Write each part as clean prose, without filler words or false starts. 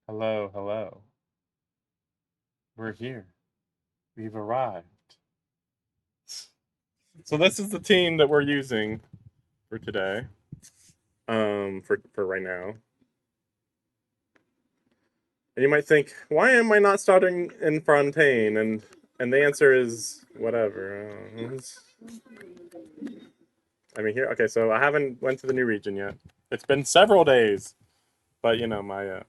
Hello, hello. We're here. We've arrived. So this is the team that we're using for today. For right now. And you might think, why am I not starting in Fontaine? And the answer is whatever. I mean here. Okay, so I haven't went to the new region yet. It's been several days, but you know my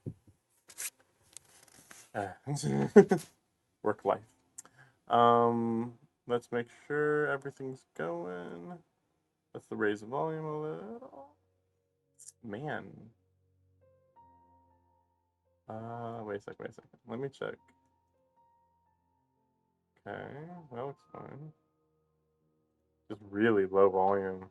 work life. Um, let's make sure everything's going. Let's raise the volume a little. Man. Wait a second, wait a second. Let me check. Okay, that looks fine. Just really low volume.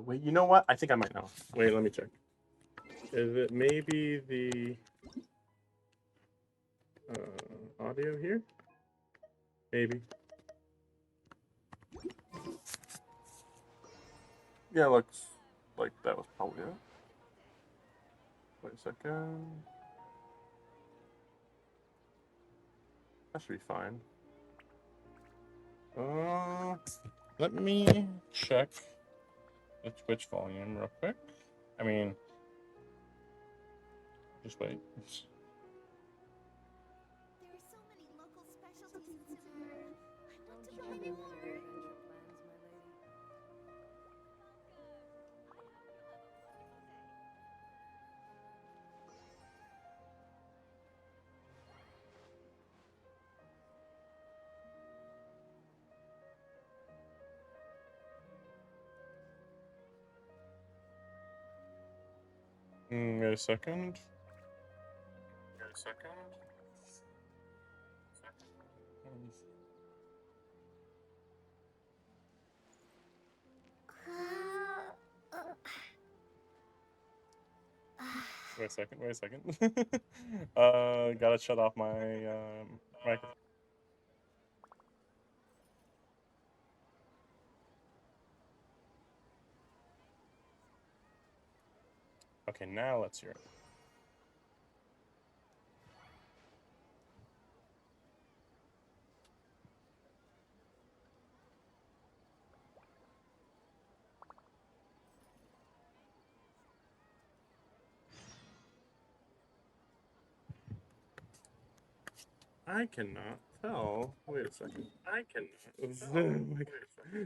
Wait, you know what? I think I might know. Wait, let me check. Is it maybe the audio here? Maybe. Yeah, looks like that was probably it. Wait a second. That should be fine. Uh, Let me check the Twitch volume real quick. I mean, just wait. There are so many local specialties in Cinderella. I want to know more. Wait a second. Wait a second. Wait a second. Wait a second. Gotta shut off my microphone. Okay, now let's hear it. I cannot tell. Wait a second. I cannot.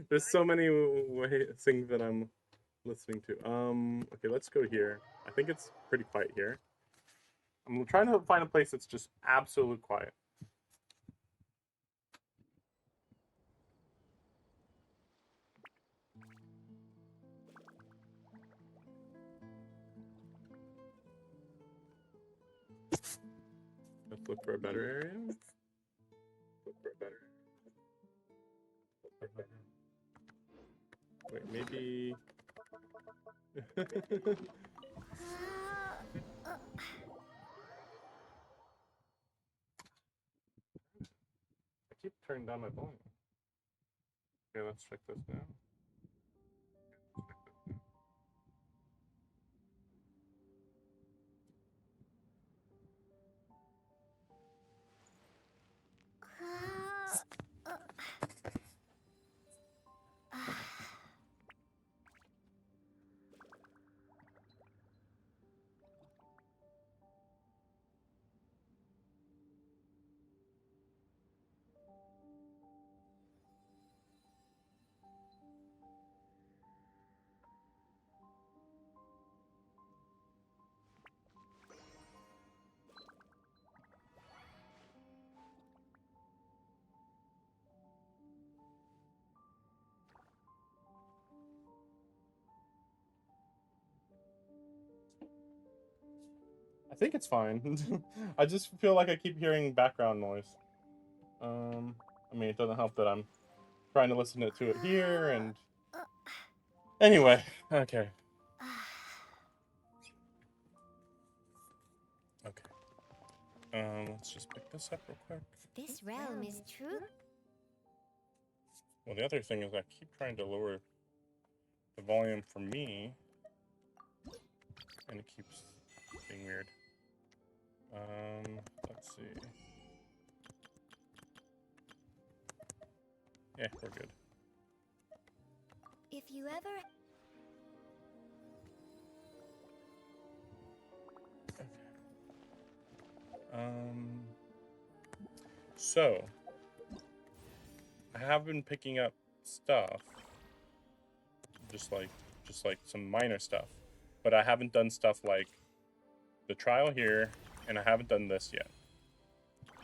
There's so many things that I'm listening to. Okay, let's go here. I think it's pretty quiet here. I'm trying to find a place that's just absolute quiet. Let's look for a better area. Look for a better. Wait, maybe. I keep turning down my volume. Okay, let's check this now. I think it's fine. I just feel like I keep hearing background noise. I mean, it doesn't help that I'm trying to listen to it here, and anyway, okay, okay. Let's just pick this up real quick. This realm is true. Well, the other thing is I keep trying to lower the volume for me. And it keeps being weird. Let's see. Yeah, we're good. If you ever... So I have been picking up stuff, just like some minor stuff, but I haven't done stuff like the trial here, and I haven't done this yet.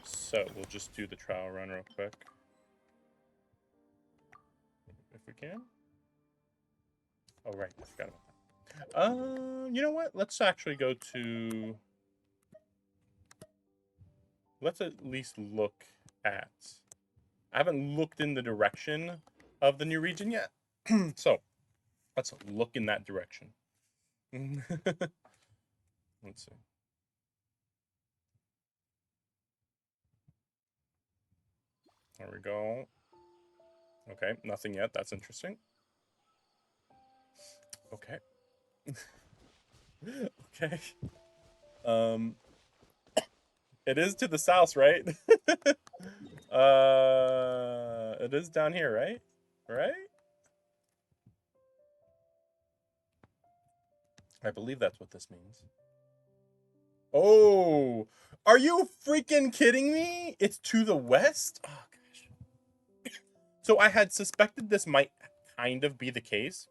So we'll just do the trial run real quick, if we can. Oh right, I forgot about that. You know what? Let's actually go to. Let's at least look at. I haven't looked in the direction of the new region yet, so let's look in that direction. Let's see. There we go. Okay, nothing yet. That's interesting. Okay. Okay. It is to the south, right? It is down here, right? Right? I believe that's what this means. Oh, are you freaking kidding me? It's to the west? Oh, gosh. So I had suspected this might kind of be the case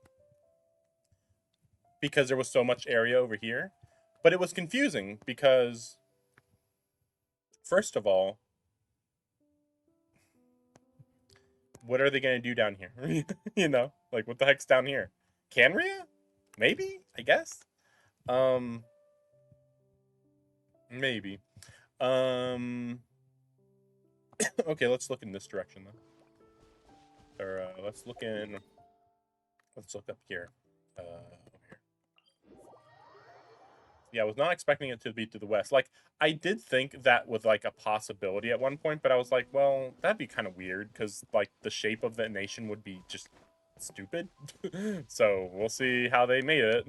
because there was so much area over here. But it was confusing because, first of all, what are they going to do down here? You know, like what the heck's down here? Canria? Maybe, I guess. Maybe. Um okay, let's look in this direction then. Or let's look up here. Over here. Yeah, I was not expecting it to be to the west. Like I did think that was like a possibility at one point, but I was like, well, that'd be kind of weird cuz like the shape of the nation would be just stupid. So, we'll see how they made it.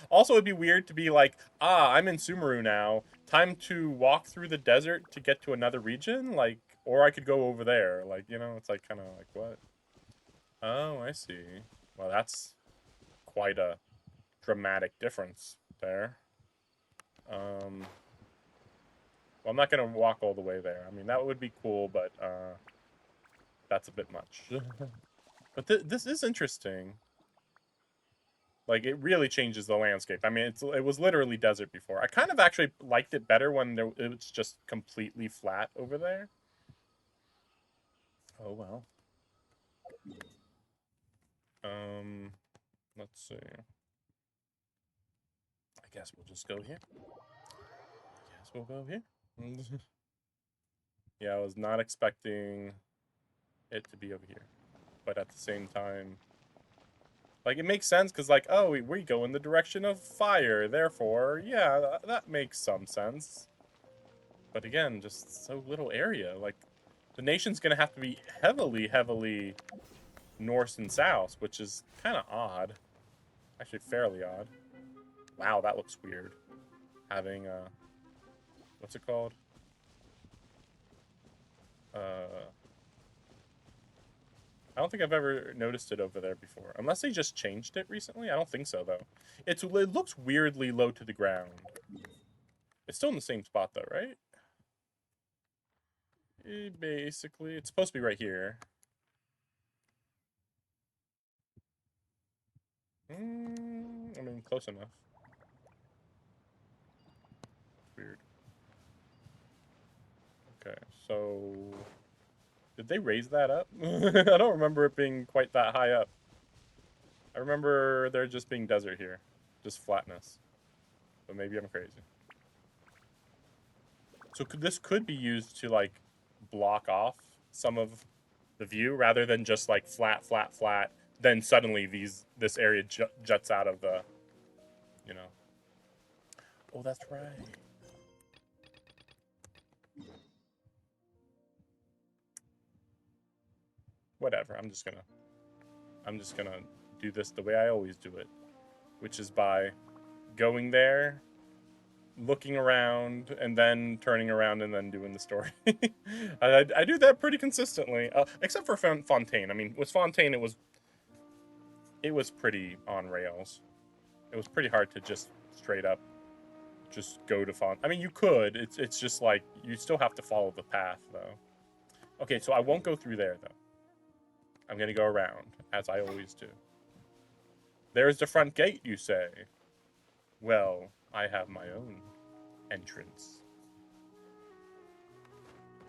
Also, it'd be weird to be like, I'm in Sumeru now. Time to walk through the desert to get to another region? Like, or I could go over there. Like, you know, it's like kind of like, what? Oh, I see. Well, that's quite a dramatic difference there. Well, I'm not going to walk all the way there. I mean, that would be cool, but that's a bit much. But this is interesting. Like, it really changes the landscape. I mean, it was literally desert before. I kind of actually liked it better when it was just completely flat over there. Oh, well. Let's see. I guess we'll just go here. I guess we'll go here. Yeah, I was not expecting it to be over here. But at the same time, like, it makes sense because, like, oh, we go in the direction of fire. Therefore, yeah, that makes some sense. But again, just so little area. Like, the nation's going to have to be heavily, heavily north and south, which is kind of odd. Actually, fairly odd. Wow, that looks weird. Having, what's it called? I don't think I've ever noticed it over there before. Unless they just changed it recently. I don't think so, though. It looks weirdly low to the ground. It's still in the same spot, though, right? Basically, it's supposed to be right here. I mean, close enough. Weird. Okay, so... Did they raise that up? I don't remember it being quite that high up. I remember there just being desert here. Just flatness. But maybe I'm crazy. So this could be used to, like, block off some of the view rather than just, like, flat, flat, flat. Then suddenly this area juts out of the, you know. Oh, that's right. Whatever. I'm just gonna do this the way I always do it, which is by going there, looking around, and then turning around and then doing the story. I do that pretty consistently, except for Fontaine. I mean, with Fontaine, it was pretty on rails. It was pretty hard to just straight up just go to Fontaine. I mean, you could. It's just like you still have to follow the path, though. Okay, so I won't go through there, though. I'm gonna go around, as I always do. There's the front gate, you say? Well, I have my own entrance.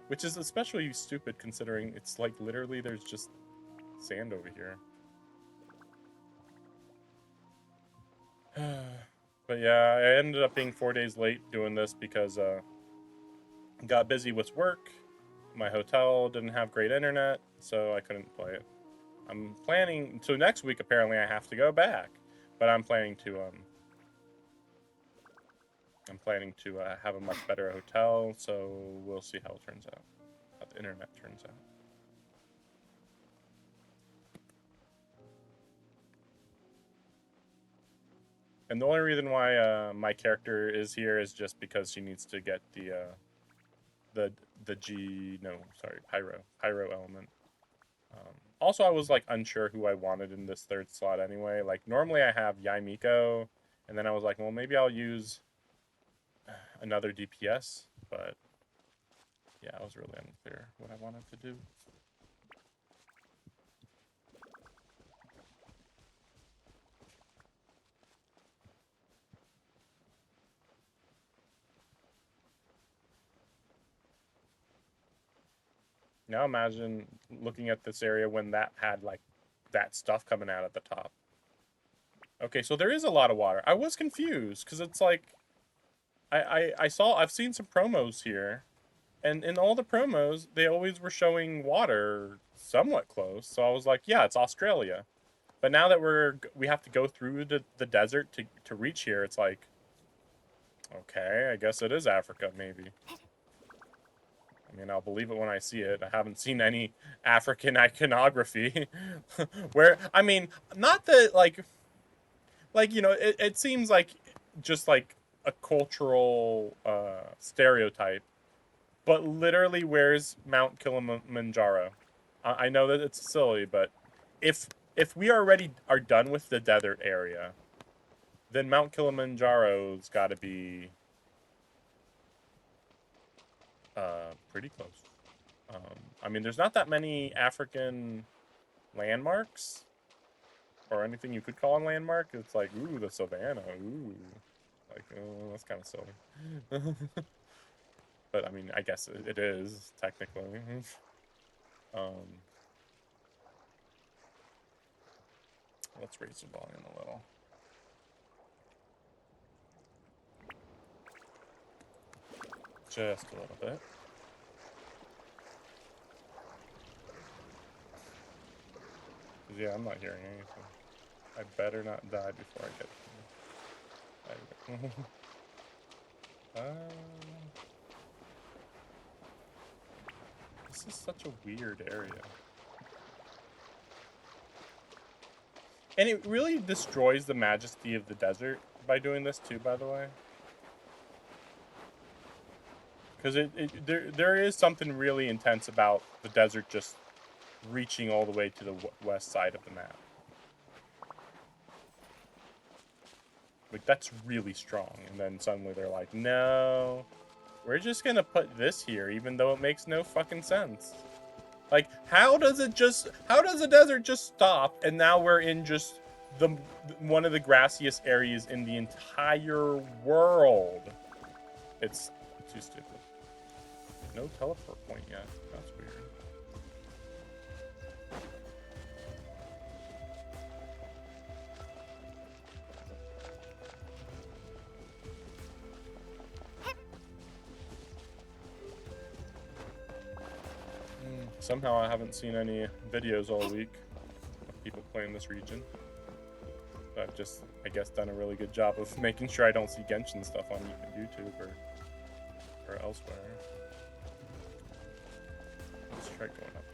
Which is especially stupid considering it's like literally there's just sand over here. But yeah, I ended up being 4 days late doing this because got busy with work. My hotel didn't have great internet, so I couldn't play it. I'm planning, so next week apparently I have to go back, but I'm planning to have a much better hotel, so we'll see how it turns out, how the internet turns out. And the only reason why my character is here is just because she needs to get the pyro element. Also, I was like unsure who I wanted in this third slot anyway. Like normally I have Yaimiko, and then I was like, well, maybe I'll use another DPS, but yeah, I was really unclear what I wanted to do. Now imagine looking at this area when that had like that stuff coming out at the top. Okay, so there is a lot of water. I was confused because it's like I've seen some promos here, and in all the promos they always were showing water somewhat close. So I was like, yeah, it's Australia. But now that we have to go through the desert to reach here, it's like, okay, I guess it is Africa maybe. I mean, I'll believe it when I see it. I haven't seen any African iconography. Where, I mean, not that, like you know, it seems like just like a cultural stereotype. But literally, where's Mount Kilimanjaro? I know that it's silly, but if we already are done with the desert area, then Mount Kilimanjaro's got to be pretty close. I mean, there's not that many African landmarks or anything you could call a landmark. It's like, ooh, the savannah, ooh, like, oh, that's kind of silly. But I mean, I guess it is technically. Let's raise the volume a little. Just a little bit. Yeah, I'm not hearing anything. I better not die before I get there. This is such a weird area. And it really destroys the majesty of the desert by doing this too, by the way. Because there is something really intense about the desert just reaching all the way to the west side of the map. Like, that's really strong. And then suddenly they're like, no, we're just gonna put this here, even though it makes no fucking sense. Like, how does the desert just stop, and now we're in just one of the grassiest areas in the entire world? It's too stupid. No teleport point yet. That's weird. Somehow I haven't seen any videos all week of people playing this region. I've just, I guess, done a really good job of making sure I don't see Genshin stuff on YouTube or elsewhere. Let's try going up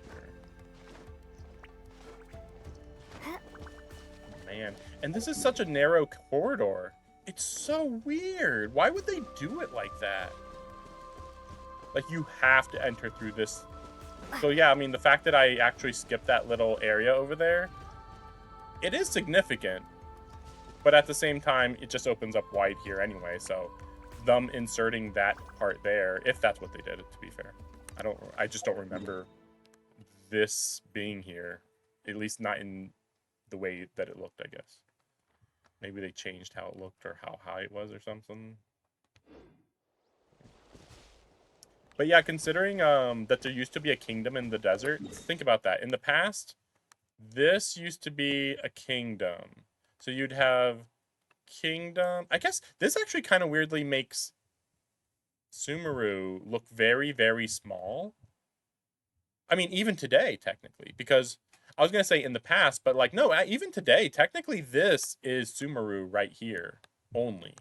here. Man, and this is such a narrow corridor. It's so weird. Why would they do it like that? Like, you have to enter through this. So yeah, I mean, the fact that I actually skipped that little area over there, it is significant. But at the same time, it just opens up wide here anyway. So them inserting that part there, if that's what they did, to be fair. I just don't remember this being here. At least not in the way that it looked, I guess. Maybe they changed how it looked or how high it was or something. But yeah, considering that there used to be a kingdom in the desert, think about that. In the past, this used to be a kingdom. So you'd have kingdom. I guess this actually kind of weirdly makes Sumeru look very, very small. I mean, even today, technically, because I was going to say in the past, but like, no, even today, technically, this is Sumeru right here only.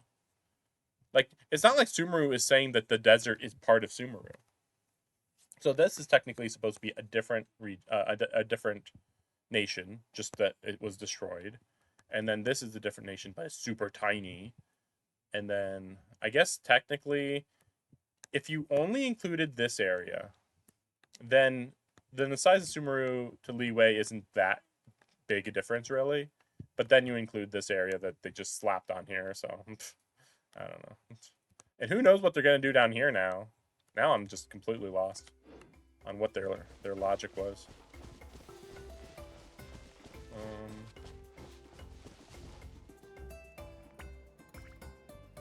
Like, it's not like Sumeru is saying that the desert is part of Sumeru. So this is technically supposed to be a different a different nation, just that it was destroyed. And then this is a different nation, but it's super tiny. And then I guess technically, if you only included this area, then the size of Sumeru to Liyue isn't that big a difference, really. But then you include this area that they just slapped on here, so I don't know. And who knows what they're gonna do down here now? Now I'm just completely lost on what their logic was.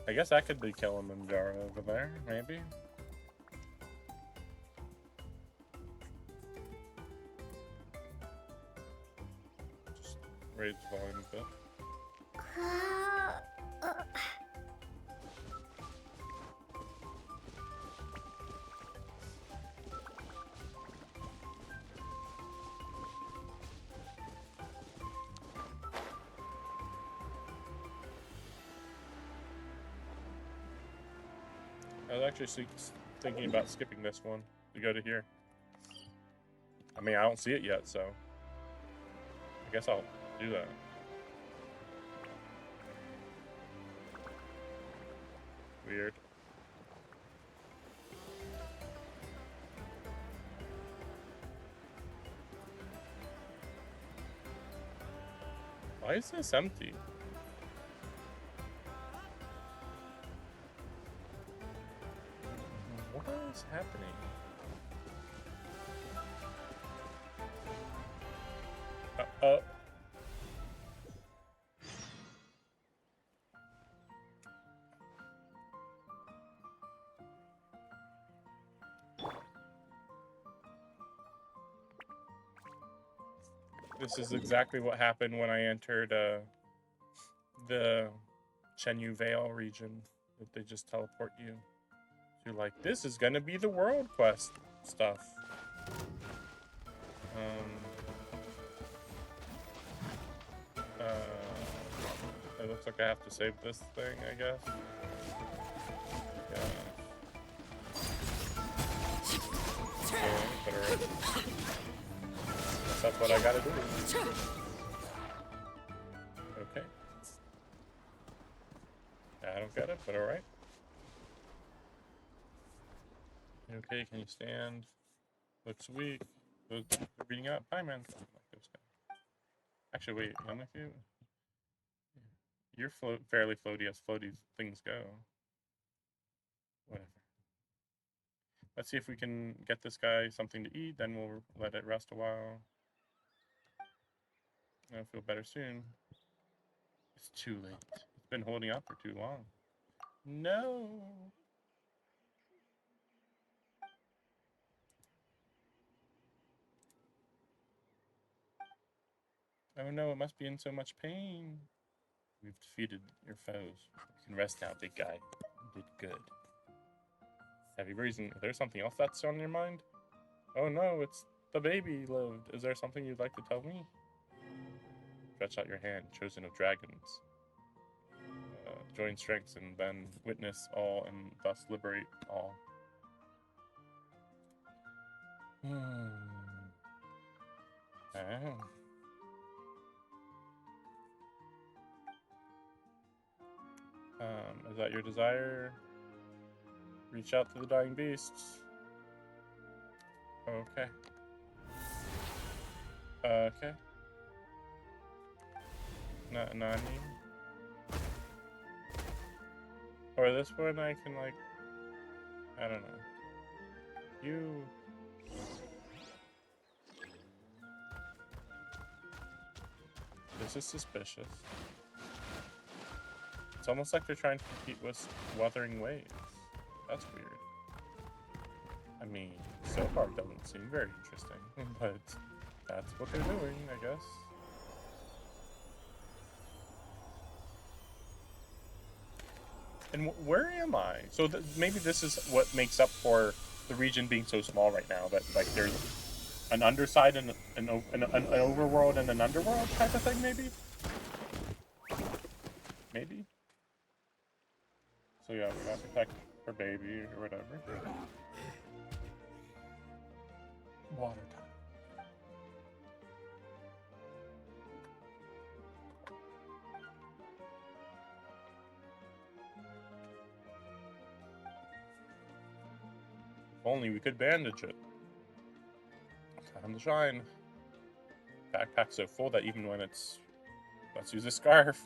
I guess that could be Kilimanjaro over there, maybe. Just raise the volume a bit. I was actually thinking about skipping this one to go to here. I mean, I don't see it yet, so I guess I'll do that. Weird. Why is this empty? What is happening? This is exactly what happened when I entered the Chenyu Vale region. That they just teleport you to, like, this is gonna be the world quest stuff. It looks like I have to save this thing, I guess. Yeah. That's what I gotta do. Okay. I don't get it, but alright. Okay, can you stand? Looks weak. We're beating up. Hi, man. Actually, wait. None of you? You're fairly floaty as floaty things go. Whatever. Let's see if we can get this guy something to eat, then we'll let it rest a while. I'll feel better soon. It's too late. It's been holding up for too long. No. Oh no, it must be in so much pain. We've defeated your foes. You can rest now, big guy. You did good. Have you reason? Is there something else that's on your mind? Oh no, it's the baby lived. Is there something you'd like to tell me? Stretch out your hand, chosen of dragons. Join strengths and then witness all and thus liberate all. Oh. Is that your desire? Reach out to the dying beasts. Okay. Okay. Nani? Or this one I can, like... I don't know. You... This is suspicious. It's almost like they're trying to compete with Wuthering Waves. That's weird. I mean, so far it doesn't seem very interesting, but that's what they're doing, I guess. And where am I? So maybe this is what makes up for the region being so small right now, that like there's an underside and an overworld and an underworld type of thing, maybe? Maybe? So yeah, we gotta protect her baby or whatever. Water time. If only we could bandage it. Time to shine. Backpack's so full that even when it's... Let's use a scarf.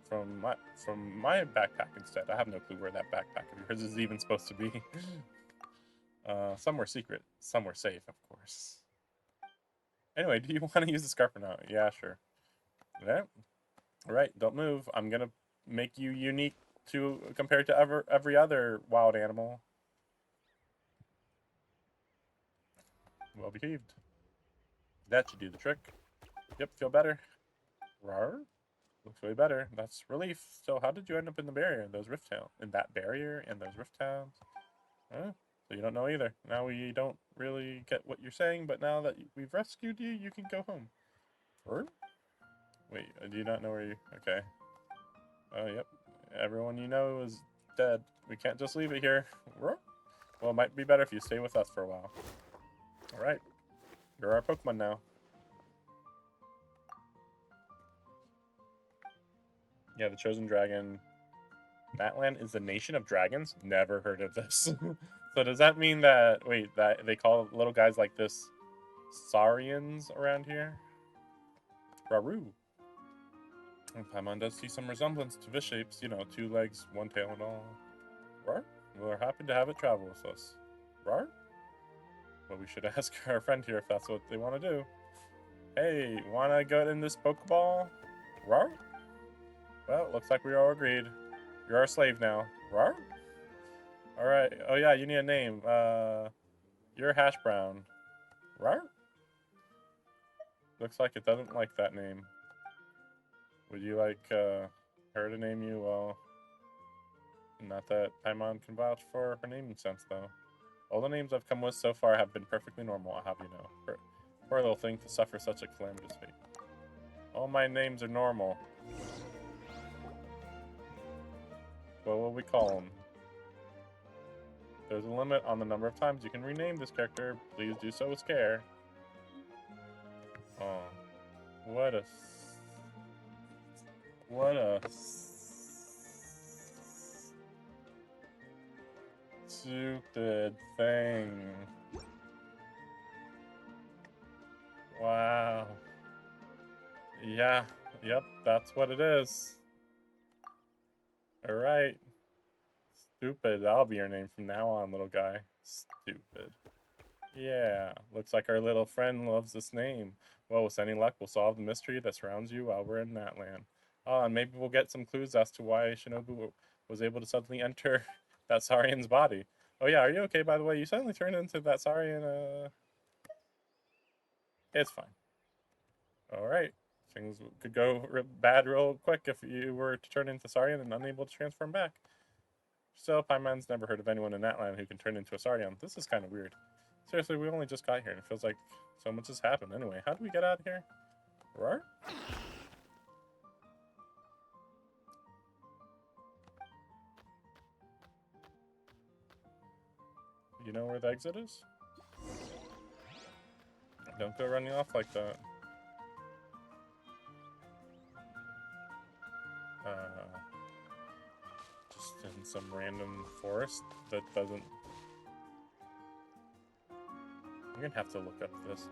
From my backpack instead. I have no clue where that backpack of yours is even supposed to be. Somewhere secret. Somewhere safe, of course. Anyway, do you want to use the scarf or not? Yeah, sure. Yeah. Alright, don't move. I'm gonna make you unique to compared to every other wild animal. Well behaved. That should do the trick. Yep, feel better. Rawr. Looks way better. That's relief. So how did you end up in the barrier in those rift towns? In that barrier and those rift towns? Huh? So you don't know either. Now we don't really get what you're saying, but now that we've rescued you, you can go home. Or? Wait, do you not know where you... Okay. Oh, yep. Everyone you know is dead. We can't just leave it here. Well, it might be better if you stay with us for a while. Alright. You're our Pokemon now. Yeah, the Chosen Dragon. NATLAN is the nation of dragons? Never heard of this. So does that mean that... Wait, that they call little guys like this Saurians around here? Raru. Paimon does see some resemblance to fish shapes. You know, 2 legs, 1 tail and all. Rar? We're happy to have it travel with us. Rar? Well, we should ask our friend here if that's what they want to do. Hey, wanna go in this Pokeball? Rar? Well, looks like we all agreed. You're our slave now. Rar? Alright. Oh yeah, you need a name. You're Hash Brown. Rar? Looks like it doesn't like that name. Would you like her to name you? Well, not that Paimon can vouch for her naming sense, though. All the names I've come with so far have been perfectly normal, I'll have you know. Poor little thing to suffer such a calamitous fate. All my names are normal. What will we call them? There's a limit on the number of times you can rename this character. Please do so with care. Oh, what a stupid thing. Wow. Yeah, yep, that's what it is. Alright. Stupid, that'll be your name from now on, little guy. Stupid. Yeah, looks like our little friend loves this name. Well, with any luck, we'll solve the mystery that surrounds you while we're in NATLAN. Oh, and maybe we'll get some clues as to why Shinobu was able to suddenly enter that Saurian's body. Oh yeah, are you okay, by the way? You suddenly turned into that Saurian, It's fine. Alright. Things could go bad real quick if you were to turn into Saurian and unable to transform back. Still, Paimon's never heard of anyone in NATLAN who can turn into a Saurian. This is kind of weird. Seriously, we only just got here and it feels like so much has happened. Anyway, how do we get out of here? Roar? You know where the exit is? Don't go running off like that. some random forest that doesn't... I'm gonna have to look up this.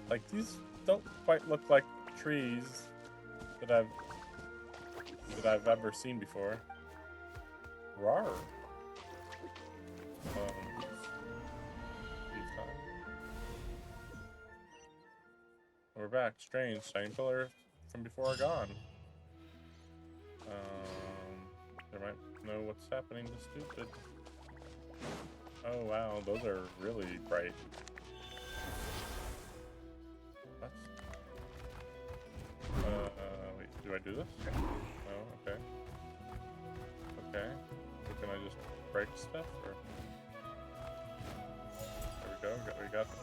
Like, these don't quite look like trees that I've ever seen before. Rawr. We're back. Strange. Shiny pillar from before are gone. They might know what's happening to stupid. Oh wow, those are really bright. What? Wait, do I do this? No, okay. Okay. So can I just break stuff? Or... There we go. We got the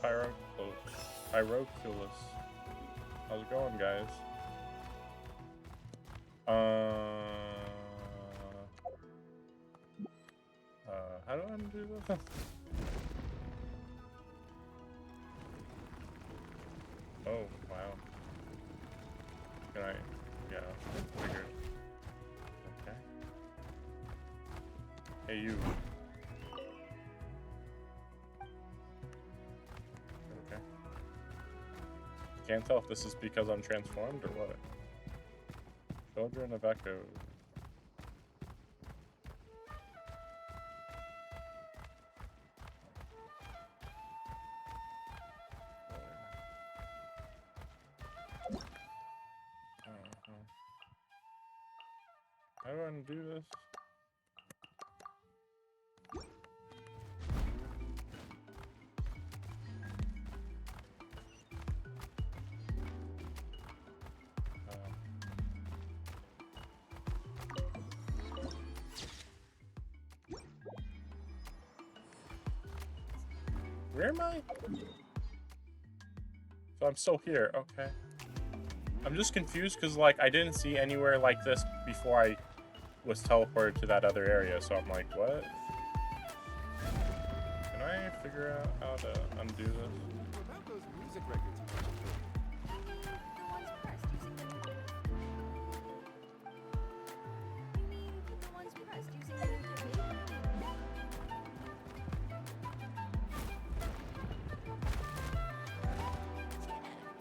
Pyroculus. How's it going, guys? How do I undo this? Oh, wow. Can I? Yeah, figured. Okay. Hey, you. Okay. Can't tell if this is because I'm transformed or what. Children of Echo. How do I undo this? Where am I? So I'm still here, okay. I'm just confused because, like, I didn't see anywhere like this before I was teleported to that other area, so I'm like, what? Can I figure out how to undo this? What about those music records you mentioned? The ones pressed using the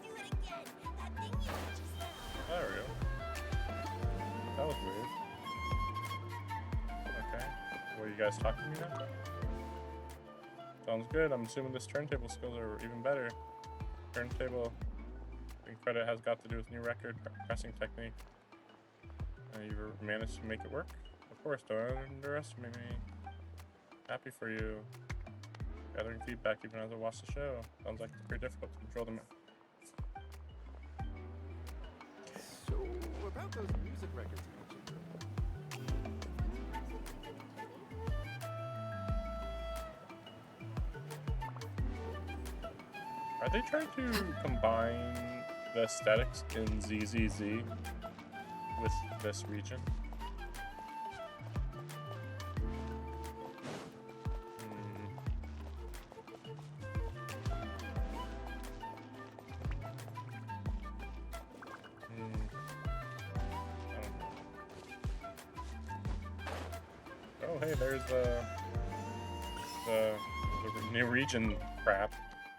Do it again. That thing you did just now. There we go. That was weird. Okay. Well, you guys talking to me now? Sounds good. I'm assuming this turntable skills are even better. Turntable credit has got to do with new record pressing technique. You've managed to make it work? Of course, don't underestimate me. Happy for you. Gathering feedback even as I watch the show. Sounds like it's pretty difficult to control them. So, about those music records you mentioned. Are they trying to combine the aesthetics in ZZZ with this region? Oh, hey, there's the new region crap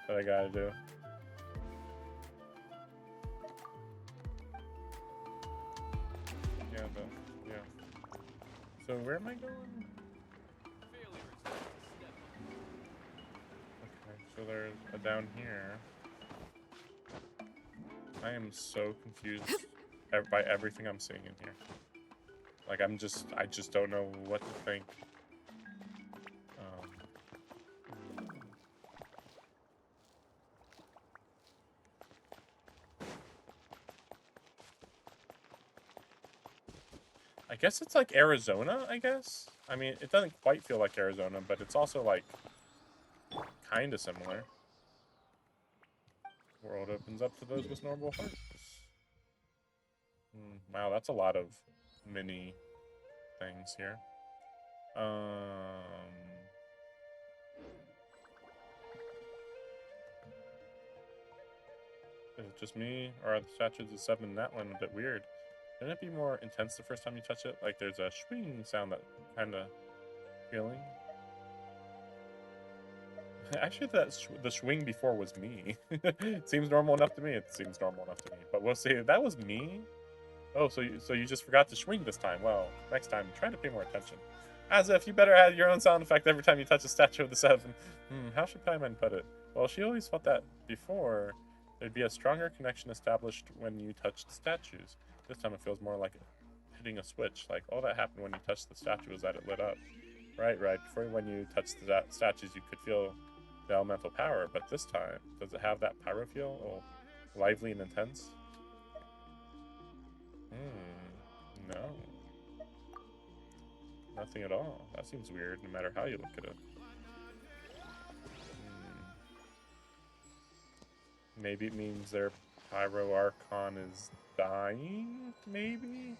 that I gotta do. Yeah. So where am I going? Okay, so there's a down here. I am so confused by everything I'm seeing in here. Like I just don't know what to think. I guess it's like Arizona, I guess? I mean, it doesn't quite feel like Arizona, but it's also like kind of similar. World opens up to those with normal hearts. Wow, that's a lot of mini things here. Is it just me, or are the statues of 7 NATLAN a bit weird? Shouldn't it be more intense the first time you touch it? Like there's a swing sound that kind of feeling. Actually, the swing before was me. It seems normal enough to me. It seems normal enough to me. But we'll see. That was me. Oh, so you just forgot to swing this time. Well, next time try to pay more attention. As if you better add your own sound effect every time you touch a statue of the seven. How should Paimon put it? Well, she always felt that before there'd be a stronger connection established when you touched statues. This time it feels more like hitting a switch. Like all that happened when you touched the statue was that it lit up. Right. Before when you touched the statues, you could feel the elemental power, but this time, does it have that pyro feel? Oh, lively and intense? No. Nothing at all. That seems weird, no matter how you look at it. Maybe it means their pyro archon is dying, maybe?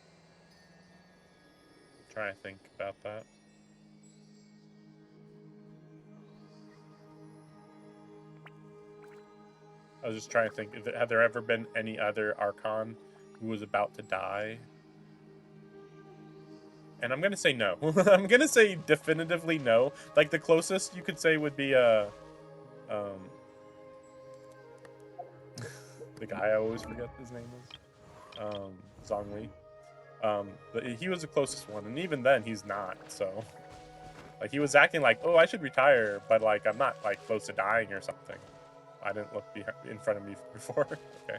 I'm trying to think about that. I was just trying to think, have there ever been any other Archon who was about to die? And I'm going to say no. I'm going to say definitively no. Like, the closest you could say would be, the guy I always forget his name is. Zhongli. But he was the closest one, and even then, he's not, so... Like, he was acting like, oh, I should retire, but, like, I'm not, like, close to dying or something. I didn't look in front of me before. Okay.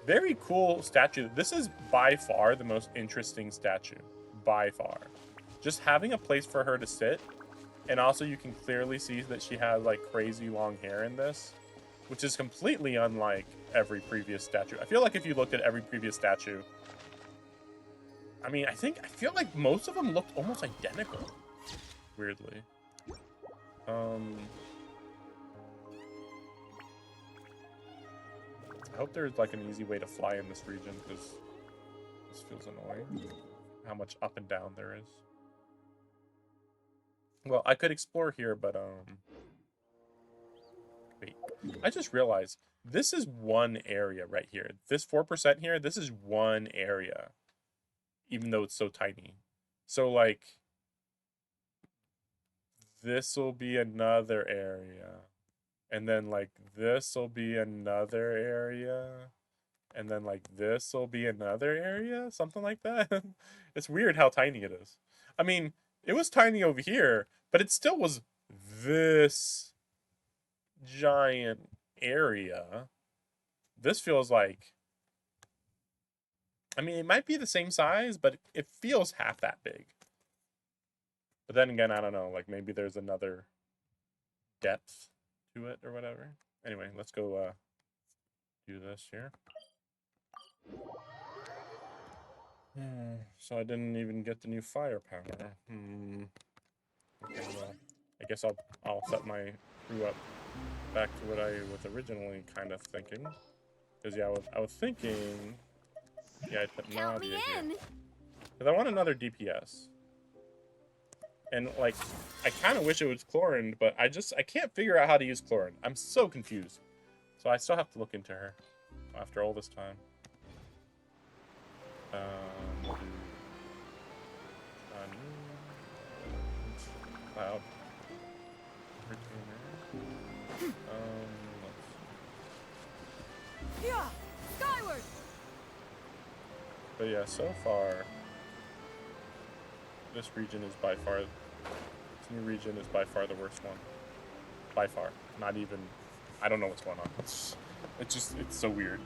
Very cool statue. This is by far the most interesting statue. By far. Just having a place for her to sit. And also you can clearly see that she has like crazy long hair in this. Which is completely unlike every previous statue. I feel like if you looked at every previous statue. I mean, I feel like most of them looked almost identical. Weirdly. I hope there's like an easy way to fly in this region because this feels annoying. How much up and down there is. Well, I could explore here, but wait. I just realized this is one area right here. This 4% here, this is one area. Even though it's so tiny. So like this will be another area. And then like this will be another area. And then like this will be another area, something like that. It's weird how tiny it is. I mean, it was tiny over here, but it still was this giant area. This feels like, I mean, it might be the same size, but it feels half that big. But then again, I don't know, like maybe there's another depth to it or whatever. Anyway, let's go do this here. So I didn't even get the new firepower. Okay, well, I guess I'll set my crew up back to what I was originally kind of thinking. Because yeah, I was thinking, yeah, I'd put Nadia here. Because I want another DPS. And like, I kind of wish it was Chlorine, but I can't figure out how to use Chlorine. I'm so confused. So I still have to look into her after all this time. Cloud. Retainer. Yeah, skyward. But yeah, so far, this region is by far, this new region is by far the worst one. By far. Not even, I don't know what's going on. It's so weird.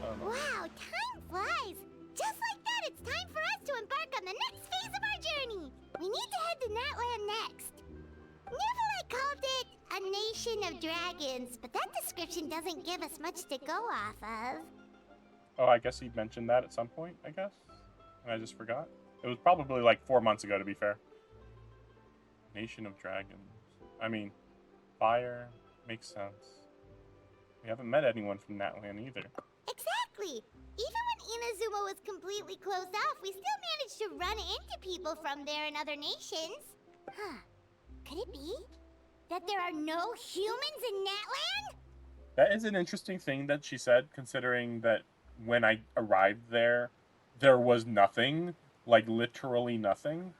Wow, time flies. Just like that, it's time for us to embark on the next phase of our journey. We need to head to NATLAN next. Neverland called it a nation of dragons, but that description doesn't give us much to go off of. Oh, I guess he mentioned that at some point, I guess. And I just forgot. It was probably like 4 months ago, to be fair. Nation of Dragons. I mean, fire makes sense. We haven't met anyone from NATLAN either. Exactly. Even when Inazuma was completely closed off, we still managed to run into people from there and other nations. Huh. Could it be that there are no humans in NATLAN? That is an interesting thing that she said, considering that when I arrived there, there was nothing, like literally nothing.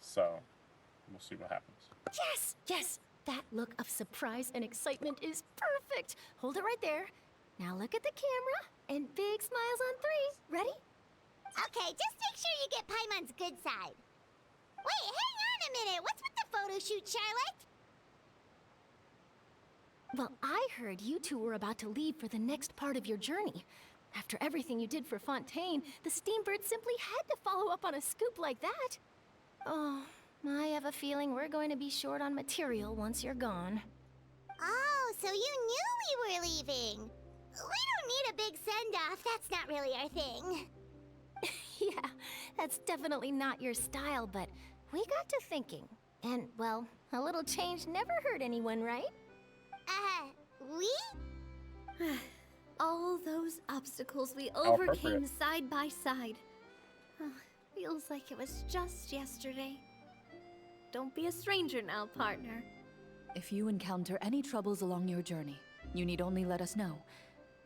So, we'll see what happens. Yes, yes. That look of surprise and excitement is perfect. Hold it right there. Now look at the camera and big smiles on 3. Ready? Okay, just make sure you get Paimon's good side. Wait, hang on a minute. What's with the photo shoot, Charlotte? Well, I heard you two were about to leave for the next part of your journey. After everything you did for Fontaine, the Steambird simply had to follow up on a scoop like that. Oh, I have a feeling we're going to be short on material once you're gone. Oh, so you knew we were leaving. We don't need a big send-off. That's not really our thing. Yeah, that's definitely not your style, but we got to thinking. And, well, a little change never hurt anyone, right? We? All those obstacles we How overcame appropriate. side by side. Oh, feels like it was just yesterday. Don't be a stranger now, partner. If you encounter any troubles along your journey, you need only let us know,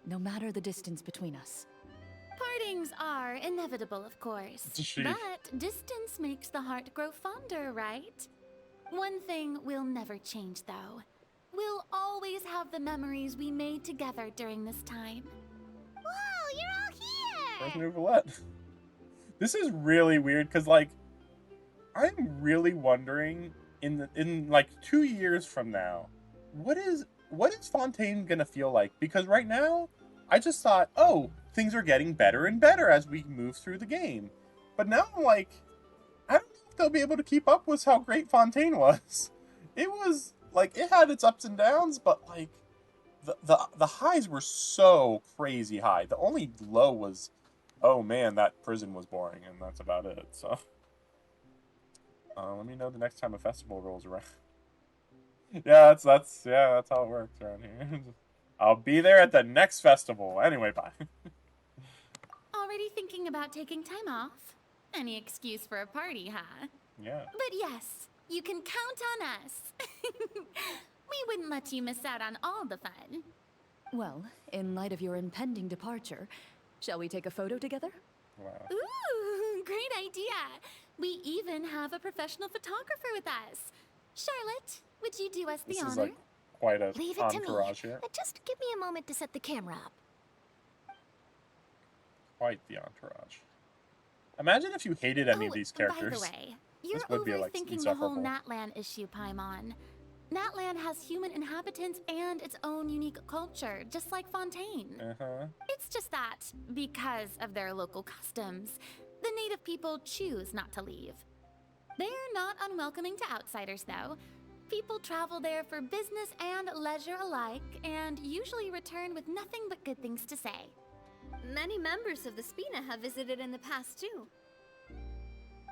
no matter the distance between us. Partings are inevitable, of course. Sheesh. But distance makes the heart grow fonder, right? One thing will never change, though. We'll always have the memories we made together during this time. Whoa, you're all First here! new roulette. This is really weird because, like, I'm really wondering in like 2 years from now, what is Fontaine gonna feel like? Because right now, I just thought, oh, things are getting better and better as we move through the game. But now I'm like, I don't know if they'll be able to keep up with how great Fontaine was. It was like it had its ups and downs, but like the highs were so crazy high. The only low was, oh man, that prison was boring, and that's about it. So, let me know the next time a festival rolls around. Yeah, that's how it works around here. I'll be there at the next festival. Anyway, bye. Already thinking about taking time off? Any excuse for a party, huh? Yeah. But yes, you can count on us. We wouldn't let you miss out on all the fun. Well, in light of your impending departure, shall we take a photo together? Wow. Ooh, great idea. We even have a professional photographer with us. Charlotte, would you do us the This honor? is like quite a Leave it to me. entourage here. Just give me a moment to set the camera up. Quite the entourage. Imagine if you hated any of these By characters. the way, you're would be, like, overthinking the whole insufferable. NATLAN issue, Paimon. NATLAN has human inhabitants and its own unique culture, just like Fontaine. Uh-huh. It's just that, because of their local customs, the native people choose not to leave. They're not unwelcoming to outsiders, though. People travel there for business and leisure alike, and usually return with nothing but good things to say. Many members of the Spina have visited in the past, too.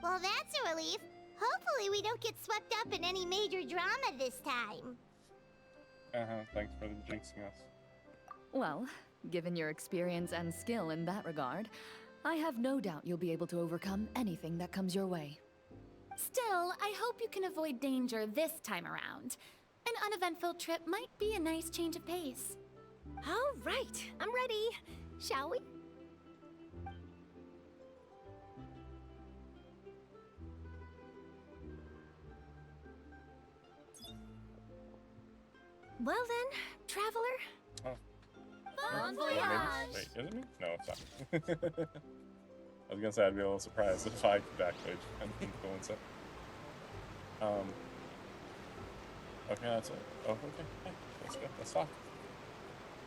Well, that's a relief. Hopefully we don't get swept up in any major drama this time. Uh-huh. Thanks for jinxing us. Well, given your experience and skill in that regard, I have no doubt you'll be able to overcome anything that comes your way. Still, I hope you can avoid danger this time around. An uneventful trip might be a nice change of pace. All right, I'm ready. Shall we? Well then, traveler. Oh. Bon Oh, maybe- voyage! Wait, is it me? No, it's not. I was gonna say I'd be a little surprised if I could backstage and influence it. Okay, that's it. Oh, okay. Hey, let's go. Let's talk.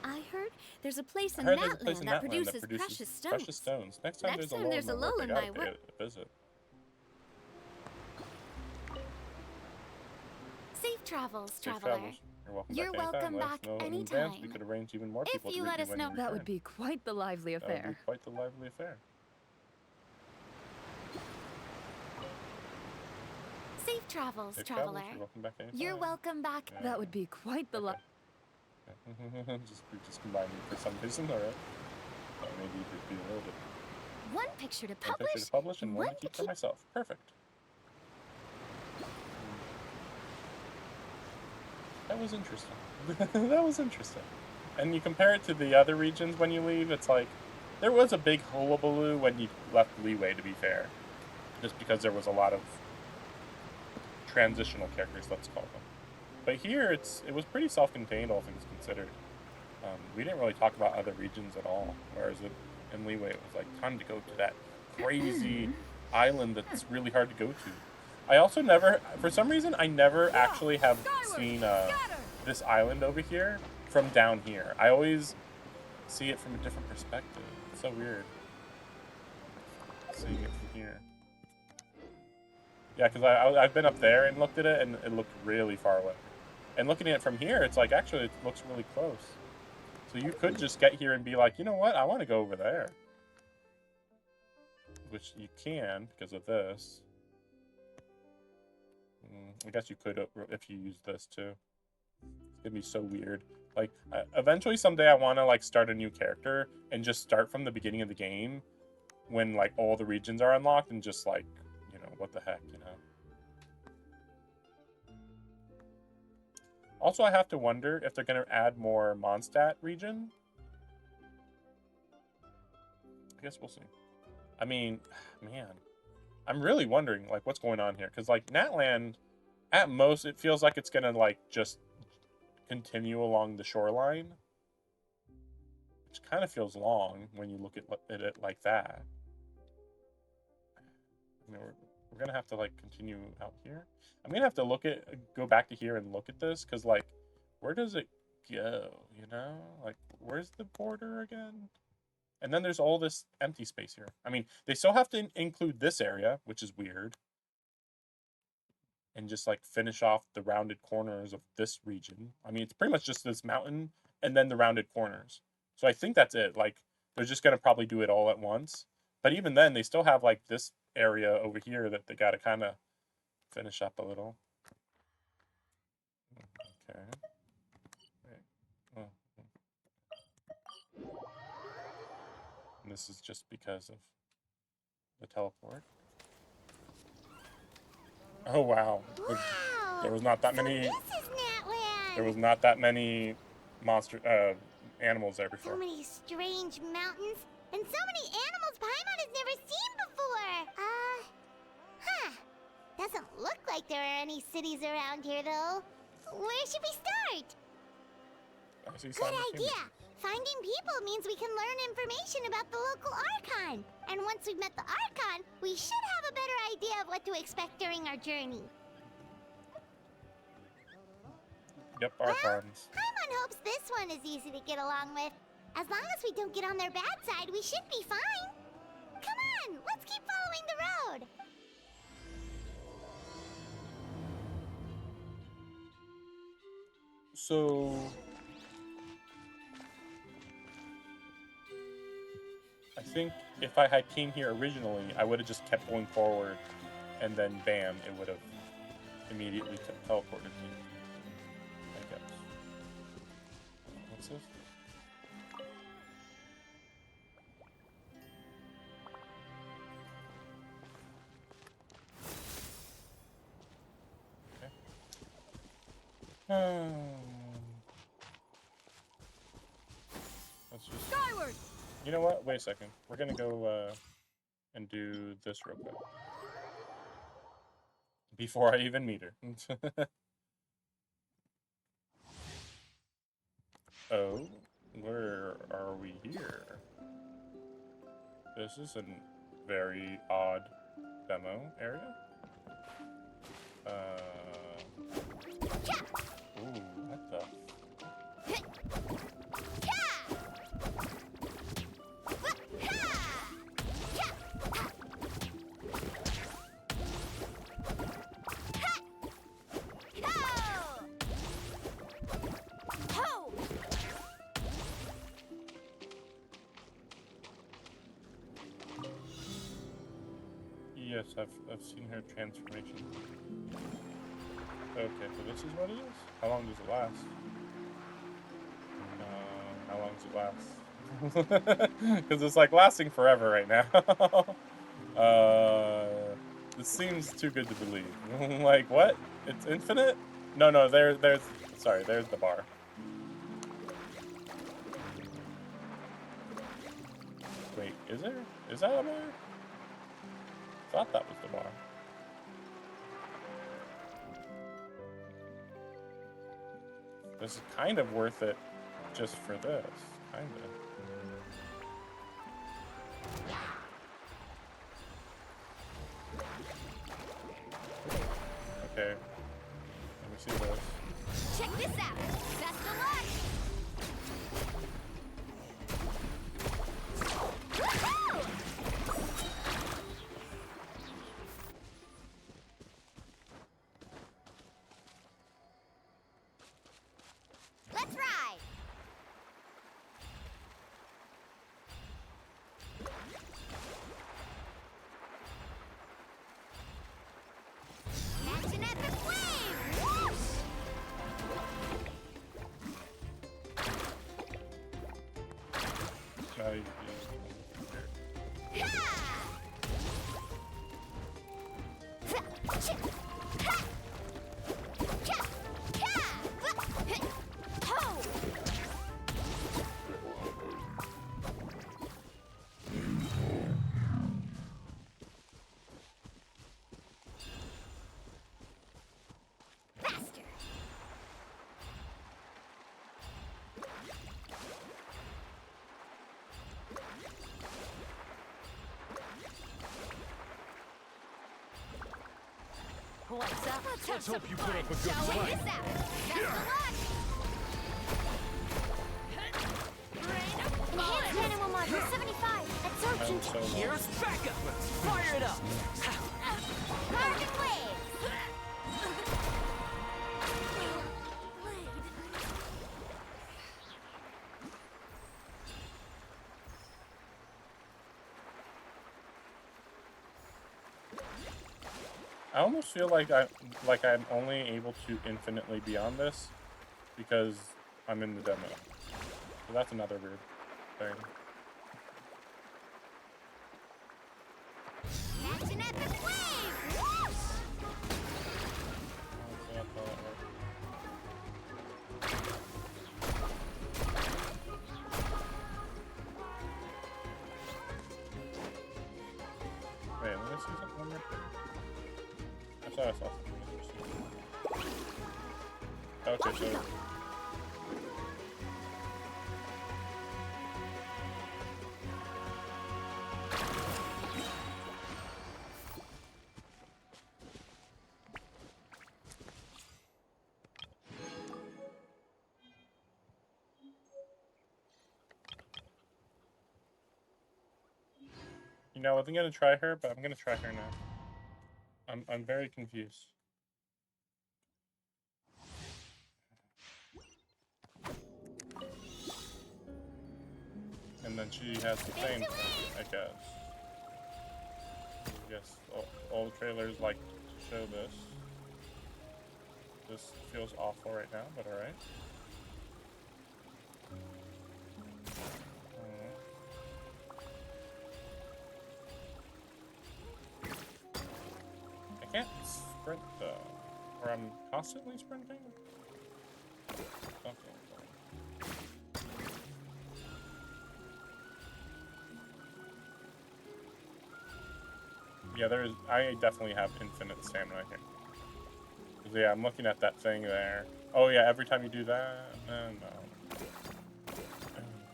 I heard there's a place I in heard there's a place NATLAN in that NATLAN produces that produces precious stones. precious stones. Next time Next there's time there's a lull in my world, work. visit. Safe travels, Safe traveler. travels. You're You're welcome welcome back back anytime. Let us know in advance. We anytime. could arrange even more If people you to let greet us when know. you That would return. be quite the lively That would be affair. quite the lively affair. Safe travels, Safe traveler. travels. You're welcome back anytime. You're welcome back. Yeah. That would be quite the Okay. just combine them for some reason, alright. Maybe you could be a little bit. One picture to One publish, picture to publish and one to keep for myself. Perfect. That was interesting. That was interesting. and you compare it to the other regions when you leave, it's like, there was a big hullabaloo when you left Leeway, to be fair. Just because there was a lot of transitional characters, let's call them. But here, it was pretty self-contained, all things considered. We didn't really talk about other regions at all, whereas in Leeway, it was like, time to go to that crazy island that's really hard to go to. I also never, for some reason, I never actually have seen this island over here from down here. I always see it from a different perspective. It's so weird seeing it from here. Yeah, because I've been up there and looked at it, and it looked really far away. And looking at it from here, it's like, actually, it looks really close. So you could just get here and be like, you know what, I want to go over there. Which you can, because of this. I guess you could if you use this, too. It's going to be so weird. Like, eventually someday I want to, like, start a new character and just start from the beginning of the game when, like, all the regions are unlocked and just, like, you know, what the heck, you know? Also, I have to wonder if they're going to add more Mondstadt region. I guess we'll see. I mean, man, I'm really wondering, like, what's going on here. Because, like, NATLAN, at most, it feels like it's going to, like, just continue along the shoreline. Which kind of feels long when you look at it like that. I mean, we're going to have to, like, continue out here. I'm going to have to go back to here and look at this. Because, like, where does it go, you know? Like, where's the border again? And then there's all this empty space here. I mean, they still have to include this area, which is weird. And just, like, finish off the rounded corners of this region. I mean, it's pretty much just this mountain and then the rounded corners. So I think that's it. Like, they're just going to probably do it all at once. But even then, they still have, like, this area over here that they got to kind of finish up a little. Okay. Oh. And this is just because of the teleport. Oh wow! Wow! There was not that many. This is NATLAN! There was not that many animals there So before. many strange mountains, and so many animals Paimon has never seen before! Doesn't look like there are any cities around here, though. Where should we start? I see Good Simon King. idea! Finding people means we can learn information about the local Archon. And once we've met the Archon, we should have a better idea of what to expect during our journey. Yep, Well, Archons. Paimon hopes this one is easy to get along with. As long as we don't get on their bad side, we should be fine. Come on, let's keep following the road. So I think if I had came here originally, I would have just kept going forward, and then bam, it would have immediately teleported me. I guess. What's this? Okay. Let's just. Skyward! You know what? Wait a second. We're gonna go and do this real quick before I even meet her. Oh, where are we here? This is a very odd demo area. Ooh, what the? Yes, I've seen her transformation. Okay, so this is what it is? How long does it last? How long does it last? Because it's like lasting forever right now. This seems too good to believe. Like, what? It's infinite? No, there's the bar. Is there? Is that a bar? Thought that was the bar. This is kind of worth it just for this. Kind of. Okay. Let me see this. Check this out. Best of luck. Woohoo! Let's ride. Catch an epic wave! Whoosh! Ha! Ha! Ho! Faster! What's up? Let's hope you put up a good Check fight. this out. Best of luck. Enhanced animal module 75. Absorption I'm so lost. Here's backup. Let's fire it up. Carbon wave. I almost feel like I'm only able to infinitely beyond this because I'm in the demo. So that's another weird thing. Catch an epic wave. Whoosh! Wait, let me see something one more thing. I saw something. Okay, so you know, I wasn't gonna try her, but I'm gonna try her now. I'm very confused. And then she has the same thing, I guess. I guess all the trailers like to show this. This feels awful right now, but alright. I can't sprint though, or I'm constantly sprinting? Something. Yeah, I definitely have infinite stamina here. 'Cause, yeah, I'm looking at that thing there. Oh yeah, every time you do that, no.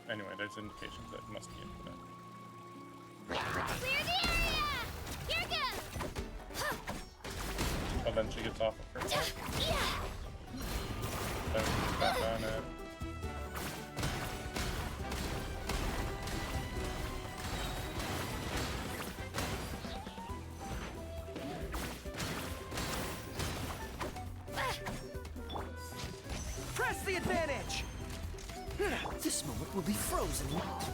Anyway, there's indications that it must be infinite. Clear the area. Here goes. Oh, then she gets off of her. Yeah. Then she's back on it. Press the advantage. This moment will be frozen. Let's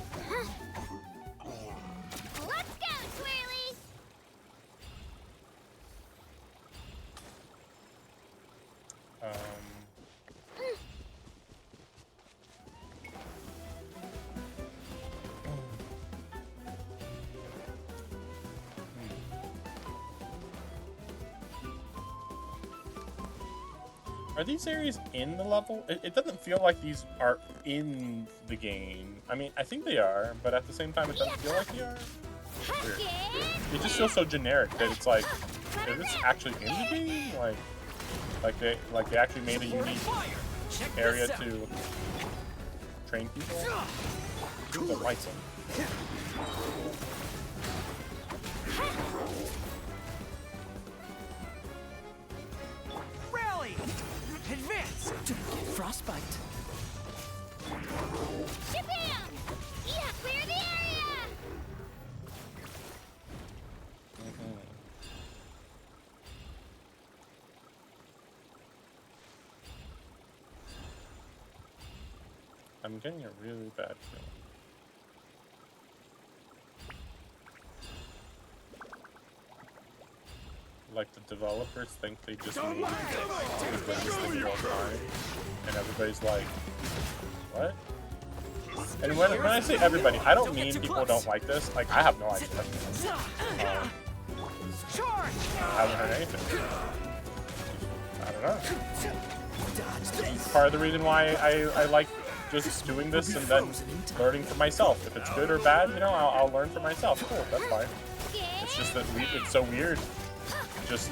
go, Swirlies. Are these areas in the level? It doesn't feel like these are in the game. I mean, I think they are, but at the same time, it doesn't feel like they are. Weird. It just feels so generic that it's like, is this actually in the game? Like they actually made a unique area to train people. Ooh, the lights on. Rally! Advance! Frostbite. Shabam! Yeah, clear the area! I'm getting a really bad feeling. Like the developers think they just need to bring this thing more time, and everybody's like, what? And when I say everybody, I don't mean people don't like this. Like, I have no idea. I haven't heard anything. I don't know. Part of the reason why I like just doing this and then learning for myself. If it's good or bad, you know, I'll learn for myself. Cool, that's fine. It's just that it's so weird. Just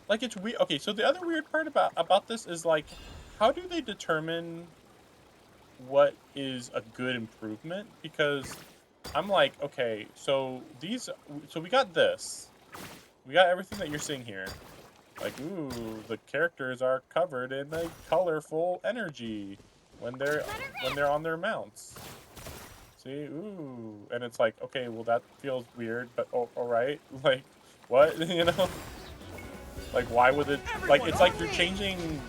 like it's weird. Okay, so the other weird part about this is like, how do they determine what is a good improvement? Because I'm like, okay, so we got this, we got everything that you're seeing here. Like, ooh, the characters are covered in a colorful energy when they're on their mounts. See, ooh, and it's like, okay, well that feels weird, but all right, like, what, you know? Like, why would it? Like, it's like you're changing.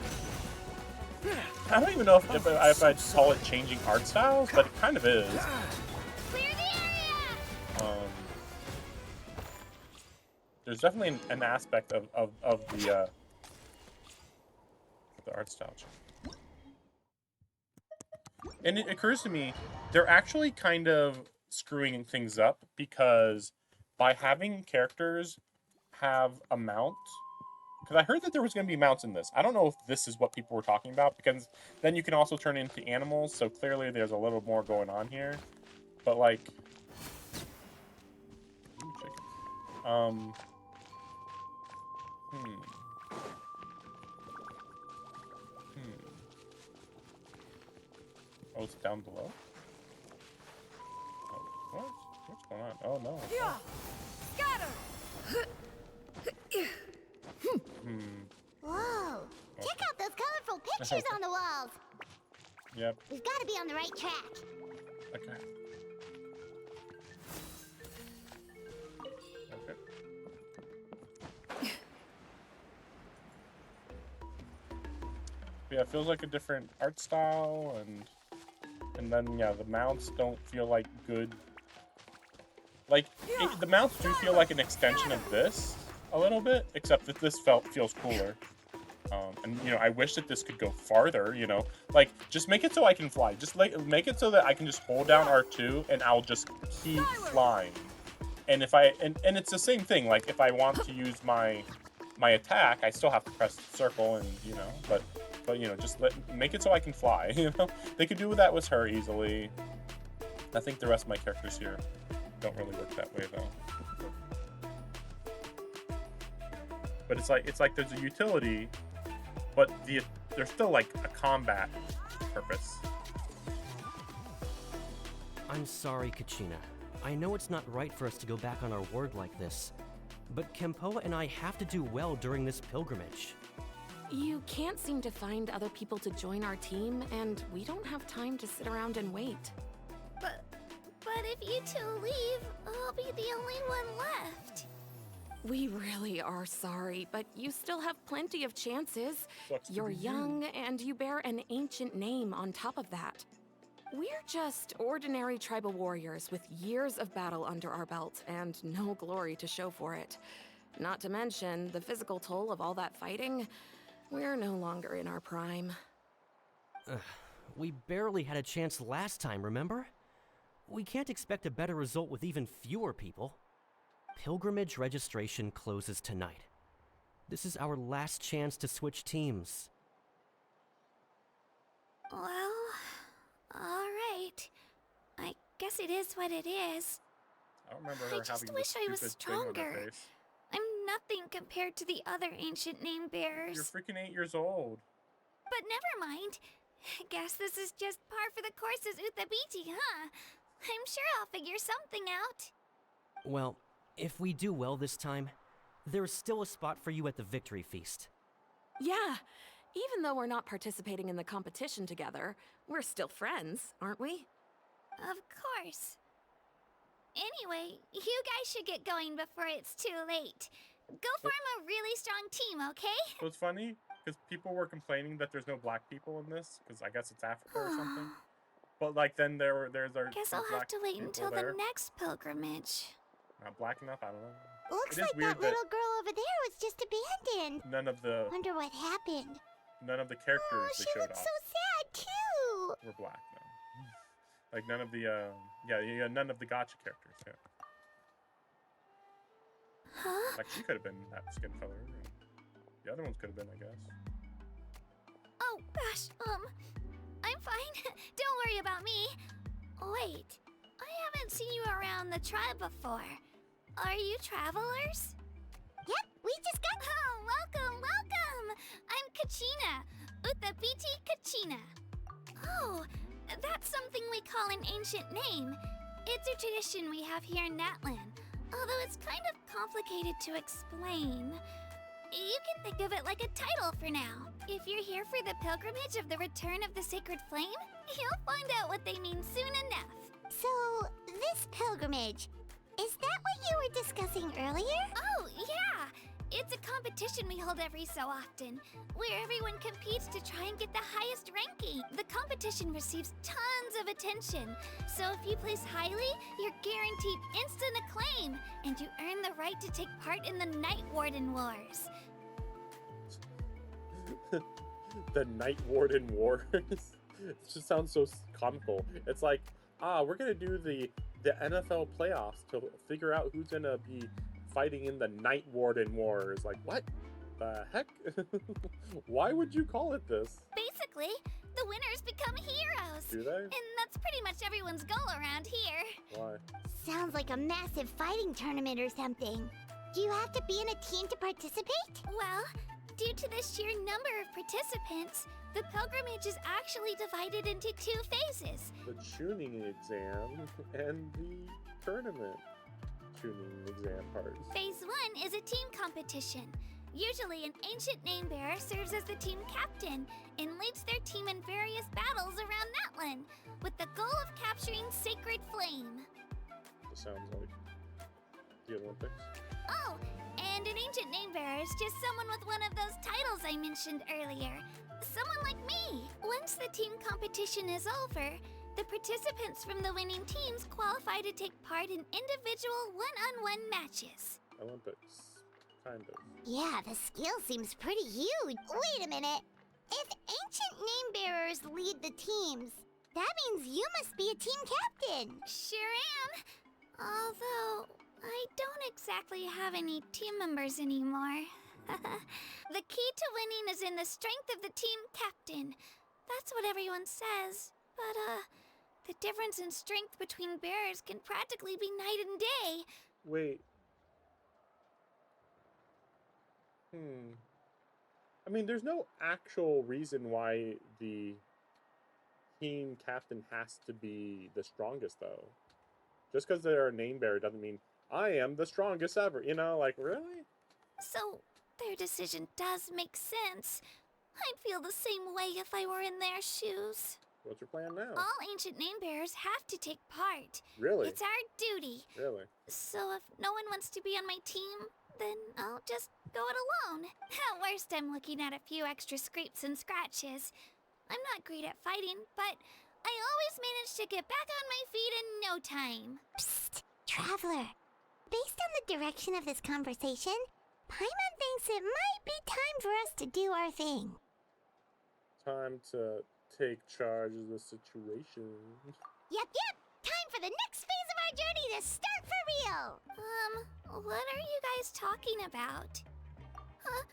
I don't even know if I'd call it changing art styles, but it kind of is. There's definitely an aspect of the art style change. And it occurs to me, they're actually kind of screwing things up because by having characters have a mount, because I heard that there was going to be mounts in this. I don't know if this is what people were talking about, because then you can also turn into animals, so clearly there's a little more going on here. But like, ooh, chickens. Oh, it's down below? Oh, what? What's going on? Oh, no. Yeah. Scatter. Whoa! Check out those colorful pictures on the walls! Yep. We've got to be on the right track. Okay. Okay. Yeah, it feels like a different art style, and then yeah, the mounts don't feel like good. Like the mounts do feel like an extension of this a little bit, except that this feels cooler. And you know, I wish that this could go farther. You know, like just make it so I can fly. Just make it so that I can just hold down R2 and I'll just keep flying. And if and it's the same thing. Like if I want to use my attack, I still have to press circle, and you know, but you know, just make it so I can fly. You know, they could do that with her easily. I think the rest of my characters here don't really work that way though. But it's like there's a utility, but there's still like a combat purpose. I'm sorry, Kachina. I know it's not right for us to go back on our word like this, but Kempoa and I have to do well during this pilgrimage. You can't seem to find other people to join our team, and we don't have time to sit around and wait. But if you two leave, I'll be the only one left. We really are sorry, but you still have plenty of chances. Sucks to You're be young, and you bear an ancient name on top of that. We're just ordinary tribal warriors with years of battle under our belt and no glory to show for it. Not to mention the physical toll of all that fighting. We're no longer in our prime. We barely had a chance last time, remember? We can't expect a better result with even fewer people. Pilgrimage registration closes tonight. This is our last chance to switch teams. Well, alright. I guess it is what it is. I don't remember I her just having wish this I was stupid thing on her stronger. face. I'm nothing compared to the other ancient name bearers. You're freaking 8 years old. But never mind. Guess this is just par for the course as Uthabiti, huh? I'm sure I'll figure something out. Well, if we do well this time, there's still a spot for you at the victory feast. Yeah, even though we're not participating in the competition together, we're still friends, aren't we? Of course. Anyway, you guys should get going before it's too late. Go form a really strong team, okay? So it's funny because people were complaining that there's no black people in this because I guess it's Africa or something. But like then there's our Guess some I'll have black to wait people until there. the next pilgrimage. Not black enough, I don't know. Looks It is like weird that little girl over there was just abandoned. None of the Wonder what happened. characters Oh, they she showed looks off so sad too. were black though. Like none of the none of the gotcha characters. Yeah. Huh? Like she could have been that skin color. The other ones could have been, I guess. Oh, gosh, I'm fine. Don't worry about me. Wait, I haven't seen you around the tribe before. Are you travelers? Yep, we just got. Oh, welcome! I'm Kachina, Uthabiti Kachina. Oh, that's something we call an ancient name. It's a tradition we have here in NATLAN, although it's kind of complicated to explain. You can think of it like a title for now. If you're here for the pilgrimage of the return of the sacred flame, you'll find out what they mean soon enough. So, this pilgrimage, is that what you were discussing earlier? Oh, yeah! It's a competition we hold every so often, where everyone competes to try and get the highest ranking. The competition receives tons of attention, so if you place highly, you're guaranteed instant acclaim, and you earn the right to take part in the Night Warden Wars. The Night Warden Wars. It just sounds so comical. It's like, we're gonna do the NFL playoffs to figure out who's gonna be fighting in the Night Warden Wars. Like, what the heck? Why would you call it this? Basically, the winners become heroes. Do they? And that's pretty much everyone's goal around here. Why? Sounds like a massive fighting tournament or something. Do you have to be in a team to participate? Well, due to the sheer number of participants, the pilgrimage is actually divided into 2 phases. The tuning exam and the tournament tuning exam parts. Phase 1 is a team competition. Usually, an ancient name bearer serves as the team captain and leads their team in various battles around NATLAN, with the goal of capturing Sacred Flame. This sounds like the Olympics. Oh, and an ancient name bearer is just someone with one of those titles I mentioned earlier. Someone like me. Once the team competition is over, the participants from the winning teams qualify to take part in individual one-on-one matches. Olympics. Kind of. Yeah, the scale seems pretty huge. Wait a minute. If ancient name bearers lead the teams, that means you must be a team captain. Sure am. Although, I don't exactly have any team members anymore. The key to winning is in the strength of the team captain. That's what everyone says. But, the difference in strength between bearers can practically be night and day. Wait. I mean, there's no actual reason why the team captain has to be the strongest, though. Just because they're a name bearer doesn't mean I am the strongest ever. You know, like, really? So, their decision does make sense. I'd feel the same way if I were in their shoes. What's your plan now? All ancient name bearers have to take part. Really? It's our duty. Really? So if no one wants to be on my team, then I'll just go it alone. At worst, I'm looking at a few extra scrapes and scratches. I'm not great at fighting, but I always manage to get back on my feet in no time. Psst, Traveler. Based on the direction of this conversation, Paimon thinks it might be time for us to do our thing. Time to take charge of the situation. Yep. Time for the next phase of our journey to start for real. What are you guys talking about? Huh?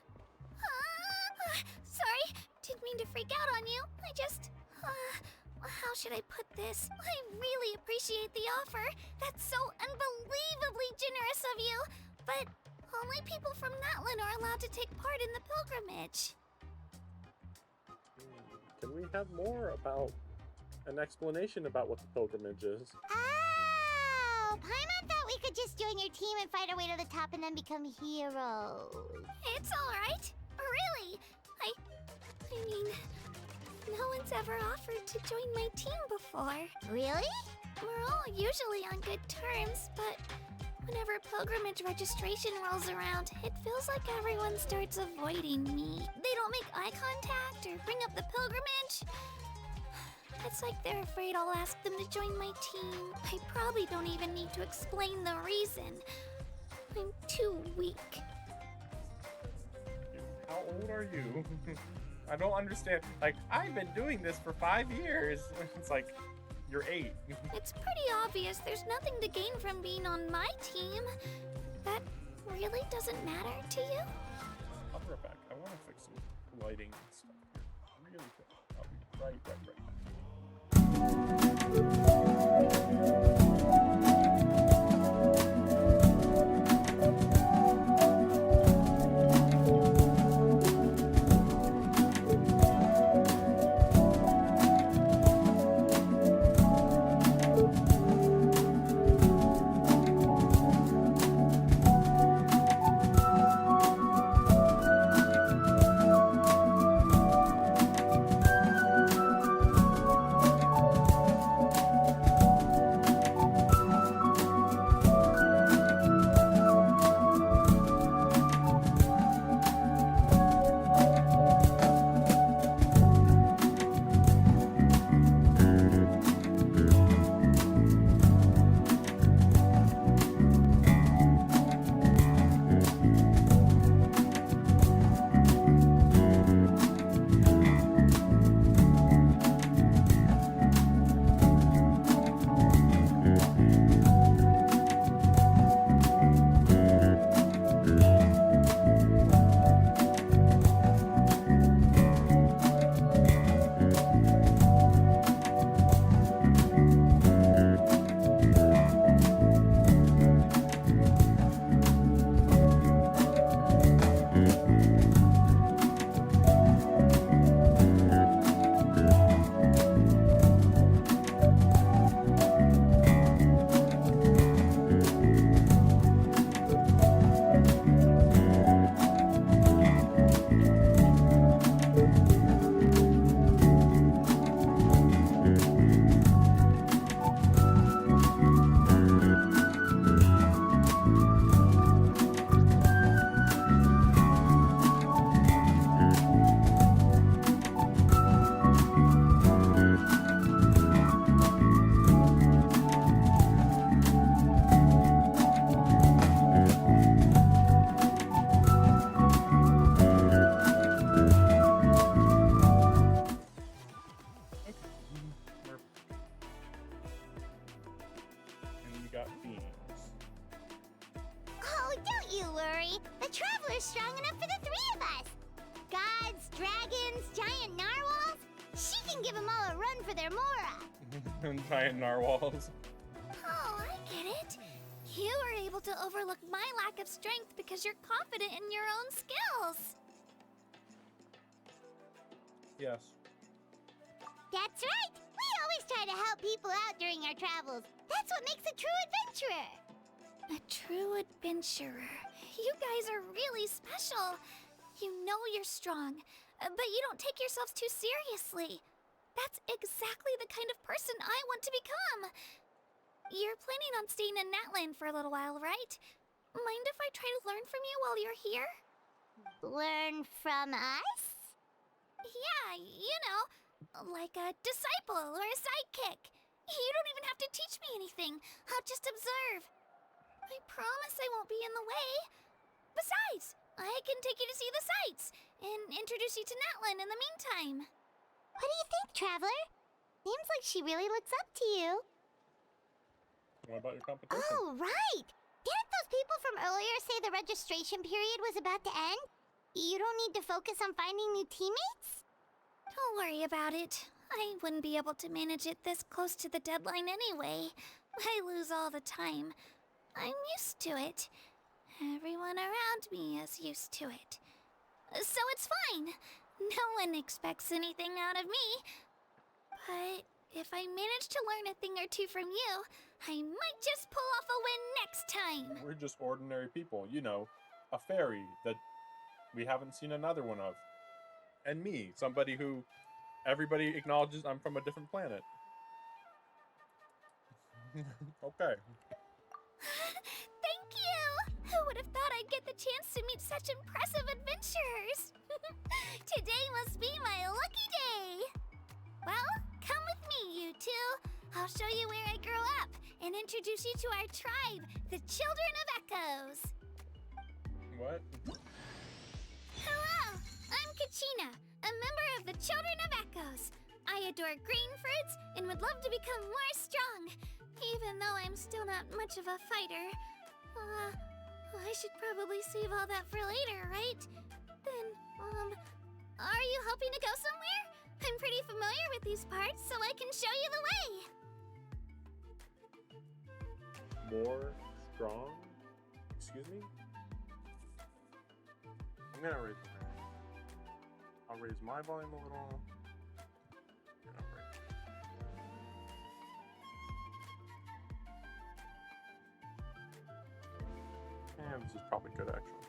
Sorry, didn't mean to freak out on you. I just... how should I put this? I really appreciate the offer. That's so unbelievably generous of you. But only people from NATLAN are allowed to take part in the pilgrimage. Can we have more about an explanation about what the pilgrimage is? Oh, Paimon thought we could just join your team and fight our way to the top and then become heroes. It's alright. Really. I mean, no one's ever offered to join my team before. Really? We're all usually on good terms, but whenever pilgrimage registration rolls around, it feels like everyone starts avoiding me. They don't make eye contact or bring up the pilgrimage. It's like they're afraid I'll ask them to join my team. I probably don't even need to explain the reason. I'm too weak. How old are you? I don't understand. Like, I've been doing this for 5 years. It's like, you're 8. It's pretty obvious there's nothing to gain from being on my team. That really doesn't matter to you? I'll be right back. I want to fix some lighting and stuff here. Really quick. I'll be right back. Got beans. Oh, don't you worry. The Traveler's strong enough for the 3 of us. Gods, dragons, giant narwhals. She can give them all a run for their Mora. Giant narwhals. Oh, I get it. You were able to overlook my lack of strength because you're confident in your own skills. Yes. That's right. We always try to help people out during our travels. That's what makes a true adventurer. A true adventurer. You guys are really special. You know you're strong, but you don't take yourselves too seriously. That's exactly the kind of person I want to become. You're planning on staying in NATLAN for a little while, right? Mind if I try to learn from you while you're here? Learn from us? Yeah, you know, like a disciple or a sidekick. You don't even have to teach me anything. I'll just observe. I promise I won't be in the way. Besides, I can take you to see the sights and introduce you to NATLAN in the meantime. What do you think, Traveler? Seems like she really looks up to you. What about your competition? Oh, right! Didn't those people from earlier say the registration period was about to end? You don't need to focus on finding new teammates? Don't worry about it. I wouldn't be able to manage it this close to the deadline anyway. I lose all the time. I'm used to it. Everyone around me is used to it. So it's fine. No one expects anything out of me. But if I manage to learn a thing or two from you, I might just pull off a win next time. We're just ordinary people, you know, a fairy that we haven't seen another one of. And me, somebody who everybody acknowledges I'm from a different planet. Okay. Thank you! Who would have thought I'd get the chance to meet such impressive adventurers? Today must be my lucky day! Well, come with me, you two. I'll show you where I grew up and introduce you to our tribe, the Children of Echoes. What? Hello, I'm Kachina, a member of the Children of Echoes. I adore green fruits and would love to become more strong, even though I'm still not much of a fighter. I should probably save all that for later, right? Then, are you hoping to go somewhere? I'm pretty familiar with these parts, so I can show you the way. More strong? Excuse me? I'm gonna raise my volume. I'll raise my volume a little. Yeah, right. Yeah, this is probably good actually.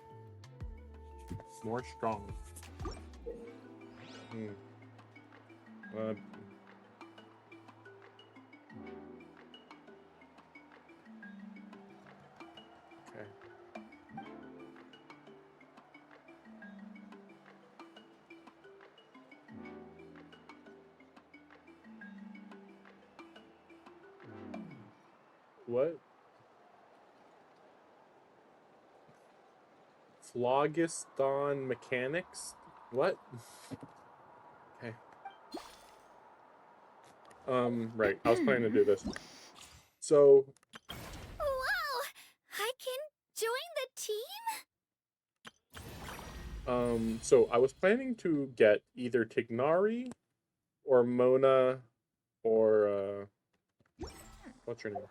More strong. Okay. What? Phlogiston mechanics? What? Okay. Right. I was planning to do this. So, Wow! I can join the team? so I was planning to get either Tignari or Mona or, what's her name?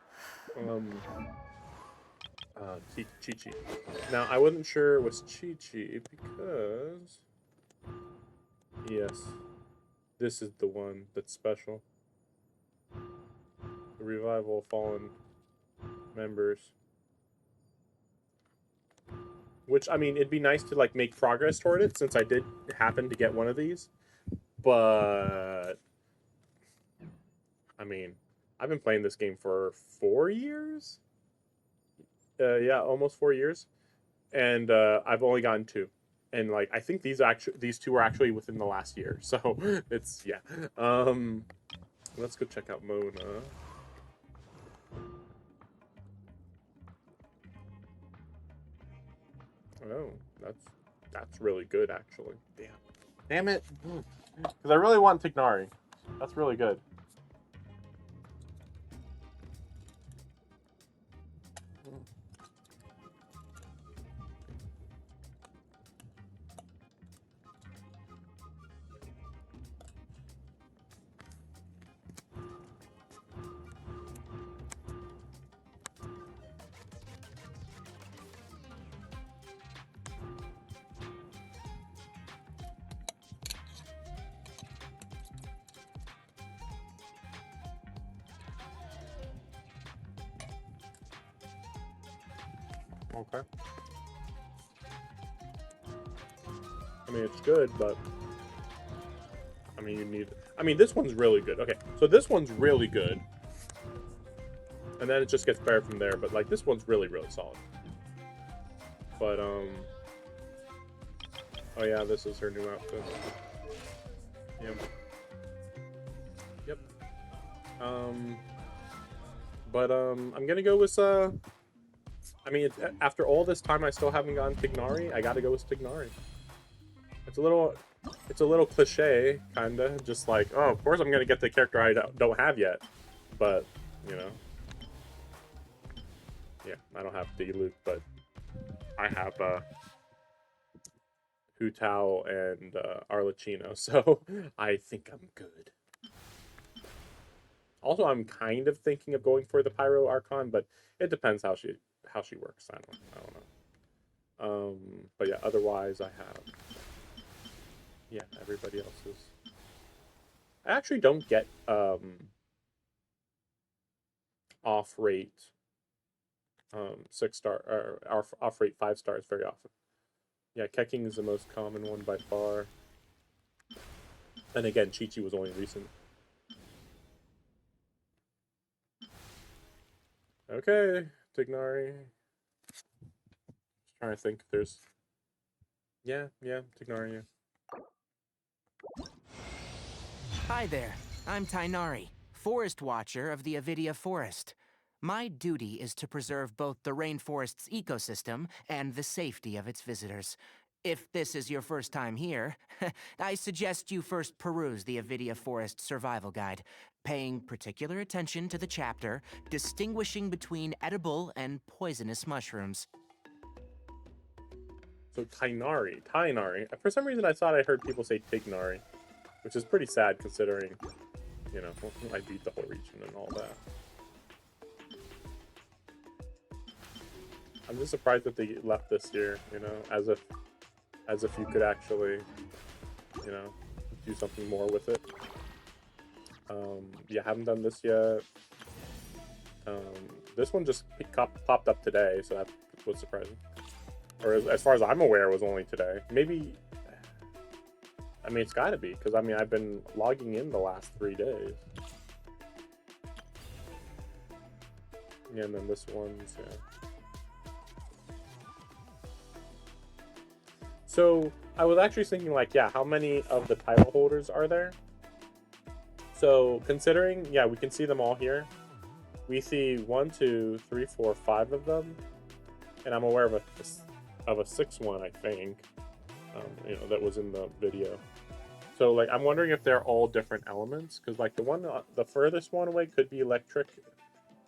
Chi-Chi. Now, I wasn't sure it was Chi-Chi because... Yes. This is the one that's special. The revival of fallen members. Which, I mean, it'd be nice to, like, make progress toward it since I did happen to get one of these. But... I mean, I've been playing this game for 4 years? Yeah, almost 4 years. And I've only gotten 2. And, like, I think these two are actually within the last year. So, it's, yeah. Let's go check out Mona. Oh, that's really good, actually. Damn it. Because I really want Tignari. That's really good. Okay. I mean, it's good, but... I mean, you need... I mean, this one's really good. Okay, so this one's really good. And then it just gets better from there, but, like, this one's really, really solid. But, oh yeah, this is her new outfit. Yep. Yep. I'm gonna go with, I mean, after all this time, I still haven't gotten Tignari. I gotta go with Tignari. It's a little cliche, kinda. Just like, oh, of course I'm gonna get the character I don't have yet. But, you know. Yeah, I don't have Diluc, but I have Hu Tao and Arlecchino, so I think I'm good. Also, I'm kind of thinking of going for the Pyro Archon, but it depends how she works. I don't know. But yeah, otherwise I have everybody else's. I actually don't get off rate 6-star or off rate 5 stars very often. Yeah, Keking is the most common one by far. And again, Chi-Chi was only recent. Okay, Tignari. Just trying to think if there's... Yeah, Tignari, yeah. Hi there, I'm Tainari, Forest Watcher of the Avidia Forest. My duty is to preserve both the rainforest's ecosystem and the safety of its visitors. If this is your first time here, I suggest you first peruse the Avidia Forest Survival Guide, paying particular attention to the chapter distinguishing between edible and poisonous mushrooms. So Tainari. For some reason I thought I heard people say Tignari, which is pretty sad considering, you know, I beat the whole region and all that. I'm just surprised that they left this year, you know, as if you could actually, you know, do something more with it. Yeah, haven't done this yet. This one just popped up today, so that was surprising. Or as far as I'm aware, it was only today. Maybe, I mean, it's gotta be, because I mean, I've been logging in the last 3 days. Yeah, and then this one's, yeah. So, I was actually thinking, like, yeah, how many of the title holders are there? So, considering, yeah, we can see them all here. We see 1, 2, 3, 4, 5 of them. And I'm aware of a 6th one, I think. You know, that was in the video. So, like, I'm wondering if they're all different elements. Because, like, the furthest one away could be electric.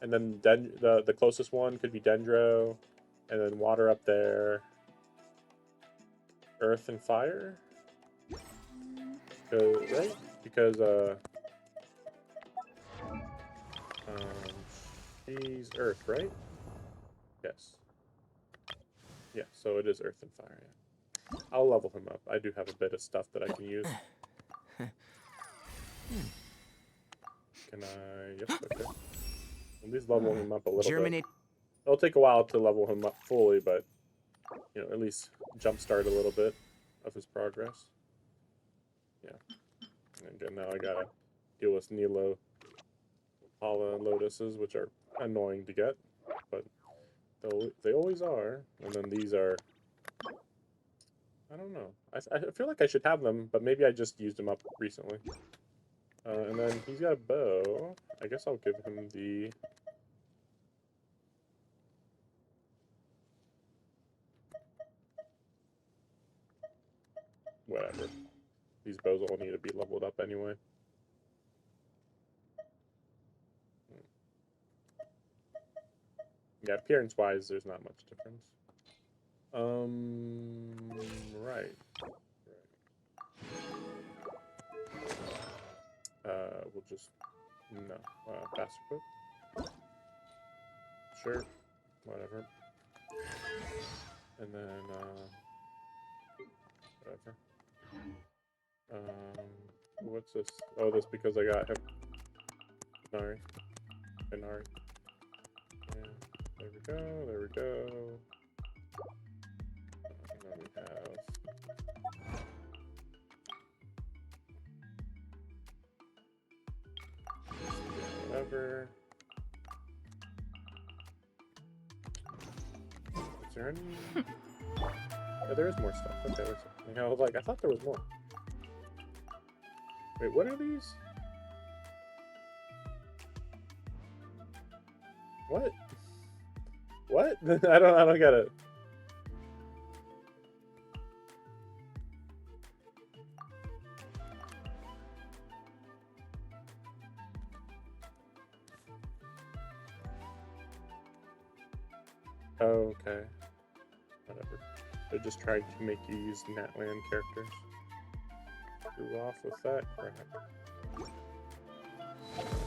And then the closest one could be dendro. And then water up there. Earth and fire? Right? Because, she's Earth, right? Yes. Yeah, so it is Earth and fire, yeah. I'll level him up. I do have a bit of stuff that I can use. Can I... Yep, okay. At least level him up a little bit. It'll take a while to level him up fully, but, you know, at least jumpstart a little bit of his progress. Yeah. And again, now I gotta deal with Nilo, Paula, and Lotuses, which are annoying to get, but they always are. And then these are... I don't know. I feel like I should have them, but maybe I just used them up recently. And then he's got a bow. I guess I'll give him the... Whatever. These bows all need to be leveled up anyway. Yeah, appearance-wise, there's not much difference. Right. We'll just... No. Fast equip. Sure. Whatever. And then, whatever. What's this? Oh, that's because I got him. Nari. Nari. Yeah. There we go. There we go. And then we have... Whatever. Is there any... Yeah, there is more stuff. Okay, there's... I was like, I thought there was more. Wait, what are these? What? What? I don't get it. Okay. Whatever. They're just trying to make you use NATLAN characters. Screw off with that crap.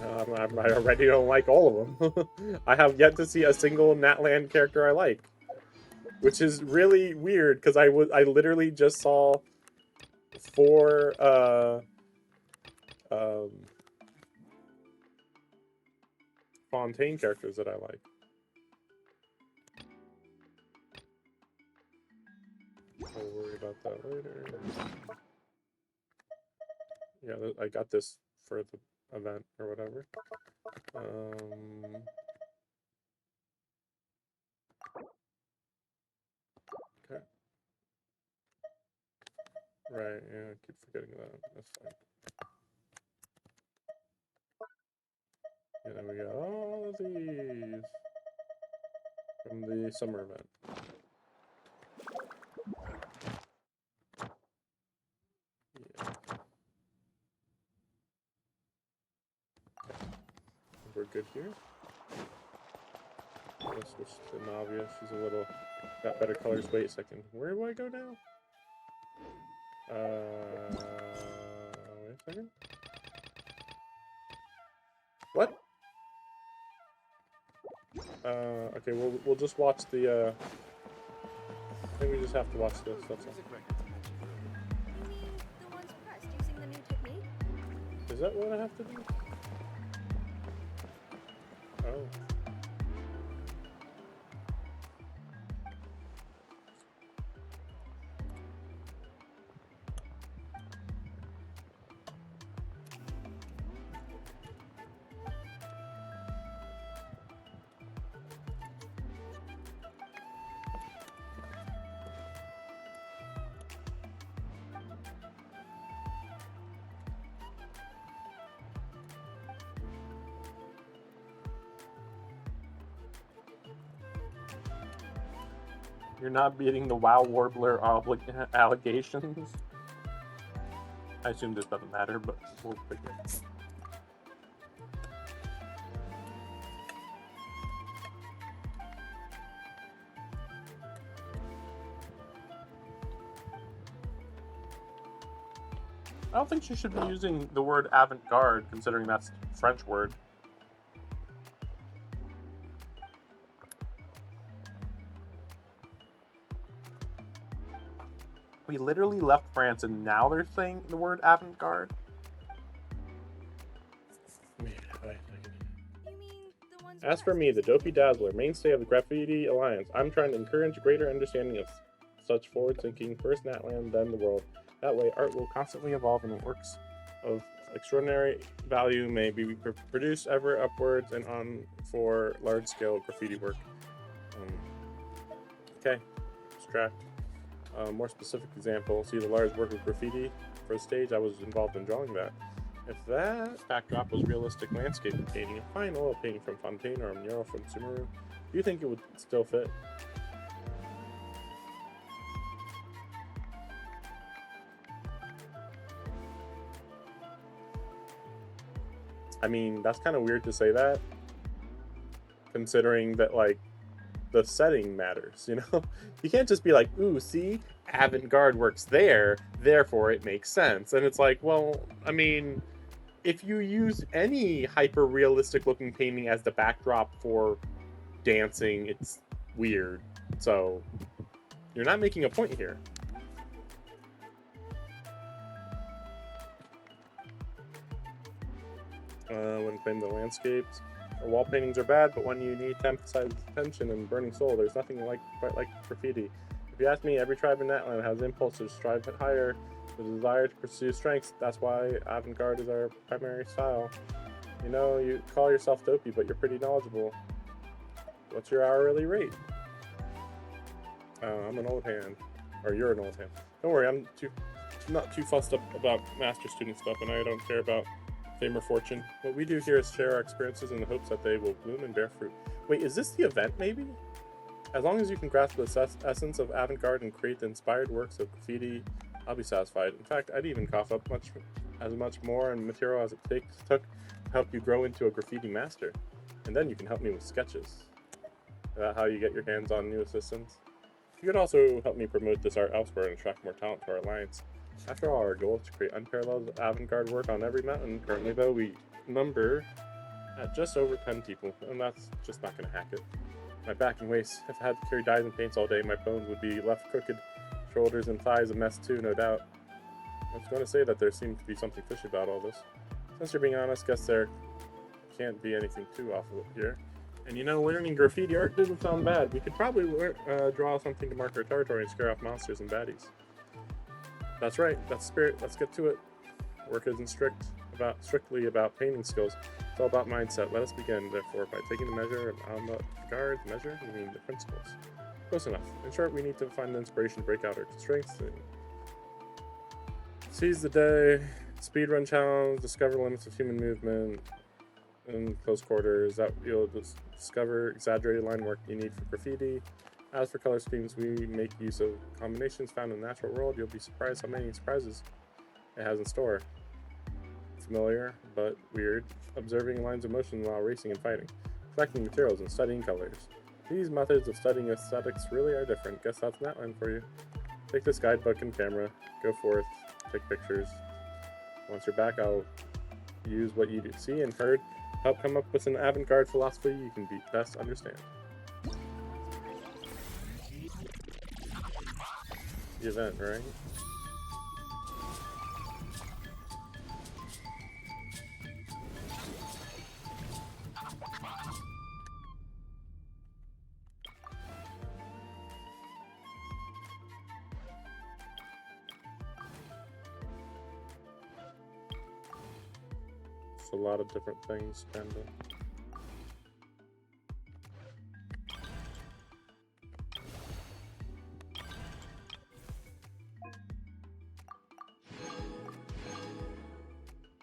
I already don't like all of them. I have yet to see a single NATLAN character I like, which is really weird because I literally just saw 4 Fontaine characters that I like. I'll worry about that later. Yeah, I got this for the event or whatever. Okay. Right, yeah, I keep forgetting that. That's fine. And then we got all of these from the summer event. Yeah. We're good here. Let's switch to Navia. She's a little got better colors. Wait a second. Where do I go now? Wait a second. What? Okay, we'll just watch the I think we just have to watch this, that's all. You mean the ones pressed using the new technique? Is that what I have to do? Oh. You're not beating the WoW Warbler allegations? I assume this doesn't matter, but we'll figure it. I don't think she should be using the word avant-garde, considering that's a French word. We literally left France and now they're saying the word avant-garde? As for me, the Dopey Dazzler, mainstay of the Graffiti Alliance, I'm trying to encourage greater understanding of such forward-thinking, first NATLAN, then the world. That way, art will constantly evolve and works of extraordinary value may be produced ever upwards and on for large-scale graffiti work. Okay, abstract. More specific example, see the large work of graffiti for the stage. I was involved in drawing that. If that backdrop was realistic landscape painting, a fine oil painting from Fontaine or a mural from Sumeru, do you think it would still fit? I mean, that's kind of weird to say that, considering that, like, the setting matters, you know? You can't just be like, ooh, see, avant-garde works there, therefore it makes sense. And it's like, well, I mean, if you use any hyper-realistic looking painting as the backdrop for dancing, it's weird. So, you're not making a point here. When claiming the landscapes, wall paintings are bad, but when you need to emphasize tension and burning soul, there's nothing quite like graffiti. If you ask me, every tribe in NATLAN has impulse to strive higher, the desire to pursue strengths. That's why avant-garde is our primary style. You know, you call yourself dopey, but you're pretty knowledgeable. What's your hourly rate? I'm an old hand. Or you're an old hand. Don't worry, I'm not too fussed up about master student stuff, and I don't care about fame or fortune. What we do here is share our experiences in the hopes that they will bloom and bear fruit. Wait, is this the event, maybe? As long as you can grasp the essence of avant-garde and create the inspired works of graffiti, I'll be satisfied. In fact, I'd even cough up much more and material as it took to help you grow into a graffiti master. And then you can help me with sketches. Is that how you get your hands on new assistants? You could also help me promote this art elsewhere and attract more talent to our alliance. After all, our goal is to create unparalleled avant-garde work on every mountain. Currently, though, we number at just over 10 people, and that's just not going to hack it. My back and waist. If I had to carry dyes and paints all day, my bones would be left crooked. Shoulders and thighs a mess too, no doubt. I was going to say that there seemed to be something fishy about all this. Since you're being honest, guess there can't be anything too awful here. And you know, learning graffiti art didn't sound bad. We could probably draw something to mark our territory and scare off monsters and baddies. That's right, that's the spirit. Let's get to it. Work isn't strictly about painting skills. It's all about mindset. Let us begin, therefore, by taking the measure of avant-garde measure. You mean the principles. Close enough. In short, we need to find the inspiration to break out our strengths. Seize the day. Speedrun challenge. Discover limits of human movement in close quarters. That you'll discover exaggerated line work you need for graffiti. As for color schemes, we make use of combinations found in the natural world. You'll be surprised how many surprises it has in store. Familiar, but weird. Observing lines of motion while racing and fighting. Collecting materials and studying colors. These methods of studying aesthetics really are different. Guess that's NATLAN for you. Take this guidebook and camera. Go forth. Take pictures. Once you're back, I'll use what you see and heard. Help come up with an avant-garde philosophy you can best understand. The event, right? It's a lot of different things, kinda.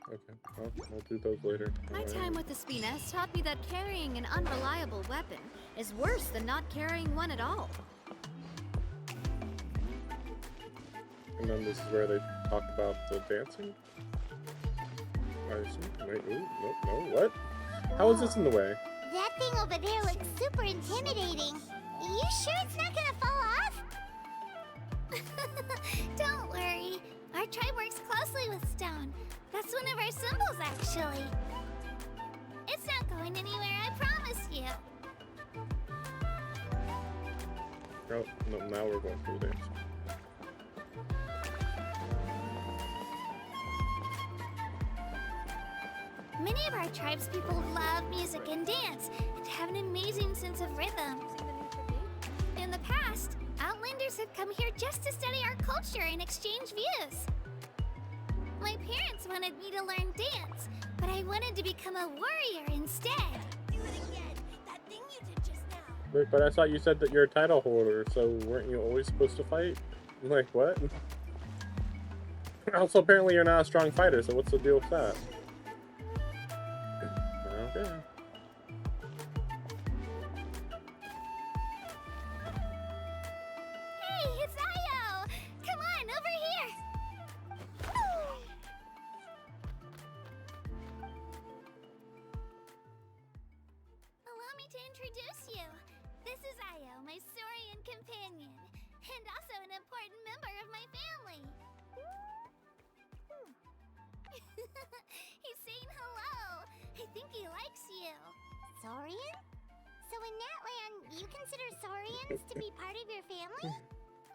Okay, I'll do those later. My time with the Spinas taught me that carrying an unreliable weapon is worse than not carrying one at all. And then this is where they talk about the dancing? I assume. Wait, ooh, nope, no, what? How is this in the way? That thing over there looks super intimidating. You sure it's not gonna fall off? Don't worry. Our tribe works closely with stone. That's one of our symbols, actually. It's not going anywhere, I promise you. Oh, no, now we're going through the dance. Many of our tribes people love music and dance and have an amazing sense of rhythm. In the past, Outlanders have come here just to study our culture and exchange views. My parents wanted me to learn dance, but I wanted to become a warrior instead. Do it again. That thing you did just now. Wait, but I thought you said that you're a title holder, so weren't you always supposed to fight? Like, what? Also, apparently you're not a strong fighter, so what's the deal with that? Okay. Hey, it's Ayo! Come on, over here! Allow me to introduce you. This is Ayo, my Saurian companion, and also an important member of my family. He's saying hello. I think he likes you. Saurian? So in NATLAN, you consider Saurians to be part of your family?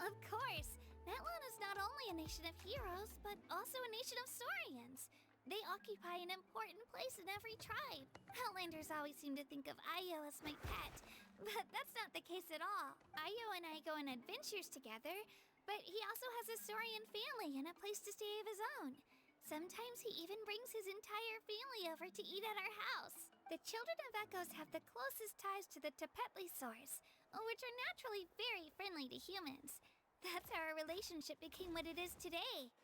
Of course. NATLAN is not only a nation of heroes, but also a nation of Saurians. They occupy an important place in every tribe. Outlanders always seem to think of Ayo as my pet, but that's not the case at all. Ayo and I go on adventures together, but he also has a Saurian family and a place to stay of his own. Sometimes he even brings his entire family over to eat at our house. The children of Echoes have the closest ties to the Tepetlisaurs, which are naturally very friendly to humans. That's how our relationship became what it is today.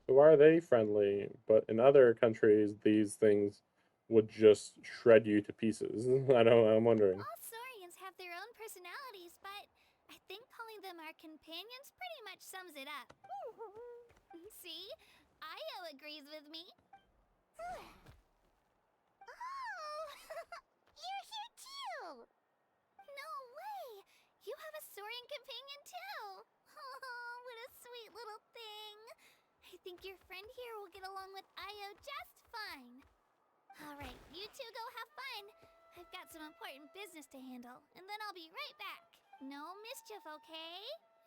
So why are they friendly, but in other countries these things would just shred you to pieces? I'm wondering. All Saurians have their own personalities, but I think calling them our companions pretty much sums it up. See? Ayo agrees with me. Oh! You're here too! No way! adventuring companion too. Oh, what a sweet little thing. I think your friend here will get along with Io just fine. Alright, you two go have fun. I've got some important business to handle, and then I'll be right back. No mischief, okay?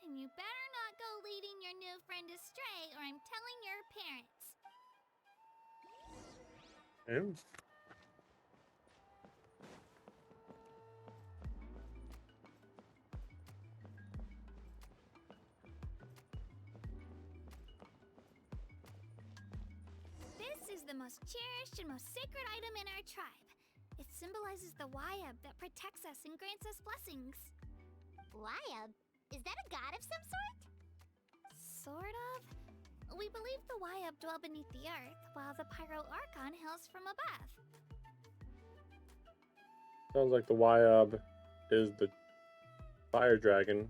And you better not go leading your new friend astray, or I'm telling your parents. Ew. This is the most cherished and most sacred item in our tribe. It symbolizes the Wayab that protects us and grants us blessings. Wayab? Is that a god of some sort? Sort of. We believe the Wayab dwell beneath the earth, while the Pyro Archon hails from above. Sounds like the Wayab is the fire dragon.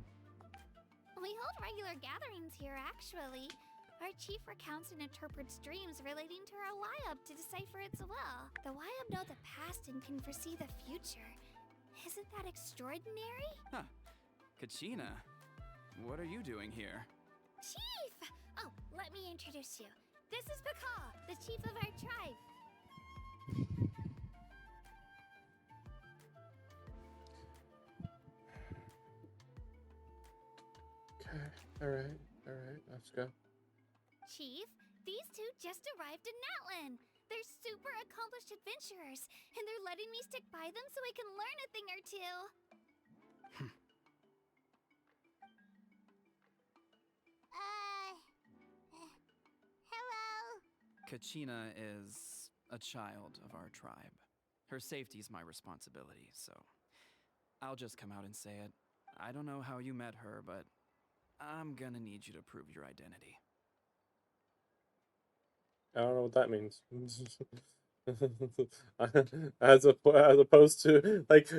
We hold regular gatherings here, actually. Our chief recounts and interprets dreams relating to our Wayab to decipher its will. The Wayab know the past and can foresee the future. Isn't that extraordinary? Huh. Kachina, what are you doing here? Chief! Oh, let me introduce you. This is Pakal, the chief of our tribe. Okay, alright, let's go. Chief, these two just arrived in NATLAN. They're super accomplished adventurers, and they're letting me stick by them so I can learn a thing or two. Hello? Kachina is a child of our tribe. Her safety is my responsibility, so I'll just come out and say it. I don't know how you met her, but I'm gonna need you to prove your identity. I don't know what that means. as opposed to like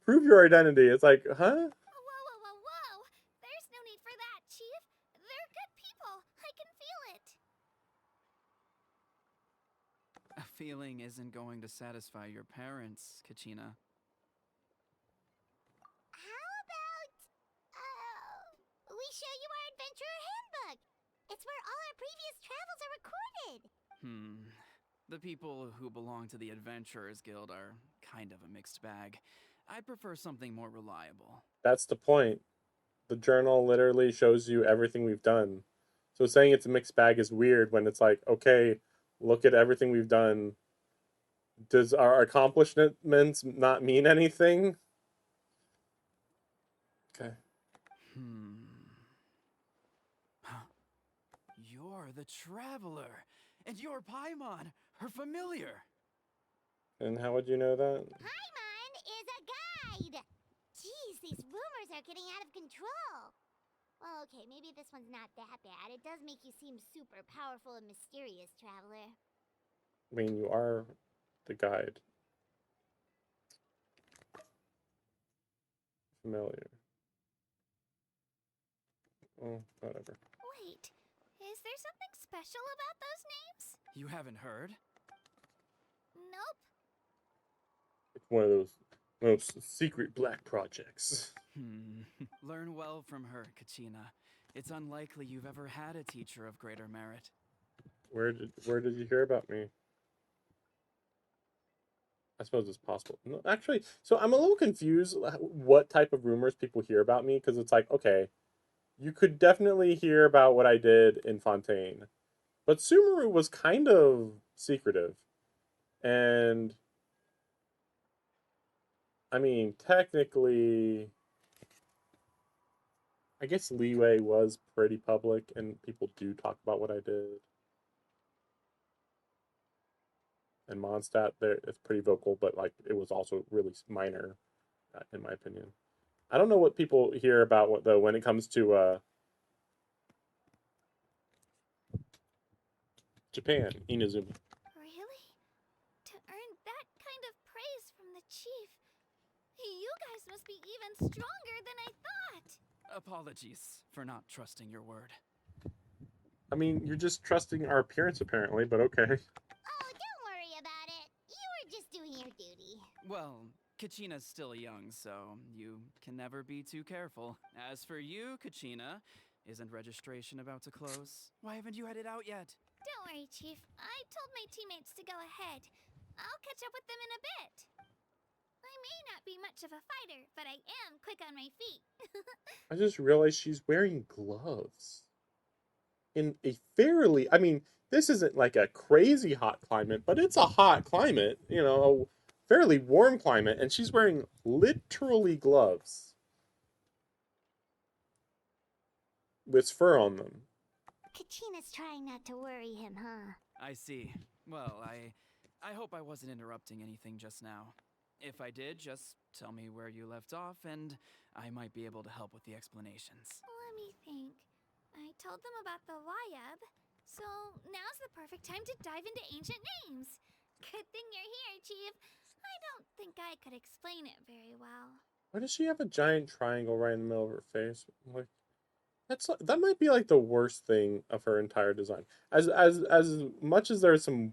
prove your identity. It's like, huh? Whoa. There's no need for that, Chief. They're good people. I can feel it. A feeling isn't going to satisfy your parents, Kachina. How about, we show you our adventurer handbook? It's where all our previous travels are recorded. The people who belong to the Adventurers Guild are kind of a mixed bag. I'd prefer something more reliable. That's the point. The journal literally shows you everything we've done. So saying it's a mixed bag is weird when it's like, okay, look at everything we've done. Does our accomplishments not mean anything? Okay. You're the Traveler, and you're Paimon, her familiar. And how would you know that? Paimon is a guide! Jeez, these rumors are getting out of control. Well, okay, maybe this one's not that bad. It does make you seem super powerful and mysterious, Traveler. I mean, you are the guide. Familiar. Oh, whatever. Wait, is there something special about those names? You haven't heard? Nope. It's one of those secret black projects. Learn well from her, Kachina. It's unlikely you've ever had a teacher of greater merit. Where did you hear about me? I suppose it's possible. No, actually, so I'm a little confused what type of rumors people hear about me, because it's like, okay, you could definitely hear about what I did in Fontaine, but Sumeru was kind of secretive. And I mean, technically, I guess Leeway was pretty public, and people do talk about what I did. And Mondstadt, there it's pretty vocal, but like it was also really minor, in my opinion. I don't know what people hear about though when it comes to Japan, Inazuma. Really? To earn that kind of praise from the chief, you guys must be even stronger than I thought. Apologies for not trusting your word. I mean, you're just trusting our appearance apparently, but okay. Oh, don't worry about it. You were just doing your duty. Well, Kachina's still young, so you can never be too careful. As for you, Kachina, isn't registration about to close? Why haven't you headed out yet? Don't worry, Chief. I told my teammates to go ahead. I'll catch up with them in a bit. I may not be much of a fighter, but I am quick on my feet. I just realized she's wearing gloves in a fairly, I mean, this isn't like a crazy hot climate, but it's a hot climate, you know, a fairly warm climate, and she's wearing literally gloves with fur on them. Kachina's trying not to worry him, huh? I see. Well, I hope I wasn't interrupting anything just now. If I did, just tell me where you left off, and I might be able to help with the explanations. Let me think. I told them about the Wayab, so now's the perfect time to dive into ancient names. Good thing you're here, Chief. I don't think I could explain it very well. Why does she have a giant triangle right in the middle of her face? Like, that might be like the worst thing of her entire design. As much as there's some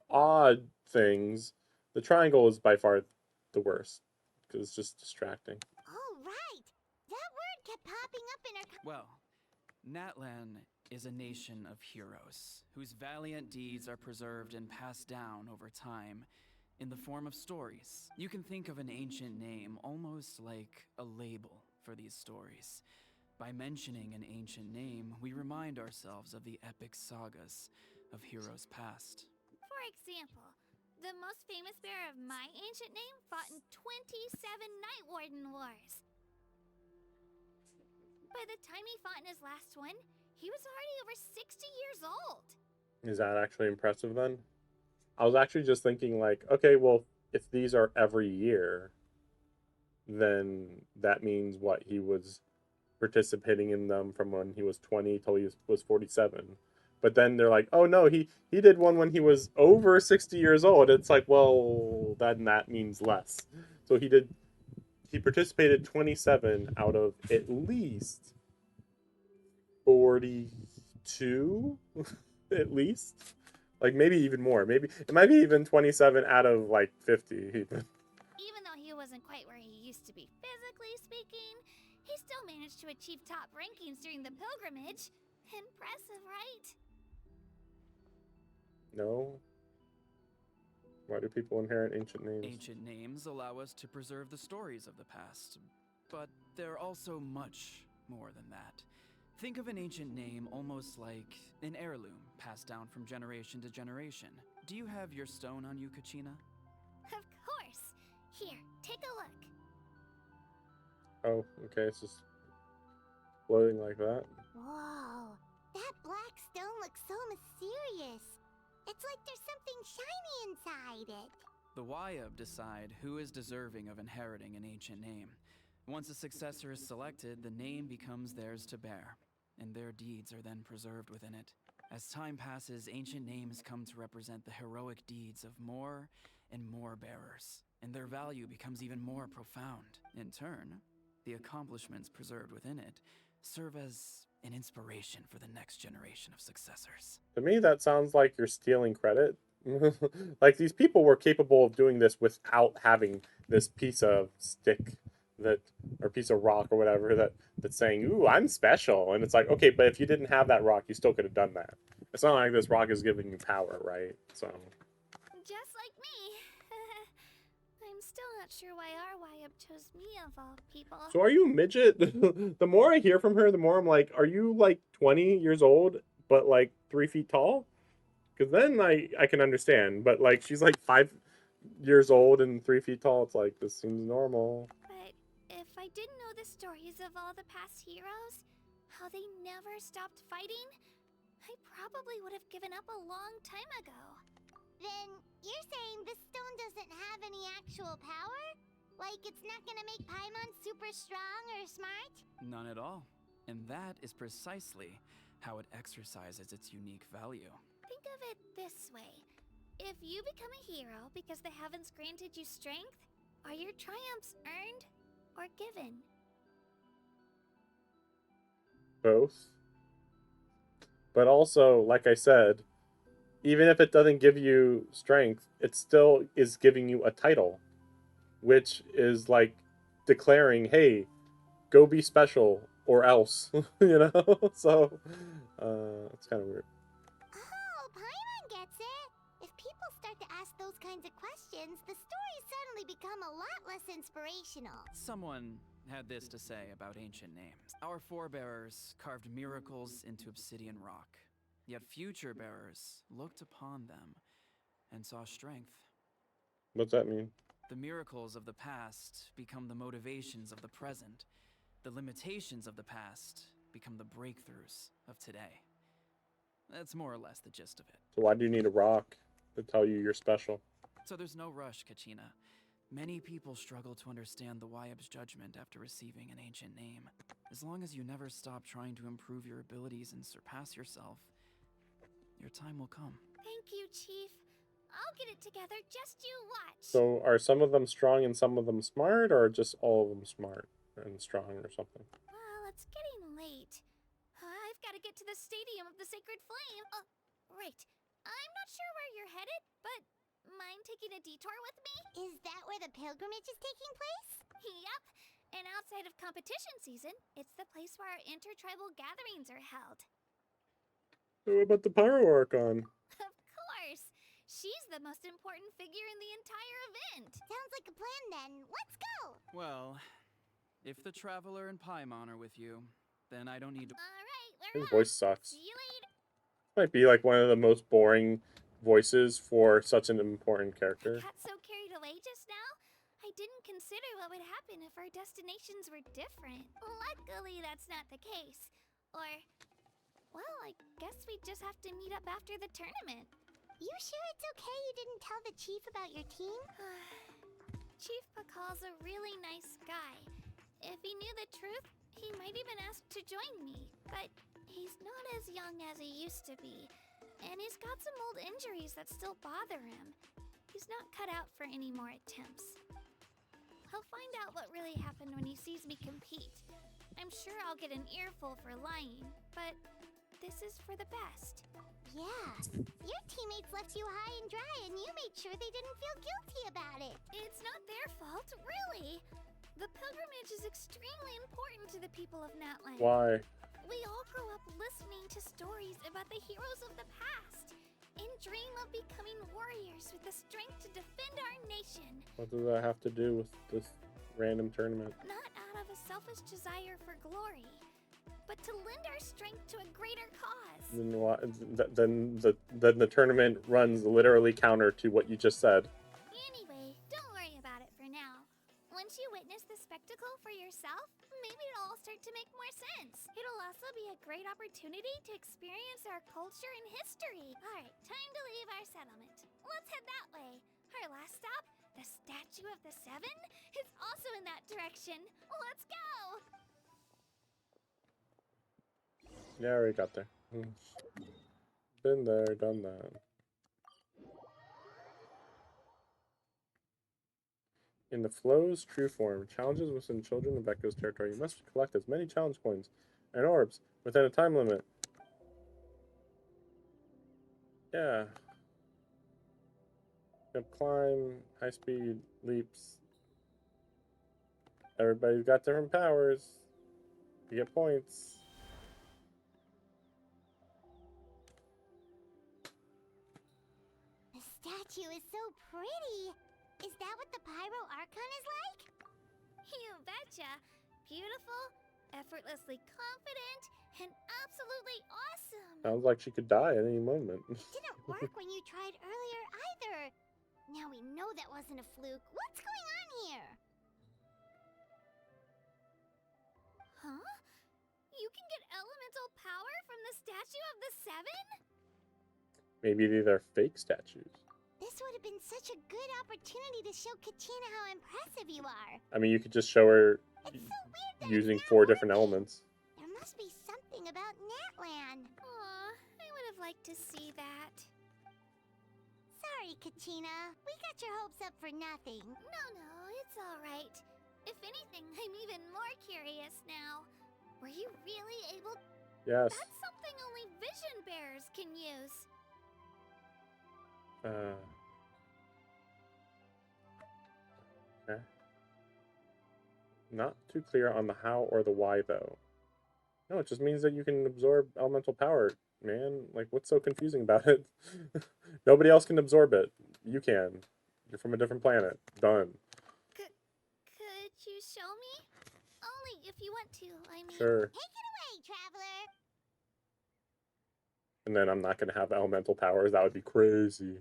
odd things, the triangle is by far the worst because it's just distracting. Oh, right! That word kept popping up in her... Well, NATLAN is a nation of heroes whose valiant deeds are preserved and passed down over time in the form of stories. You can think of an ancient name almost like a label for these stories. By mentioning an ancient name, we remind ourselves of the epic sagas of heroes past. For example, the most famous bearer of my ancient name fought in 27 Night Warden Wars. By the time he fought in his last one, he was already over 60 years old. Is that actually impressive then? I was actually just thinking like, okay, well, if these are every year, then that means what, he was participating in them from when he was 20 till he was 47. But then they're like, oh no, he did one when he was over 60 years old. It's like, well, then that means less. So he participated 27 out of at least 42 at least. Like maybe even more. Maybe it might be even 27 out of like 50 even. Even though he wasn't quite where he used to be physically speaking, he still managed to achieve top rankings during the pilgrimage. Impressive, right? No. Why do people inherit ancient names? Ancient names allow us to preserve the stories of the past, but they're also much more than that. Think of an ancient name almost like an heirloom passed down from generation to generation. Do you have your stone on you, Kachina? Of course. Here, take a look. Oh, okay, it's just floating like that. Whoa, that black stone looks so mysterious. It's like there's something shiny inside it. The Wayab decide who is deserving of inheriting an ancient name. Once a successor is selected, the name becomes theirs to bear, and their deeds are then preserved within it. As time passes, ancient names come to represent the heroic deeds of more and more bearers, and their value becomes even more profound. In turn, the accomplishments preserved within it serve as an inspiration for the next generation of successors. To me, that sounds like you're stealing credit. Like these people were capable of doing this without having this piece of stick that, or piece of rock or whatever that's saying, "Ooh, I'm special." And it's like, okay, but if you didn't have that rock, you still could have done that. It's not like this rock is giving you power, right? So. Just like me. I'm still not sure why our Wayab chose me of all people. So are you a midget? The more I hear from her, the more I'm like, are you like 20 years old, but like 3 feet tall? Because then I can understand. But like she's like 5 years old and 3 feet tall. It's like, this seems normal. But if I didn't know the stories of all the past heroes, how they never stopped fighting, I probably would have given up a long time ago. Then you're saying this stone doesn't have any actual power? Like it's not gonna make Paimon super strong or smart? None at all. And that is precisely how it exercises its unique value. Think of it this way. If you become a hero because the heavens granted you strength, are your triumphs earned or given? Both. But also, like I said, even if it doesn't give you strength, it still is giving you a title. which is like declaring, "Hey, go be special or else," you know. So it's kind of weird. Oh, Paimon gets it. If people start to ask those kinds of questions, the stories suddenly become a lot less inspirational. Someone had this to say about ancient names. Our forebears carved miracles into obsidian rock, yet future bearers looked upon them and saw strength. What's that mean? The miracles of the past become the motivations of the present. The limitations of the past become the breakthroughs of today. That's more or less the gist of it. So why do you need a rock to tell you you're special? So there's no rush, Kachina. Many people struggle to understand the Wyeb's judgment after receiving an ancient name. As long as you never stop trying to improve your abilities and surpass yourself, your time will come. Thank you, Chief. I'll get it together, just you watch. So are some of them strong and some of them smart, or just all of them smart and strong or something? Well, it's getting late. I've got to get to the Stadium of the Sacred Flame. Right. I'm not sure where you're headed, but mind taking a detour with me? Is that where the pilgrimage is taking place? Yup. And outside of competition season, it's the place where our intertribal gatherings are held. So what about the Pyro Archon? Of course. She's the most important figure in the entire event. Sounds like a plan then. Let's go! Well, if the Traveler and Paimon are with you, then I don't need to... Alright, His we're voice off. sucks. See you later. Might be like one of the most boring voices for such an important character. Got so carried away just now, I didn't consider what would happen if our destinations were different. Luckily, that's not the case. Or, well, I guess we just have to meet up after the tournament. You sure it's okay you didn't tell the chief about your team? Chief Pakal's a really nice guy. If he knew the truth, he might even ask to join me. But he's not as young as he used to be. And he's got some old injuries that still bother him. He's not cut out for any more attempts. He'll find out what really happened when he sees me compete. I'm sure I'll get an earful for lying, but this is for the best. Yeah. Your teammates left you high and dry and you made sure they didn't feel guilty about it. It's not their fault, really. The pilgrimage is extremely important to the people of NATLAN. Why? We all grow up listening to stories about the heroes of the past and dream of becoming warriors with the strength to defend our nation. What does that have to do with this random tournament? Not out of a selfish desire for glory, but to lend our strength to a greater cause. Then the tournament runs literally counter to what you just said. Anyway, don't worry about it for now. Once you witness the spectacle for yourself, maybe it'll all start to make more sense. It'll also be a great opportunity to experience our culture and history. Alright, time to leave our settlement. Let's head that way. Our last stop, the Statue of the Seven, is also in that direction. Let's go! Yeah, I already got there. Been there, done that. In the flow's true form, challenges within Children of Echo's territory, you must collect as many challenge coins and orbs within a time limit. Yeah. You have climb, high speed, leaps. Everybody's got different powers. You get points. The statue is so pretty. Is that what the Pyro Archon is like? You betcha. Beautiful, effortlessly confident, and absolutely awesome. Sounds like she could die at any moment. Didn't work when you tried earlier either. Now we know that wasn't a fluke. What's going on here? Huh? You can get elemental power from the Statue of the Seven? Maybe they're fake statues. This would have been such a good opportunity to show Kachina how impressive you are. I mean, you could just show her It's so weird that using it's not 4 different working. elements. There must be something about NATLAN. Aw, I would have liked to see that. Sorry, Kachina. We got your hopes up for nothing. No, it's alright. If anything, I'm even more curious now. Were you really able... Yes. That's something only vision bearers can use. Okay. Not too clear on the how or the why, though. No, it just means that you can absorb elemental power, man. Like, what's so confusing about it? Nobody else can absorb it. You can. You're from a different planet. Done. Could you show me? Only if you want to, I mean. Sure. Take it away, traveler. And then I'm not going to have elemental powers. That would be crazy.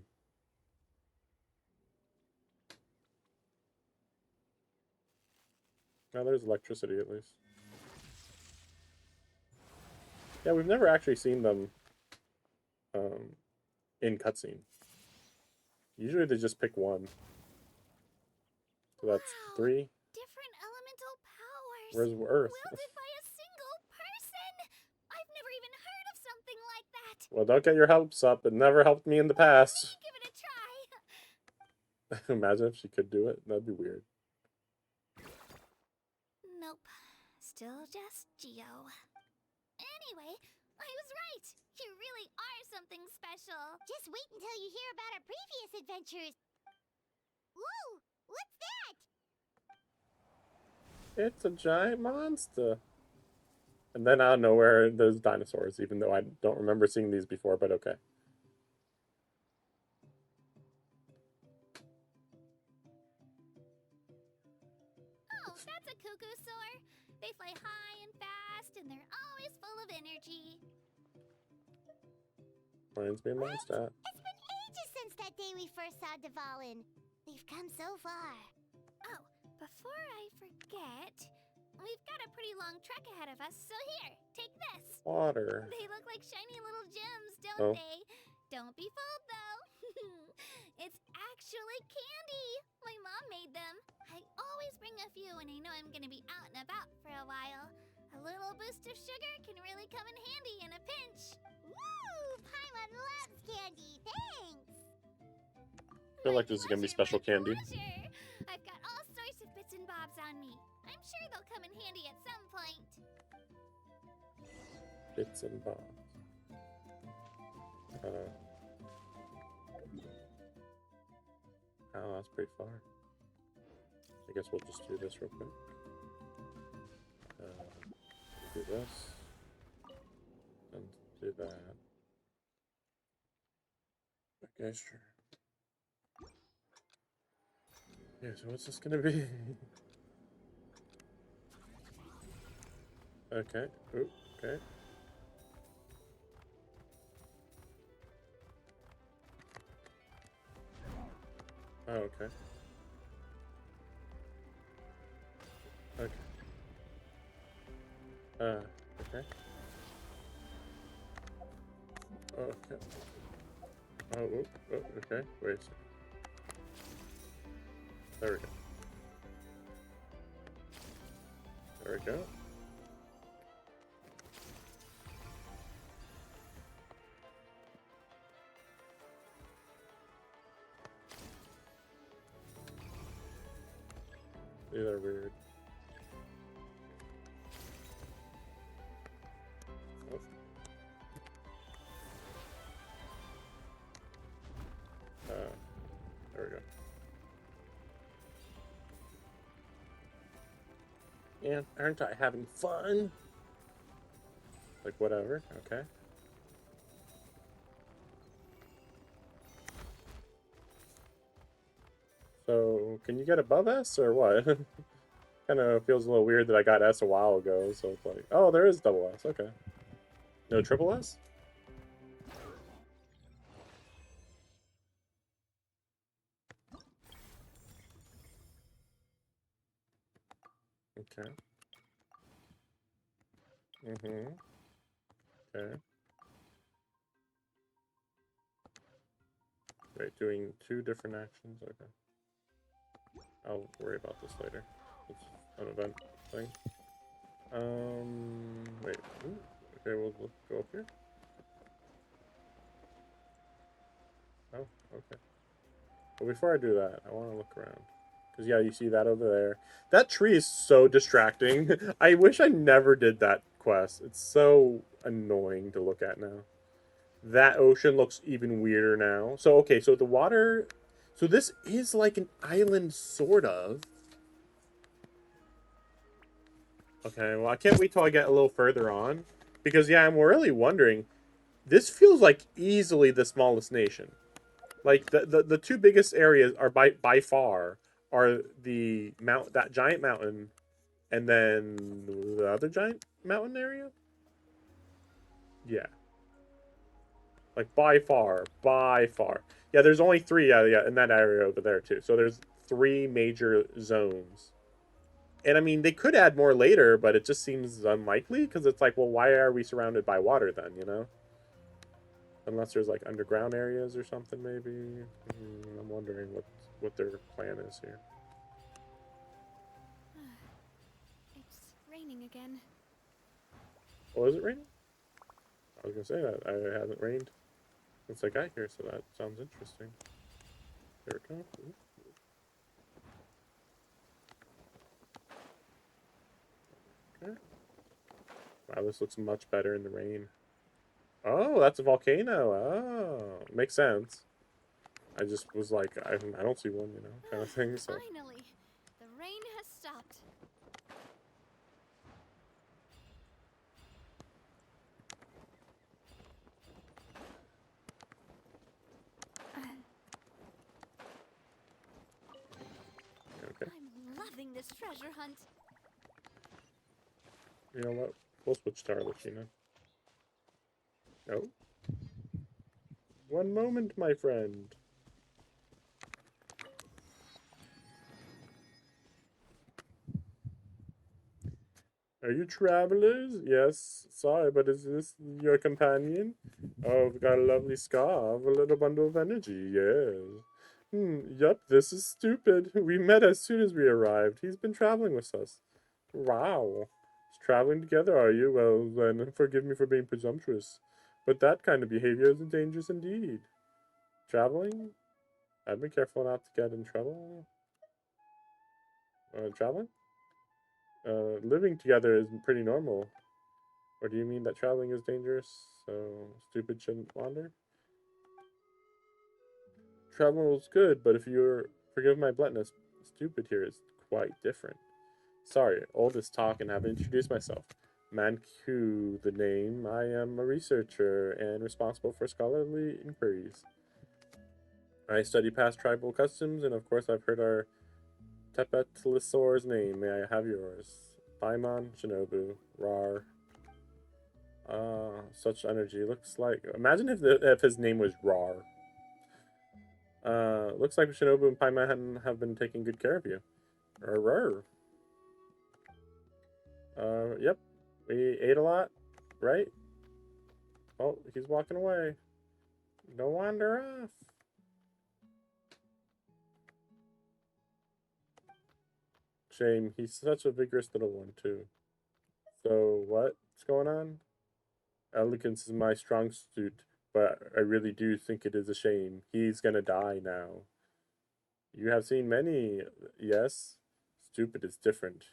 Now there's electricity, at least. Yeah, we've never actually seen them in cutscene. Usually they just pick one. So that's Wow. 3. Different elemental powers. Where's Earth? Wielded by a single person. I've never even heard of something like that. Well, don't get your hopes up. It never helped me in the past. Give it a try. Imagine if she could do it. That'd be weird. Nope. Still just Geo. Anyway, I was right. You really are something special. Just wait until you hear about our previous adventures. Whoa! What's that? It's a giant monster. And then out of nowhere, there's dinosaurs, even though I don't remember seeing these before, but okay. Oh, that's a cuckoo-soar. They fly high and fast, and they're always full of energy. Reminds me of Mondstadt. It's been ages since that day we first saw Dvalin. We've come so far. Oh, before I forget, we've got a pretty long trek ahead of us, so here, take this. Water. They look like shiny little gems, Oh. don't they? Don't be fooled, though. It's actually candy. My mom made them. I always bring a few when I know I'm gonna be out and about for a while. A little boost of sugar can really come in handy in a pinch. Woo! Paimon loves candy. Thanks. I feel like this is gonna be special candy. Pleasure. I've got all sorts of bits and bobs on me. I'm sure they'll come in handy at some point. Bits and bobs. Oh, that's pretty far. I guess we'll just do this real quick. Do this. And do that. Okay, sure. Yeah, so what's this gonna be? Okay. Ooh, okay. Oh, okay. Okay. Okay. Okay. Oh, okay. Wait a second. There we go. There we go. These are weird. Oh. There we go. Yeah, aren't I having fun? Like, whatever, okay. So, can you get above S, or what? Kind of feels a little weird that I got S a while ago, so it's like, oh, there is double S, okay. No triple S? Okay. Okay. Wait, doing 2 different actions? Okay. I'll worry about this later. It's an event thing. Wait. Ooh, okay, we'll go up here. Oh, okay. Well, before I do that, I want to look around. Because, yeah, you see that over there. That tree is so distracting. I wish I never did that quest. It's so annoying to look at now. That ocean looks even weirder now. So, okay, so the water... So this is like an island, sort of. Okay, well, I can't wait till I get a little further on. Because, yeah, I'm really wondering. This feels like easily the smallest nation. Like, the two biggest areas are by far are that giant mountain and then the other giant mountain area? Yeah. Like, by far. By far. Yeah, there's only three, yeah, in that area over there, too. So there's three major zones. And I mean, they could add more later, but it just seems unlikely because it's like, well, why are we surrounded by water then, you know? Unless there's like underground areas or something, maybe. I'm wondering what their plan is here. It's raining again. Oh, is it raining? I was gonna say that I haven't rained since I got here, so that sounds interesting. There we go. Ooh. Okay. Wow, this looks much better in the rain. Oh, that's a volcano. Oh, makes sense. I just was like, I don't see one, you know, kind of thing. So. Finally, the rain has stopped. Okay. I'm loving this treasure hunt. You know what? We'll switch to Arlecchino. Oh. One moment, my friend. Are you travelers? Yes. Sorry, but is this your companion? Oh, we've got a lovely scarf, a little bundle of energy, yes. Yup, this is stupid. We met as soon as we arrived. He's been traveling with us. Wow. Traveling together, are you? Well, then, forgive me for being presumptuous. But that kind of behavior is dangerous indeed. Traveling? I'd be careful not to get in trouble. Traveling? Living together is pretty normal. Or do you mean that traveling is dangerous, so stupid shouldn't wander? Travel is good, but if you're, forgive my bluntness, stupid here is quite different. Sorry, all this talk and haven't introduced myself. Manku, the name. I am a researcher and responsible for scholarly inquiries. I study past tribal customs, and of course I've heard our Tepetlisor's name. May I have yours? Paimon Shinobu. Rar. Such energy. Looks like... Imagine if his name was Rar. Looks like Shinobu and Paimon have been taking good care of you. Rar. Yep. We ate a lot, right? Oh, he's walking away. Don't wander off. Shame. He's such a vigorous little one, too. So, what's going on? Elegance is my strong suit, but I really do think it is a shame. He's gonna die now. You have seen many, yes? Stupid is different.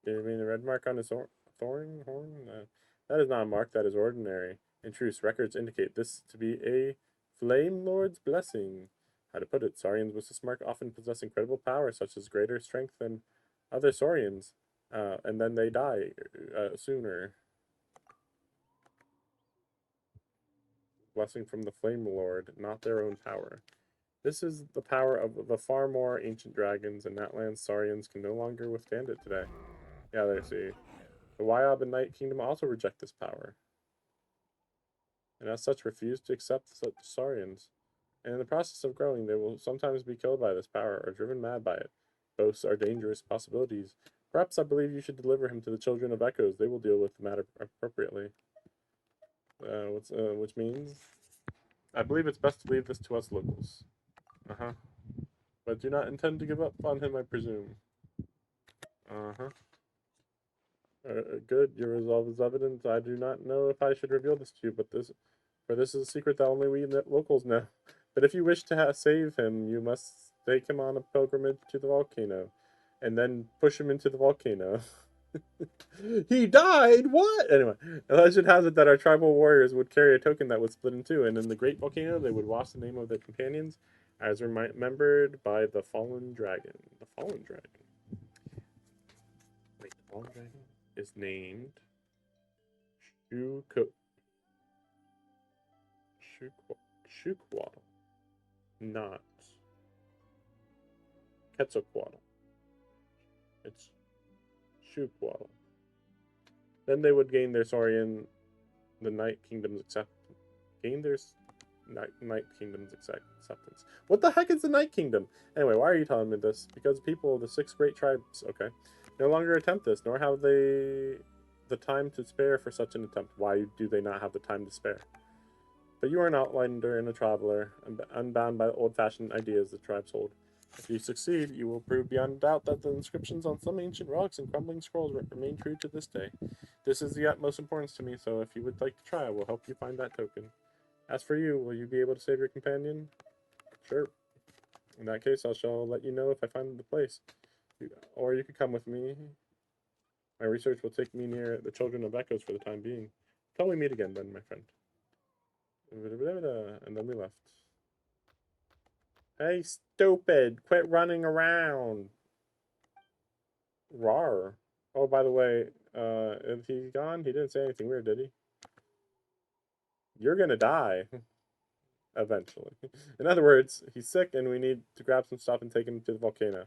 You mean the red mark on his horn? That is not a mark, that is ordinary. In truth, records indicate this to be a Flame Lord's blessing. How to put it, Saurians with this mark often possess incredible power, such as greater strength than other Saurians, and then they die sooner. Blessing from the Flame Lord, not their own power. This is the power of the far more ancient dragons, and NATLAN Saurians can no longer withstand it today. Yeah, there, see. The Wyob and Night Kingdom also reject this power, and as such refuse to accept such Saurians. And in the process of growing, they will sometimes be killed by this power or driven mad by it. Both are dangerous possibilities. Perhaps I believe you should deliver him to the Children of Echoes. They will deal with the matter appropriately. Which means, I believe it's best to leave this to us locals. But do not intend to give up on him, I presume. Good. Your resolve is evident. I do not know if I should reveal this to you, but this is a secret that only we locals know. But if you wish to save him, you must take him on a pilgrimage to the volcano, and then push him into the volcano. He died? What? Anyway, the legend has it that our tribal warriors would carry a token that would split in two, and in the great volcano they would wash the name of their companions as remembered by the fallen dragon. The fallen dragon. Small dragon is named Shuko Shukwatl, not Quetzalcoatl. It's Shukwatl. Then they would gain their Saurian, the Night Kingdom's acceptance. Gain their Night Kingdom's acceptance. What the heck is the Night Kingdom? Anyway, why are you telling me this? Because people, the 6 great tribes, okay, no longer attempt this, nor have they the time to spare for such an attempt. Why do they not have the time to spare? But you are an outlander and a traveler, unbound by the old-fashioned ideas the tribes hold. If you succeed, you will prove beyond doubt that the inscriptions on some ancient rocks and crumbling scrolls remain true to this day. This is the utmost importance to me, so if you would like to try, I will help you find that token. As for you, will you be able to save your companion? Sure. In that case, I shall let you know if I find the place. Or you could come with me. My research will take me near the Children of Echoes for the time being. Till we meet again, then, my friend. And then we left. Hey, stupid! Quit running around! Rawr. Oh, by the way, if he's gone, he didn't say anything weird, did he? You're gonna die. Eventually. In other words, he's sick and we need to grab some stuff and take him to the volcano.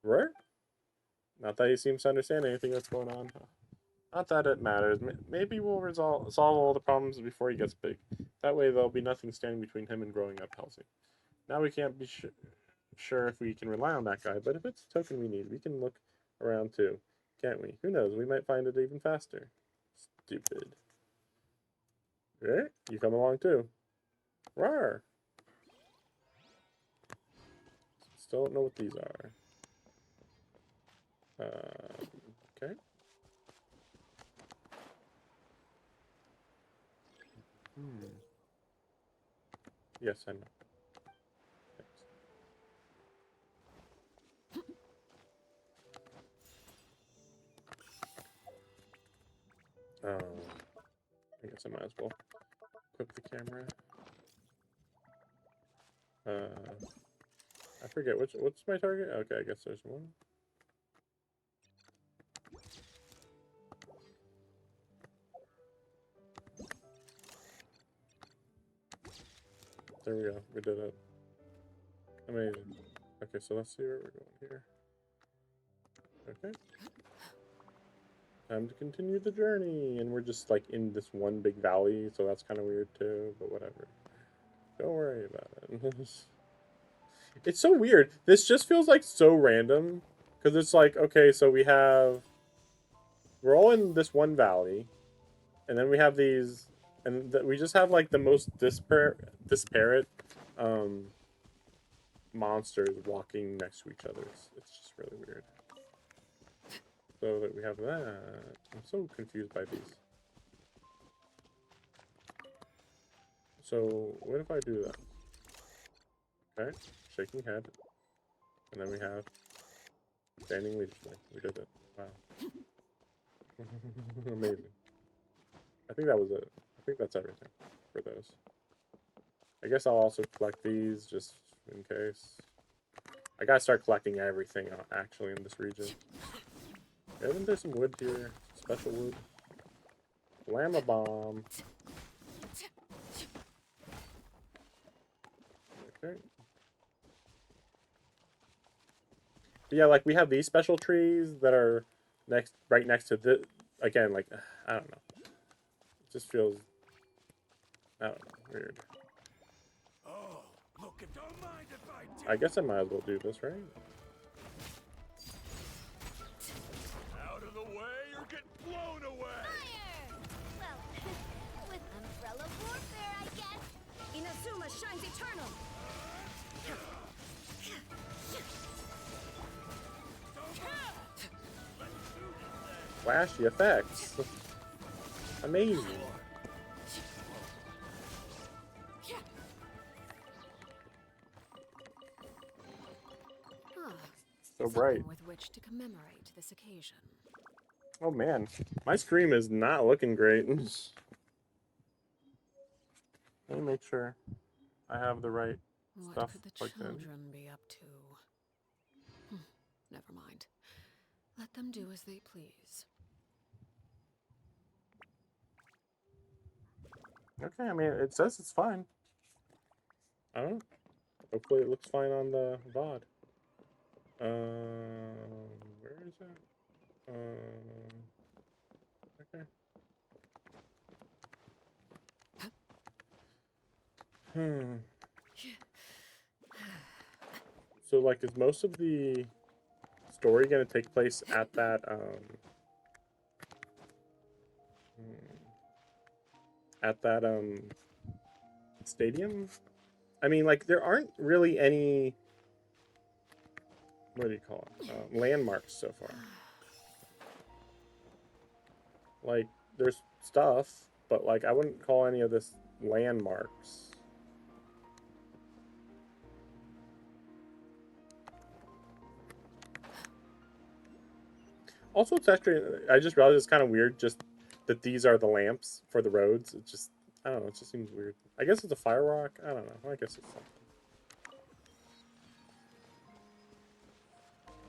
Where? Not that he seems to understand anything that's going on. Not that it matters. Maybe we'll solve all the problems before he gets big. That way there'll be nothing standing between him and growing up healthy. Now we can't be sure if we can rely on that guy, but if it's a token we need, we can look around too. Can't we? Who knows? We might find it even faster. Stupid. Right? You come along too. Rawr. Still don't know what these are. Okay. Yes, I know. Thanks. I guess I might as well equip the camera. I forget what's my target? Okay, I guess there's one. There we go. We did it. Amazing. Okay, so let's see where we're going here. Okay. Time to continue the journey. And we're just like in this one big valley, so that's kind of weird too, but whatever. Don't worry about it. It's so weird. This just feels like so random. Because it's like, okay, so we're all in this one valley. And then we have these, and we just have like the most disparate monsters walking next to each other. It's just really weird. So that we have that. I'm so confused by these. So what if I do that? Okay, shaking head. And then we have standing leisurely. We did it. Wow. Amazing. I think that was it. I think that's everything for those. I guess I'll also collect these just in case. I gotta start collecting everything actually in this region. Isn't there some wood here? Special wood? Llama bomb. Okay. But yeah, like we have these special trees that are right next to the, again, like, I don't know. It just feels, I don't know, weird. Oh, look, don't mind if I do. I guess I might as well do this, right? Out of the way or get blown away! Fire! Well, with umbrella warfare, I guess. Inazuma shines eternal. Flashy effects. Amazing. So bright. Something with which to commemorate this occasion. Oh man, my stream is not looking great. Let me make sure I have the right What stuff could the plugged in. children be up to? Never mind. Let them do as they please. Okay, I mean, it says it's fine. I don't know. Hopefully it looks fine on the VOD. Where is it? Okay. So, like, is most of the story gonna take place at that, stadium? I mean, like, there aren't really any, what do you call it, landmarks so far. Like, there's stuff, but, like, I wouldn't call any of this landmarks. Also, it's actually, I just realized it's kind of weird just that these are the lamps for the roads. It just, I don't know, it just seems weird. I guess it's a fire rock. I don't know. I guess it's something.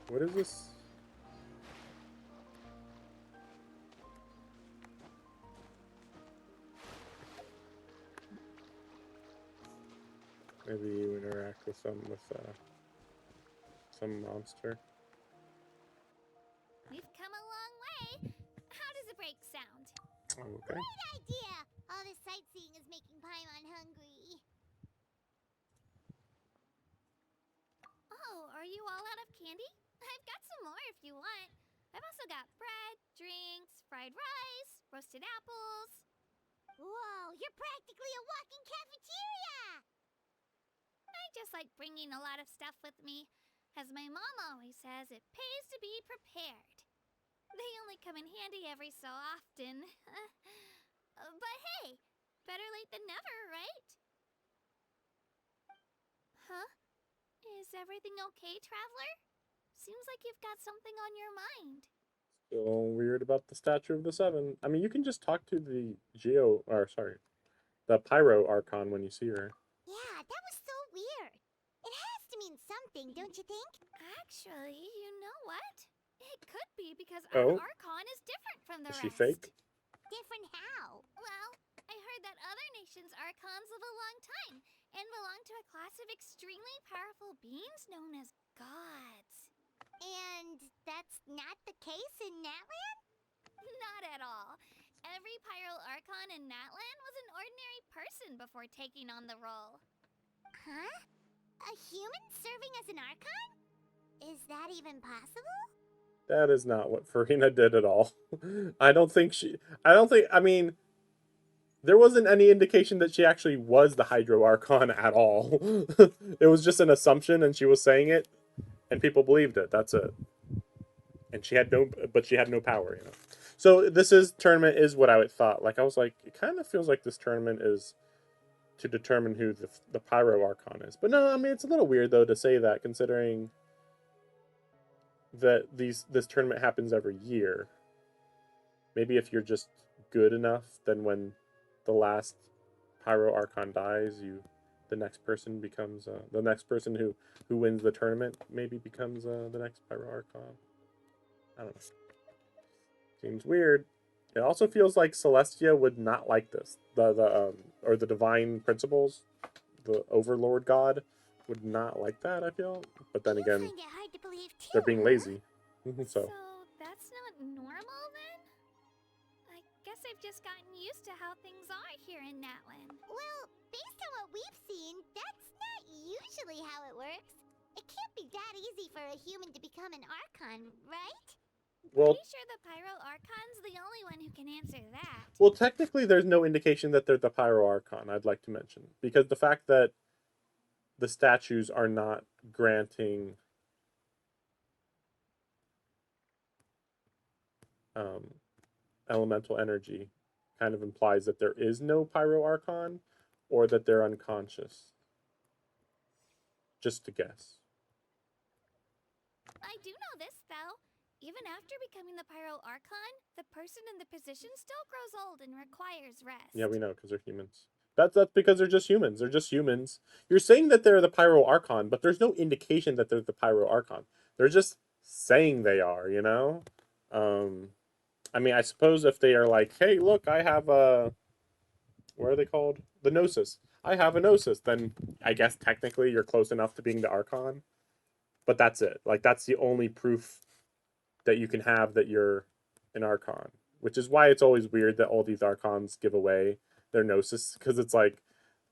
What is this? Maybe you interact with some monster. We've come a long way. How does a break sound? Okay. Great idea! All this sightseeing is making Paimon hungry. Oh, are you all out of candy? I've got some more if you want. I've also got bread, drinks, fried rice, roasted apples. Whoa, you're practically a walking cafeteria! I just like bringing a lot of stuff with me. As my mom always says, it pays to be prepared. They only come in handy every so often. But hey, better late than never, right? Huh? Is everything okay, Traveler? Seems like you've got something on your mind. Still weird about the Statue of the Seven. I mean, you can just talk to the the Pyro Archon when you see her. Yeah, that was so weird. It has to mean something, don't you think? Actually, you know what? It could be because Oh. our Archon is different from the Is rest. she fake? Different how? Well, I heard that other nations' Archons live a long time and belong to a class of extremely powerful beings known as gods. And that's not the case in NATLAN? Not at all. Every Pyro Archon in NATLAN was an ordinary person before taking on the role. Huh? A human serving as an Archon? Is that even possible? That is not what Farina did at all. I mean, there wasn't any indication that she actually was the Hydro Archon at all. It was just an assumption and she was saying it and people believed it. That's it. And she had no power, you know. So tournament is what I thought. Like, I was like, it kind of feels like this tournament is to determine who the Pyro Archon is. But no, I mean, it's a little weird though to say that, considering that this tournament happens every year. Maybe if you're just good enough, then when the last Pyro Archon dies, the next person becomes the next person who wins the tournament maybe becomes the next Pyro Archon. I don't know. Seems weird. It also feels like Celestia would not like this. Or the divine principles, the Overlord God, would not like that. I feel, but then again, Find it hard to believe too, they're being huh? lazy. So that's not normal then? I guess I've just gotten used to how things are here in Natlan. Well, based on what we've seen, that's not usually how it works. It can't be that easy for a human to become an Archon, right? Well, Pretty sure the Pyro Archon's the only one who can answer that. well, technically, there's no indication that they're the Pyro Archon. I'd like to mention, because the fact that the statues are not granting elemental energy kind of implies that there is no Pyro Archon, or that they're unconscious. Just to guess. I do know this, though. Even after becoming the Pyro Archon, the person in the position still grows old and requires rest. Yeah, we know, because they're humans. That's because they're just humans. They're just humans. You're saying that they're the Pyro Archon, but there's no indication that they're the Pyro Archon. They're just saying they are, you know? I mean, I suppose if they are like, hey, look, I have a, what are they called? The Gnosis. I have a Gnosis, then I guess technically you're close enough to being the Archon. But that's it. Like, that's the only proof that you can have that you're an Archon. Which is why it's always weird that all these Archons give away their Gnosis, because it's like,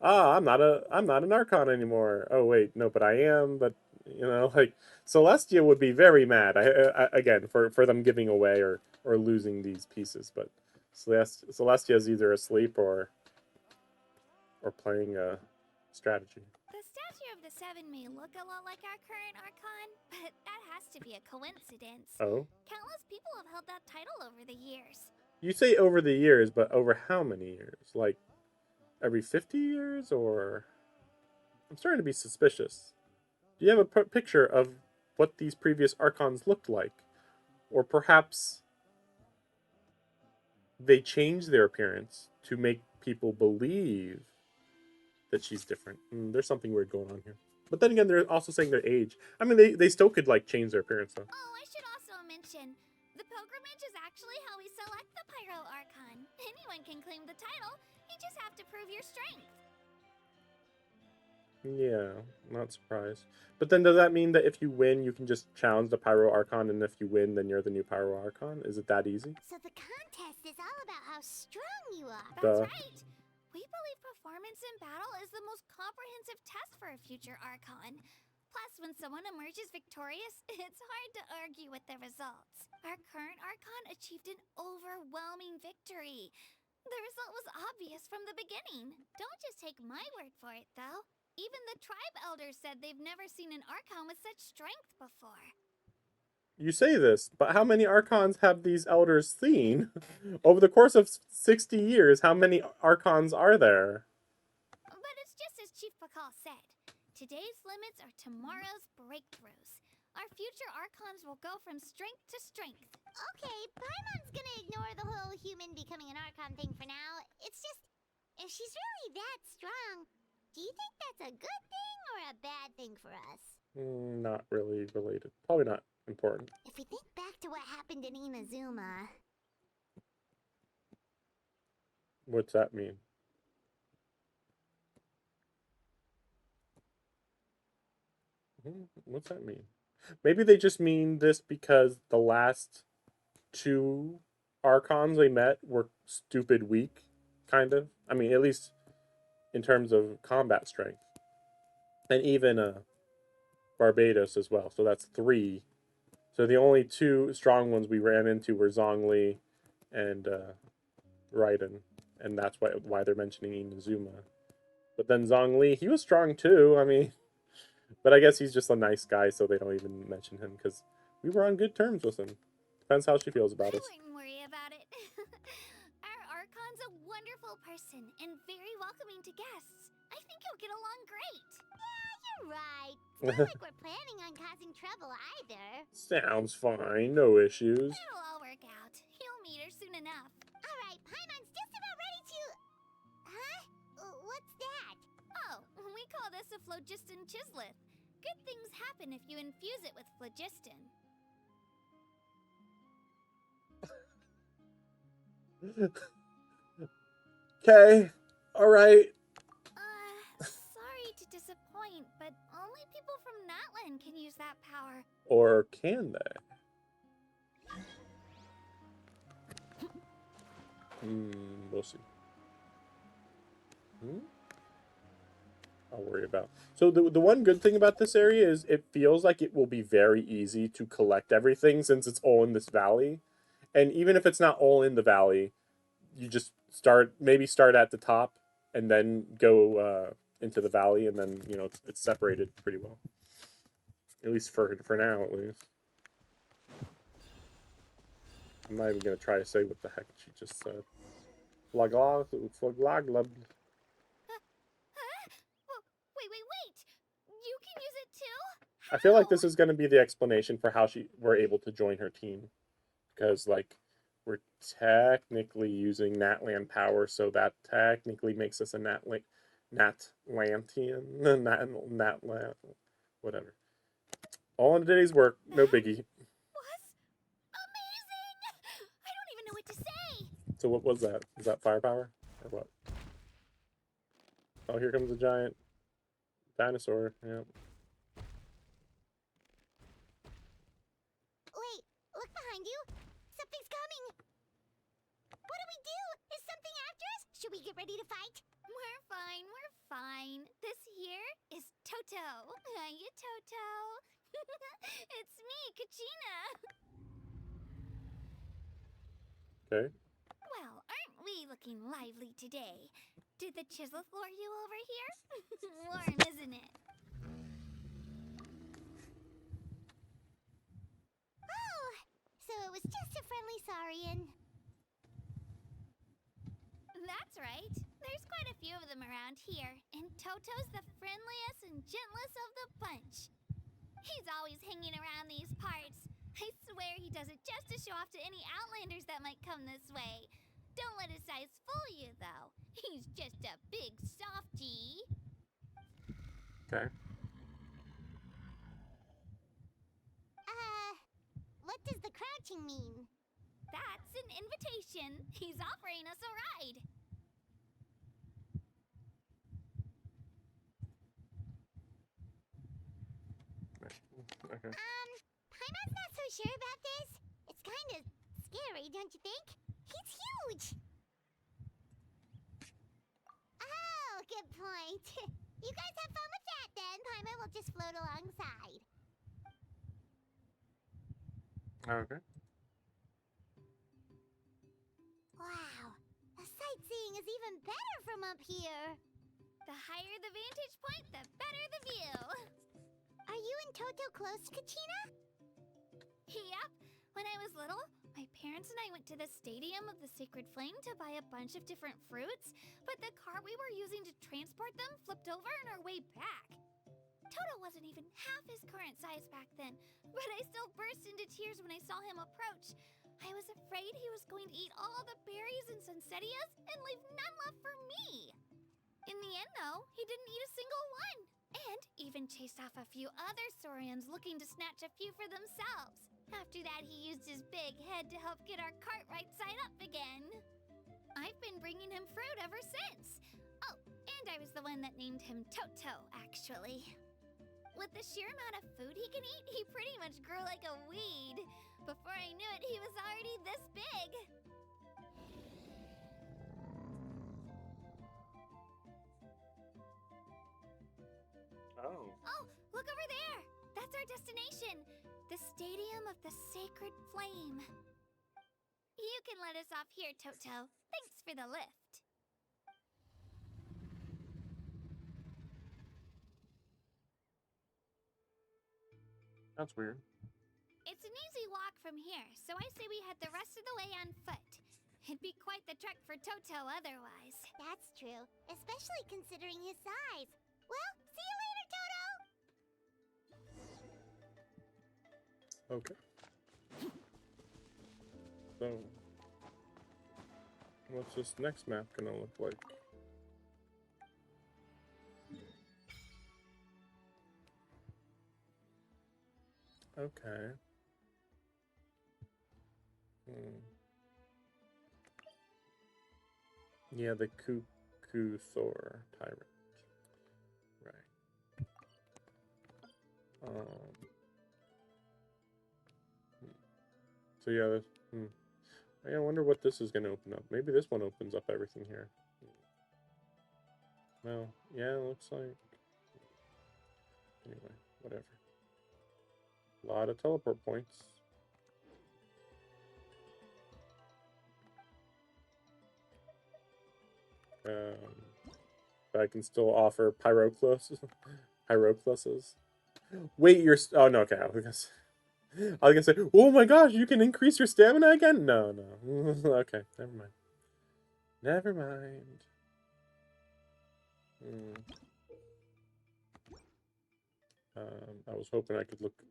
I'm not an Archon anymore. Oh wait, no, but I am. But you know, like Celestia would be very mad. Again for them giving away or losing these pieces. But Celestia is either asleep or playing a strategy. The statue of the Seven may look a lot like our current Archon, but that has to be a coincidence. Oh, Countless people have held that title over the years. you say over the years, but over how many years? Like every 50 years, or I'm starting to be suspicious. Do you have a picture of what these previous Archons looked like? Or perhaps they changed their appearance to make people believe that she's different. There's something weird going on here. But then again, they're also saying their age. I mean, they still could, like, change their appearance, though. Oh, I should also mention, the pilgrimage is actually how we select the Pyro Archon. Anyone can claim the title, you just have to prove your strength. Yeah, not surprised. But then does that mean that if you win, you can just challenge the Pyro Archon, and if you win, then you're the new Pyro Archon? Is it that easy? So the contest is all about how strong you are. Duh. That's right. We believe performance in battle is the most comprehensive test for a future Archon. Plus, when someone emerges victorious, it's hard to argue with the results. Our current Archon achieved an overwhelming victory. The result was obvious from the beginning. Don't just take my word for it, though. Even the tribe elders said they've never seen an Archon with such strength before. You say this, but how many Archons have these elders seen? Over the course of 60 years, how many Archons are there? But it's just as Chief Pakal said. Today's limits are tomorrow's breakthroughs. Our future Archons will go from strength to strength. Okay, Paimon's gonna ignore the whole human becoming an Archon thing for now. It's just, if she's really that strong, do you think that's a good thing or a bad thing for us? Not really related. Probably not important. If we think back to what happened in Inazuma... What's that mean? What's that mean? Maybe they just mean this because the last two Archons they met were stupid weak, kind of. I mean, at least in terms of combat strength. And even Barbados as well. So that's 3. So the only 2 strong ones we ran into were Zhongli and Raiden. And that's why they're mentioning Inazuma. But then Zhongli, he was strong too. I mean, but I guess he's just a nice guy, so they don't even mention him because we were on good terms with him. Depends how she feels about us. I wouldn't worry about it. Our Archon's a wonderful person and very welcoming to guests. I think you'll get along great. Yeah, you're right. It's not like we're planning on causing trouble either. Sounds fine, no issues. It'll all work out. You'll meet her soon enough. Alright, Paimon's just about ready to... Huh? What's that? Oh, we call this a phlogiston chisleth. Good things happen if you infuse it with phlogiston. Okay, alright. Sorry to disappoint, but only people from NATLAN can use that power. Or can they? We'll see. I'll worry about. So the one good thing about this area is it feels like it will be very easy to collect everything since it's all in this valley. And even if it's not all in the valley, you just maybe start at the top and then go into the valley, and then, you know, it's separated pretty well. At least for now, at least. I'm not even going to try to say what the heck she just said. Flaglag. Wait. You can use it too? I feel like this is going to be the explanation for how we're able to join her team. Because, like, we're technically using NATLAN power, so that technically makes us a Natlantian. Natlan. Whatever. All in a day's work, no biggie. So what was that? Is that firepower or what? Oh, here comes a giant dinosaur. Yeah. Wait, look behind you. Something's coming. What do we do? Is something after us? Should we get ready to fight? We're fine, we're fine. This here is Toto. Hiya, Toto. It's me, Kachina. Okay. Well, aren't we looking lively today? Did the chisel floor you over here? Warm, isn't it? Oh, so it was just a friendly saurian. That's right. There's quite a few of them around here, and Toto's the friendliest and gentlest of the bunch. He's always hanging around these parts. I swear he does it just to show off to any outlanders that might come this way. Don't let his size fool you, though. He's just a big softie. Okay. What does the crouching mean? That's an invitation. He's offering us a ride. Okay. Paimon's not so sure about this. It's kind of scary, don't you think? He's huge. Oh, good point. You guys have fun with that then. Paimon will just float alongside. Okay. Wow, the sightseeing is even better from up here. The higher the vantage point, the better the view. Are you and Toto close, Kachina? Yep. When I was little, my parents and I went to the Stadium of the Sacred Flame to buy a bunch of different fruits, but the cart we were using to transport them flipped over on our way back. Toto wasn't even half his current size back then, but I still burst into tears when I saw him approach. I was afraid he was going to eat all the berries and sunsettias and leave none left for me. In the end, though, he didn't eat a single one, and even chased off a few other saurians looking to snatch a few for themselves. After that, he used his big head to help get our cart right side up again. I've been bringing him fruit ever since. Oh, and I was the one that named him Toto, actually. With the sheer amount of food he can eat, he pretty much grew like a weed. Before I knew it, he was already this big. Oh. Oh, look over there! That's our destination! The Stadium of the Sacred Flame. You can let us off here, Toto. Thanks for the lift. That's weird. It's an easy walk from here, so I say we head the rest of the way on foot. It'd be quite the trek for Toto otherwise. That's true, especially considering his size. Well, see you later, Toto! Okay. So, what's this next map gonna look like? Okay. Yeah, the Cuckoo Thor Tyrant. Right. So yeah, this, I wonder what this is going to open up. Maybe this one opens up everything here. Well, yeah, it looks like... Anyway, whatever. A lot of teleport points. But I can still offer pyrocluses. Wait, you're... Oh, no, okay. I was gonna say, oh my gosh, you can increase your stamina again? No, no. Okay, never mind. Never mind. I was hoping I could look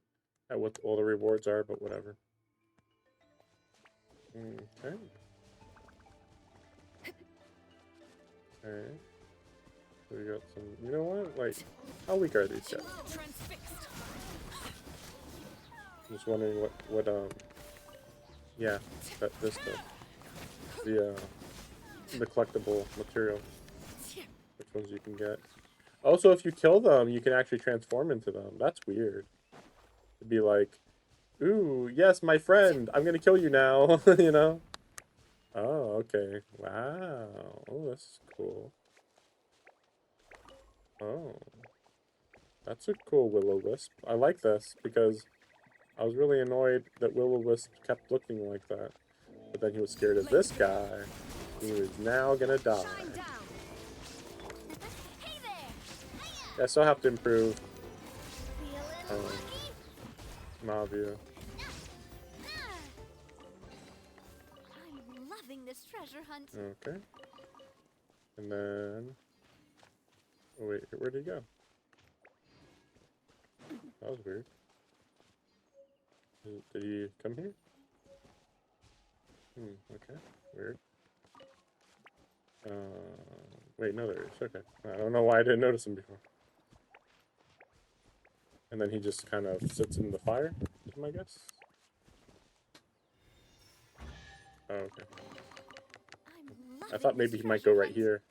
at what all the rewards are, but whatever. Okay. Alright. So we got some... You know what? Like, how weak are these guys? I'm just wondering what yeah, this does. the collectible material. Which ones you can get. Also, if you kill them, you can actually transform into them. That's weird. It'd be like, ooh, yes, my friend, I'm gonna kill you now, you know? Oh, okay. Wow. Oh, that's cool. Oh. That's a cool Will-O-Wisp. I like this because I was really annoyed that Will-O-Wisp kept looking like that. But then he was scared of this guy. He was now gonna die. I still have to improve Mavia. I'm loving this treasure hunt. Okay. And then... Oh, wait, where did he go? That was weird. Did he come here? Okay. Weird. Wait, no, there is. Okay. I don't know why I didn't notice him before. And then he just kind of sits in the fire, is my guess? Oh, okay. I thought maybe he might go right here.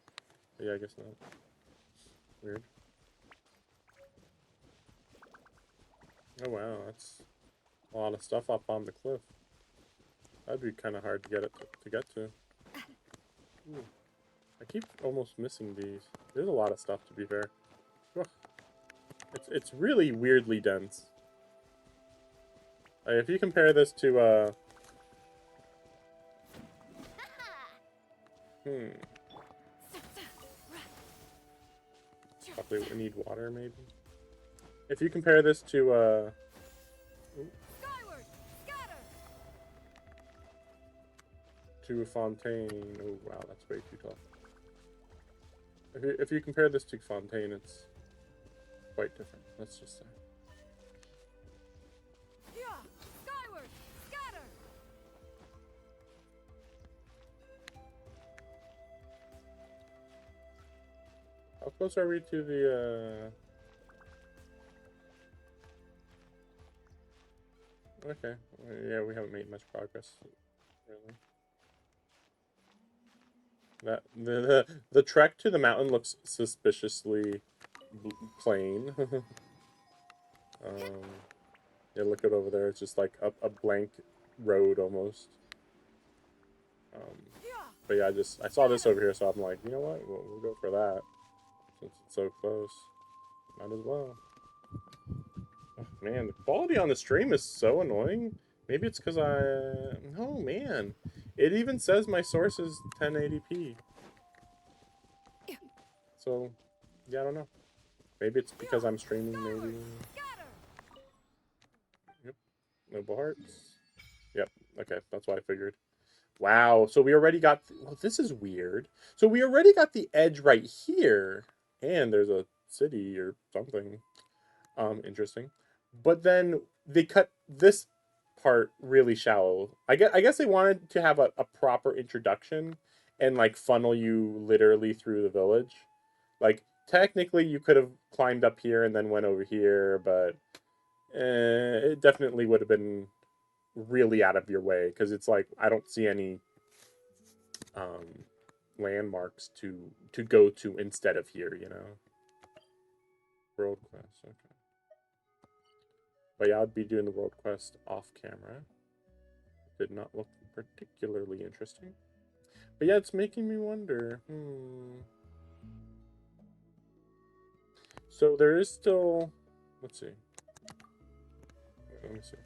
But yeah, I guess not. Weird. Oh wow, that's a lot of stuff up on the cliff. That'd be kind of hard to get to. Ooh. I keep almost missing these. There's a lot of stuff, to be fair. Ugh. It's really weirdly dense. Like, if you compare this to Probably we need water, maybe. If you compare this to to a Fontaine. Oh wow, that's way too tough. If you compare this to Fontaine, it's quite different. Let's just say. How close are we to the Okay. Yeah, we haven't made much progress, really. That the trek to the mountain looks suspiciously plain. Yeah, look at over there. It's just like a blank road almost. But yeah, I saw this over here, so I'm like, you know what? We'll go for that since it's so close. Might as well. Oh, man, the quality on the stream is so annoying. Maybe it's because oh, man. It even says my source is 1080p. So, yeah, I don't know. Maybe it's because I'm streaming, maybe. Yep. Noble Hearts. Yep. Okay, that's what I figured. Wow, so we already got... Well, this is weird. So we already got the edge right here. And there's a city or something. Interesting. But then they cut this part really shallow. I guess they wanted to have a proper introduction and, like, funnel you literally through the village. Like, technically you could have climbed up here and then went over here, but it definitely would have been really out of your way, because it's like, I don't see any landmarks to go to instead of here, you know? World quest, okay. But yeah, I'd be doing the world quest off camera. Did not look particularly interesting. But yeah, it's making me wonder. So there is still... Let's see. Let me see.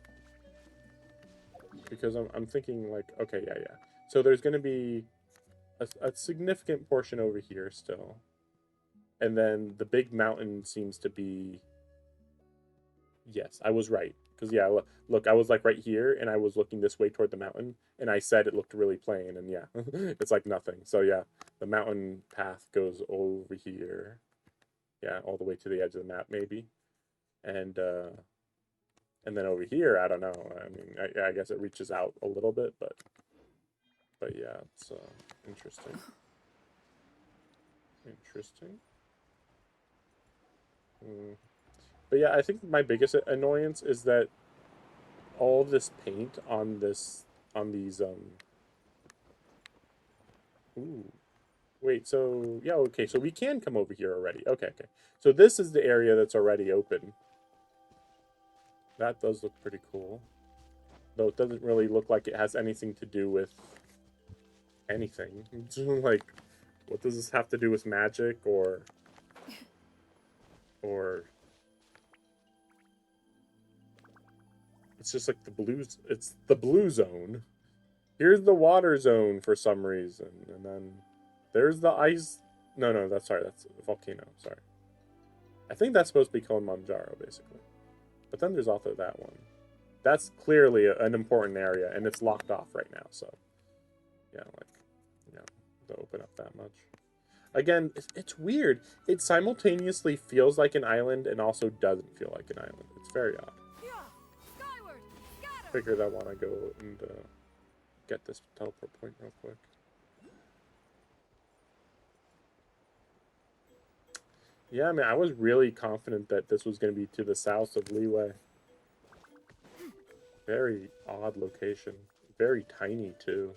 Because I'm thinking, like, okay, yeah. So there's going to be a significant portion over here still. And then the big mountain seems to be... Yes, I was right. Because, yeah, look, I was, like, right here, and I was looking this way toward the mountain, and I said it looked really plain, and yeah, it's, like, nothing. So, yeah, the mountain path goes over here. Yeah, all the way to the edge of the map, maybe. And then over here, I don't know. I mean, I guess it reaches out a little bit, but yeah, it's interesting. Interesting. But yeah, I think my biggest annoyance is that all this paint on these Ooh. Wait, so... Yeah, okay, so we can come over here already. Okay, okay. So this is the area that's already open. That does look pretty cool. Though it doesn't really look like it has anything to do with anything. Like, what does this have to do with magic or... It's just like the blues. It's the blue zone. Here's the water zone for some reason, and then there's the ice. No, no, that's sorry. That's a volcano. Sorry. I think that's supposed to be Kilimanjaro, basically. But then there's also that one. That's clearly an important area, and it's locked off right now. So, yeah, like, you know, don't open up that much. Again, it's weird. It simultaneously feels like an island and also doesn't feel like an island. It's very odd. Figured I want to go and get this teleport point real quick. Yeah, I mean, I was really confident that this was going to be to the south of Leeway. Very odd location. Very tiny, too.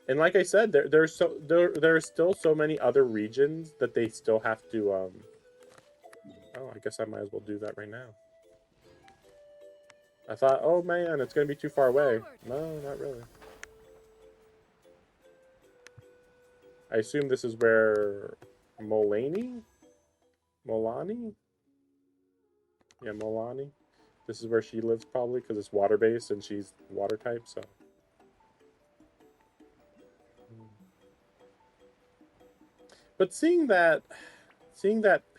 And like I said, there are still so many other regions that they still have to... Oh, I guess I might as well do that right now. I thought, oh man, it's going to be too far away. No, not really. I assume this is where Molani? Yeah, Molani. This is where she lives probably because it's water-based and she's water type, so. But seeing that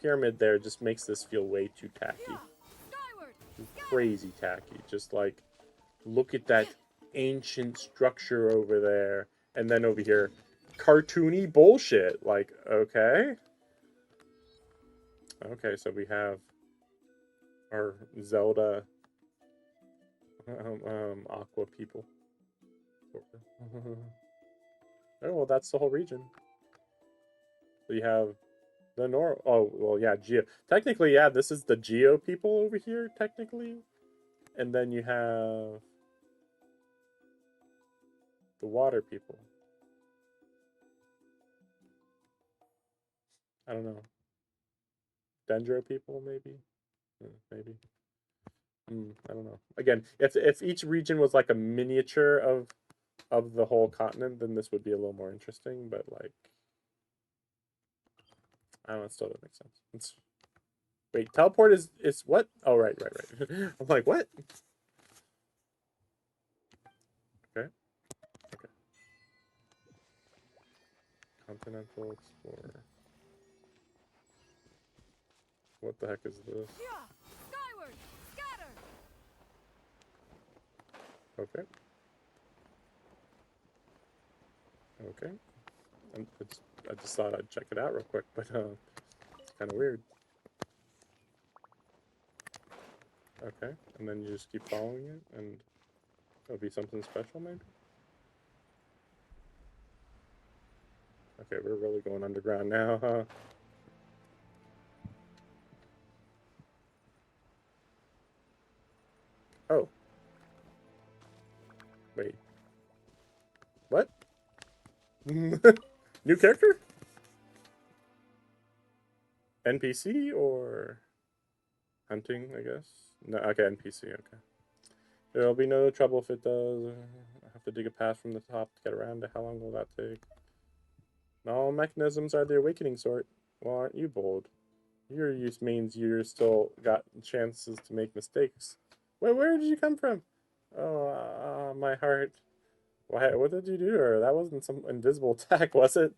pyramid there just makes this feel way too tacky. Crazy tacky. Just like, look at that ancient structure over there. And then over here, cartoony bullshit. Like, okay. Okay, so we have our Zelda Aqua people. Oh, well, that's the whole region. So you have the oh, well, yeah, Geo. Technically, yeah, this is the Geo people over here, technically. And then you have the water people. I don't know. Dendro people, maybe? Maybe. I don't know. Again, if each region was like a miniature of the whole continent, then this would be a little more interesting, but like... I don't know, it still doesn't make sense. Wait, teleport is what? Oh, right. I'm like, what? Okay. Continental Explorer. What the heck is this? Skyward, scatter. Okay. Okay. I just thought I'd check it out real quick, but it's kind of weird. Okay, and then you just keep following it, and it'll be something special, maybe? Okay, we're really going underground now, huh? Oh. Wait. What? New character? NPC or hunting, I guess? No, okay, NPC, okay. There'll be no trouble if it does. I have to dig a path from the top to get around it. How long will that take? Not all mechanisms are the awakening sort. Well, aren't you bold? Your use means you're still got chances to make mistakes. Wait, where did you come from? Oh, my heart. Why, what did you do to her? That wasn't some invisible attack, was it?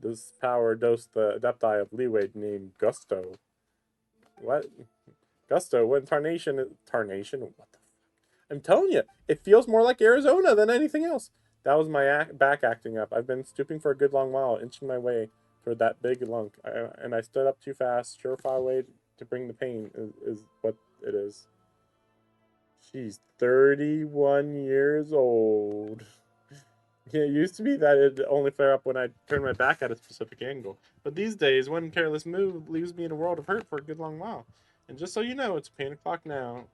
This power dosed the Adepti of Leeway named Gusto. What? Gusto? What Tarnation? Tarnation? What the fuck? I'm telling you, it feels more like Arizona than anything else. That was my back acting up. I've been stooping for a good long while, inching my way toward that big lunk. And I stood up too fast. Surefire way to bring the pain is what it is. She's 31 years old. Yeah, it used to be that it'd only flare up when I turned my back at a specific angle. But these days, one careless move leaves me in a world of hurt for a good long while. And just so you know, it's pain o'clock now.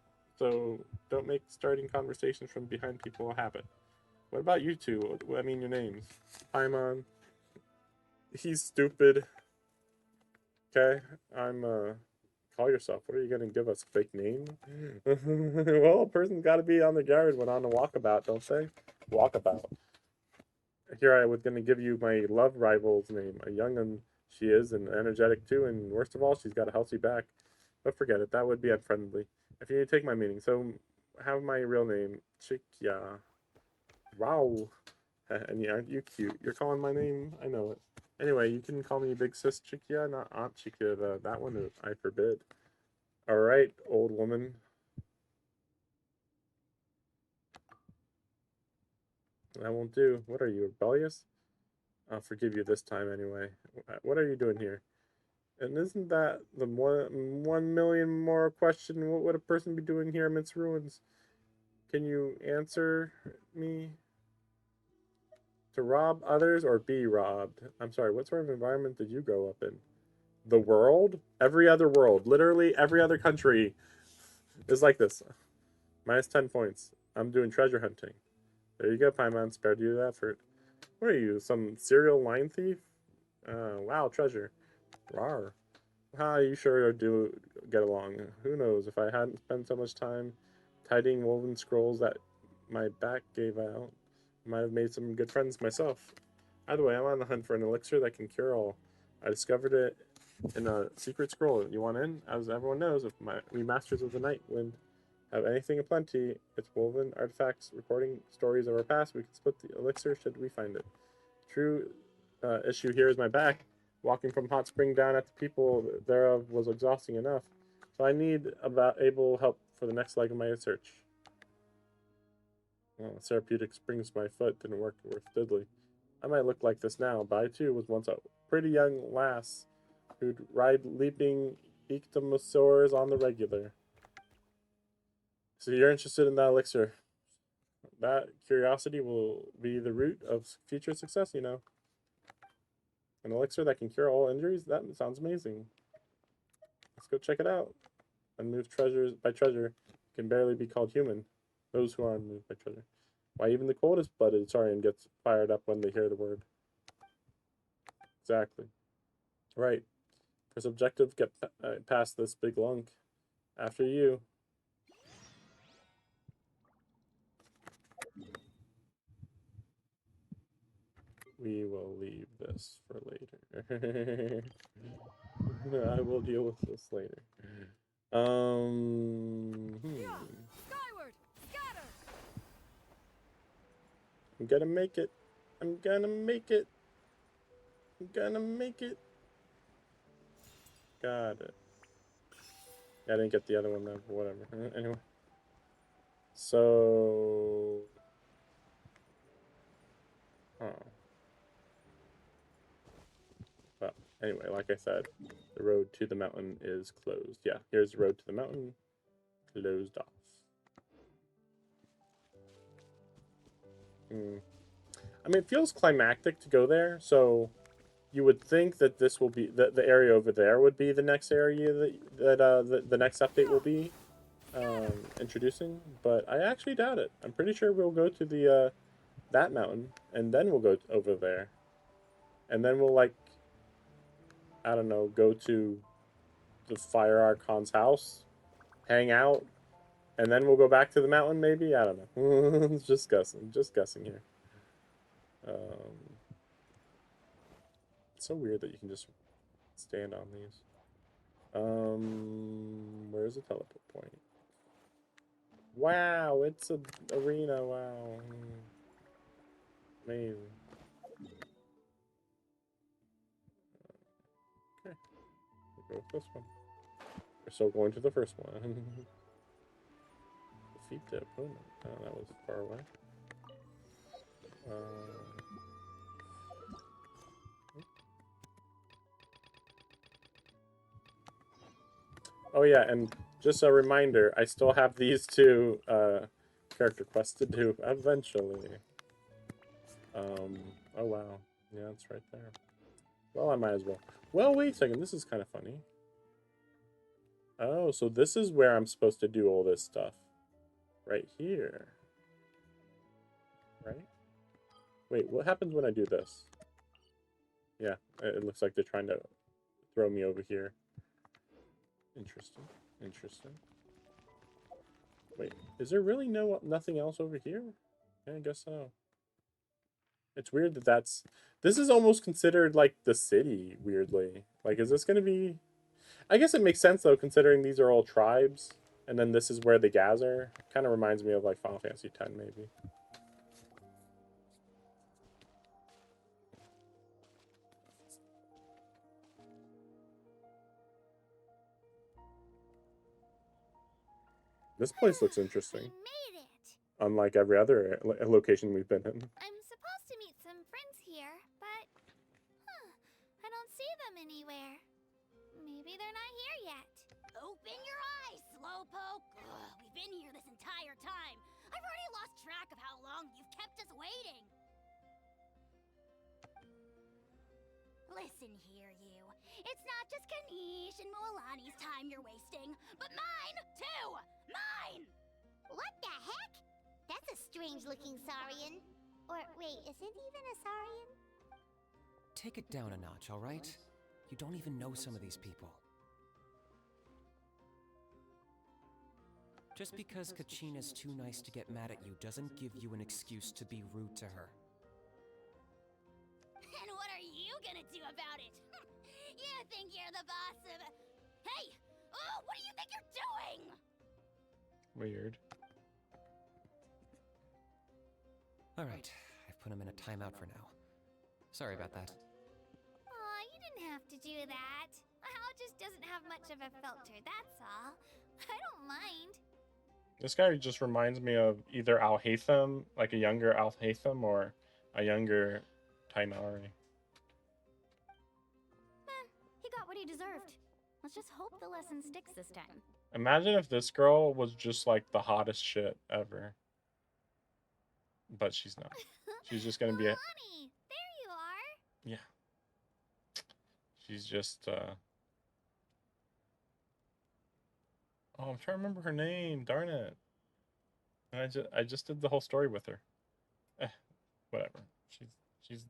So don't make starting conversations from behind people a habit. What about you two? I mean, your names. Paimon. He's stupid. Okay, I'm call yourself. What are you gonna give us? A fake name? Well, a person's got to be on the guard when on a walkabout, don't they? Walkabout. Here I was gonna give you my love rival's name. A young one she is, and energetic too, and worst of all, she's got a healthy back. But forget it. That would be unfriendly. If you take my meaning, so have my real name, Chikya. Wow. And yeah, aren't you cute? You're calling my name. I know it. Anyway, you can call me Big Sis Chikia, not Aunt Chikia. That one I forbid. All right, old woman. That won't do. What are you, rebellious? I'll forgive you this time anyway. What are you doing here? And isn't that the 1 million more question? What would a person be doing here amidst ruins? Can you answer me? To rob others or be robbed? I'm sorry, what sort of environment did you grow up in? The world? Every other world. Literally every other country is like this. Minus 10 points. I'm doing treasure hunting. There you go, Paimon. Spared you the effort. What are you, some serial line thief? Wow, treasure. Rawr. You sure do get along. Who knows, if I hadn't spent so much time tidying woven scrolls that my back gave out, I might have made some good friends myself. Either way, I'm on the hunt for an elixir that can cure all. I discovered it in a secret scroll. You want in? As everyone knows, if we masters of the night wind have anything aplenty, it's woven artifacts recording stories of our past. We can split the elixir should we find it. True issue here is my back. Walking from hot spring down at the people thereof was exhausting enough. So I need able help for the next leg of my search. Well, therapeutic springs my foot didn't work worth diddly. I might look like this now, but I too was once a pretty young lass who'd ride leaping ectomosaurs on the regular. So you're interested in that elixir. That curiosity will be the root of future success, you know. An elixir that can cure all injuries? That sounds amazing. Let's go check it out. Unmoved treasures by treasure can barely be called human. Those who are unmoved by treasure. Why, even the coldest-blooded Saurian gets fired up when they hear the word. Exactly. Right. First objective, get past this big lunk. After you. We will leave this for later. I will deal with this later. Skyward! Scatter! I'm gonna make it. I'm gonna make it. I'm gonna make it. Got it. I didn't get the other one though, but whatever. Anyway. So... Well, anyway, like I said, the road to the mountain is closed. Yeah, here's the road to the mountain. Closed off. I mean, it feels climactic to go there, so you would think that this will be the area over there would be the next area that the next update will be introducing, but I actually doubt it. I'm pretty sure we'll go to the that mountain, and then we'll go over there, and then we'll, like, I don't know, go to the Fire Archon's house, hang out, and then we'll go back to the mountain, maybe? I don't know. Just guessing here. It's so weird that you can just stand on these. Where's the teleport point? Wow, it's an arena, wow. Amazing. Okay, we'll go with this one. We're still going to the first one. Defeat the opponent. Oh, that was far away. Oh yeah, and just a reminder, I still have these two character quests to do eventually. Oh wow. Yeah, it's right there. Well, I might as well. Well, wait a second, this is kind of funny. Oh, so this is where I'm supposed to do all this stuff. right here. Right? Wait, what happens when I do this? Yeah, it looks like they're trying to throw me over here. Interesting. Interesting. Wait, is there really nothing else over here? Yeah, I guess so. It's weird that that's... This is almost considered like the city, weirdly. Like, is this going to be... I guess it makes sense, though, considering these are all tribes. And then this is where they gather. Kind of reminds me of, like, Final Fantasy X, maybe. This place looks interesting. We made it. Unlike every other location we've been in. I'm supposed to meet some friends here, but I don't see them anywhere. Maybe they're not here yet. Open your eyes, Slowpoke. Ugh, we've been here this entire time. I've already lost track of how long you've kept us waiting. Listen here, you. It's not just Kanish and Moalani's time you're wasting, but mine, too! Mine! What the heck? That's a strange-looking Saurian. Or, wait, is it even a Saurian? Take it down a notch, all right? You don't even know some of these people. Just because Kachina's too nice to get mad at you doesn't give you an excuse to be rude to her. And what are you gonna do about it? You think you're the boss of... Hey! Oh, what do you think you're doing? Weird. All right, I've put him in a timeout for now. Sorry about that. Aw, you didn't have to do that. Hal just doesn't have much of a filter, that's all. I don't mind. This guy just reminds me of either Alhaitham, like a younger Alhaitham, or a younger Tainari. He got what he deserved. Let's just hope the lesson sticks this time. Imagine if this girl was just like the hottest shit ever. But she's not. She's just gonna be a... Lonnie, there you are. Yeah. She's just, Oh, I'm trying to remember her name. Darn it. And I just did the whole story with her. Whatever. She's...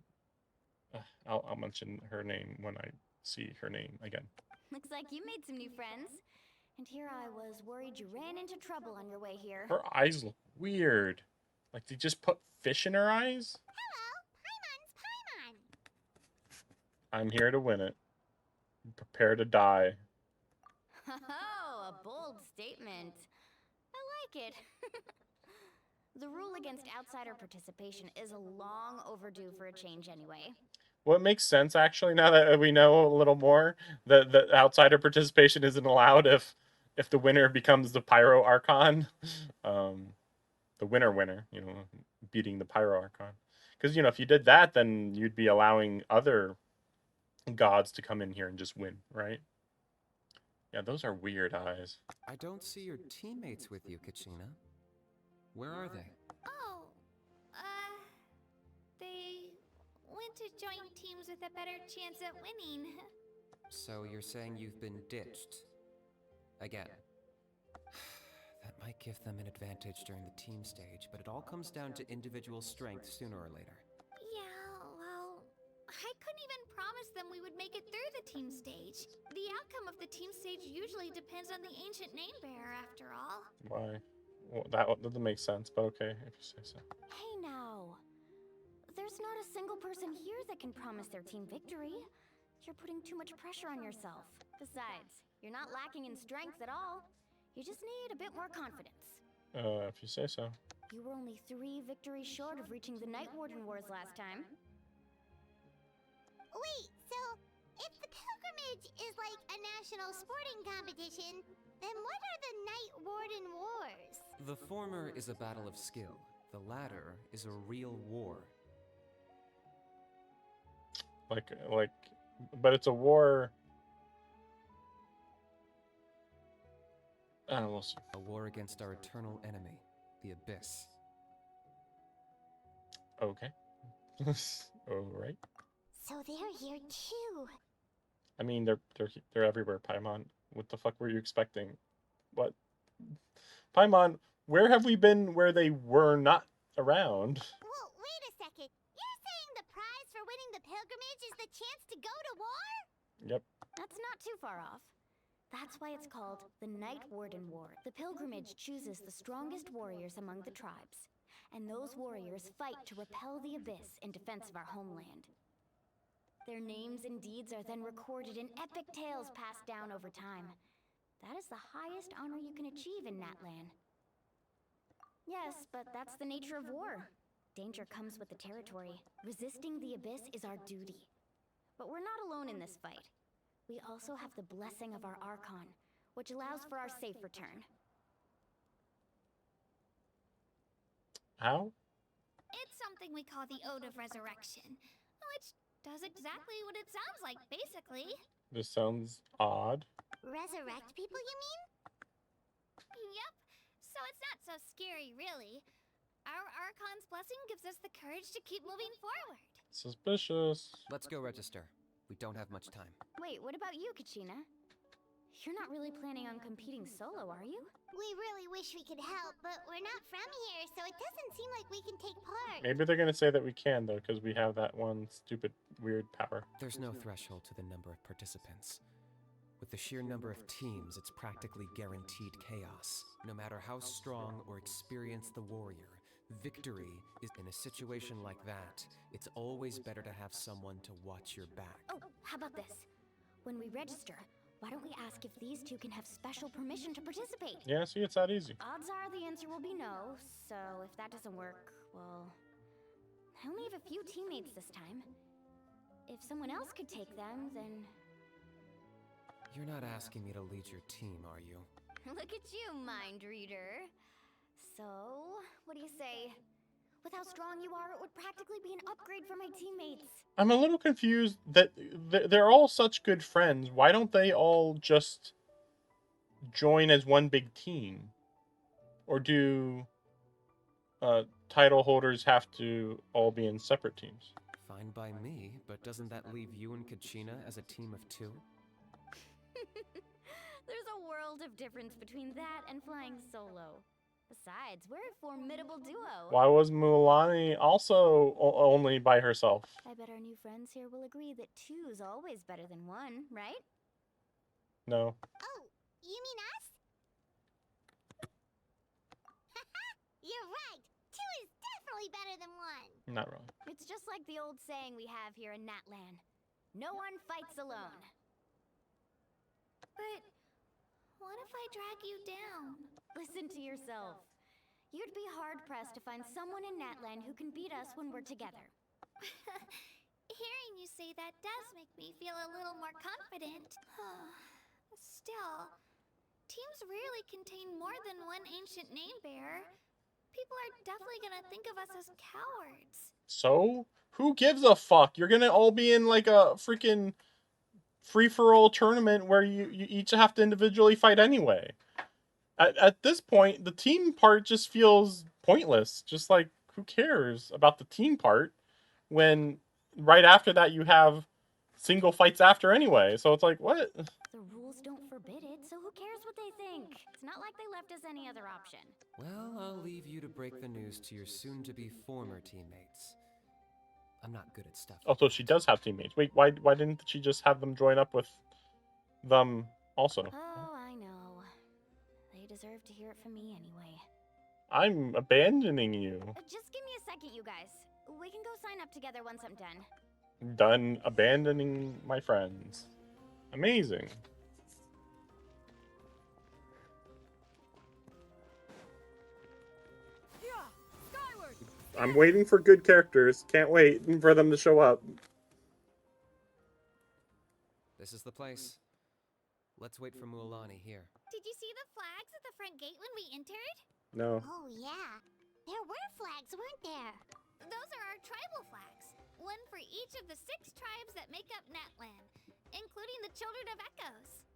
I'll mention her name when I see her name again. Looks like you made some new friends. And here I was worried you ran into trouble on your way here. Her eyes look weird. Like they just put fish in her eyes? Hello, Paimon. I'm here to win it. Prepare to die. Oh, a bold statement. I like it. The rule against outsider participation is long overdue for a change anyway. Well, it makes sense, actually, now that we know a little more, that the outsider participation isn't allowed if the winner becomes the Pyro Archon. The winner, you know, beating the Pyro Archon. Because, you know, if you did that, then you'd be allowing other gods to come in here and just win, right? Yeah, those are weird eyes. I don't see your teammates with you, Kachina. Where are they? Oh, they went to join teams with a better chance at winning. So you're saying you've been ditched? Again. That might give them an advantage during the team stage, but it all comes down to individual strength sooner or later. Yeah, well, I couldn't even promise them we would make it through the team stage. The outcome of the team stage usually depends on the ancient name bearer, after all. Why? Well, that doesn't make sense, but okay, if you say so. Hey now. There's not a single person here that can promise their team victory. You're putting too much pressure on yourself. Besides, you're not lacking in strength at all. You just need a bit more confidence. If you say so. You were only 3 victories short of reaching the Night Warden Wars last time. Wait, so if the pilgrimage is like a national sporting competition, then what are the Night Warden Wars? The former is a battle of skill. The latter is a real war. But it's a war. I don't know. We'll see. A war against our eternal enemy, the Abyss. Okay. All right. So they're here too. I mean, they're everywhere, Paimon. What the fuck were you expecting? What? Paimon, Where have we been where they were not around? Well, wait a second. You're saying the prize for winning the pilgrimage is the chance to go to war? Yep. That's not too far off. That's why it's called the Night Warden War. The pilgrimage chooses the strongest warriors among the tribes, and those warriors fight to repel the abyss in defense of our homeland. Their names and deeds are then recorded in epic tales passed down over time. That is the highest honor you can achieve in NATLAN. Yes, but that's the nature of war. Danger comes with the territory. Resisting the abyss is our duty. But we're not alone in this fight. We also have the blessing of our Archon, which allows for our safe return. How? It's something we call the Ode of Resurrection, which does exactly what it sounds like, basically. This sounds odd. Resurrect people, you mean? Yep, so it's not so scary, really. Our Archon's blessing gives us the courage to keep moving forward. Suspicious. Let's go register. We don't have much time. Wait, what about you, Kachina? You're not really planning on competing solo, are you? We really wish we could help, but we're not from here, so it doesn't seem like we can take part. Maybe they're gonna say that we can though, because we have that one stupid weird power. There's no threshold to the number of participants. With the sheer number of teams, it's practically guaranteed chaos. No matter how strong or experienced the warrior, victory is in a situation like that. It's always better to have someone to watch your back. Oh, how about this? When we register, why don't we ask if these two can have special permission to participate? Yeah, see, it's that easy. Odds are the answer will be no, so if that doesn't work, well, I only have a few teammates this time. If someone else could take them, then... You're not asking me to lead your team, are you? Look at you, mind reader. So, what do you say? With how strong you are, it would practically be an upgrade for my teammates. I'm a little confused that they're all such good friends. Why don't they all just join as one big team? Or do title holders have to all be in separate teams? Fine by me, but doesn't that leave you and Kachina as a team of two? There's a world of difference between that and flying solo. Besides, we're a formidable duo. Why was Mulan also only by herself? I bet our new friends here will agree that two's always better than one, right? No. Oh, you mean us? You're right. Two is definitely better than one. Not really. It's just like the old saying we have here in NATLAN. No one fights alone. But what if I drag you down? Listen to yourself. You'd be hard-pressed to find someone in NATLAN who can beat us when we're together. Hearing you say that does make me feel a little more confident. Still, teams rarely contain more than one ancient name bearer. People are definitely gonna think of us as cowards. So? Who gives a fuck? You're gonna all be in like a freaking free-for-all tournament where you each have to individually fight anyway. At this point, the team part just feels pointless. Just like, who cares about the team part when right after that you have single fights after anyway. So it's like, what? The rules don't forbid it, so who cares what they think? It's not like they left us any other option. Well, I'll leave you to break the news to your soon-to-be former teammates. I'm not good at stuff. Oh, so she does have teammates. Wait, why didn't she just have them join up with them also? Oh, I know. They deserve to hear it from me anyway. I'm abandoning you. Just give me a second, you guys. We can go sign up together once I'm done. Done abandoning my friends. Amazing. I'm waiting for good characters. Can't wait for them to show up. This is the place. Let's wait for Mualani here. Did you see the flags at the front gate when we entered? No. Oh, yeah. There were flags, weren't there? Those are our tribal flags. One for each of the 6 tribes that make up NATLAN, including the Children of Echoes.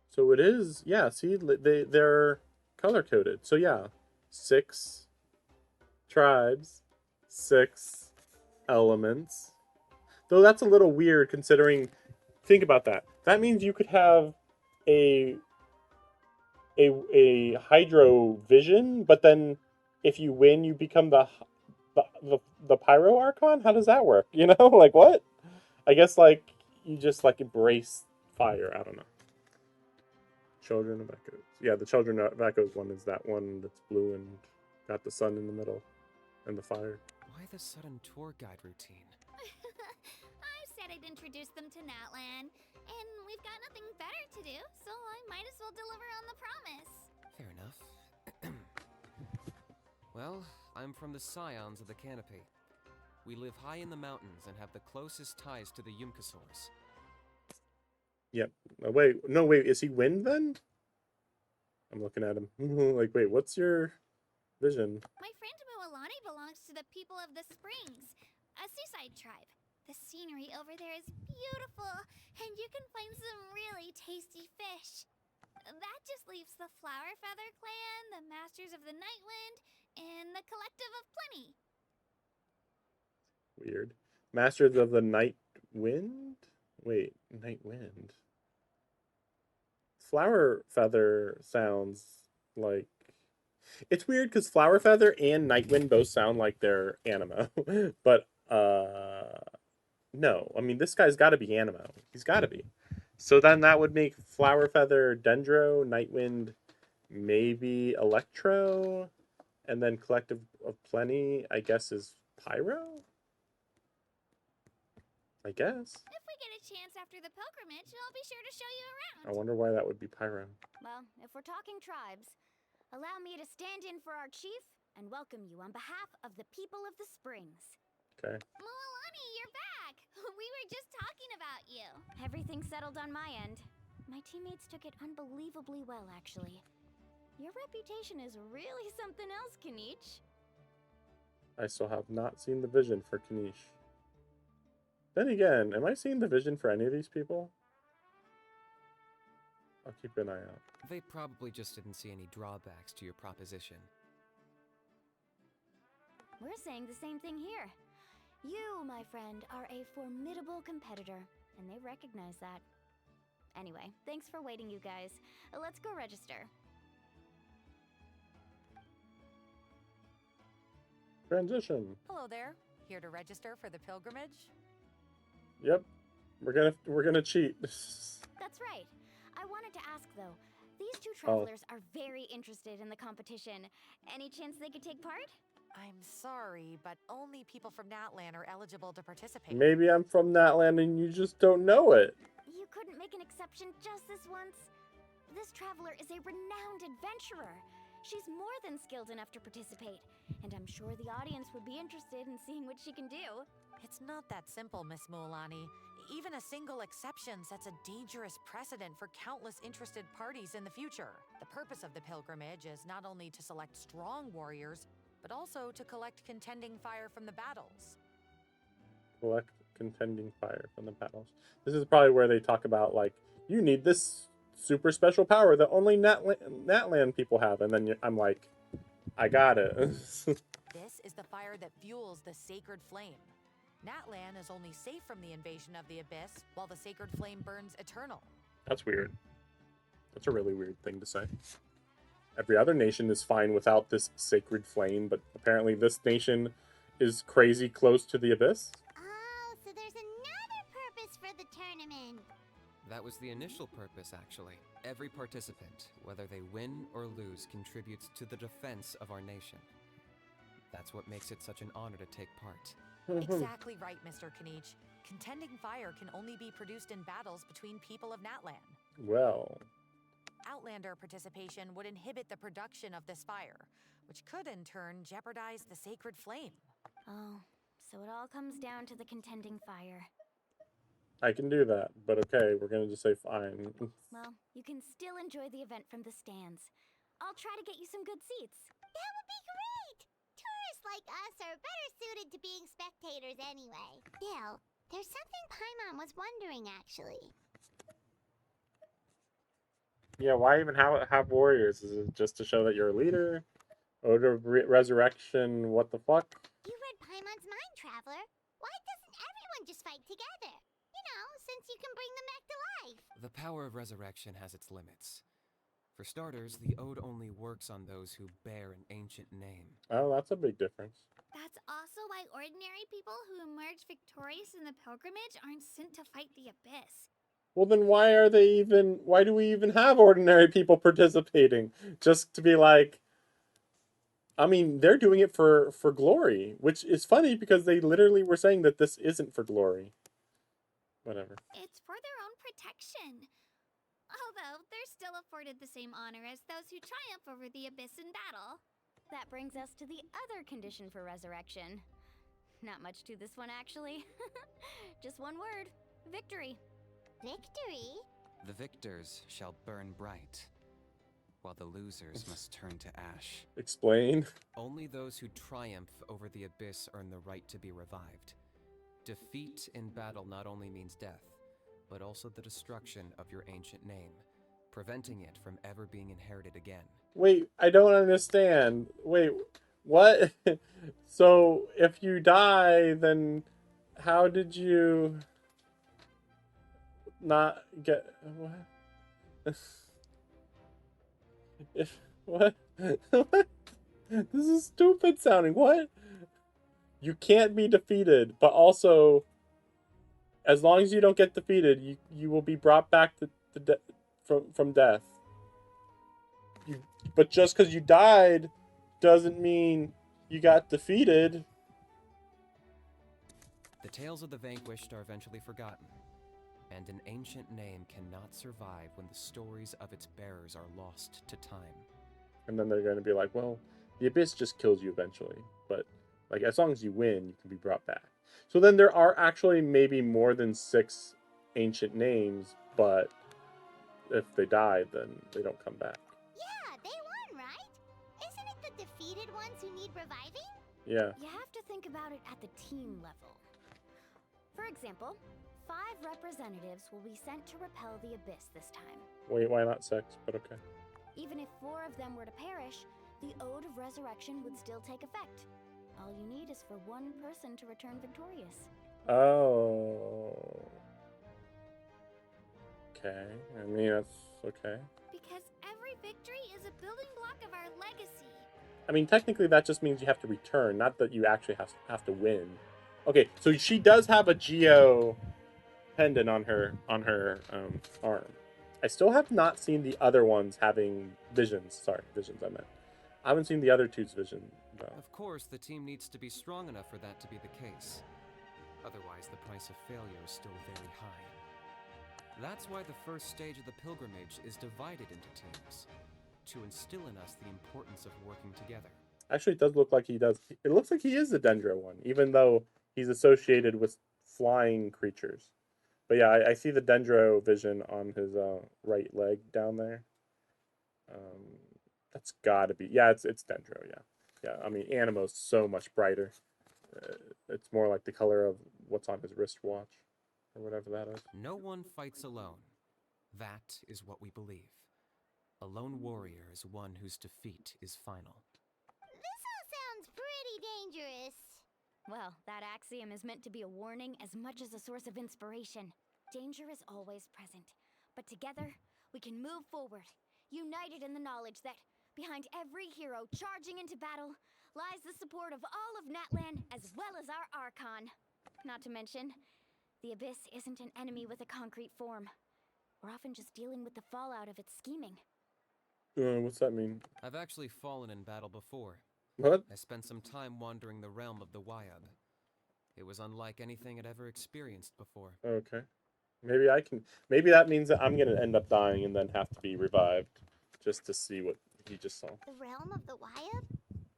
So it is, yeah, see, they're color-coded. So yeah, 6 tribes, 6 elements. Though that's a little weird considering, think about that. That means you could have a hydro vision, but then if you win, you become the pyro archon. How does that work? You know, like what? I guess like you just like embrace fire. I don't know. Children of Echoes. Yeah, the Children of Echoes one is that one that's blue and got the sun in the middle and the fire. Why the sudden tour guide routine? I said I'd introduce them to NATLAN, and we've got nothing better to do, so I might as well deliver on the promise. Fair enough. Well, I'm from the Scions of the Canopy. We live high in the mountains and have the closest ties to the Yumkasaurs. Yep. Oh, wait. No, wait. Is he wind then? I'm looking at him. Like, wait, what's your vision? My friend Mualani belongs to the people of the Springs, a seaside tribe. The scenery over there is beautiful, and you can find some really tasty fish. That just leaves the Flower Feather Clan, the Masters of the Nightwind, and the Collective of Plenty. Weird. Masters of the Night Wind? Wait, Night Wind. Flower Feather sounds like... It's weird because Flower Feather and Nightwind both sound like they're animo. But, no. I mean, this guy's got to be animo. He's got to be. So then that would make Flower Feather Dendro, Nightwind maybe Electro, and then Collective of Plenty, I guess, is Pyro? I guess. If we get a chance after the pilgrimage, I'll be sure to show you around. I wonder why that would be Pyro. Well, if we're talking tribes, allow me to stand in for our chief and welcome you on behalf of the people of the Springs. Okay. Mualani, you're back! We were just talking about you. Everything settled on my end. My teammates took it unbelievably well, actually. Your reputation is really something else, Kanish. I still have not seen the vision for Kanish. Then again, am I seeing the vision for any of these people? I'll keep an eye out. They probably just didn't see any drawbacks to your proposition. We're saying the same thing here. You, my friend, are a formidable competitor, and they recognize that. Anyway, thanks for waiting, you guys. Let's go register. Transition. Hello there. Here to register for the pilgrimage? Yep. We're gonna cheat. That's right. I wanted to ask though, these two travelers are very interested in the competition. Any chance they could take part? I'm sorry, but only people from NATLAN are eligible to participate. Maybe I'm from NATLAN and you just don't know it. You couldn't make an exception just this once? This traveler is a renowned adventurer. She's more than skilled enough to participate, and I'm sure the audience would be interested in seeing what she can do. It's not that simple, Miss Mualani. Even a single exception sets a dangerous precedent for countless interested parties in the future. The purpose of the pilgrimage is not only to select strong warriors, but also to collect contending fire from the battles. Collect contending fire from the battles. This is probably where they talk about, like, you need this super special power that only NATLAN people have. And then I'm like, I got it. This is the fire that fuels the sacred flame. NATLAN is only safe from the invasion of the Abyss, while the sacred flame burns eternal. That's weird. That's a really weird thing to say. Every other nation is fine without this sacred flame, but apparently this nation is crazy close to the Abyss. Oh, so there's another purpose for the tournament. That was the initial purpose, actually. Every participant, whether they win or lose, contributes to the defense of our nation. That's what makes it such an honor to take part. Exactly right, Mr. Kanish. Contending fire can only be produced in battles between people of NATLAN. Well... Outlander participation would inhibit the production of this fire, which could in turn jeopardize the sacred flame. Oh, so it all comes down to the contending fire. I can do that, but okay, we're gonna just say fine. Well, you can still enjoy the event from the stands. I'll try to get you some good seats. That would be great! Tourists like us are better suited to being spectators anyway. Still, there's something Paimon was wondering, actually. Yeah, why even have warriors? Is it just to show that you're a leader? Odor of resurrection, what the fuck? You read Paimon's mind, Traveler. Why doesn't everyone just fight together? You know, since you can bring them back to life. life. The power of resurrection has its limits. For starters, the ode only works on those who bear an ancient name. Oh, that's a big difference. That's also why ordinary people who emerge victorious in the pilgrimage aren't sent to fight the abyss. Well, then why do we even have ordinary people participating? Just to be like, I mean, they're doing it for glory, which is funny because they literally were saying that this isn't for glory. Whatever. It's for their own protection. Although, they're still afforded the same honor as those who triumph over the abyss in battle. That brings us to the other condition for resurrection. Not much to this one, actually. Just one word. Victory. Victory? The victors shall burn bright, while the losers must turn to ash. Explain. Only those who triumph over the abyss earn the right to be revived. Defeat in battle not only means death, but also the destruction of your ancient name, preventing it from ever being inherited again. Wait, I don't understand. Wait, what? So, if you die, then how did you not get... What? What? What? This is stupid sounding. What? You can't be defeated, but also, as long as you don't get defeated, you will be brought back from death. But just because you died doesn't mean you got defeated. The tales of the vanquished are eventually forgotten, and an ancient name cannot survive when the stories of its bearers are lost to time. And then they're going to be like, well, the abyss just kills you eventually, but like as long as you win, you can be brought back. So then there are actually maybe more than 6 ancient names, but if they die, then they don't come back. Yeah, they won, right? Isn't it the defeated ones who need reviving? Yeah. You have to think about it at the team level. For example, 5 representatives will be sent to repel the abyss this time. Wait, why not 6? But okay. Even if 4 of them were to perish, the Ode of Resurrection would still take effect. All you need is for one person to return victorious. Oh. Okay. I mean, that's okay. Because every victory is a building block of our legacy. I mean, technically that just means you have to return, not that you actually have to win. Okay, so she does have a Geo pendant on her arm. I still have not seen the other ones having visions. Sorry, visions I meant. I haven't seen the other two's vision, though. Of course, the team needs to be strong enough for that to be the case. Otherwise, the price of failure is still very high. That's why the first stage of the pilgrimage is divided into teams, to instill in us the importance of working together. Actually, it does look like he does. It looks like he is the Dendro one, even though he's associated with flying creatures. But yeah, I see the Dendro vision on his right leg down there. That's gotta be... Yeah, it's Dendro, yeah. Yeah, I mean, Animo's so much brighter. It's more like the color of what's on his wristwatch, or whatever that is. No one fights alone. That is what we believe. A lone warrior is one whose defeat is final. This all sounds pretty dangerous. Well, that axiom is meant to be a warning as much as a source of inspiration. Danger is always present, but together we can move forward, united in the knowledge that behind every hero charging into battle lies the support of all of NATLAN as well as our Archon. Not to mention, the Abyss isn't an enemy with a concrete form. We're often just dealing with the fallout of its scheming. What's that mean? I've actually fallen in battle before. What? I spent some time wandering the realm of the Wyab. It was unlike anything I'd ever experienced before. Okay. Maybe that means that I'm gonna end up dying and then have to be revived, just to see what he just saw. The realm of the Wyab?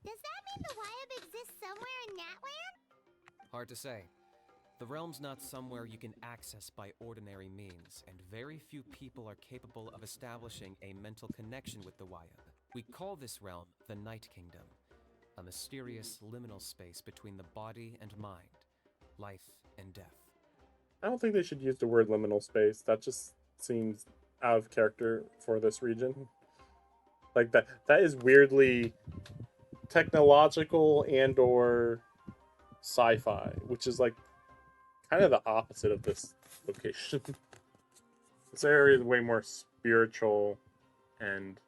Does that mean the Wyab exists somewhere in NATLAN? Hard to say. The realm's not somewhere you can access by ordinary means, and very few people are capable of establishing a mental connection with the Wyab. We call this realm the Night Kingdom, a mysterious liminal space between the body and mind, life and death. I don't think they should use the word liminal space. That just seems out of character for this region. Like that is weirdly technological and or sci-fi, which is like kind of the opposite of this location. This area is way more spiritual, and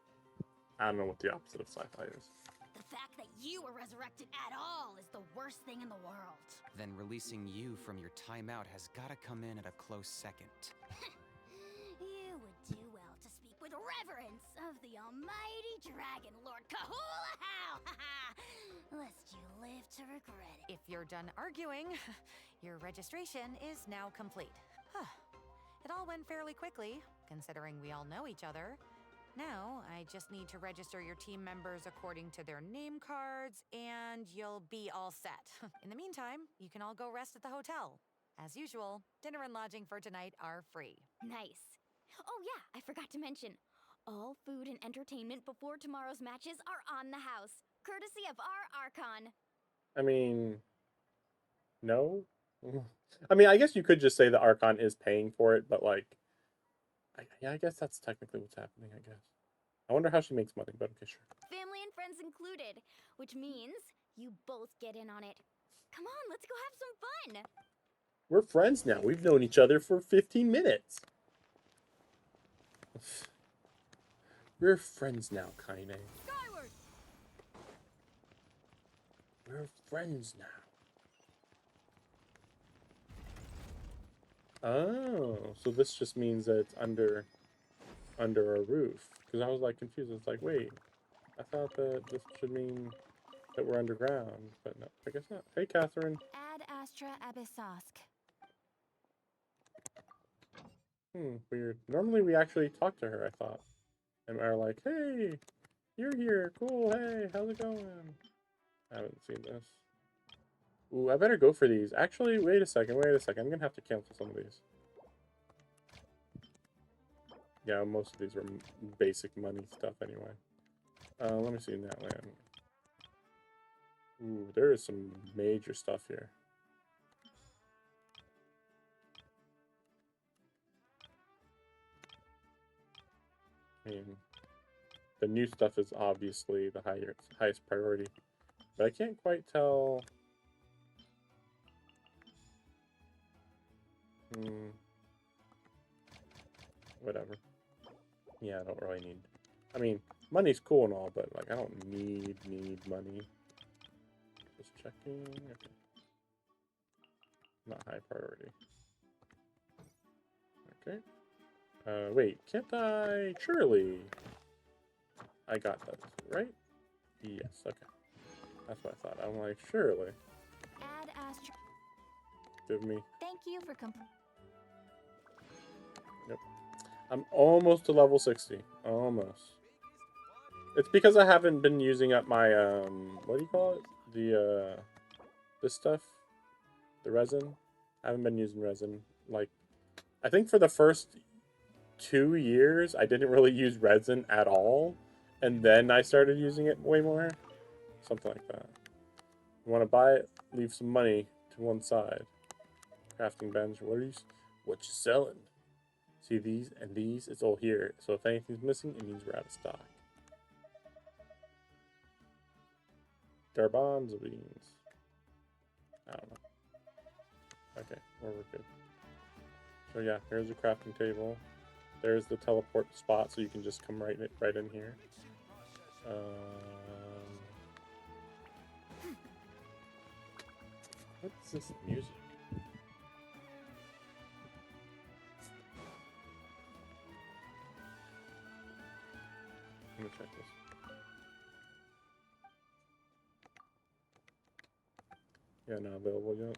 I don't know what the opposite of sci-fi is. The fact that you were resurrected at all is the worst thing in the world. Then releasing you from your timeout has gotta come in at a close second. You would do well to speak with reverence of the almighty dragon, Lord Kahula-How! Lest you live to regret it. If you're done arguing, your registration is now complete. It all went fairly quickly, considering we all know each other. Now, I just need to register your team members according to their name cards, and you'll be all set. In the meantime, you can all go rest at the hotel. As usual, dinner and lodging for tonight are free. Nice. Oh yeah, I forgot to mention. All food and entertainment before tomorrow's matches are on the house, courtesy of our Archon. I mean, no. I mean, I guess you could just say the Archon is paying for it, but like, yeah, I guess that's technically what's happening, I guess. I wonder how she makes money, but okay, sure. Family and friends included, which means you both get in on it. Come on, let's go have some fun. We're friends now. We've known each other for 15 minutes. We're friends now, Kaine. Skyward! We're friends now. Oh, so this just means that it's under a roof. Because I was like confused. It's like, wait, I thought that this should mean that we're underground, but no, I guess not. Hey, Catherine. Ad Astra Abyssosk. Weird. Normally we actually talk to her, I thought. And are like, hey, you're here. Cool. Hey, how's it going? I haven't seen this. Ooh, I better go for these. Actually, wait a second. I'm going to have to cancel some of these. Yeah, most of these are basic money stuff anyway. Let me see NATLAN. Ooh, there is some major stuff here. I mean, the new stuff is obviously the highest priority. But I can't quite tell... Whatever. Yeah, I don't really need... I mean, money's cool and all, but, like, I don't need money. Just checking. Okay. Not high priority. Okay. Wait, can't I? Surely. I got that, right? Yes, okay. That's what I thought. I'm like, surely. Ad Astra. Give me. Thank you for Yep. I'm almost to level 60. Almost. It's because I haven't been using up my, what do you call it? The, this stuff? The resin? I haven't been using resin. Like, I think for the first 2 years, I didn't really use resin at all. And then I started using it way more. Something like that. You want to buy it? Leave some money to one side. Crafting bench. What you selling? See these and these? It's all here. So if anything's missing, it means we're out of stock. Garbanzo beans. I don't know. Okay, we're good. So yeah, here's the crafting table. There's the teleport spot, so you can just come right in here. What's this music? Let me check this. Yeah, not available yet.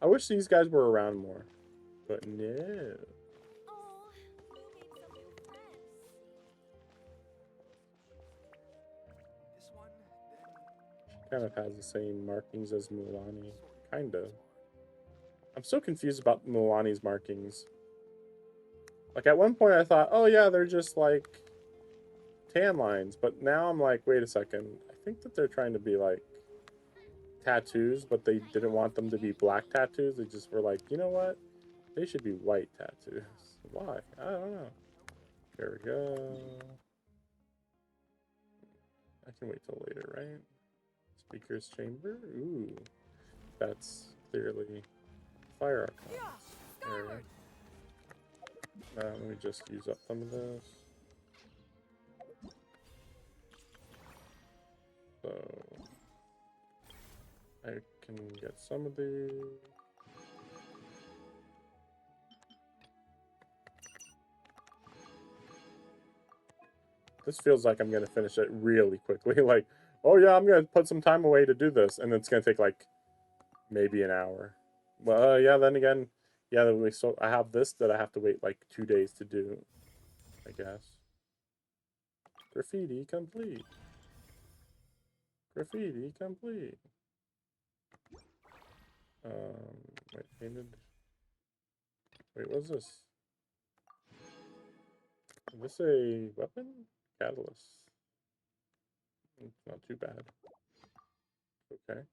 I wish these guys were around more, but no. Oh, you made some new friends. This one, then... Kind of has the same markings as Mulan. Kind of. I'm so confused about Mulan's markings. Like, at one point I thought, oh yeah, they're just like tan lines, but now I'm like, wait a second. I think that they're trying to be like tattoos, but they didn't want them to be black tattoos. They just were like, you know what? They should be white tattoos. Why? I don't know. There we go. I can wait till later, right? Speaker's chamber? Ooh. That's clearly fire archive area. Let me just use up some of this. So I can get some of these. This feels like I'm gonna finish it really quickly. Like, oh yeah, I'm gonna put some time away to do this, and it's gonna take like maybe an hour. Well, yeah. Then again, yeah. So I have this that I have to wait like 2 days to do, I guess. Graffiti complete. Graffiti complete. Wait, painted. Wait, what's this? Is this a weapon? Catalyst. It's not too bad. Okay.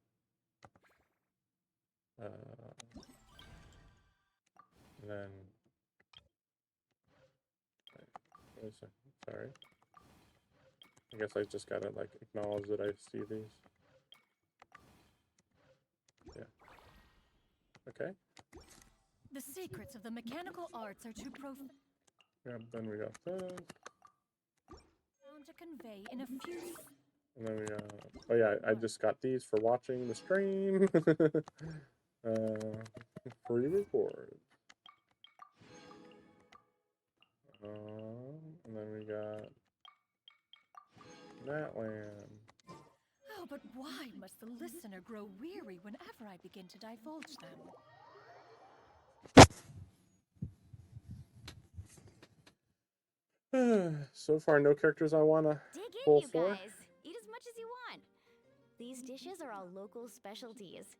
And then. Wait a second. Sorry. I guess I just gotta like acknowledge that I see these. Yeah. Okay. The secrets of the mechanical arts are too profound Yeah, then we got this. to convey in a few. And then we got, oh yeah, I just got these for watching the stream. Free record. And then we got NATLAN. Oh, but why must the listener grow weary whenever I begin to divulge them? So far, no characters I wanna Dig in, pull you for. guys. Eat as much as you want. These dishes are all local specialties.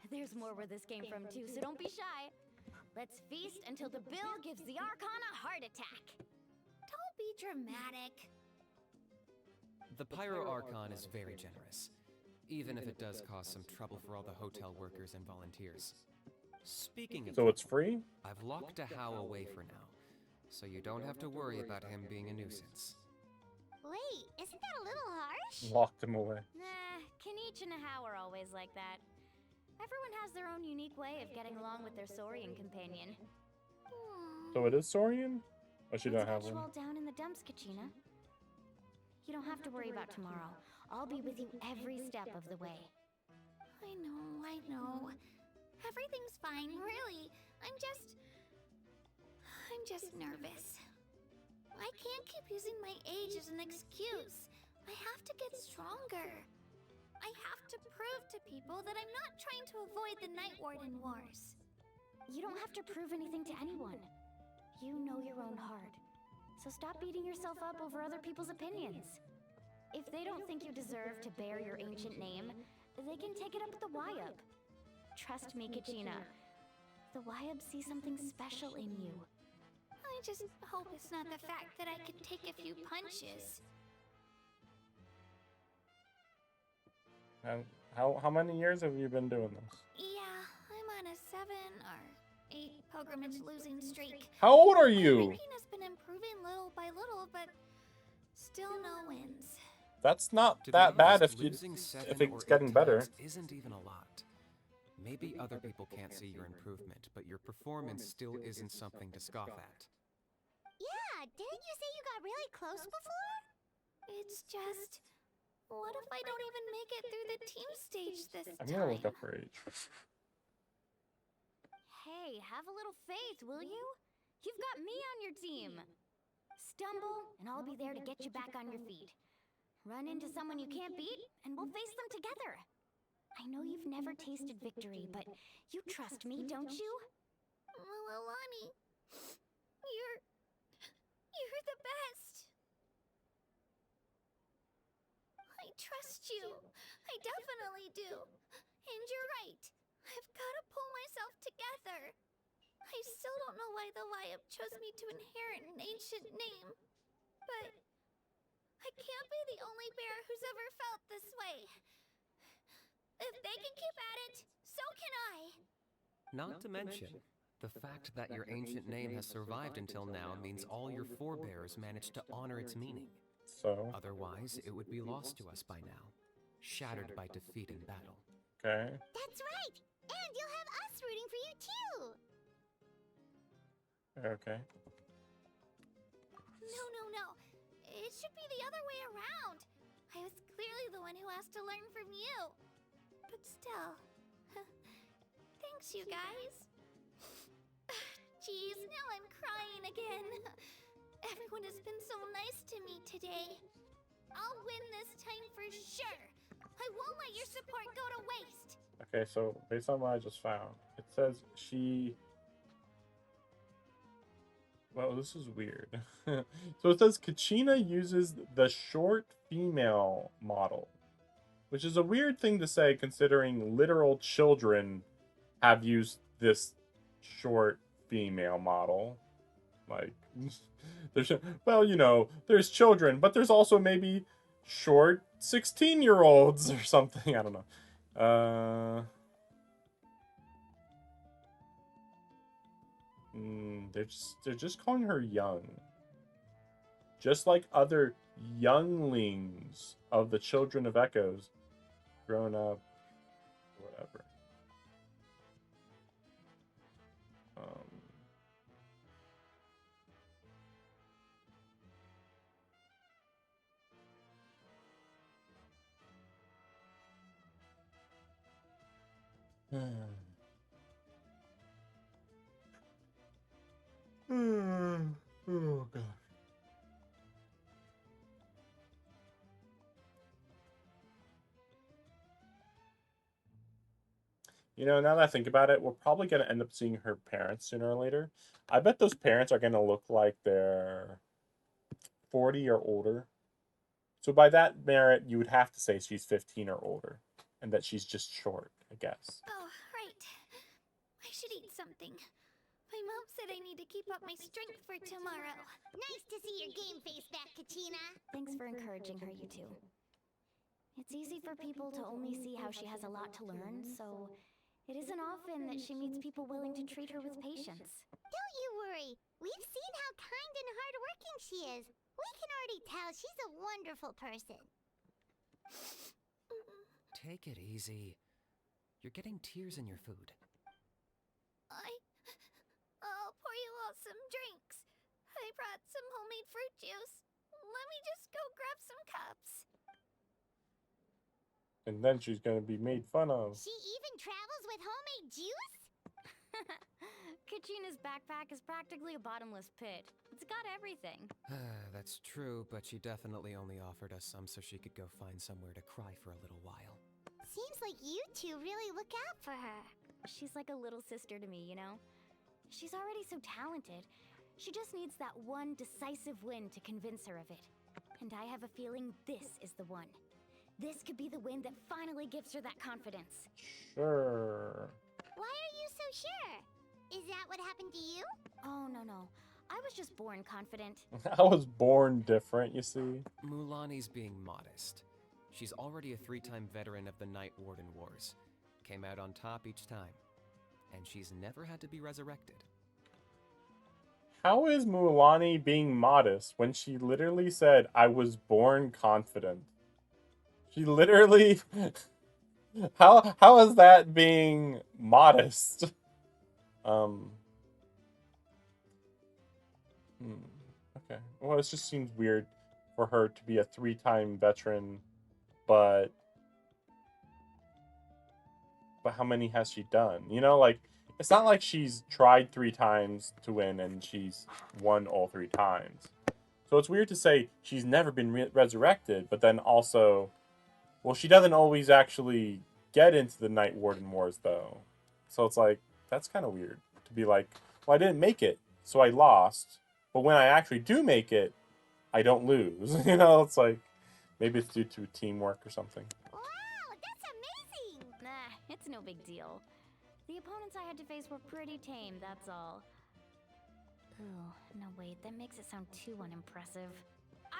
There's more where this came from too, so don't be shy. Let's feast until the bill gives the Archon a heart attack. Don't be dramatic. The Pyro Archon is very generous, even if it does cause some trouble for all the hotel workers and volunteers. Speaking of So it's free? I've locked a How away for now, so you don't have to worry about him being a nuisance. Wait, isn't that a little harsh? Locked him away. Nah, Kanich and How are always like that. Everyone has their own unique way of getting along with their Saurian companion. So it is Saurian? Oh, she don't have Let's get you one. all down in the dumps, Kachina. You don't have to worry about tomorrow. I'll be with you every step of the way. I know. Everything's fine, really. I'm just nervous. I can't keep using my age as an excuse. I have to get stronger. I have to prove to people that I'm not trying to avoid the Night Warden Wars. You don't have to prove anything to anyone. You know your own heart. So stop beating yourself up over other people's opinions. If they don't think you deserve to bear your ancient name, they can take it up with the Wyab. Trust me, Kachina. The Wyab see something special in you. I just hope it's not the fact that I can take a few punches. How many years have you been doing this? Yeah, I'm on a 7 or 8 pilgrimage losing streak. How old are you? My ranking has been improving little by little, but still no wins. That's not To that be bad honest, if you losing 7 if or it's 8 getting better. times isn't even a lot. Maybe other people can't see your improvement, but your performance still isn't something to scoff at. Yeah, didn't you say you got really close before? It's just, what if I don't even make it through the team stage this I'm gonna look time? up her age. Hey, have a little faith, will you? You've got me on your team. Stumble, and I'll be there to get you back on your feet. Run into someone you can't beat, and we'll face them together. I know you've never tasted victory, but you trust me, don't you? Alani, you're the best. I trust you. I definitely do. And you're right. I've got to pull myself together. I still don't know why the Wyab chose me to inherit an ancient name. But I can't be the only bear who's ever felt this way. If they can keep at it, so can I. Not to mention, the fact that your ancient name has survived until now means all your forebears managed to honor its meaning. so. Otherwise, it would be lost to us by now, shattered by defeat in battle. Okay. That's right! And you'll have us rooting for you too! Okay. No. It should be the other way around. I was clearly the one who asked to learn from you. But still. Thanks, you guys. Jeez, now I'm crying again. Everyone has been so nice to me today. I'll win this time for sure. I won't let your support go to waste. Okay, so based on what I just found, it says she... Well, this is weird. So it says Kachina uses the short female model, which is a weird thing to say considering literal children have used this short female model. Like, there's, well, you know, there's children, but there's also maybe short 16-year-olds or something. I don't know. They're just calling her young. Just like other younglings of the children of Echoes, grown up, whatever. Oh god. You know, now that I think about it, we're probably going to end up seeing her parents sooner or later. I bet those parents are going to look like they're 40 or older. So by that merit, you would have to say she's 15 or older. And that she's just short, I guess. Oh, right. I should eat something. My mom said I need to keep up my strength for tomorrow. Nice to see your game face back, Kachina. Thanks for encouraging her, you two. It's easy for people to only see how she has a lot to learn, so it isn't often that she meets people willing to treat her with patience. Don't you worry. We've seen how kind and hardworking she is. We can already tell she's a wonderful person. Take it easy. You're getting tears in your food. I'll pour you all some drinks. I brought some homemade fruit juice. Let me just go grab some cups. And then she's going to be made fun of. She even travels with homemade juice? Kachina's backpack is practically a bottomless pit. It's got everything. That's true, but she definitely only offered us some so she could go find somewhere to cry for a little while. Seems like you two really look out for her. She's like a little sister to me, you know? She's already so talented. She just needs that one decisive win to convince her of it. And I have a feeling this is the one. This could be the win that finally gives her that confidence. Sure. Why are you so sure? Is that what happened to you? Oh, no. I was just born confident. I was born different, you see. Mulani's being modest. She's already a 3-time veteran of the Night Warden Wars. Came out on top each time. And she's never had to be resurrected. How is Mulani being modest when she literally said, I was born confident? She literally... How is that being modest? Okay. Well, it just seems weird for her to be a 3-time veteran, but how many has she done? You know, like, it's not like she's tried 3 times to win and she's won all 3 times. So it's weird to say she's never been resurrected, but then also, well, she doesn't always actually get into the Night Warden Wars, though. So it's like, that's kind of weird to be like, well, I didn't make it, so I lost. But when I actually do make it, I don't lose. You know, it's like, maybe it's due to teamwork or something. Wow, that's amazing! Nah, it's no big deal. The opponents I had to face were pretty tame, that's all. Ooh, no wait, that makes it sound too unimpressive.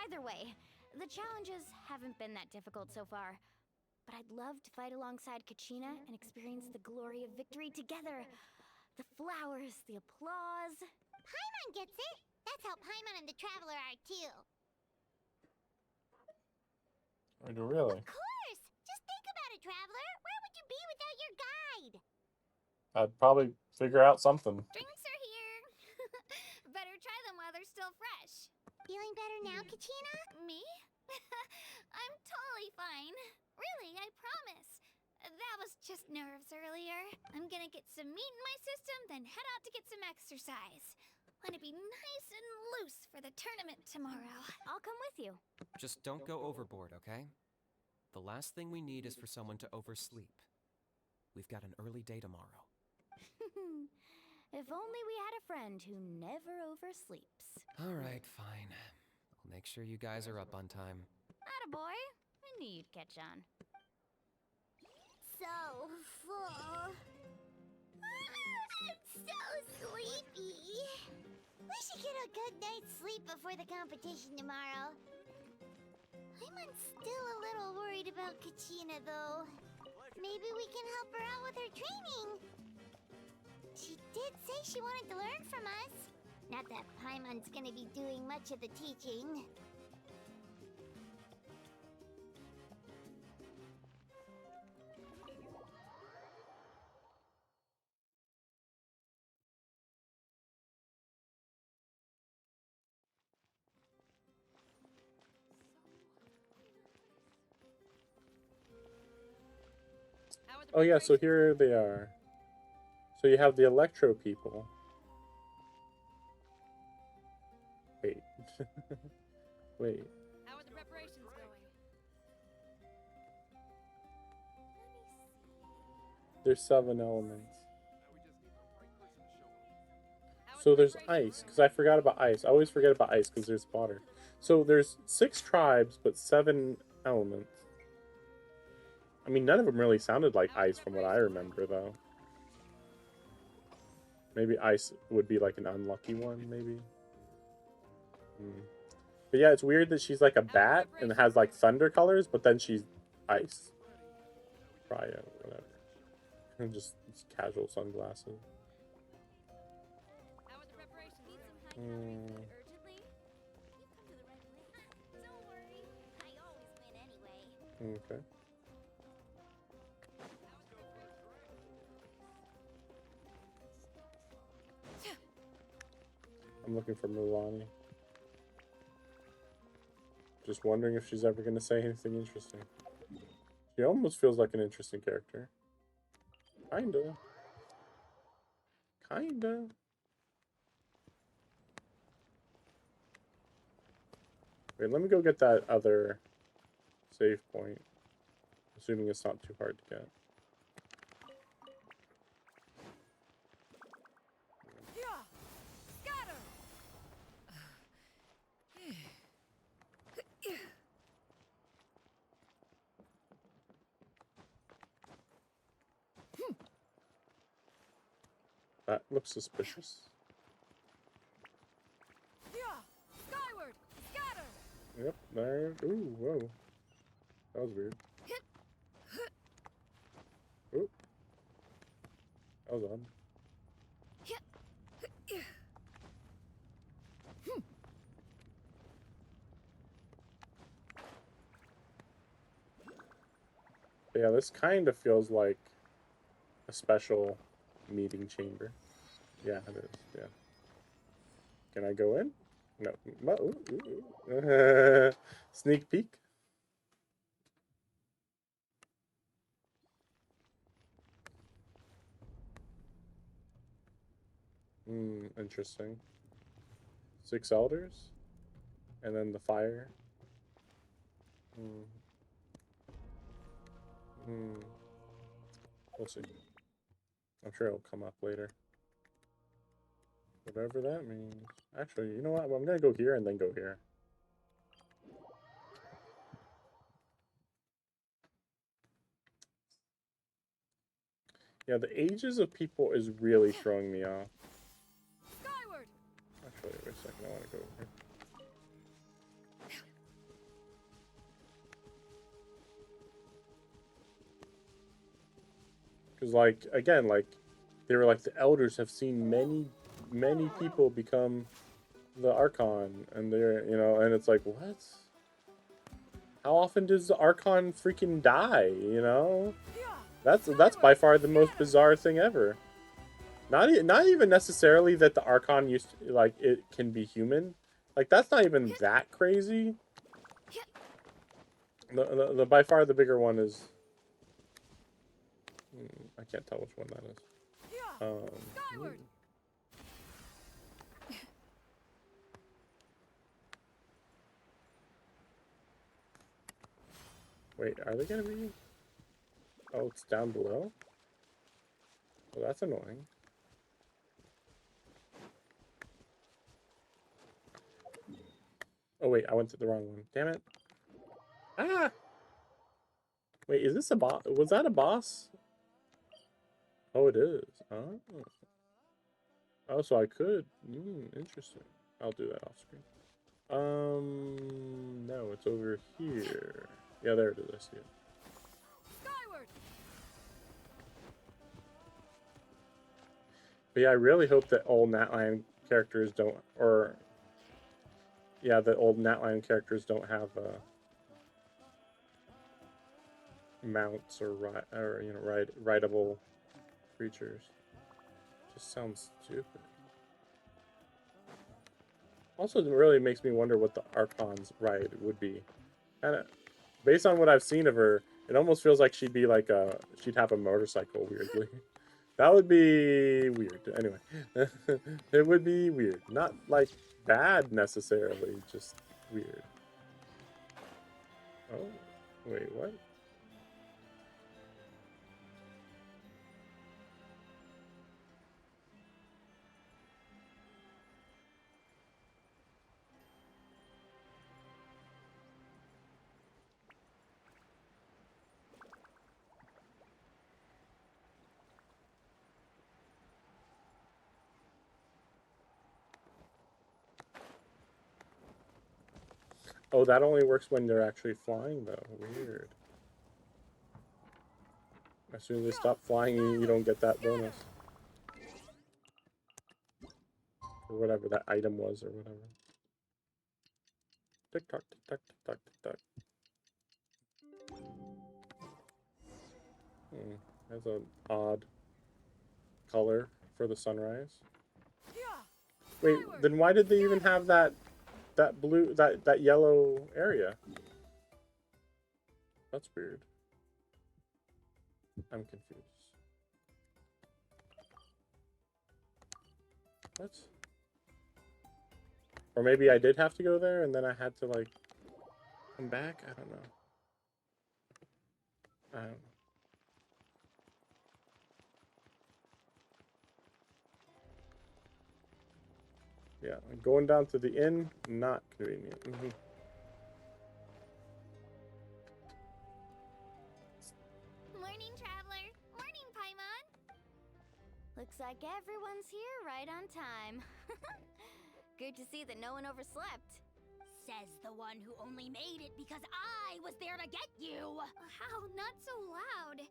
Either way, the challenges haven't been that difficult so far. But I'd love to fight alongside Kachina and experience the glory of victory together. The flowers, the applause. Paimon gets it! That's how Paimon and the Traveler are too. Really? Of course! Just think about it, traveler. Where would you be without your guide? I'd probably figure out something. Drinks are here. Better try them while they're still fresh. Feeling better now, Kachina? Me? I'm totally fine. Really, I promise. That was just nerves earlier. I'm gonna get some meat in my system, then head out to get some exercise. Want to be nice and loose for the tournament tomorrow. I'll come with you. Just don't go overboard, okay? The last thing we need is for someone to oversleep. We've got an early day tomorrow. If only we had a friend who never oversleeps. All right, fine. I'll make sure you guys are up on time. Attaboy. I knew you'd catch on. So full. I'm so sleepy. We should get a good night's sleep before the competition tomorrow. I'm still a little worried about Kachina, though. Maybe we can help her out with her training. She did say she wanted to learn from us. Not that Paimon's gonna be doing much of the teaching. Oh yeah, so here they are. So you have the Electro people. Wait. Wait. How are the preparations going? There's 7 elements. So there's ice, because I forgot about ice. I always forget about ice because there's water. So there's 6 tribes, but 7 elements. I mean, none of them really sounded like ice from what I remember, though. Maybe ice would be like an unlucky one, maybe. But yeah, it's weird that she's like a bat and has like thunder colors, but then she's ice. Raya, whatever. And just casual sunglasses. Okay. I'm looking for Milani. Just wondering if she's ever going to say anything interesting. She almost feels like an interesting character. Kinda. Kinda. Wait, let me go get that other save point. Assuming it's not too hard to get. That looks suspicious. Skyward! Scatter! Yep, there. Ooh, whoa. That was weird. Ooh. That was odd. Yeah, this kind of feels like a special meeting chamber. Yeah, it is. Yeah. Can I go in? No. Sneak peek. Interesting. 6 elders, and then the fire. We'll see. I'm sure it'll come up later. Whatever that means. Actually, you know what? I'm gonna go here and then go here. Yeah, the ages of people is really throwing me off. Skyward! Actually, wait a second. I want to go over here. Because, like, again, like, they were like, the elders have seen many people become the Archon, and they're, you know, and it's like, what? How often does the Archon freaking die, you know? That's by far the most bizarre thing ever. Not even necessarily that the Archon used to, like, it can be human. Like, that's not even that crazy. The by far the bigger one is... I can't tell which one that is. Wait, are they gonna be... Oh, it's down below? Well, that's annoying. Oh wait, I went to the wrong one. Damn it. Ah! Wait, is this a boss? Was that a boss? Oh, it is. Oh. Oh, so I could. Interesting. I'll do that off screen. No, it's over here. Yeah, there it is. I see it. Skyward. But yeah, I really hope that old NATLAN characters don't, or yeah, the old NATLAN characters don't have mounts or rideable creatures. Just sounds stupid. Also, it really makes me wonder what the Archon's ride would be. Kind of, based on what I've seen of her, it almost feels like she'd be like she'd have a motorcycle weirdly. That would be weird. Anyway, it would be weird. Not like bad necessarily, just weird. Oh, wait, what? Oh, that only works when they're actually flying, though. Weird. As soon as they stop flying, you don't get that bonus. Or whatever that item was, or whatever. Tick-tock, tick-tock, tick-tock, tick-tock. That's an odd color for the sunrise. Wait, then why did they even have that blue, that yellow area? That's weird. I'm confused. What? Or maybe I did have to go there and then I had to like come back? I don't know. I don't know. Yeah, going down to the inn, not convenient. Morning, traveler. Morning, Paimon. Looks like everyone's here right on time. Good to see that no one overslept. Says the one who only made it because I was there to get you. How? Not so loud.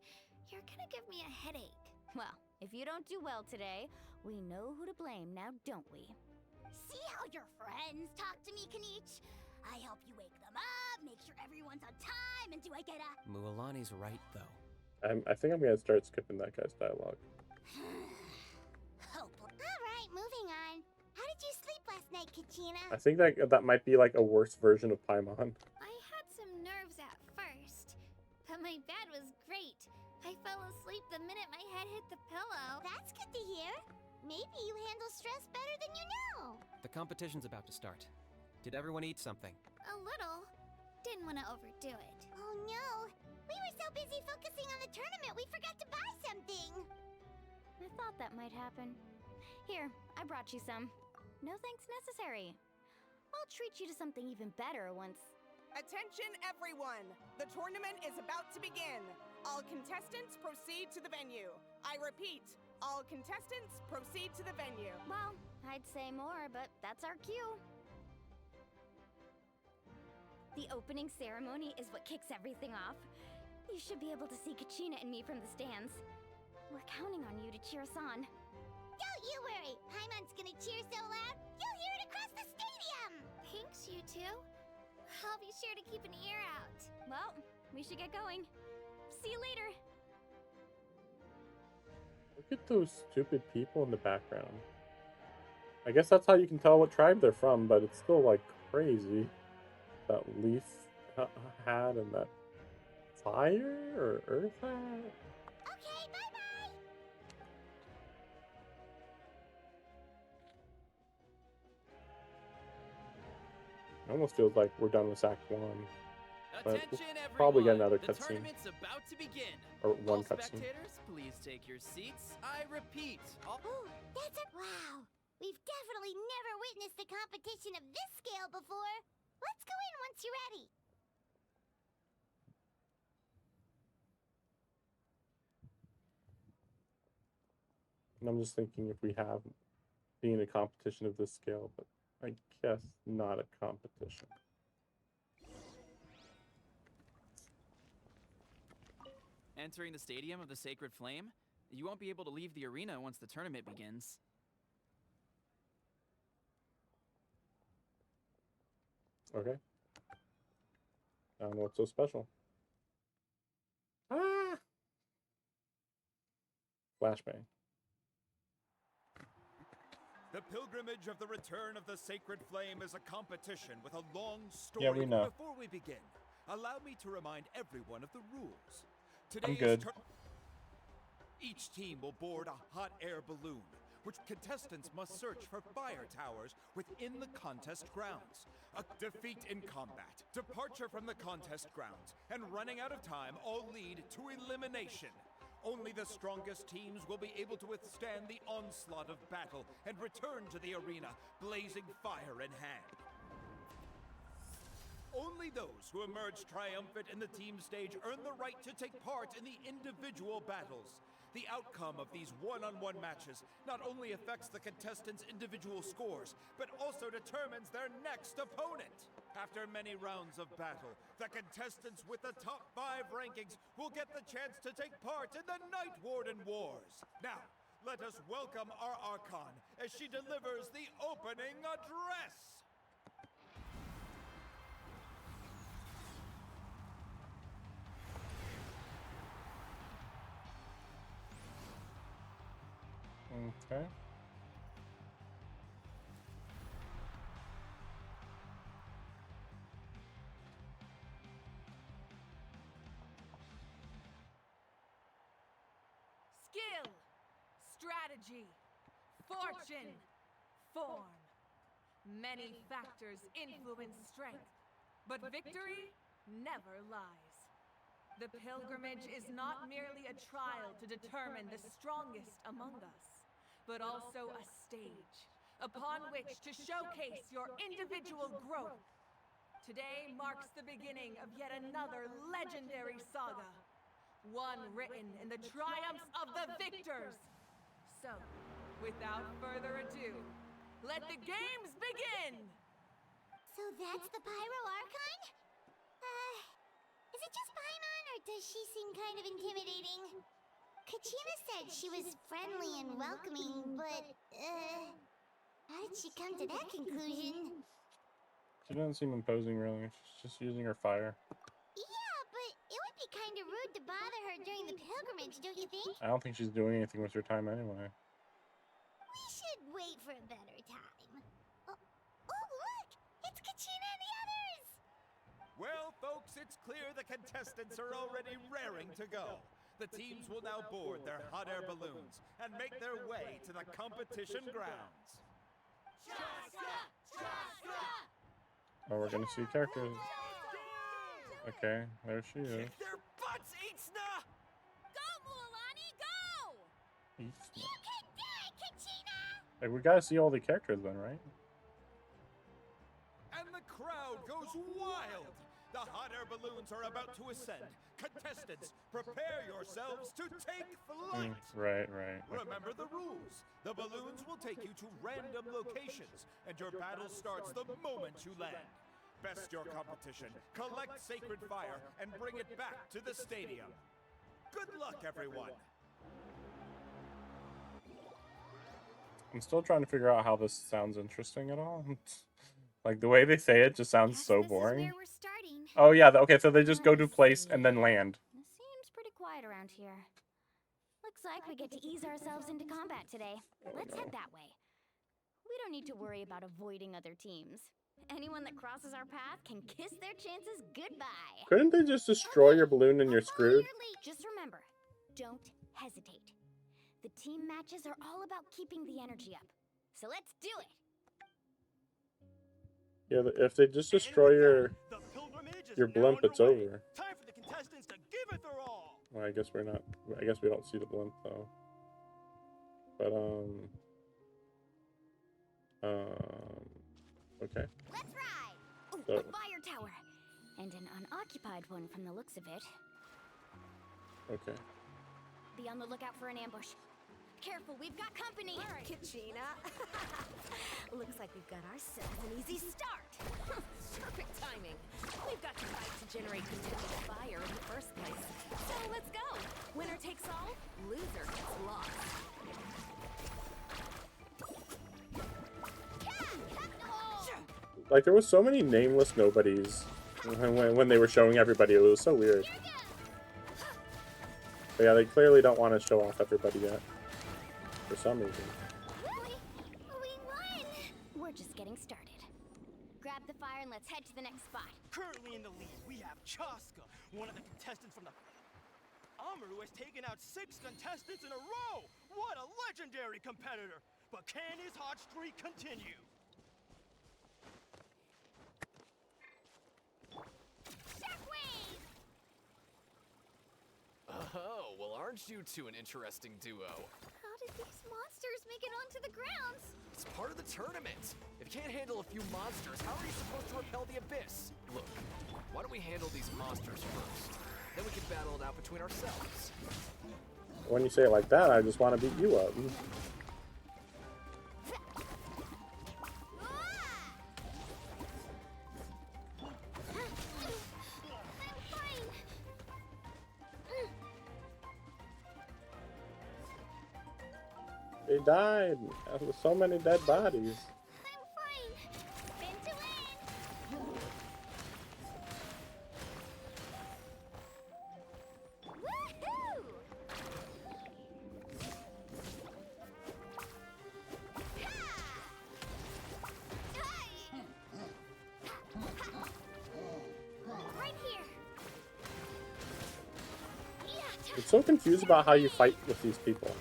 You're gonna give me a headache. Well, if you don't do well today, we know who to blame now, don't we? See how your friends talk to me, Kanich? I help you wake them up, make sure everyone's on time, and do I get a... Mualani's right, though. I think I'm gonna start skipping that guy's dialogue. Alright, moving on. How did you sleep last night, Kachina? I think that might be like a worse version of Paimon. I had some nerves at first, but my bed was great. I fell asleep the minute my head hit the pillow. That's good to hear. Maybe you handle stress better than you know. The competition's about to start. Did everyone eat something? A little. Didn't want to overdo it. Oh no. We were so busy focusing on the tournament, we forgot to buy something. I thought that might happen. Here, I brought you some. No thanks necessary. I'll treat you to something even better once... Attention everyone! The tournament is about to begin. All contestants proceed to the venue. I repeat, all contestants proceed to the venue. Well, I'd say more, but that's our cue. The opening ceremony is what kicks everything off. You should be able to see Kachina and me from the stands. We're counting on you to cheer us on. Don't you worry! Paimon's gonna cheer so loud, you'll hear it across the stadium! Thanks, you two. I'll be sure to keep an ear out. Well, we should get going. See you later. Look at those stupid people in the background. I guess that's how you can tell what tribe they're from, but it's still like crazy. That leaf hat and that fire or earth hat. Okay, bye-bye. It almost feels like we're done with Act 1. But Attention, we'll probably get everyone. another The cutscene. tournament's about to begin. Or one All cutscene. spectators, please take your seats. I repeat. Ooh, that's a wow. We've definitely never witnessed a competition of this scale before. Let's go in once you're ready. And I'm just thinking if we have being a competition of this scale, but I guess not a competition. Entering the Stadium of the Sacred Flame, you won't be able to leave the arena once the tournament begins. Okay. What's so special? Ah! Flashbang. The pilgrimage of the return of the sacred flame is a competition with a long story. Yeah, we know. Before we begin, allow me to remind everyone of the rules. I'm good. Each team will board a hot air balloon, which contestants must search for fire towers within the contest grounds. A defeat in combat, departure from the contest grounds, and running out of time all lead to elimination. Only the strongest teams will be able to withstand the onslaught of battle and return to the arena, blazing fire in hand. Only those who emerge triumphant in the team stage earn the right to take part in the individual battles. The outcome of these one-on-one matches not only affects the contestants' individual scores, but also determines their next opponent. After many rounds of battle, the contestants with the top 5 rankings will get the chance to take part in the Night Warden Wars. Now, let us welcome our Archon as she delivers the opening address. Okay. Skill, strategy, fortune, form. Many factors influence strength, but victory never lies. The pilgrimage is not merely a trial to determine the strongest among us, but also a stage upon which to showcase your individual growth. Today marks the beginning of yet another legendary saga, one written in the triumphs of the victors. So, without further ado, let the games begin! So that's the Pyro Archon? Is it just Paimon, or does she seem kind of intimidating? Kachina said she was friendly and welcoming, but, how did she come to that conclusion? She doesn't seem imposing, really. She's just using her fire. Yeah, but it would be kind of rude to bother her during the pilgrimage, don't you think? I don't think she's doing anything with her time anyway. We should wait for a better time. Oh, look! It's Kachina and the others! Well, folks, it's clear the contestants are already raring to go. The teams will now board their hot air balloons and make their way to the competition grounds. Oh, we're gonna see characters. Okay, there she is. Kick their butts, Itzna! Go, Mualani, go! You can do it, Kachina! Like, we gotta see all the characters then, right? And the crowd goes wild! The hot air balloons are about to ascend. Contestants, prepare yourselves to take flight! Right. Remember the rules. The balloons will take you to random locations, and your battle starts the moment you land. Best your competition, collect sacred fire, and bring it back to the stadium. Good luck, everyone! I'm still trying to figure out how this sounds interesting at all. Like, the way they say it just sounds so This is boring. where we're starting. Oh, yeah, okay, so they just go to a place and then land. Seems pretty quiet around here. Looks like we get to ease ourselves into combat today. Let's head that way. We don't need to worry about avoiding other teams. Anyone that crosses our path can kiss their chances goodbye. Couldn't they just destroy your balloon and you're screwed? Just remember, don't hesitate. The team matches are all about keeping the energy up. So let's do it. Yeah, if they just destroy your blimp, it's over. Time for the contestants to give it their all. Well, I guess we're not. I guess we don't see the blimp though. But okay. Let's ride. Ooh, So- a fire tower, and an unoccupied one from the looks of it. Okay. Be on the lookout for an ambush. Careful, we've got company. All right, Kachina. Looks like we've got ourselves an easy start. Perfect timing. We've got the fight to generate continuous fire in the first place. So let's go. Winner takes all, loser gets lost. Like, there was so many nameless nobodies when they were showing everybody. It was so weird. But yeah, they clearly don't want to show off everybody yet. For some reason. We won! We're just getting started. Grab the fire and let's head to the next spot. Currently in the lead, we have Chaska, one of the contestants from the Amaru has taken out 6 contestants in a row. What a legendary competitor! But can his hot streak continue? Oh, well, aren't you two an interesting duo? How did these monsters make it onto the grounds? It's part of the tournament. If you can't handle a few monsters, how are you supposed to repel the abyss? Look, why don't we handle these monsters first? Then we can battle it out between ourselves. When you say it like that, I just want to beat you up. They died. There's so many dead bodies. I'm so confused about how you fight with these people.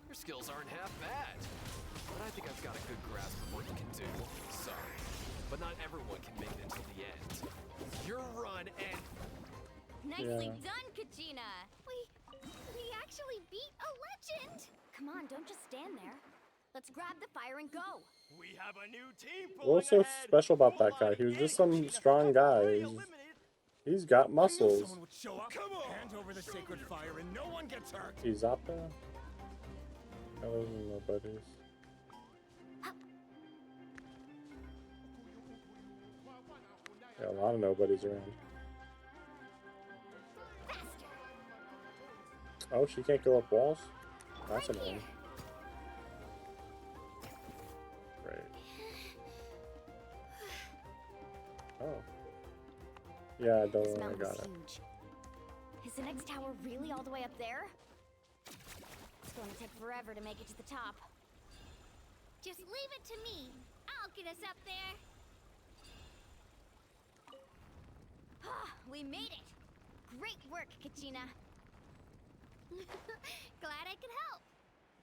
Your skills aren't half bad. But I think I've got a good grasp of what you can do. Sorry. But not everyone can make it until the end. Your run and... Nicely done, Kachina! We actually beat a legend! Come on, don't just stand there. Let's grab the fire and go! We have a new team. What's so special about that guy? He was just some strong guy. He's got muscles. Show up, hand over the sacred fire, and no one gets hurt. He's up there. Those are nobodies. Yeah, a lot of nobodies around. Oh, she can't go up walls? That's annoying. Great. Oh. Yeah, I don't This know. I mountain got is it. huge. Is the next tower really all the way up there? It's going to take forever to make it to the top. Just leave it to me. I'll get us up there. We made it! Great work, Kachina. Glad I could help.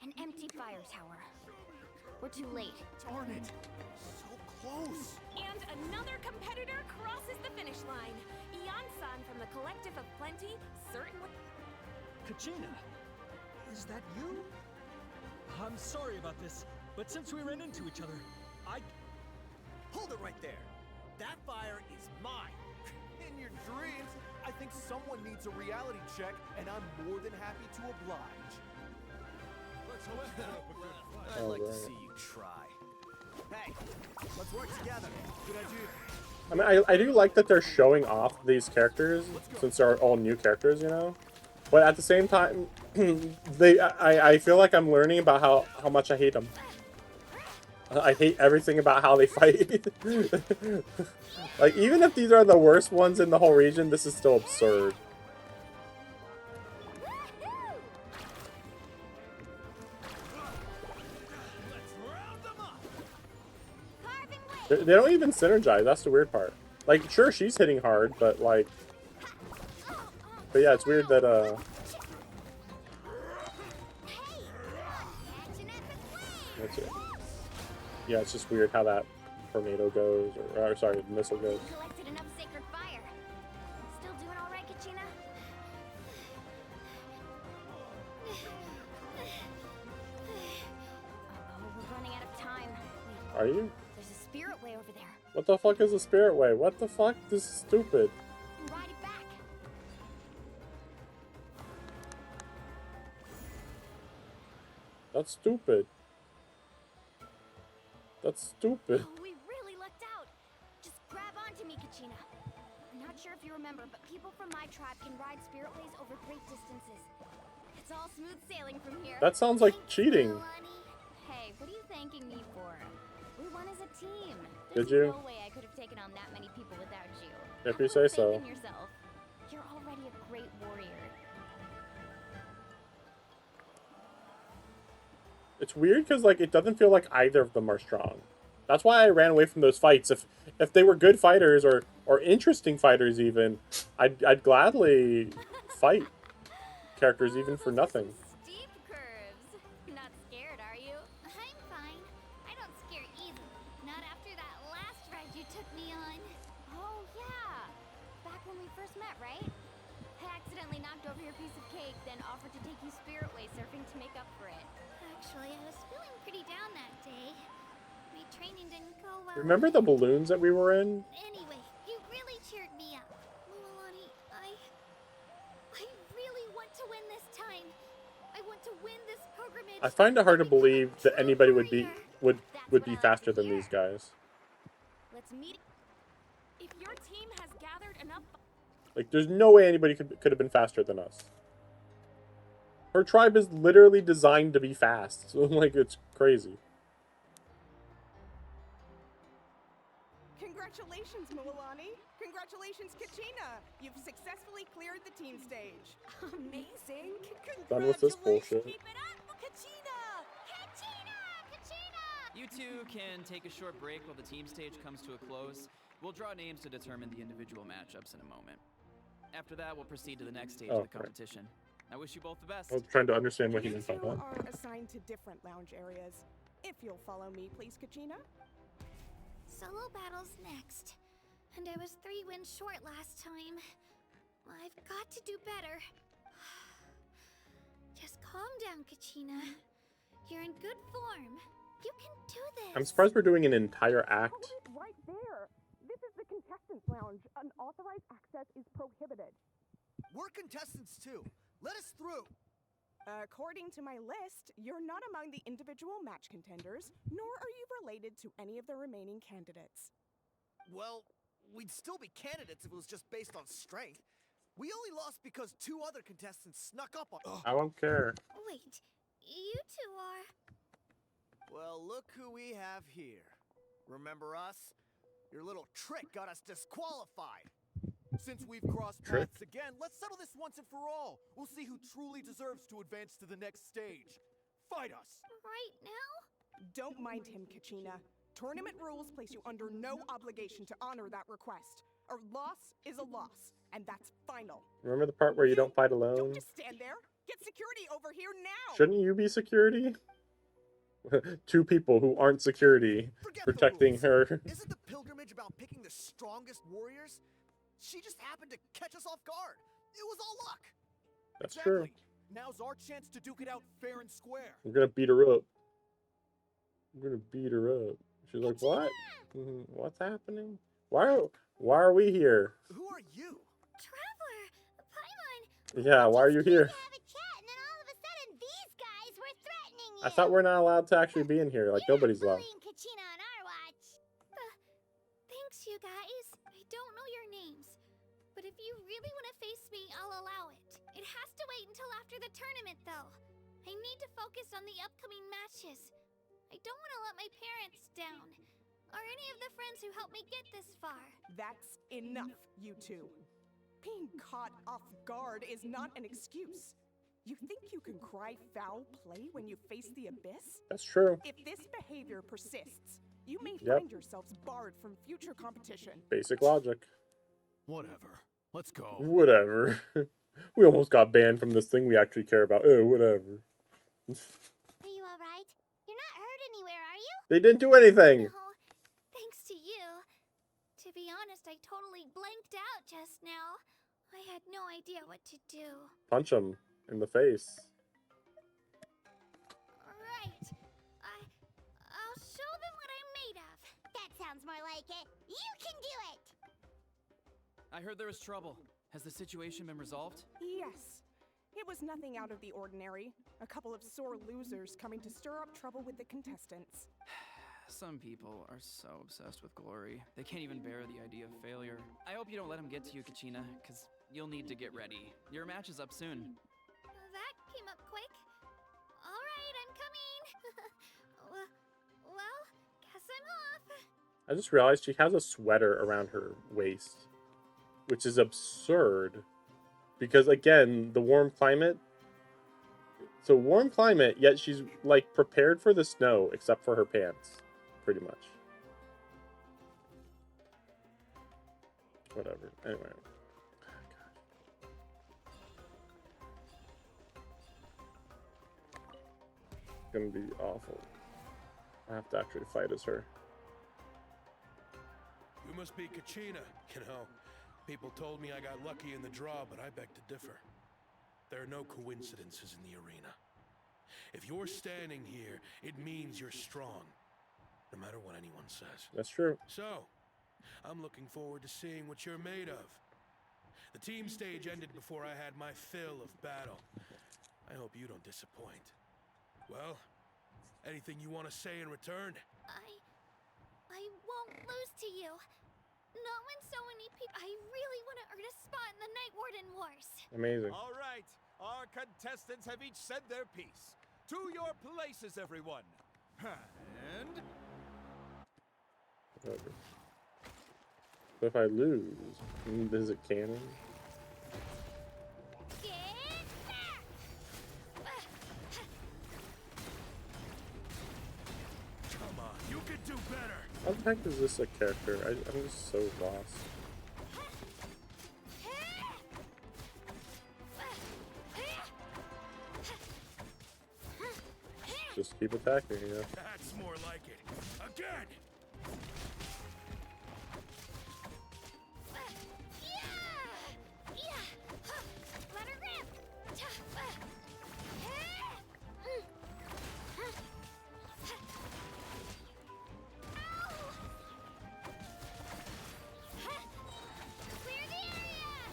An empty fire tower. We're too late. Darn it! So close! And another competitor crosses the finish line. Ian-san from the Collective of Plenty certainly... Kachina, is that you? I'm sorry about this, but since we ran into each other, Hold it right there! That fire is mine! In your dreams, I think someone needs a reality check, and I'm more than happy to oblige. Let's hope that up a good fight. I'd like to see you try. Hey, let's work together. Good idea. I mean, I do like that they're showing off these characters since they're all new characters, you know. But at the same time, I feel like I'm learning about how much I hate them. I hate everything about how they fight. Like, even if these are the worst ones in the whole region, this is still absurd. They don't even synergize, that's the weird part. Like, sure, she's hitting hard, but like... But yeah, it's weird that, That's it. Yeah, it's just weird how that tornado goes, or sorry, the missile goes. Collected enough sacred fire. Still doing all right, Kachina? Uh-oh, we're running out of time. Wait, Are you? there's a spirit way over there. What the fuck is a spirit way? What the fuck? This is stupid. Ride it back. That's stupid. That's stupid. Oh, we really lucked out. Just grab onto me, Kachina. I'm not sure if you remember, but people from my tribe can ride spirit ways over great distances. It's all smooth sailing from here. That sounds like cheating. Hey, what are you thanking me for? We won as a team. Did There's you? no way I could have taken on that many people without you. If you say so. Faith in yourself. You're already a great warrior. It's weird because like it doesn't feel like either of them are strong. That's why I ran away from those fights. If they were good fighters or interesting fighters even, I'd gladly fight characters even for nothing. Steep curves. Not scared, are you? I'm fine. I don't scare easily. Not after that last ride you took me on. Oh, yeah. Back when we first met, right? I accidentally knocked over your piece of cake, then offered to take you spirit way surfing to make up for it. Actually, I was feeling pretty down that day. My training didn't go well. Remember the balloons that we were in? Anyway, you really cheered me up. Mualani, I really want to win this time. I want to win this pilgrimage. I find it hard to believe that anybody would be faster than these guys. Let's meet. If your team has gathered enough. Like, there's no way anybody could have been faster than us. Her tribe is literally designed to be fast. So, like, it's crazy. Congratulations, Mualani. Congratulations, Kachina. You've successfully cleared the team stage. Amazing. Done with this bullshit. Keep it up, Kachina! Kachina! Kachina! You two can take a short break while the team stage comes to a close. We'll draw names to determine the individual matchups in a moment. After that, we'll proceed to the next stage of the competition. I wish you both the best. I was trying to understand what he meant by You that. are assigned to different lounge areas. If you'll follow me, please, Kachina. Solo battles next. And I was 3 wins short last time. I've got to do better. Just calm down, Kachina. You're in good form. You can do this. I'm surprised we're doing an entire act. Right there. This is the contestants' lounge. Unauthorized access is prohibited. We're contestants too. Let us through. According to my list, you're not among the individual match contenders, nor are you related to any of the remaining candidates. Well, we'd still be candidates if it was just based on strength. We only lost because 2 other contestants snuck up on. I won't care. Wait, you two are... Well, look who we have here. Remember us? Your little trick got us disqualified. Since we've crossed paths again, let's settle this once and for all. We'll see who truly deserves to advance to the next stage. Fight us! Right now? Don't mind him, Kachina. Tournament rules place you under no obligation to honor that request. A loss is a loss, and that's final. Remember the part where you don't fight alone? Don't just stand there. Get security over here now. Shouldn't you be security? 2 people who aren't security protecting her. Isn't the pilgrimage about picking the strongest warriors? She just happened to catch us off guard. It was all luck. That's true. Now's our chance to duke it out fair and square. I'm gonna beat her up. I'm gonna beat her up. She's like, what? What's happening? Why are we here? Who are you? Traveler! Paimon! Yeah, why are you here? Have a chat, and then all of a sudden, these guys were threatening you! I thought we're not allowed to actually be in here. Like, nobody's allowed. Kachina on our watch. Thanks, you guys. I don't know your names. But if you really want to face me, I'll allow it. It has to wait until after the tournament, though. I need to focus on the upcoming matches. I don't want to let my parents down. Or any of the friends who helped me get this far. That's enough, you two. Being caught off guard is not an excuse. You think you can cry foul play when you face the abyss? That's true. If this behavior persists, you may Yep. find yourselves barred from future competition. Basic logic. Whatever. Let's go. Whatever. We almost got banned from this thing we actually care about. Oh, whatever. Are you alright? You're not hurt anywhere, are you? They didn't do anything. No, thanks to you. To be honest, I totally blanked out just now. I had no idea what to do. Punch him in the face. Right. I'll show them what I'm made of. That sounds more like it. You can do it! I heard there was trouble. Has the situation been resolved? Yes. It was nothing out of the ordinary. A couple of sore losers coming to stir up trouble with the contestants. Some people are so obsessed with glory, they can't even bear the idea of failure. I hope you don't let them get to you, Kachina, because you'll need to get ready. Your match is up soon. That came up quick. Alright, I'm coming. well, guess I'm off. I just realized she has a sweater around her waist, which is absurd. Because again, the warm climate. So warm climate, yet she's like prepared for the snow, except for her pants, pretty much. Whatever. Anyway. It's gonna be awful. I have to actually fight as her. You must be Kachina. You know, people told me I got lucky in the draw, but I beg to differ. There are no coincidences in the arena. If you're standing here, it means you're strong, no matter what anyone says. That's true. So, I'm looking forward to seeing what you're made of. The team stage ended before I had my fill of battle. I hope you don't disappoint. Well, anything you want to say in return? I won't lose to you. Not when so many people. I really want to earn a spot in the Night Warden Wars. Amazing. All right, our contestants have each said their piece. To your places, everyone. And Whatever. So if I lose, is it canon? Come on, you can do better. How the heck is this a character? I'm just so lost. Just keep attacking, yeah. That's more like it. Again! Let her rip. Clear the area.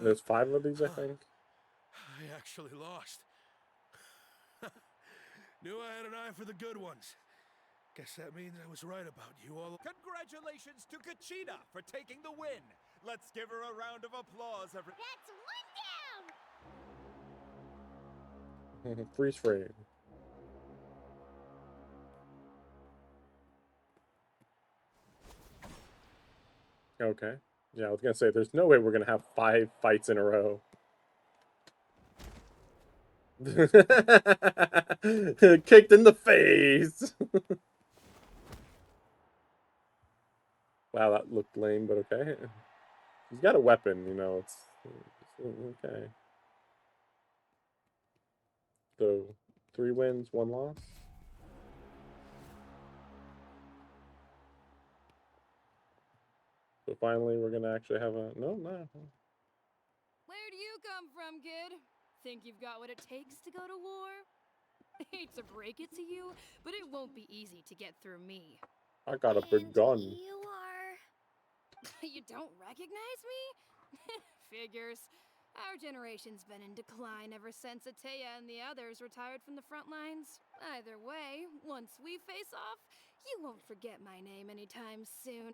There's 5 of these, I think. I actually lost. Knew I had an eye for the good ones. Guess that means I was right about you all. congratulations to Kachina for taking the win. Let's give her a round of applause, everyone. That's 1 down! Freeze frame. Okay. Yeah, I was gonna say, there's no way we're gonna have 5 fights in a row. Kicked in the face! Wow, that looked lame, but okay. He's got a weapon, you know, it's okay. So, 3 wins, 1 loss. So finally, we're gonna actually have a no. Where do you come from, kid? Think you've got what it takes to go to war? Hate to break it to you, but it won't be easy to get through me. I got a big gun. You are... You don't recognize me? Figures. Our generation's been in decline ever since Ateya and the others retired from the front lines. Either way, once we face off, you won't forget my name anytime soon.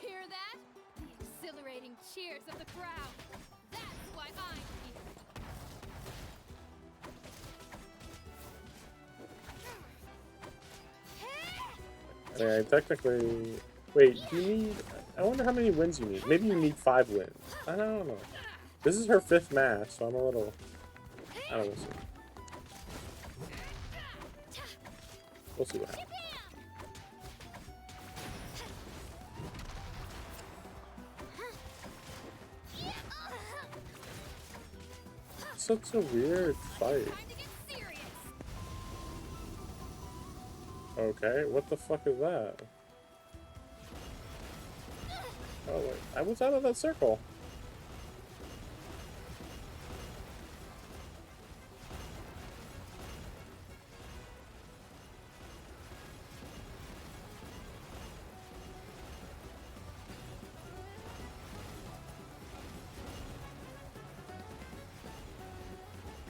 Hear that? The exhilarating cheers of the crowd. That's why I'm here. I technically... Wait, do you need... I wonder how many wins you need. Maybe you need 5 wins. I don't know. This is her 5th match, so I'm a little... I don't know. We'll see what happens. Such a weird fight. Okay, what the fuck is that? Oh wait, I was out of that circle.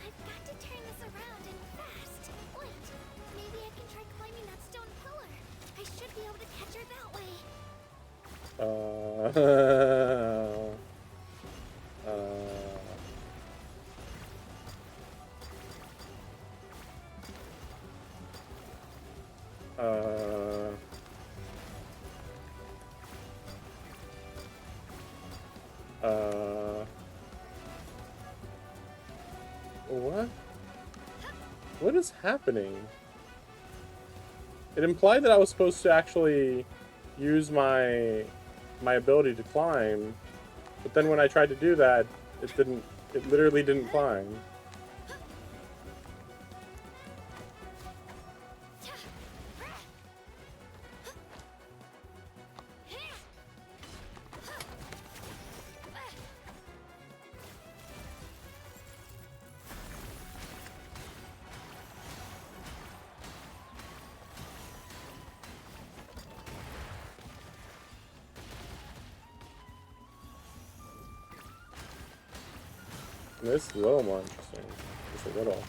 I've got to turn this around and fast. Wait, maybe I can try climbing that stone pillar. I should be able to catch her that way. What? What is happening? It implied that I was supposed to actually use my ability to climb, but then when I tried to do that, it didn't. It literally didn't climb. This is a little more interesting. Just a little.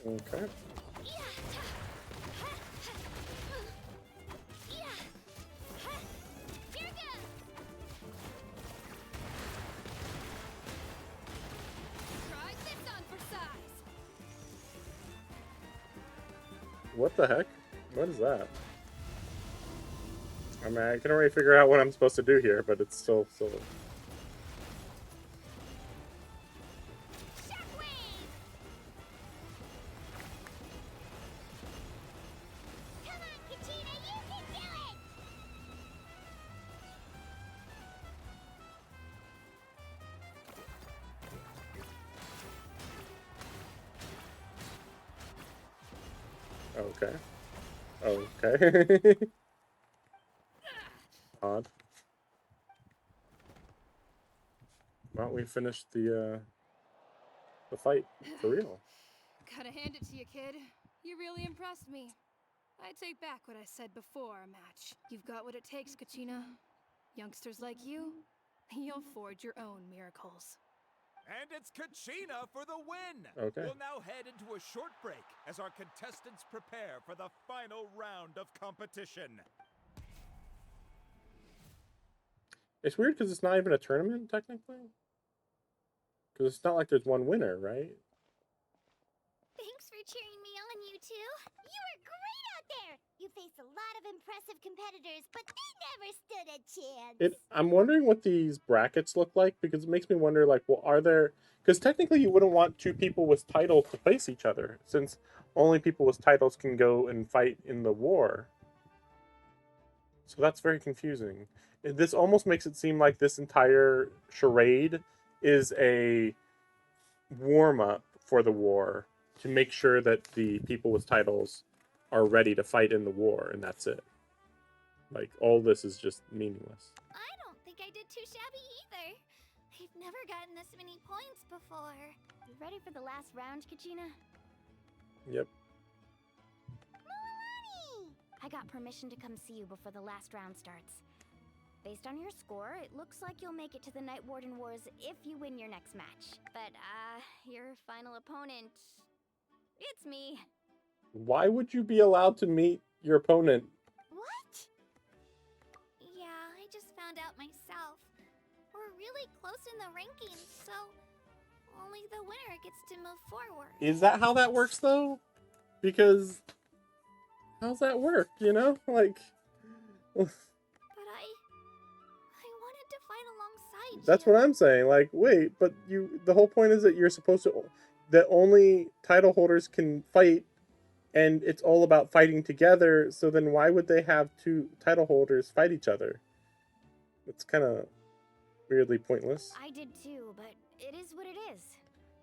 Okay. What the heck? What is that? I mean, I can already figure out what I'm supposed to do here, but it's still silly. Okay. Okay. Odd. Why don't we finish the fight for real? Gotta hand it to you, kid. You really impressed me. I take back what I said before our match. You've got what it takes, Kachina. Youngsters like you, you'll forge your own miracles. And it's Kachina for the win! Okay. We'll now head into a short break as our contestants prepare for the final round of competition. It's weird because it's not even a tournament, technically. Because it's not like there's one winner, right? Thanks for cheering me on, you two. You were great out there. You faced a lot of impressive competitors, but they never stood a chance. I'm wondering what these brackets look like, because it makes me wonder, like, well, are there... Because technically you wouldn't want 2 people with titles to face each other, since only people with titles can go and fight in the war. So that's very confusing. This almost makes it seem like this entire charade is a warm-up for the war to make sure that the people with titles are ready to fight in the war, and that's it. Like, all this is just meaningless. I don't think I did too shabby either. I've never gotten this many points before. You ready for the last round, Kachina? Yep. Milani! I got permission to come see you before the last round starts. Based on your score, it looks like you'll make it to the Night Warden Wars if you win your next match. But, your final opponent... It's me. Why would you be allowed to meet your opponent? What? Yeah, I just found out myself. We're really close in the rankings, so only the winner gets to move forward. Is that how that works, though? Because how's that work, you know? Like... But I wanted to fight alongside That's you. what I'm saying. Like, wait, but the whole point is that you're supposed to, that only title holders can fight, and it's all about fighting together. So then why would they have two title holders fight each other? It's kind of weirdly pointless. I did too, but it is what it is.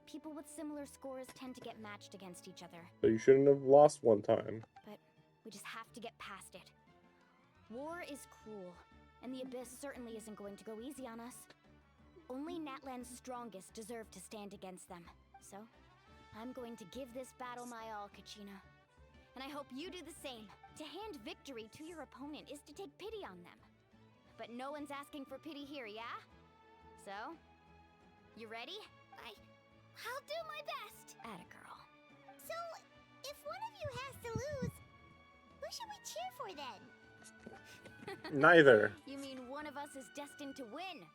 People with similar scores tend to get matched against each other. So you shouldn't have lost one time. But we just have to get past it. War is cruel, and the Abyss certainly isn't going to go easy on us. Only NATLAN's strongest deserve to stand against them. So, I'm going to give this battle my all, Kachina. And I hope you do the same. To hand victory to your opponent is to take pity on them. But no one's asking for pity here, yeah? So, you ready? I'll do my best. Atta girl. So, if one of you has to lose, who should we cheer for then? Neither. You mean one of us is destined to win?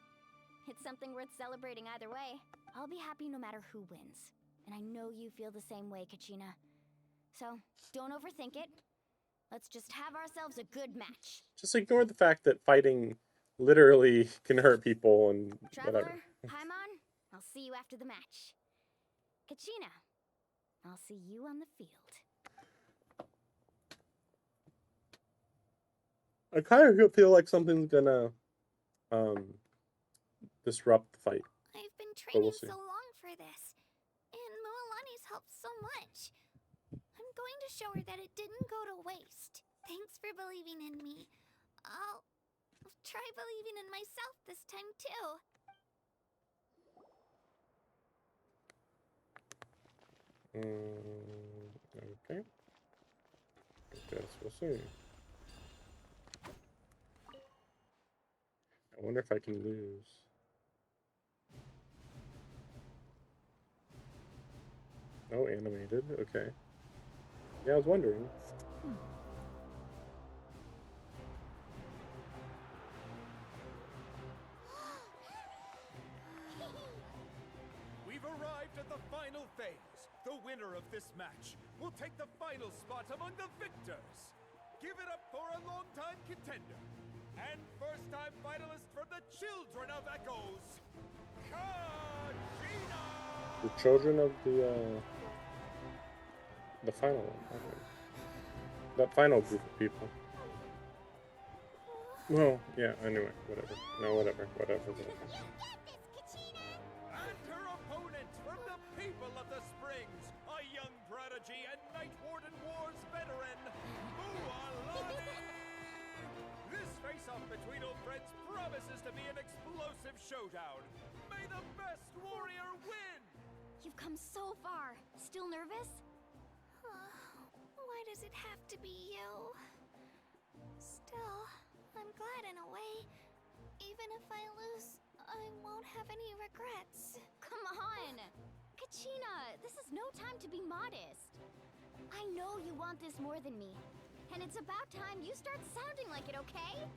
It's something worth celebrating either way. I'll be happy no matter who wins. And I know you feel the same way, Kachina. So, don't overthink it. Let's just have ourselves a good match. Just ignore the fact that fighting literally can hurt people and Traveler, whatever. Paimon, I'll see you after the match. Kachina, I'll see you on the field. I kind of feel like something's gonna disrupt the fight. I've been But training we'll see. so long for this, and Moalani's helped so much. I'm going to show her that it didn't go to waste. Thanks for believing in me. I'll try believing in myself this time too. Okay. I guess we'll see. I wonder if I can lose. Oh, animated. Okay. Yeah, I was wondering. We've arrived at the final phase. The winner of this match will take the final spot among the victors. Give it up for a longtime contender and first-time finalist from the Children of Echoes, Kachina! The children of the final one. Okay. That final group of people. Well, yeah, anyway, whatever. No, whatever. And her opponent from the people of the Springs, a young prodigy and Night Warden Wars veteran, Moalani! This face-off between old friends promises to be an explosive showdown. May the best warrior win! You've come so far. Still nervous? Why does it have to be you? Still, I'm glad in a way. Even if I lose, I won't have any regrets. Come on! Kachina, this is no time to be modest. I know you want this more than me. And it's about time you start sounding like it, okay?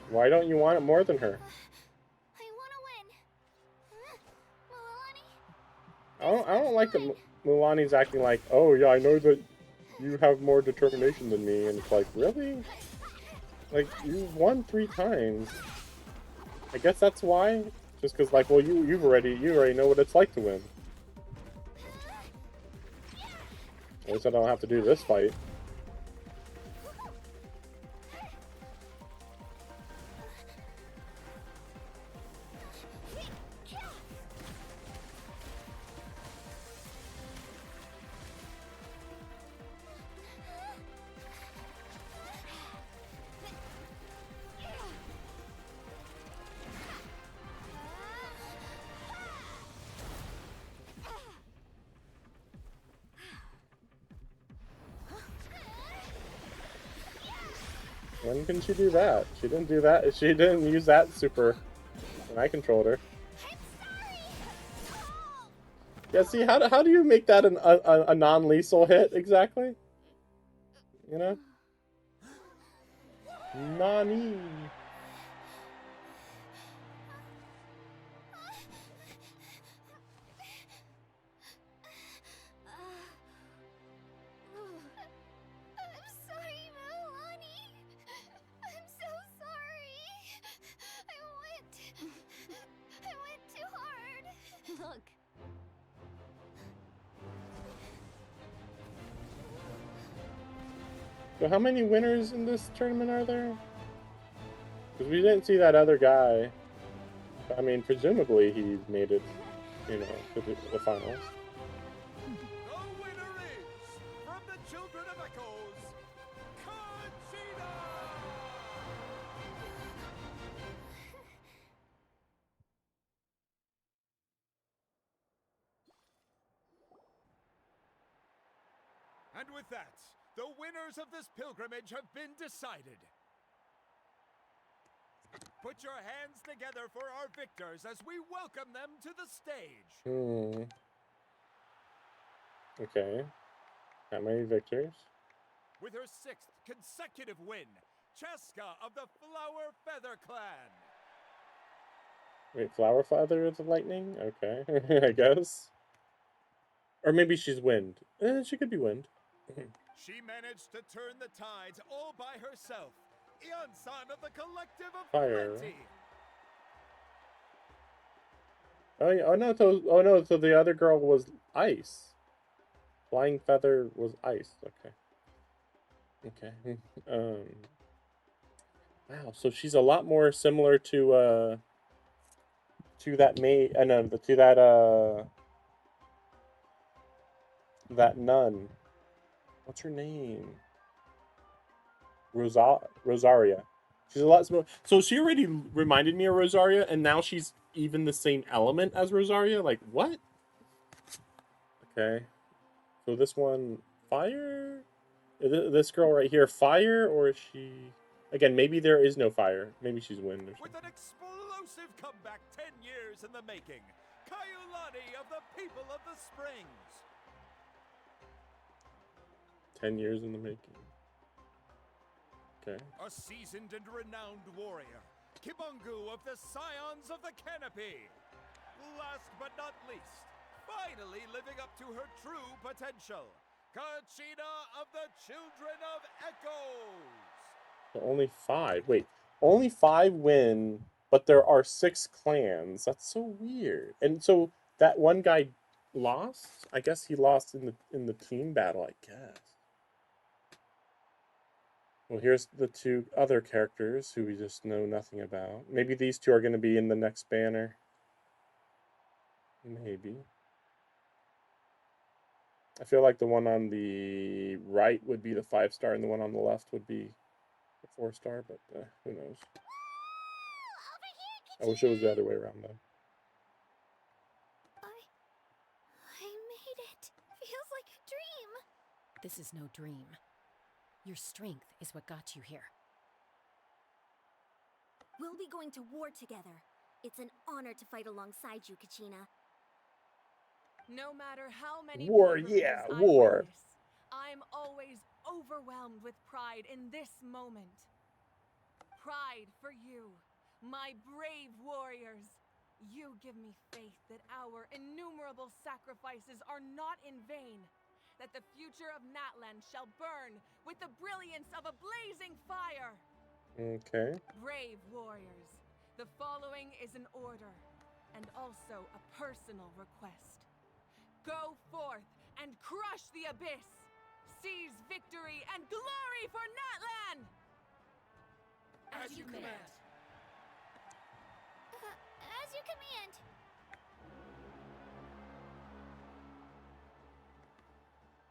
Why don't you want it more than her? I want to win. Moalani? I don't like that Mulani's acting like, oh yeah, I know that you have more determination than me, and it's like, really? Like, you've won 3 times. I guess that's why. Just because, like, well, you already know what it's like to win. At least I don't have to do this fight. When can she do that? She didn't do that. She didn't use that super when I controlled her. Yeah, see, how do you make that a non-lethal hit exactly? You know? Nani? I'm sorry, Milani. I'm so sorry. I went too hard. Look. So how many winners in this tournament are there? Because we didn't see that other guy. I mean, presumably he's made it, you know, to the finals. The winner is, from the Children of Echoes, Conchita! And with that, the winners of this pilgrimage have been decided. Put your hands together for our victors as we welcome them to the stage. Okay. How many victors? With her 6th consecutive win, Cheska of the Flower Feather Clan. Wait, Flower Feather is the lightning? Okay, I guess. Or maybe she's wind. She could be wind. She managed to turn the tides all by herself. Ian-san of the Collective of Fire. Plenty. Oh yeah. Oh no. So the other girl was ice. Flying Feather was ice. Okay. Okay. Wow. So she's a lot more similar to that that nun. What's her name? Rosaria. She's a lot smaller. So she already reminded me of Rosaria, and now she's even the same element as Rosaria? Like, what? Okay. So this one, fire? Is this girl right here fire, or is she... Again, maybe there is no fire. Maybe she's wind or something. With an explosive comeback 10 years in the making, Kaiulani of the People of the Springs. 10 years in the making. Okay. A seasoned and renowned warrior, Kibungu of the Scions of the Canopy. Last but not least, finally living up to her true potential, Conchita of the Children of Echoes. So only 5. Wait, only 5 win, but there are 6 clans. That's so weird. And so that one guy lost? I guess he lost in the team battle, I guess. Well, here's the 2 other characters who we just know nothing about. Maybe these 2 are going to be in the next banner. Maybe. I feel like the one on the right would be the 5-star and the one on the left would be the 4-star, but who knows. I wish it was the other way around, though. I made it. Feels like a dream. This is no dream. Your strength is what got you here. We'll be going to war together. It's an honor to fight alongside you, Kachina. No matter how many War, pilgrimages yeah, I war. witness, I'm always overwhelmed with pride in this moment. Pride for you, my brave warriors. You give me faith that our innumerable sacrifices are not in vain, that the future of NATLAN shall burn with the brilliance of a blazing fire. Okay. Brave warriors, the following is an order, and also a personal request. Go forth and crush the abyss! Seize victory and glory for NATLAN! As you command. As you command.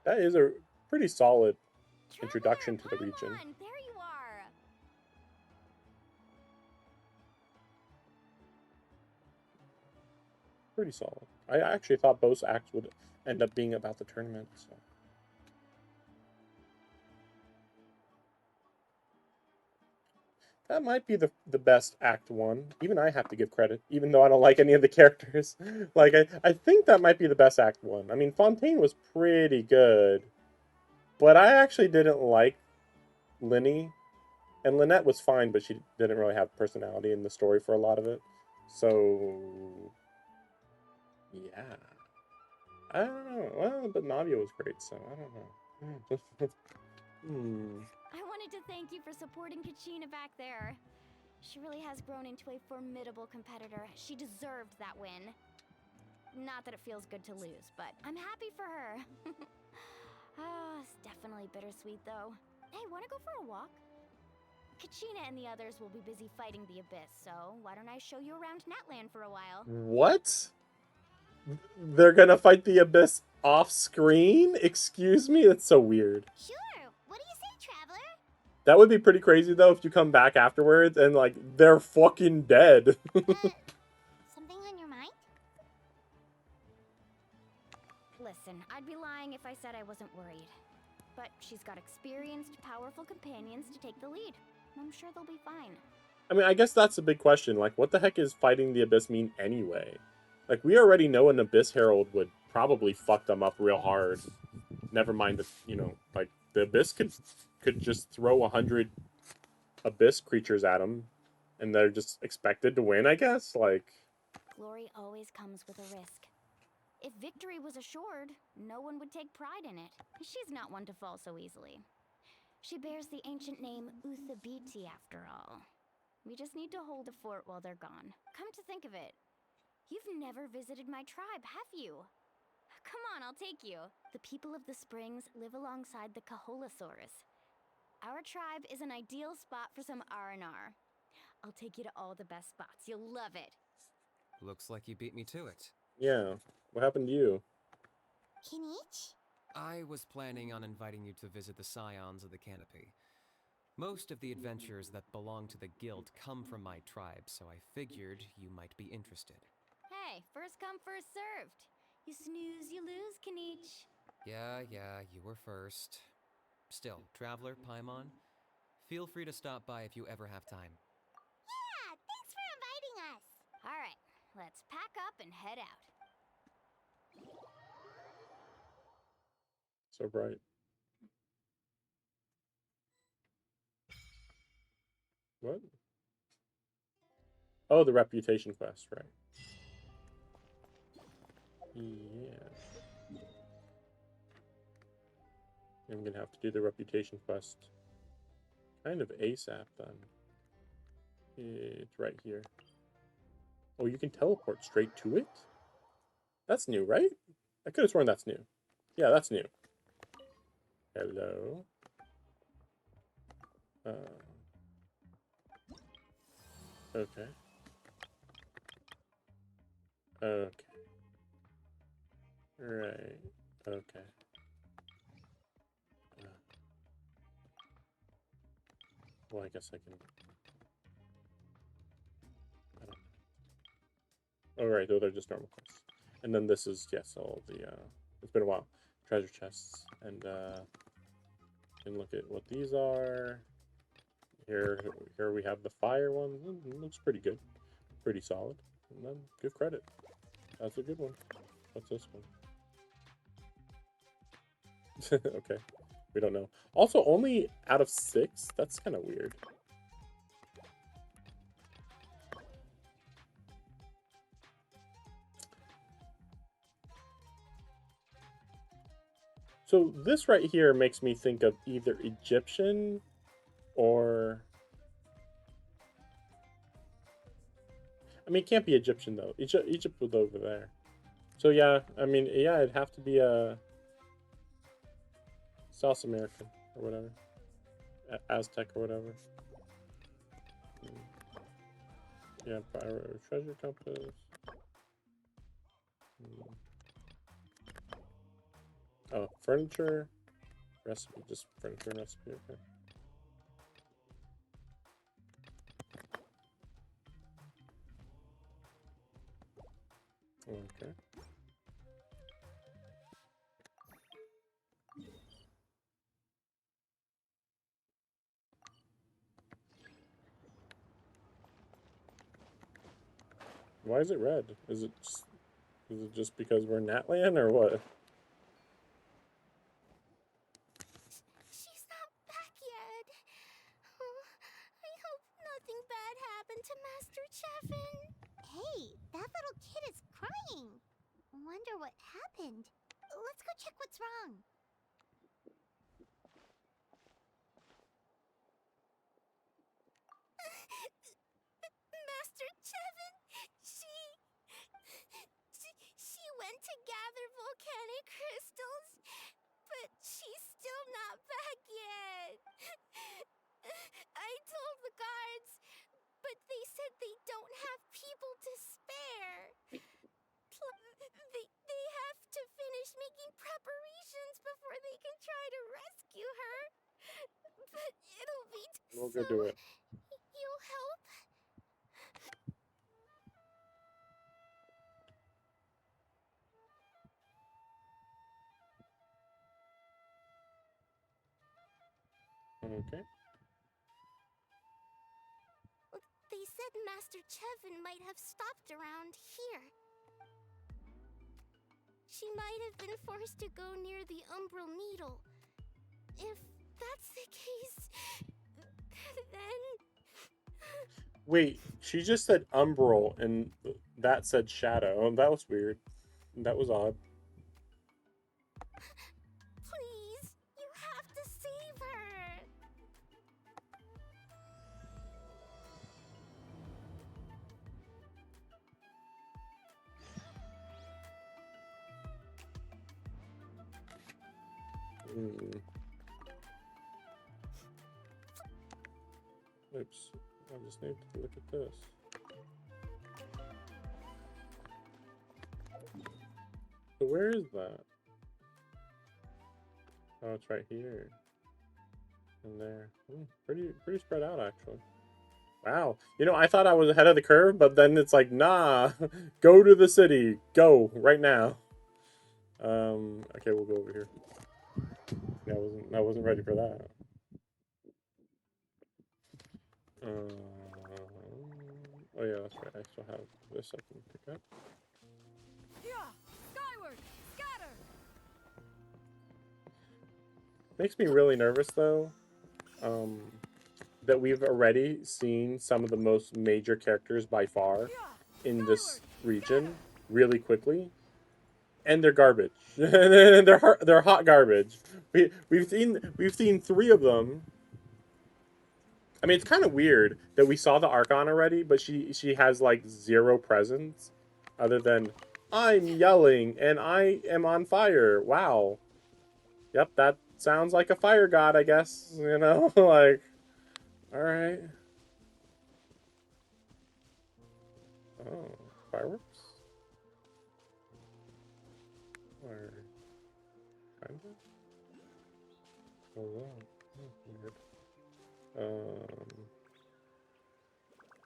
That is a pretty solid introduction to the region. Come on, there you are. Pretty solid. I actually thought both acts would end up being about the tournament, so. That might be the best Act 1. Even I have to give credit, even though I don't like any of the characters. Like, I think that might be the best Act 1. I mean, Fontaine was pretty good, but I actually didn't like Linny. And Lynette was fine, but she didn't really have personality in the story for a lot of it. So, yeah. I don't know. Well, but Navia was great, so I don't know. I wanted to thank you for supporting Kachina back there. She really has grown into a formidable competitor. She deserved that win. Not that it feels good to lose, but I'm happy for her. It's definitely bittersweet, though. Hey, wanna go for a walk? Kachina and the others will be busy fighting the Abyss, so why don't I show you around NATLAN for a while? What? They're gonna fight the Abyss off screen? Excuse me? That's so weird. Sure. What do you say, Traveler? That would be pretty crazy, though, if you come back afterwards and, like, they're fucking dead. Something on your mind? Listen, I'd be lying if I said I wasn't worried. But she's got experienced, powerful companions to take the lead. I'm sure they'll be fine. I mean, I guess that's a big question. Like, what the heck is fighting the Abyss mean anyway? Like, we already know an Abyss Herald would probably fuck them up real hard. Never mind that, you know, like, the Abyss could just throw 100 Abyss creatures at them, and they're just expected to win, I guess? Like... Glory always comes with a risk. If victory was assured, no one would take pride in it. She's not one to fall so easily. She bears the ancient name Uthabiti, after all. We just need to hold the fort while they're gone. Come to think of it, you've never visited my tribe, have you? Come on, I'll take you. The people of the Springs live alongside the Kaholasaurus. Our tribe is an ideal spot for some R&R. I'll take you to all the best spots. You'll love it. Looks like you beat me to it. Yeah. What happened to you? Kinich? I was planning on inviting you to visit the Scions of the Canopy. Most of the adventurers that belong to the guild come from my tribe, so I figured you might be interested. Hey, first come, first served. You snooze, you lose, Kinich. Yeah, you were first. Still, Traveler, Paimon, feel free to stop by if you ever have time. Yeah, thanks for inviting us. All right, let's pack up and head out. So bright. What? Oh, the reputation quest, right. Yeah. I'm gonna have to do the reputation quest kind of ASAP then. It's right here. Oh, you can teleport straight to it? That's new, right? I could have sworn that's new. Yeah, that's new. Hello. Okay. Okay. Right. Okay. Well, I guess I can... I don't know. Oh, right. Those are just normal quests. And then this is, yes, all the... It's been a while. Treasure chests. And, can look at what these are. Here we have the fire one. Looks pretty good. Pretty solid. And then give credit. That's a good one. What's this one? Okay. We don't know. Also, only out of 6? That's kind of weird. So this right here makes me think of either Egyptian or... I mean, it can't be Egyptian, though. Egypt was over there. So, yeah, I mean, yeah, it'd have to be a... South American, or whatever. Aztec, or whatever. Yeah, treasure compass. Oh, furniture. Recipe, just furniture and recipe, okay. Okay. Why is it red? Is it just because we're NATLAN or what? She's not back yet. Oh, I hope nothing bad happened to Master Cheffin. Hey, that little kid is crying. Wonder what happened. Let's go check what's wrong. Master Cheffin, she went to gather volcanic crystals, but she's still not back yet. I told the guards, but they said they don't have people to spare. They have to finish making preparations before they can try to rescue her. But it'll be We'll go do it. You'll help? Okay. They said Master Cheffin might have stopped around here. She might have been forced to go near the Umbral Needle. If that's the case, then... Wait, she just said umbral and that said shadow. That was weird. That was odd. Please, you have to save her. Oops. I just need to look at this. So where is that? Oh, it's right here. And there. Pretty spread out, actually. Wow. You know, I thought I was ahead of the curve, but then it's like, nah. Go to the city. Go. Right now. Okay, we'll go over here. Yeah, I wasn't ready for that. Oh yeah, that's right. I still have this I can pick up. Yeah, skyward, scatter. Makes me really nervous though, that we've already seen some of the most major characters by far in this region really quickly, and they're garbage. they're hot garbage. We've seen 3 of them. I mean, it's kind of weird that we saw the Archon already, but she has like 0 presence, other than I'm yelling and I am on fire. Wow. Yep, that sounds like a fire god, I guess. You know, like, all right. Oh, fireworks. Or kind of. Oh wow, that's weird.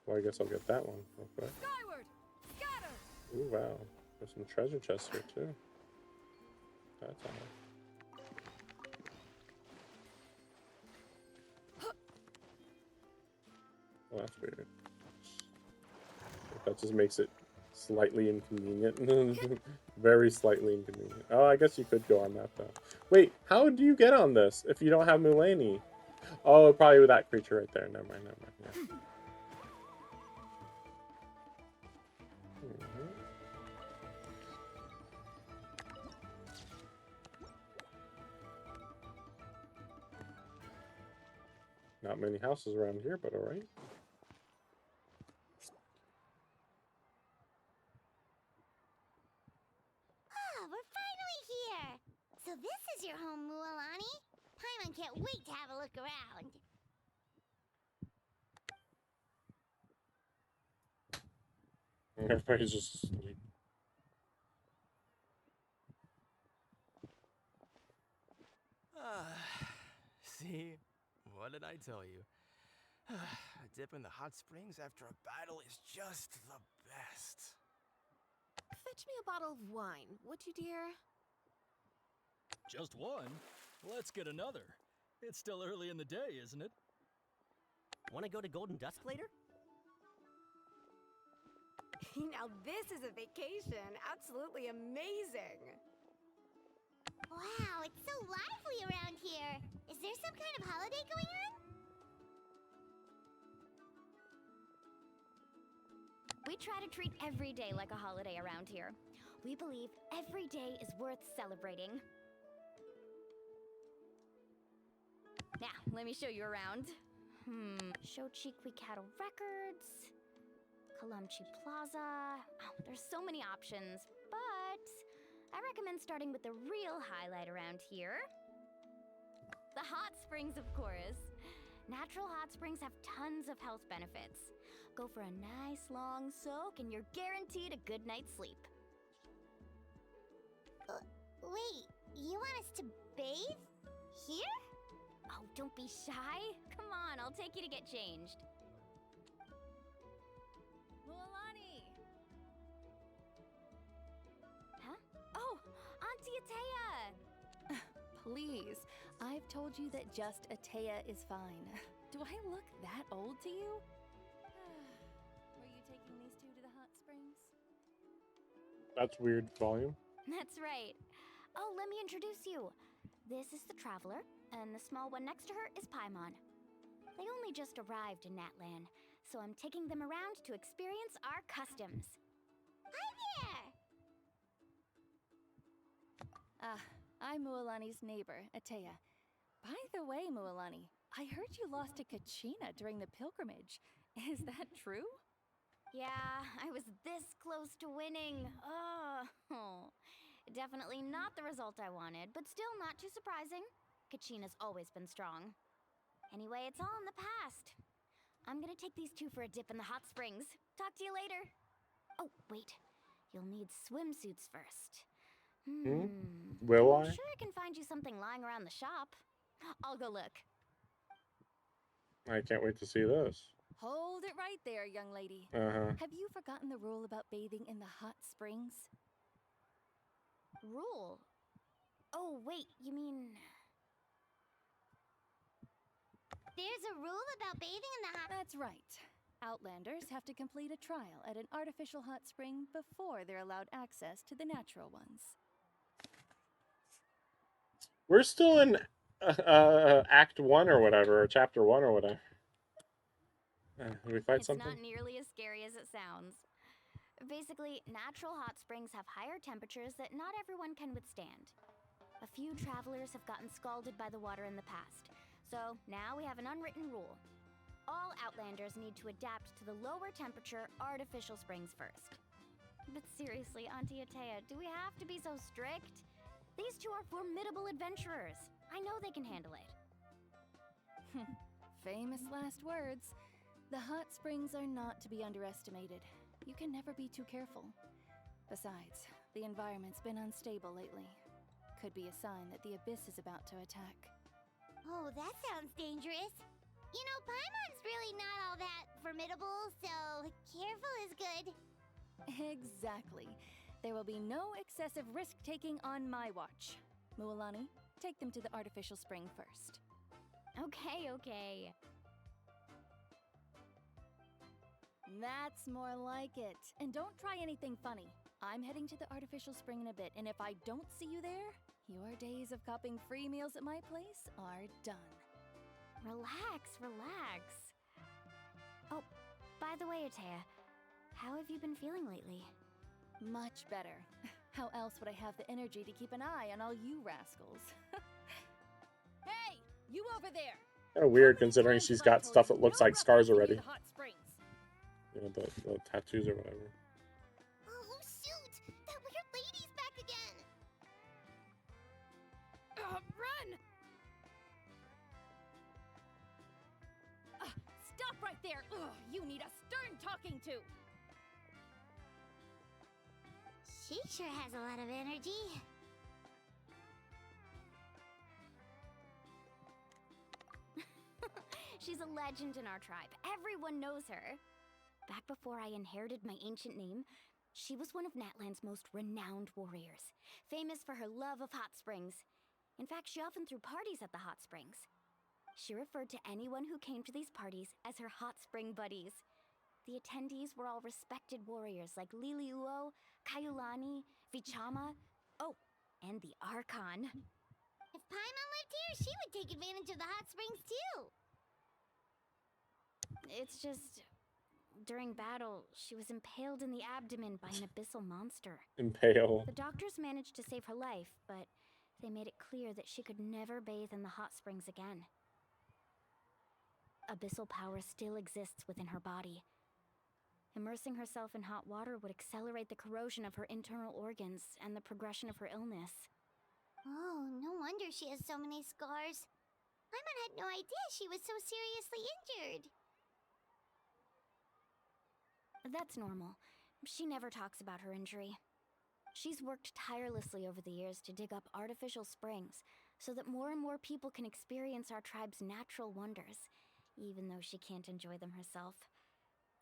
Well, I guess I'll get that one. Okay. Skyward, scatter. Ooh, wow. There's some treasure chests here, too. That's all. Well, that's weird. That just makes it slightly inconvenient. Very slightly inconvenient. Oh, I guess you could go on that, though. Wait, how do you get on this if you don't have Mulaney? Oh, probably with that creature right there. Never mind. Yeah. Not many houses around here, but all right. Ah, we're finally here. So this is your home, Mualani. Paimon can't wait to have a look around. Everybody's just asleep. See? What did I tell you? A dip in the hot springs after a battle is just the best. Fetch me a bottle of wine, would you, dear? Just one? Let's get another. It's still early in the day, isn't it? Want to go to Golden Dusk later? Now this is a vacation. Absolutely amazing. Wow, it's so lively around here. Is there some kind of holiday going on? We try to treat every day like a holiday around here. We believe every day is worth celebrating. Now, let me show you around. Shochiqui Cattle Records, Kalamchi Plaza. Oh, there's so many options, but I recommend starting with the real highlight around here. The hot springs, of course. Natural hot springs have tons of health benefits. Go for a nice long soak and you're guaranteed a good night's sleep. Wait, you want us to bathe? Here? Oh, don't be shy. Come on, I'll take you to get changed. Mualani! Huh? Oh, Auntie Atea! Please, I've told you that just Atea is fine. Do I look that old to you? Were you taking these two to the hot springs? That's weird volume. That's right. Oh, let me introduce you. This is the Traveler, and the small one next to her is Paimon. They only just arrived in NATLAN, so I'm taking them around to experience our customs. Hi there! I'm Mualani's neighbor, Atea. By the way, Mualani, I heard you lost to Kachina during the pilgrimage. Is that true? Yeah, I was this close to winning. Oh, definitely not the result I wanted, but still not too surprising. Kachina's always been strong. Anyway, it's all in the past. I'm gonna take these two for a dip in the hot springs. Talk to you later. Oh, wait. You'll need swimsuits first. Will I'm I? sure I can find you something lying around the shop. I'll go look. I can't wait to see this. Hold it right there, young lady. Uh-huh. Have you forgotten the rule about bathing in the hot springs? Rule? Oh, wait, you mean... There's a rule about bathing in the hot... That's right. Outlanders have to complete a trial at an artificial hot spring before they're allowed access to the natural ones. We're still in Act 1 or whatever, or Chapter 1 or whatever. Did we fight something? It's not nearly as scary as it sounds. Basically, natural hot springs have higher temperatures that not everyone can withstand. A few travelers have gotten scalded by the water in the past, so now we have an unwritten rule. All Outlanders need to adapt to the lower temperature artificial springs first. But seriously, Auntie Atea, do we have to be so strict? These two are formidable adventurers. I know they can handle it. Famous last words. The hot springs are not to be underestimated. You can never be too careful. Besides, the environment's been unstable lately. Could be a sign that the abyss is about to attack. Oh, that sounds dangerous. You know, Paimon's really not all that formidable, so careful is good. Exactly. There will be no excessive risk-taking on my watch. Mualani, take them to the artificial spring first. Okay. That's more like it. And don't try anything funny. I'm heading to the artificial spring in a bit, and if I don't see you there, your days of copping free meals at my place are done. Relax. Oh, by the way, Atea, how have you been feeling lately? Much better. How else would I have the energy to keep an eye on all you rascals? Hey, you over there! Kind of weird considering she's got stuff that looks like scars already. You know, the tattoos or whatever. Oh, shoot! That weird lady's back again! Run! Stop right there! You need a stern talking to! She sure has a lot of energy. She's a legend in our tribe. Everyone knows her. Back before I inherited my ancient name, she was one of NATLAN's most renowned warriors, famous for her love of hot springs. In fact, she often threw parties at the hot springs. She referred to anyone who came to these parties as her hot spring buddies. The attendees were all respected warriors like Liliuo, Kaiulani, Vichama, oh, and the Archon. If Paimon lived here, she would take advantage of the hot springs too. It's just, during battle, she was impaled in the abdomen by an abyssal monster. Impale. The doctors managed to save her life, but they made it clear that she could never bathe in the hot springs again. Abyssal power still exists within her body. Immersing herself in hot water would accelerate the corrosion of her internal organs and the progression of her illness. Oh, no wonder she has so many scars. Paimon had no idea she was so seriously injured. That's normal. She never talks about her injury. She's worked tirelessly over the years to dig up artificial springs so that more and more people can experience our tribe's natural wonders, even though she can't enjoy them herself.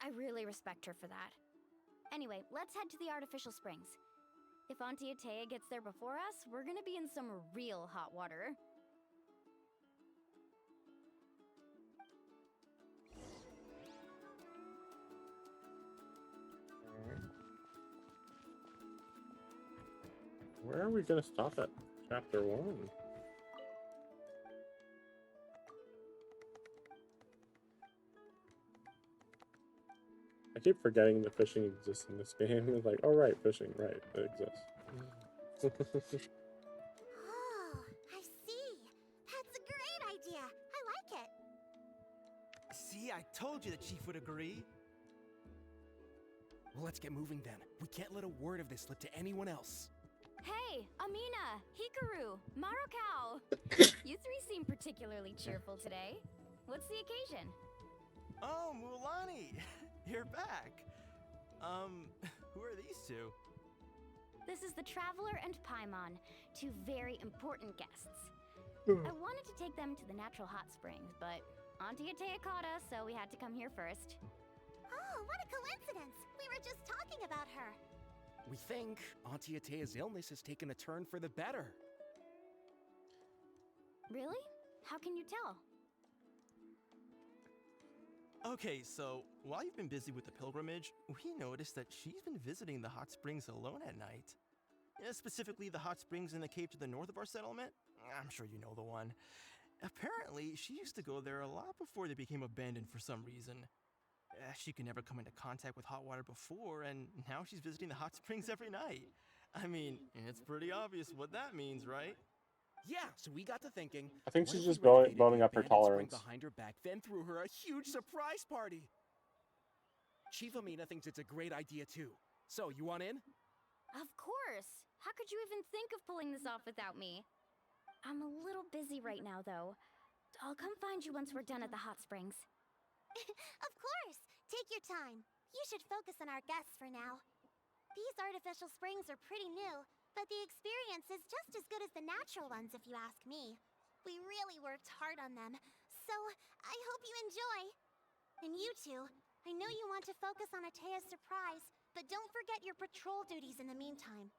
I really respect her for that. Anyway, let's head to the artificial springs. If Auntie Atea gets there before us, we're gonna be in some real hot water. Where are we gonna stop at? Chapter 1. I keep forgetting that fishing exists in this game. It's like, oh right, fishing, right, it exists. Oh, I see. That's a great idea. I like it. See, I told you the chief would agree. Well, let's get moving then. We can't let a word of this slip to anyone else. Hey, Amina, Hikaru, Marukao! You three seem particularly cheerful today. What's the occasion? Oh, Mulani! You're back. Who are these two? This is the Traveler and Paimon, two very important guests. I wanted to take them to the natural hot springs, but Auntie Atea caught us, so we had to come here first. Oh, what a coincidence. We were just talking about her. We think Auntie Atea's illness has taken a turn for the better. Really? How can you tell? Okay, so while you've been busy with the pilgrimage, we noticed that she's been visiting the hot springs alone at night. Specifically, the hot springs in the cave to the north of our settlement. I'm sure you know the one. Apparently, she used to go there a lot before they became abandoned for some reason. She could never come into contact with hot water before, and now she's visiting the hot springs every night. I mean, it's pretty obvious what that means, right? Yeah, so we got to thinking. I think what she's if we just renovated building the up her abandoned spring tolerance. behind her back, then threw her a huge surprise party. Chief Amina thinks it's a great idea too. So, you want in? Of course! How could you even think of pulling this off without me? I'm a little busy right now, though. I'll come find you once we're done at the hot springs. Of course. Take your time. You should focus on our guests for now. These artificial springs are pretty new, but the experience is just as good as the natural ones, if you ask me. We really worked hard on them, so I hope you enjoy. And you two, I know you want to focus on Atea's surprise, but don't forget your patrol duties in the meantime.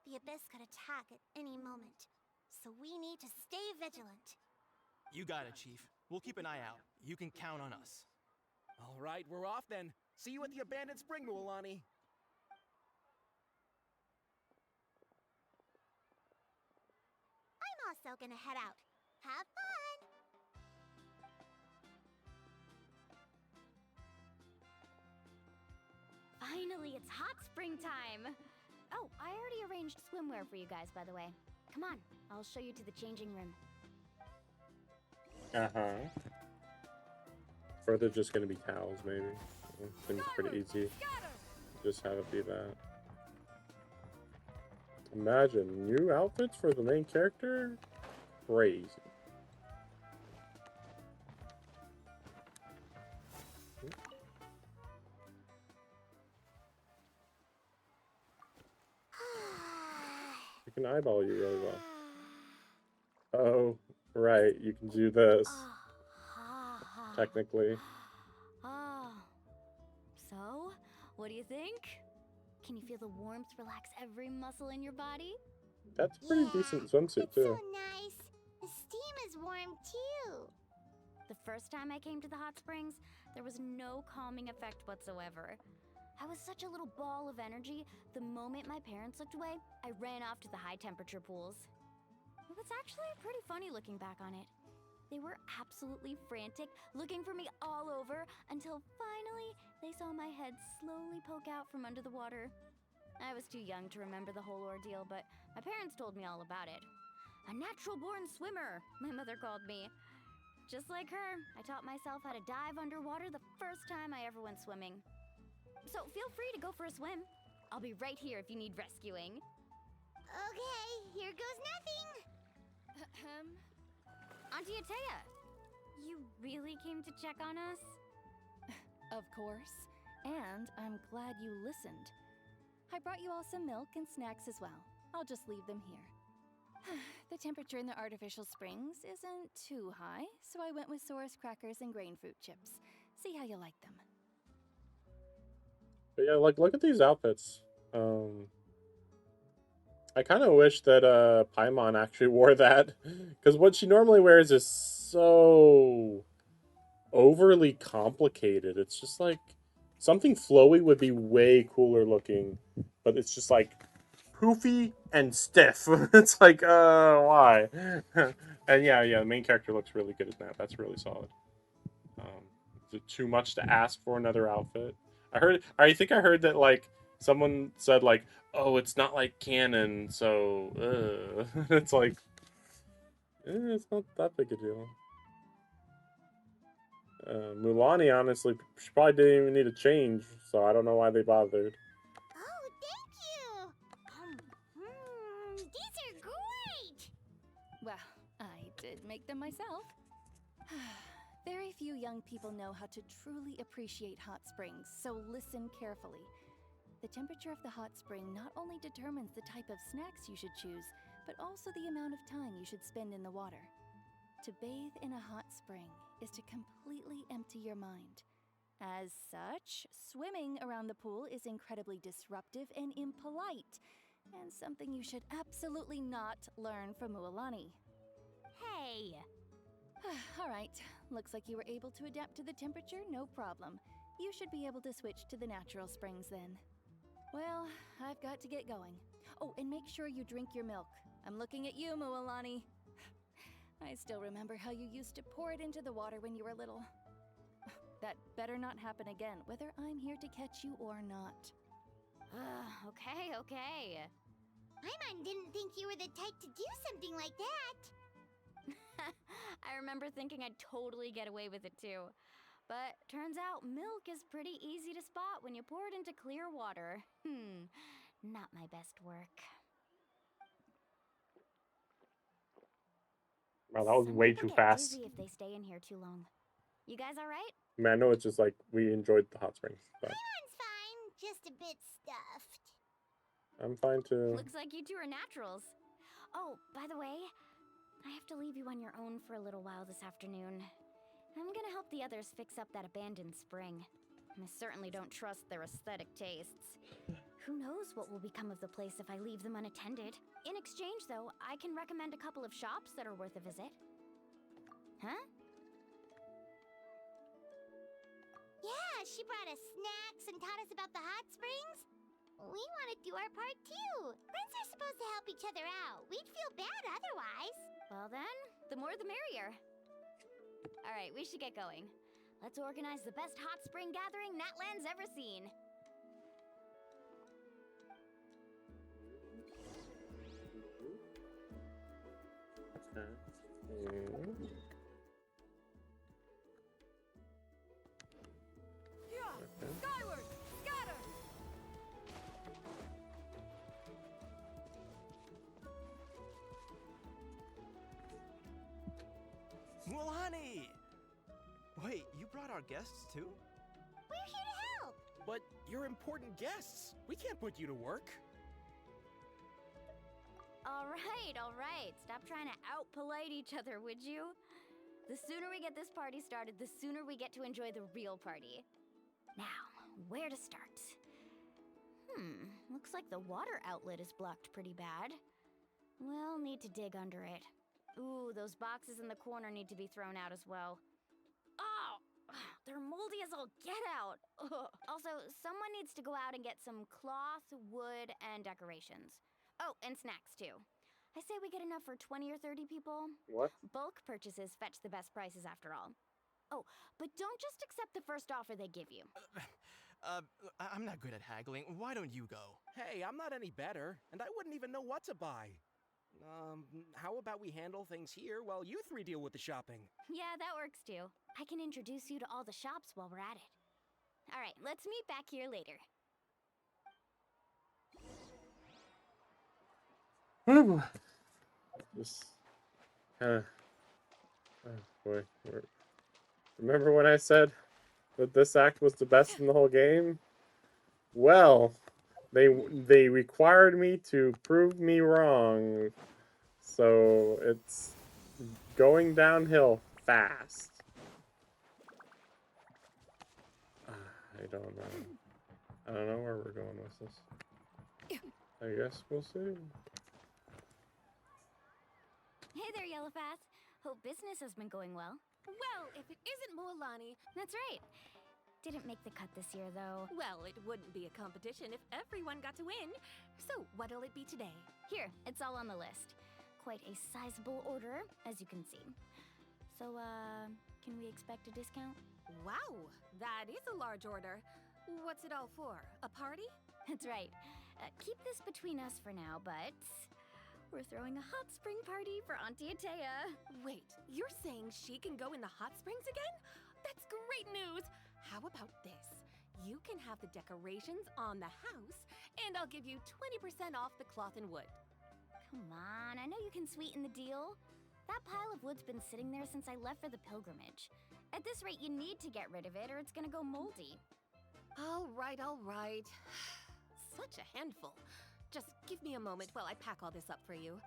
The Abyss could attack at any moment, so we need to stay vigilant. You got it, Chief. We'll keep an eye out. You can count on us. All right, we're off then. See you at the abandoned spring, Mulani. I'm also gonna head out. Have fun! Finally, it's hot spring time! Oh, I already arranged swimwear for you guys, by the way. Come on, I'll show you to the changing room. Uh-huh. Further just gonna be towels, maybe. Seems pretty easy. Just have it be that. Imagine new outfits for the main character? Crazy. I can eyeball you really well. Oh, right, you can do this. Technically. Oh. So, what do you think? Can you feel the warmth relax every muscle in your body? That's a pretty decent swimsuit, too. So nice. The steam is warm too. The first time I came to the hot springs, there was no calming effect whatsoever. I was such a little ball of energy, the moment my parents looked away, I ran off to the high temperature pools. It was actually pretty funny looking back on it. They were absolutely frantic, looking for me all over, until finally they saw my head slowly poke out from under the water. I was too young to remember the whole ordeal, but my parents told me all about it. A natural-born swimmer, my mother called me. Just like her, I taught myself how to dive underwater the first time I ever went swimming. So feel free to go for a swim. I'll be right here if you need rescuing. Okay, here goes nothing. Auntie Atea, you really came to check on us? Of course. And I'm glad you listened. I brought you all some milk and snacks as well. I'll just leave them here. The temperature in the artificial springs isn't too high, so I went with Saurus crackers and grain fruit chips. See how you like them. But yeah, like look at these outfits. I kind of wish that Paimon actually wore that, because what she normally wears is so overly complicated. It's just like something flowy would be way cooler looking, but it's just like poofy and stiff. It's like, why? And yeah, the main character looks really good as that. That's really solid. Is it too much to ask for another outfit? I think I heard that like someone said like, oh, it's not like canon, so it's like, it's not that big a deal. Mulani, honestly, she probably didn't even need a change, so I don't know why they bothered. Oh, thank you. These are great. Well, I did make them myself. Very few young people know how to truly appreciate hot springs, so listen carefully. The temperature of the hot spring not only determines the type of snacks you should choose, but also the amount of time you should spend in the water. To bathe in a hot spring is to completely empty your mind. As such, swimming around the pool is incredibly disruptive and impolite, and something you should absolutely not learn from Mualani. Hey! All right, looks like you were able to adapt to the temperature, no problem. You should be able to switch to the natural springs then. Well, I've got to get going. Oh, and make sure you drink your milk. I'm looking at you, Mualani. I still remember how you used to pour it into the water when you were little. That better not happen again, whether I'm here to catch you or not. Okay. Paimon didn't think you were the type to do something like that. I remember thinking I'd totally get away with it too. But turns out milk is pretty easy to spot when you pour it into clear water. Not my best work. Wow, that was Some way people too get fast. dizzy if they stay in here too long. You guys all right? I mean, I know it's just like we enjoyed the hot springs, but Paimon's fine, just a bit stuffed. I'm fine too. Looks like you two are naturals. Oh, by the way, I have to leave you on your own for a little while this afternoon. I'm gonna help the others fix up that abandoned spring. I certainly don't trust their aesthetic tastes. Who knows what will become of the place if I leave them unattended. In exchange, though, I can recommend a couple of shops that are worth a visit. Huh? Yeah, she brought us snacks and taught us about the hot springs. We want to do our part too. Friends are supposed to help each other out. We'd feel bad otherwise. Well then, the more the merrier. All right, we should get going. Let's organize the best hot spring gathering NATLAN's ever seen. Skyward! Scatter! Mualani! Wait, you brought our guests too? We're here to help. But you're important guests. We can't put you to work. All right. Stop trying to out-polite each other, would you? The sooner we get this party started, the sooner we get to enjoy the real party. Now, where to start? Looks like the water outlet is blocked pretty bad. We'll need to dig under it. Ooh, those boxes in the corner need to be thrown out as well. They're moldy as all get out. Ugh. Also, someone needs to go out and get some cloth, wood, and decorations. Oh, and snacks too. I say we get enough for 20 or 30 people. What? Bulk purchases fetch the best prices after all. Oh, but don't just accept the first offer they give you. I'm not good at haggling. Why don't you go? Hey, I'm not any better, and I wouldn't even know what to buy. How about we handle things here while you three deal with the shopping? Yeah, that works too. I can introduce you to all the shops while we're at it. All right, let's meet back here later. Whew. Just kind of. Oh boy. Remember when I said that this act was the best in the whole game? Well, they required me to prove me wrong. So it's going downhill fast. I don't know. I don't know where we're going with this. I guess we'll see. Hey there, Yellowfast. Hope business has been going well. Well, if it isn't Moalani. That's right. Didn't make the cut this year, though. Well, it wouldn't be a competition if everyone got to win. So, what'll it be today? Here, it's all on the list. Quite a sizable order, as you can see. So, can we expect a discount? Wow, that is a large order. What's it all for? A party? That's right. Keep this between us for now, but we're throwing a hot spring party for Auntie Atea. Wait, you're saying she can go in the hot springs again? That's great news! How about this? You can have the decorations on the house, and I'll give you 20% off the cloth and wood. Come on, I know you can sweeten the deal. That pile of wood's been sitting there since I left for the pilgrimage. At this rate, you need to get rid of it or it's gonna go moldy. All right, all right. Such a handful. Just give me a moment while I pack all this up for you.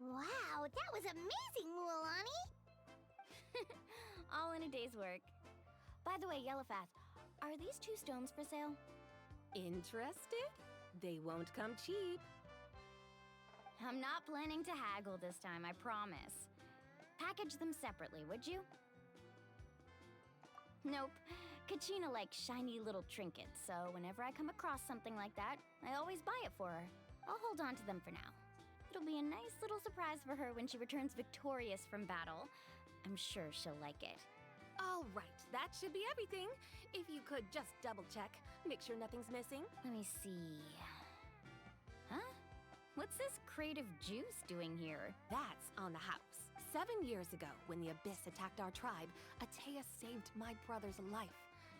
Wow, that was amazing, Mualani! All in a day's work. By the way, Yellowfast, are these 2 stones for sale? Interested? They won't come cheap. I'm not planning to haggle this time, I promise. Package them separately, would you? Nope. Kachina likes shiny little trinkets, so whenever I come across something like that, I always buy it for her. I'll hold on to them for now. It'll be a nice little surprise for her when she returns victorious from battle. I'm sure she'll like it. All right, that should be everything. If you could just double check, make sure nothing's missing. Let me see. Huh? What's this creative juice doing here? That's on the house. 7 years ago, when the Abyss attacked our tribe, Atea saved my brother's life.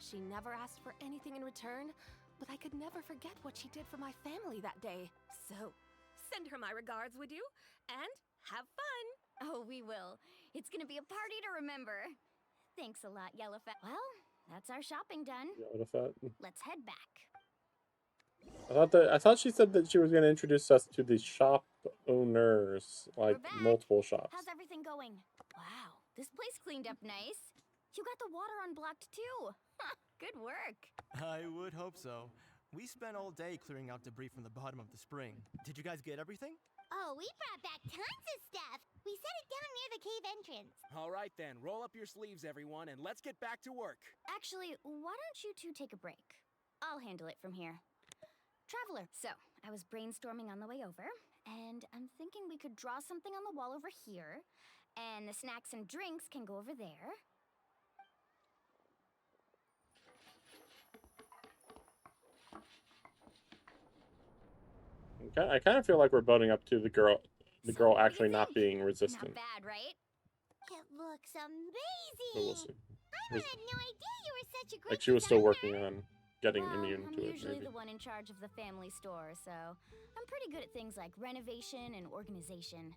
She never asked for anything in return, but I could never forget what she did for my family that day. So, send her my regards, would you? And have fun! Oh, we will. It's gonna be a party to remember. Thanks a lot, Yellowfat. Well, that's our shopping done. Yellowfat. Let's head back. I thought she said that she was going to introduce us to the shop owners, like multiple shops. How's everything going? Wow, this place cleaned up nice. You got the water unblocked too. Good work. I would hope so. We spent all day clearing out debris from the bottom of the spring. Did you guys get everything? Oh, we brought back tons of stuff. We set it down near the cave entrance. All right then, roll up your sleeves, everyone, and let's get back to work. Actually, why don't you two take a break? I'll handle it from here. Traveler, so I was brainstorming on the way over, and I'm thinking we could draw something on the wall over here, and the snacks and drinks can go over there. I kind of feel like we're building up to the girl actually not being resistant. Not bad, right? It looks amazing. So we'll see. I had no idea you were such a great Like she was still working on getting immune I'm to it. usually Maybe. the one in charge of the family store, so I'm pretty good at things like renovation and organization.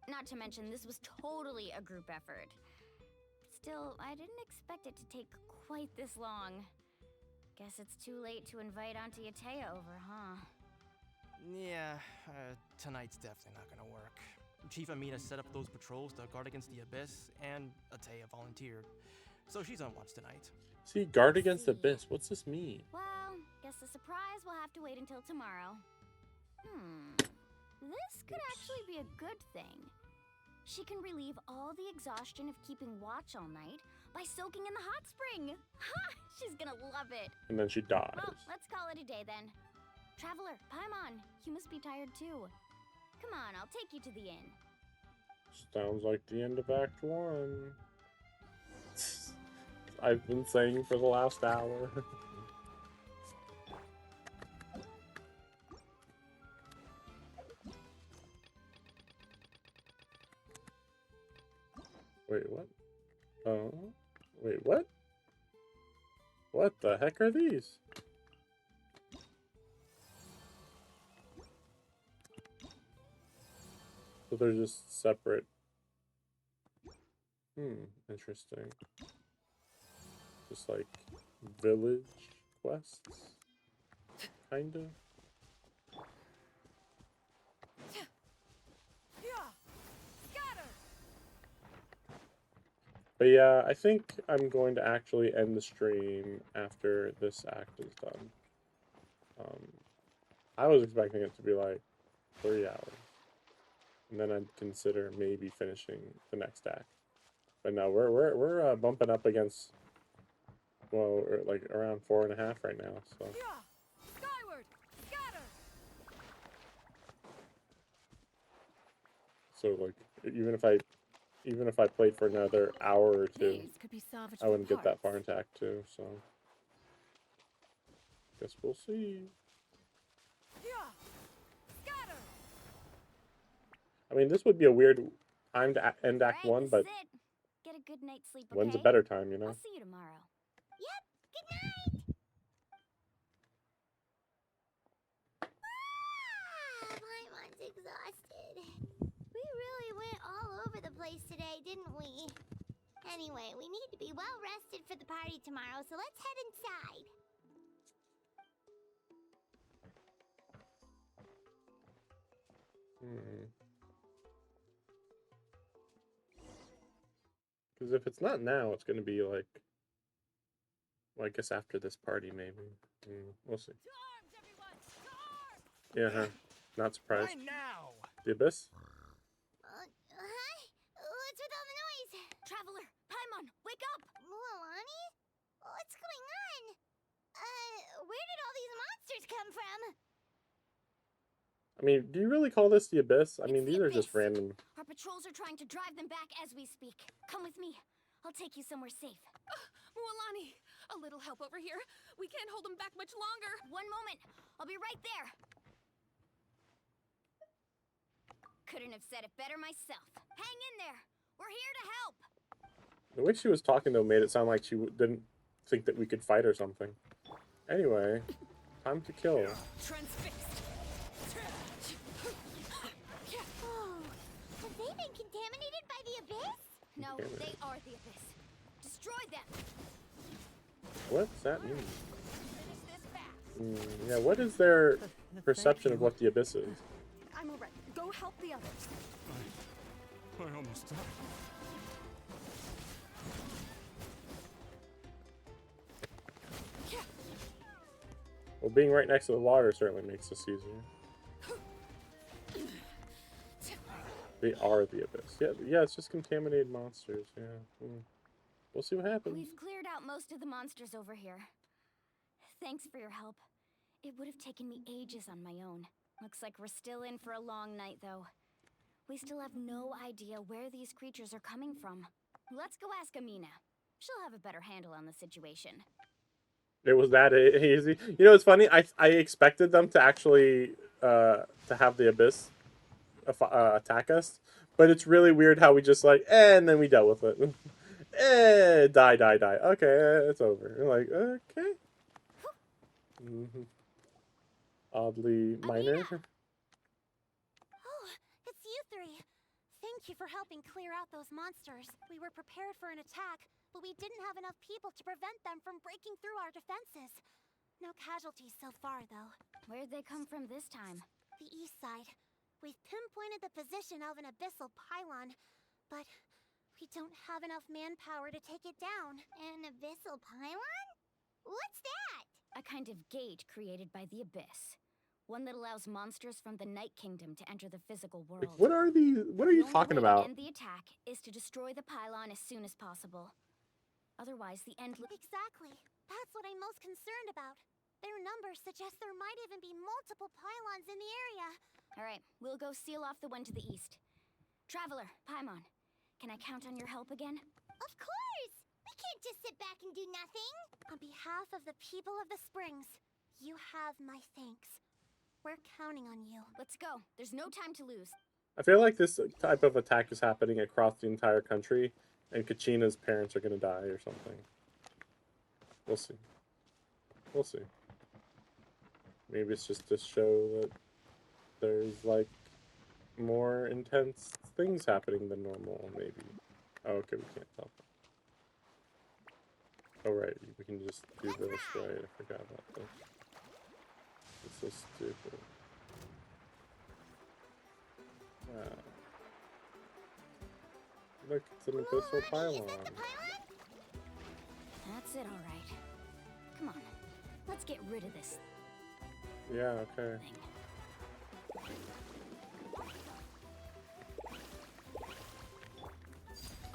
Not to mention, this was totally a group effort. Still, I didn't expect it to take quite this long. Guess it's too late to invite Auntie Atea over, huh? Yeah, tonight's definitely not gonna work. Chief Amina set up those patrols to guard against the Abyss, and Atea volunteered. So she's on watch tonight. See, guard against the Abyss. What's this mean? Well, guess the surprise will have to wait until tomorrow. This could actually be a good thing. She can relieve all the exhaustion of keeping watch all night by soaking in the hot spring. Ha! She's gonna love it. And then she dies. Well, let's call it a day then. Traveler, Paimon, you must be tired too. Come on, I'll take you to the inn. Sounds like the end of Act 1. I've been saying for the last hour. Wait, what? Oh, wait, what? What the heck are these? So they're just separate. Interesting. Just like village quests, kind of. But yeah, I think I'm going to actually end the stream after this act is done. I was expecting it to be like 3 hours. And then I'd consider maybe finishing the next act. But no, we're bumping up against, well, like around 4.5 right now, so. Skyward, scatter. So like even if I played for another hour or two, These could be salvaged I wouldn't for get that far parts. into Act 2, so guess we'll see. Scatter. I mean, this would be a weird time to end Act 1, but Sit. Get a good night's sleep, okay? when's a better time, you know? I'll see you tomorrow. Yep, good night! Paimon's exhausted. We really went all over the place today, didn't we? Anyway, we need to be well rested for the party tomorrow, so let's head inside. Because if it's not now, it's going to be like, well, I guess after this party, maybe. We'll see. Yeah, huh? Not surprised. Why now? The Abyss? Hi? What's with all the noise? Traveler, Paimon, wake up! Mualani? What's going on? Where did all these monsters come from? I mean, do you really call this the Abyss? I mean, these are just random. Our patrols are trying to drive them back as we speak. Come with me. I'll take you somewhere safe. Mualani, a little help over here. We can't hold them back much longer. One moment. I'll be right there. Couldn't have said it better myself. Hang in there. We're here to help. The way she was talking, though, made it sound like she didn't think that we could fight or something. Anyway, time to kill. Transfixed. Oh, have they been contaminated by the Abyss? No, they are the Abyss. Destroy them. What's that mean? Yeah, what is their perception of what the Abyss is? I'm alright. Go help the others. I almost died. Well, being right next to the water certainly makes this easier. They are the Abyss. Yeah, it's just contaminated monsters, yeah. We'll see what happens. We've cleared out most of the monsters over here. Thanks for your help. It would have taken me ages on my own. Looks like we're still in for a long night, though. We still have no idea where these creatures are coming from. Let's go ask Amina. She'll have a better handle on the situation. It was that easy. You know, it's funny. I expected them to actually to have the Abyss attack us, but it's really weird how we just like, and then we dealt with it. Die. Okay, it's over. You're like, okay. Oddly minor. Oh, it's you three. Thank you for helping clear out those monsters. We were prepared for an attack, but we didn't have enough people to prevent them from breaking through our defenses. No casualties so far, though. Where'd they come from this time? The east side. We've pinpointed the position of an abyssal pylon, but we don't have enough manpower to take it down. An abyssal pylon? What's that? A kind of gate created by the Abyss. One that allows monsters from the Night Kingdom to enter the physical world. Like, what are you talking The only way about? to end the attack is to destroy the pylon as soon as possible. Otherwise, the end. Exactly. That's what I'm most concerned about. Their numbers suggest there might even be multiple pylons in the area. All right, we'll go seal off the one to the east. Traveler, Paimon, can I count on your help again? Of course! We can't just sit back and do nothing. On behalf of the people of the Springs, you have my thanks. We're counting on you. Let's go. There's no time to lose. I feel like this type of attack is happening across the entire country, and Kachina's parents are gonna die or something. We'll see. We'll see. Maybe it's just to show that there's, like, more intense things happening than normal, maybe. Oh, okay, we can't tell. Oh, right, we can just do this, right? I forgot about this. It's so stupid. Wow. Look, it's an abyssal pylon. That's it, all right. Come on, let's get rid of this. Yeah, okay.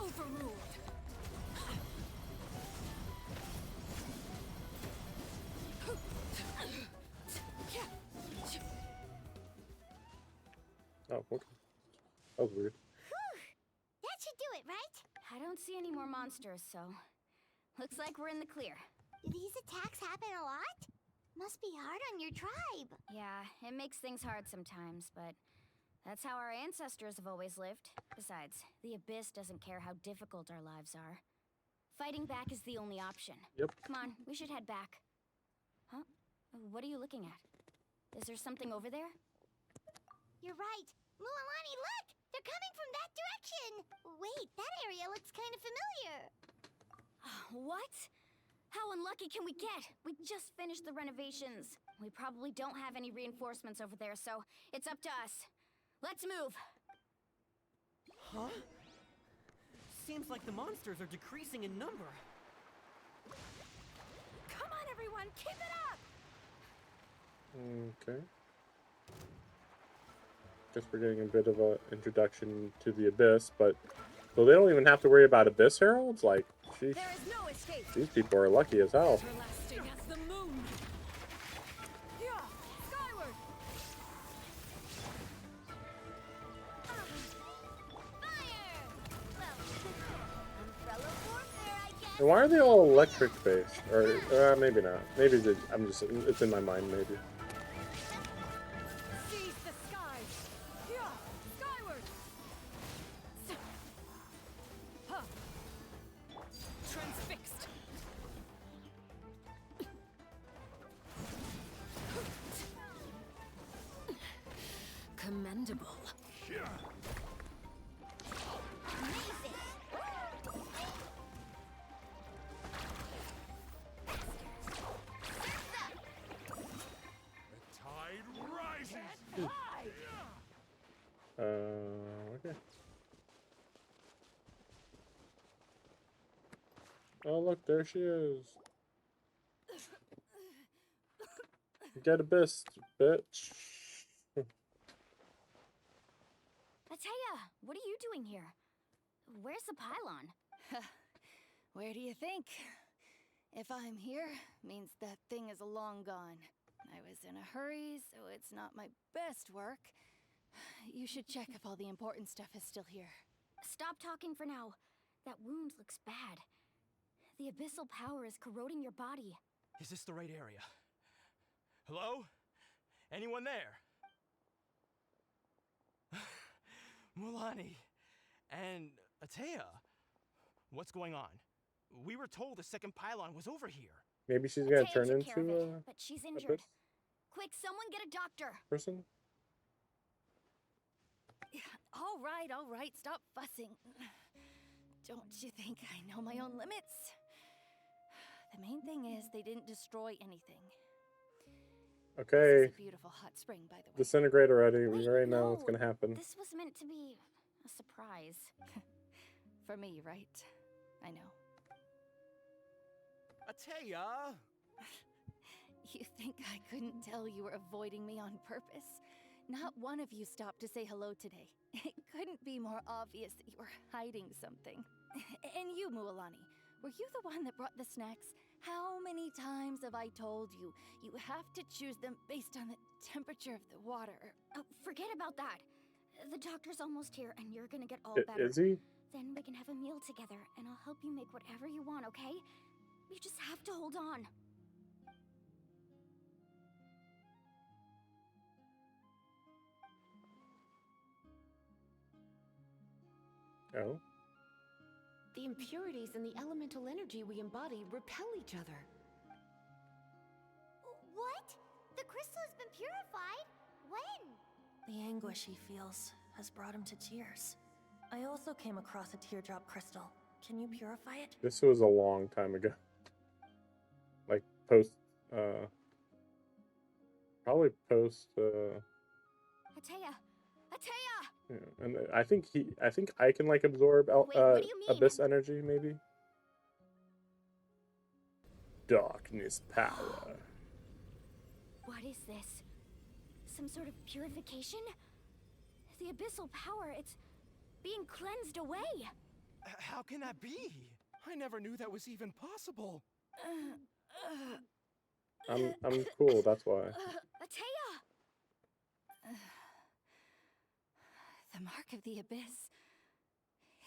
Overruled. Oh, okay. That was weird. That should do it, right? I don't see any more monsters, so looks like we're in the clear. Do these attacks happen a lot? Must be hard on your tribe. Yeah, it makes things hard sometimes, but that's how our ancestors have always lived. Besides, the Abyss doesn't care how difficult our lives are. Fighting back is the only option. Yep. Come on, we should head back. Huh? What are you looking at? Is there something over there? You're right. Mualani, look! They're coming from that direction! Wait, that area looks kind of familiar. What? How unlucky can we get? We just finished the renovations. We probably don't have any reinforcements over there, so it's up to us. Let's move! Huh? Seems like the monsters are decreasing in number. Come on, everyone, keep it up! Okay. Guess we're getting a bit of an introduction to the Abyss, but so they don't even have to worry about Abyss Heralds? Like, sheesh. There is no escape. These people are lucky as hell. Everlasting as the moon. Yeah, skyward. And why are they all electric based? Or maybe not. Maybe it's in my mind, maybe. Seize the skies. Yeah, skyward. Huh. Transfixed. Commendable. Okay. Oh, look, there she is. Get Abyss, bitch. Atea, what are you doing here? Where's the pylon? Where do you think? If I'm here, means that thing is long gone. I was in a hurry, so it's not my best work. You should check if all the important stuff is still here. Stop talking for now. That wound looks bad. The abyssal power is corroding your body. Is this the right area? Hello? Anyone there? Mulani and Atea, what's going on? We were told the second pylon was over here. Maybe she's gonna Atea turn took care of into it, but she's injured. Quick, someone get a doctor. person. All right, stop fussing. Don't you think I know my own limits? The main thing is they didn't destroy anything. Okay. This is a beautiful hot spring, by the way. Disintegrate already. We already know what's gonna happen. This was meant to be a surprise. For me, right? I know. Atea! You think I couldn't tell you were avoiding me on purpose? Not one of you stopped to say hello today. It couldn't be more obvious that you were hiding something. And you, Mualani, were you the one that brought the snacks? How many times have I told you, you have to choose them based on the temperature of the water? Oh, forget about that. The doctor's almost here, and you're gonna get all I- better. Is he? Then we can have a meal together, and I'll help you make whatever you want, okay? You just have to hold on. Oh. The impurities and the elemental energy we embody repel each other. What? The crystal has been purified? When? The anguish he feels has brought him to tears. I also came across a teardrop crystal. Can you purify it? This was a long time ago. Like post, probably post. Atea! Atea! Yeah, and I think I can like absorb Wait, what do you mean? abyss energy maybe. Darkness power. What is this? Some sort of purification? The abyssal power, it's being cleansed away. How can that be? I never knew that was even possible. I'm cool. That's why. Atea! The mark of the abyss.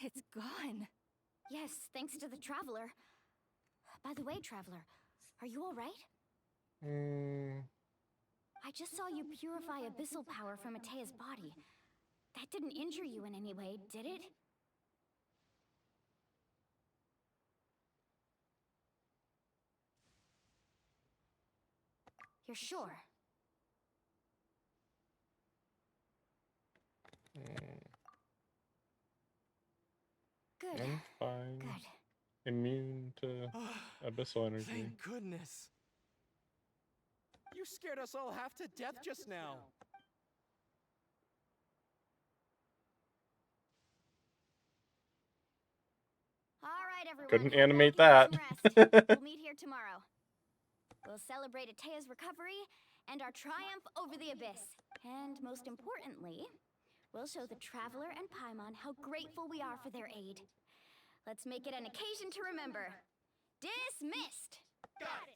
It's gone. Yes, thanks to the Traveler. By the way, Traveler, are you alright? I just saw you purify abyssal power from Atea's body. That didn't injure you in any way, did it? You're sure? Good. I'm fine. Good. Immune to abyssal energy. Thank goodness. You scared us all half to death just now. All right, everyone. Couldn't head animate back and that. get some rest. We'll meet here tomorrow. We'll celebrate Atea's recovery and our triumph over the abyss. And most importantly, we'll show the Traveler and Paimon how grateful we are for their aid. Let's make it an occasion to remember. Dismissed! Got it!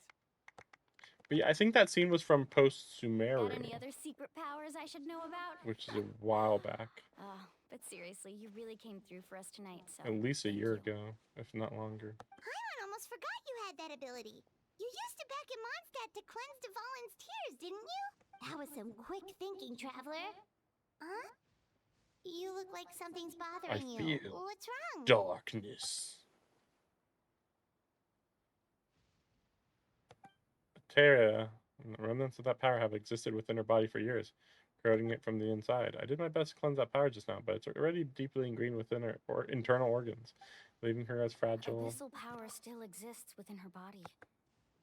But yeah, I think that scene was from post Got Sumeria, any other secret powers I should know about? which is a while back. Oh, but seriously, you really came through for us tonight, so... At least a year ago, if not longer. Paimon almost forgot you had that ability. You used it back in Mondstadt to cleanse Dvalin's tears, didn't you? That was some quick thinking, Traveler. Huh? You look like something's bothering you. feel What's wrong? Darkness. Terra, and the remnants of that power have existed within her body for years, corroding it from the inside. I did my best to cleanse that power just now, but it's already deeply ingrained within her internal organs, leaving her as fragile. Abyssal power still exists within her body.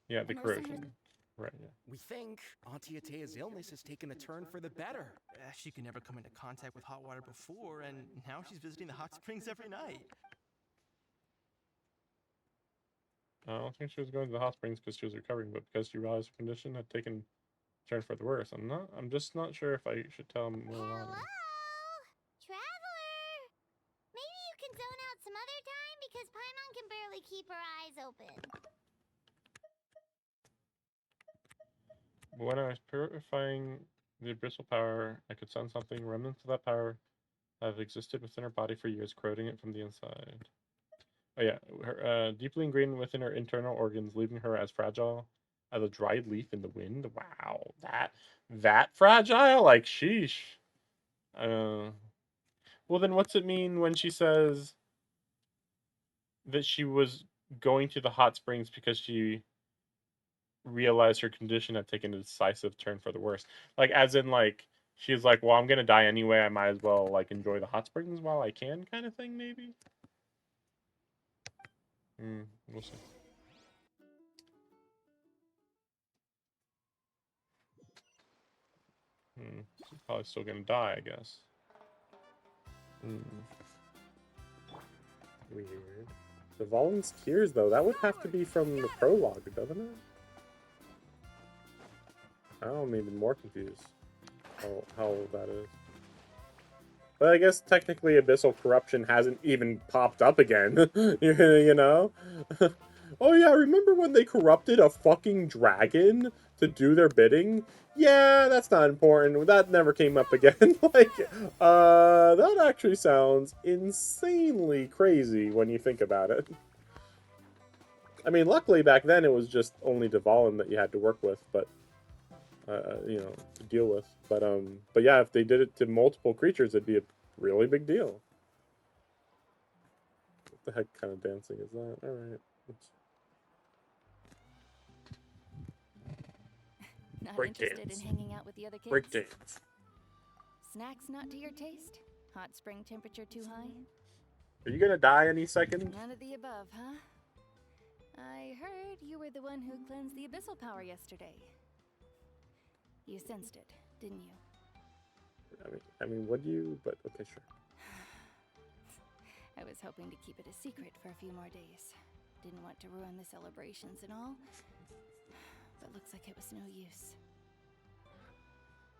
Yeah, the And there's some corrosion. Right, yeah. We think Auntie Atea's illness has taken a turn for the better. She could never come into contact with hot water before, and now she's visiting the hot springs every night. I don't think she was going to the hot springs because she was recovering, but because she realized her condition had taken a turn for the worse. I'm just not sure if I should tell Mualani. Hello? Traveler? Maybe you can zone out some other time because Paimon can barely keep her eyes open. But when I was purifying the abyssal power, I could sense something. Remnants of that power have existed within her body for years, corroding it from the inside. Oh yeah, her, deeply ingrained within her internal organs, leaving her as fragile as a dried leaf in the wind. Wow, that fragile? Like, sheesh. Well, then what's it mean when she says that she was going to the hot springs because she realized her condition had taken a decisive turn for the worse? Like, as in, like, she's like, well, I'm gonna die anyway, I might as well, like, enjoy the hot springs while I can, kind of thing, maybe? We'll see. She's probably still gonna die, I guess. Weird. Dvalin's tears, though, that would have to be from the prologue, doesn't it? I'm even more confused how that is. But I guess technically abyssal corruption hasn't even popped up again. You know? Oh yeah, remember when they corrupted a fucking dragon to do their bidding? Yeah, that's not important. That never came up again. Like, that actually sounds insanely crazy when you think about it. I mean, luckily back then it was just only Dvalin that you had to work with, but you know, to deal with. But yeah, if they did it to multiple creatures, it'd be a really big deal. What the heck kind of dancing is that? All right. Not Break interested dance. in hanging out with the other kids? Break dance. Snacks not to your taste? Hot spring temperature too high? Are you gonna die any second? None of the above, huh? I heard you were the one who cleansed the abyssal power yesterday. You sensed it, didn't you? I mean, would you? But okay, sure. I was hoping to keep it a secret for a few more days. Didn't want to ruin the celebrations and all. But looks like it was no use.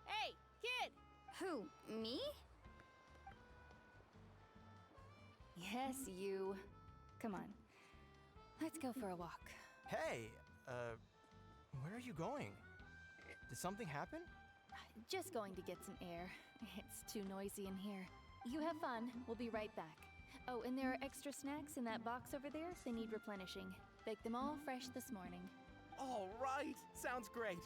Hey, kid! Who, me? Yes, you. Come on. Let's go for a walk. Hey, where are you going? Did something happen? Just going to get some air. It's too noisy in here. You have fun. We'll be right back. Oh, and there are extra snacks in that box over there if they need replenishing. Baked them all fresh this morning. All right, sounds great.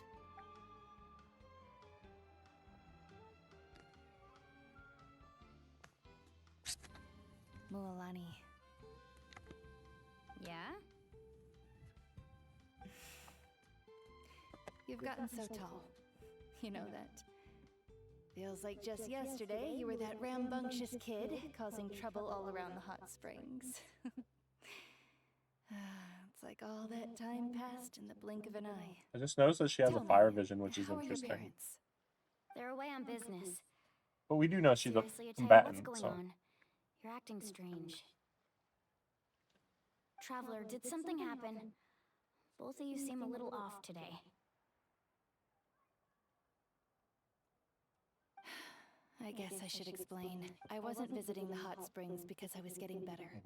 Mualani. Yeah? You've gotten so tall. You know that. Feels like just yesterday you were that rambunctious kid causing trouble all around the hot springs. It's like all that time passed in the blink of an eye. I just noticed that she has Tell a fire me, vision, which is how are your interesting. parents? They're away on business. But we do know she's a Seriously, Ataya, what's combatant, going so. on? You're acting strange. Traveler, did something happen? Both of you seem a little off today. I guess I should explain. I wasn't visiting the hot springs because I was getting better.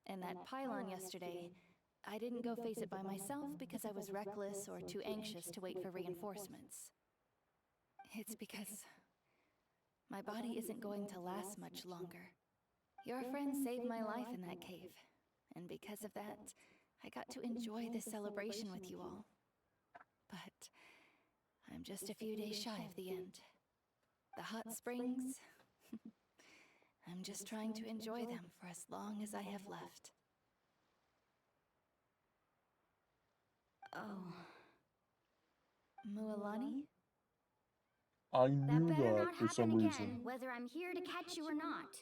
And that pylon yesterday, I didn't go face it by myself because I was reckless or too anxious to wait for reinforcements. It's because my body isn't going to last much longer. Your friend saved my life in that cave, and because of that, I got to enjoy this celebration with you all. But I'm just a few days shy of the end. The hot springs, I'm just trying to enjoy them for as long as I have left. Oh. Mualani? I That knew better that not for some happen reason. again, whether I'm here to catch you or not.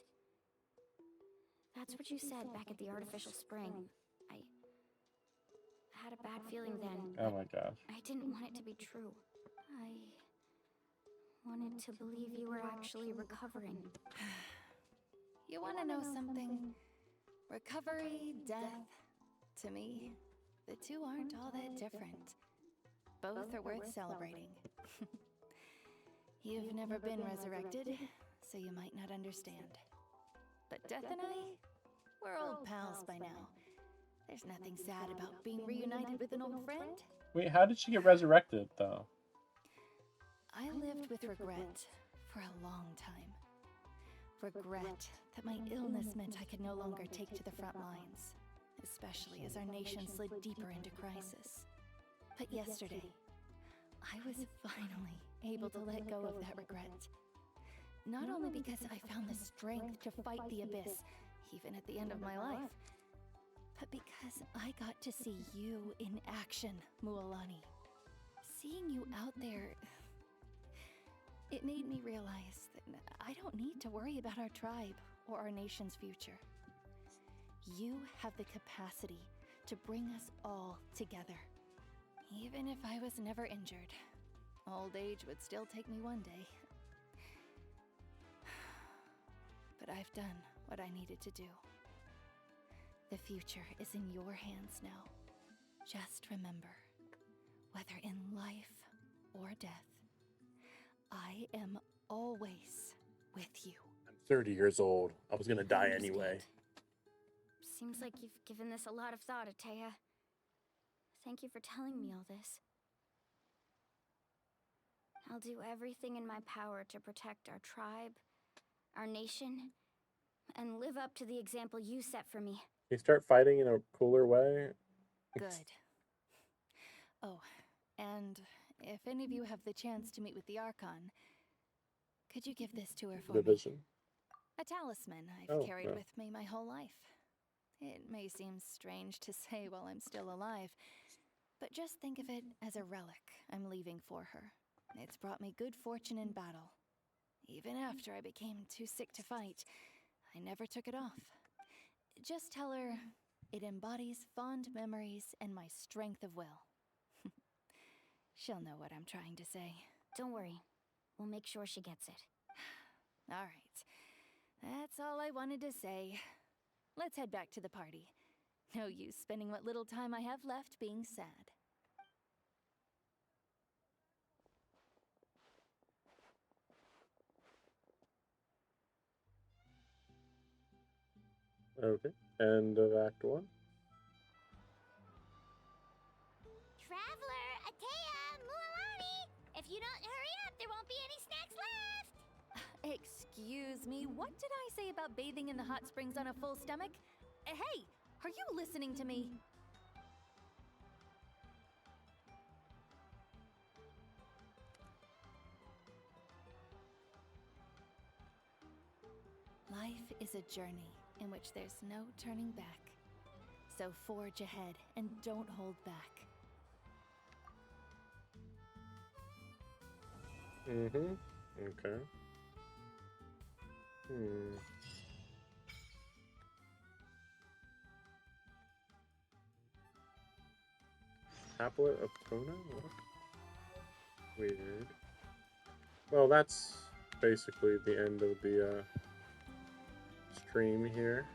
That's what you said back at the artificial spring. I had a bad feeling then. Oh my gosh. I didn't want it to be true. I wanted to believe you were actually recovering. You want to know something? Recovery, death, to me, the two aren't all that different. Both are worth celebrating. You've never been resurrected, so you might not understand. But Death and I, we're old pals by now. There's nothing sad about being reunited with an old friend. Wait, how did she get resurrected, though? I lived with regret for a long time. Regret that my illness meant I could no longer take to the front lines, especially as our nation slid deeper into crisis. But yesterday, I was finally able to let go of that regret. Not only because I found the strength to fight the abyss, even at the end of my life, but because I got to see you in action, Mualani. Seeing you out there, it made me realize that I don't need to worry about our tribe or our nation's future. You have the capacity to bring us all together. Even if I was never injured, old age would still take me one day. But I've done what I needed to do. The future is in your hands now. Just remember, whether in life or death, I am always with you. I'm 30 years old. I was gonna die anyway. Seems like you've given this a lot of thought, Atea. Thank you for telling me all this. I'll do everything in my power to protect our tribe, our nation, and live up to the example you set for me. You start fighting in a cooler way. Good. Oh, and if any of you have the chance to meet with the Archon, could you give this to her for The me? vision. A talisman I've Oh, carried yeah. with me my whole life. It may seem strange to say while I'm still alive, but just think of it as a relic I'm leaving for her. It's brought me good fortune in battle. Even after I became too sick to fight, I never took it off. Just tell her it embodies fond memories and my strength of will. She'll know what I'm trying to say. Don't worry. We'll make sure she gets it. All right. That's all I wanted to say. Let's head back to the party. No use spending what little time I have left being sad. Okay. End of Act 1. Traveler, Atea, Mualani! If you don't hurry up, there won't be any snacks left! Excuse me, what did I say about bathing in the hot springs on a full stomach? Hey, are you listening to me? Life is a journey in which there's no turning back. So forge ahead and don't hold back. Mm-hmm. Okay. Tablet of Kona? What? Weird. Well, that's basically the end of the stream here.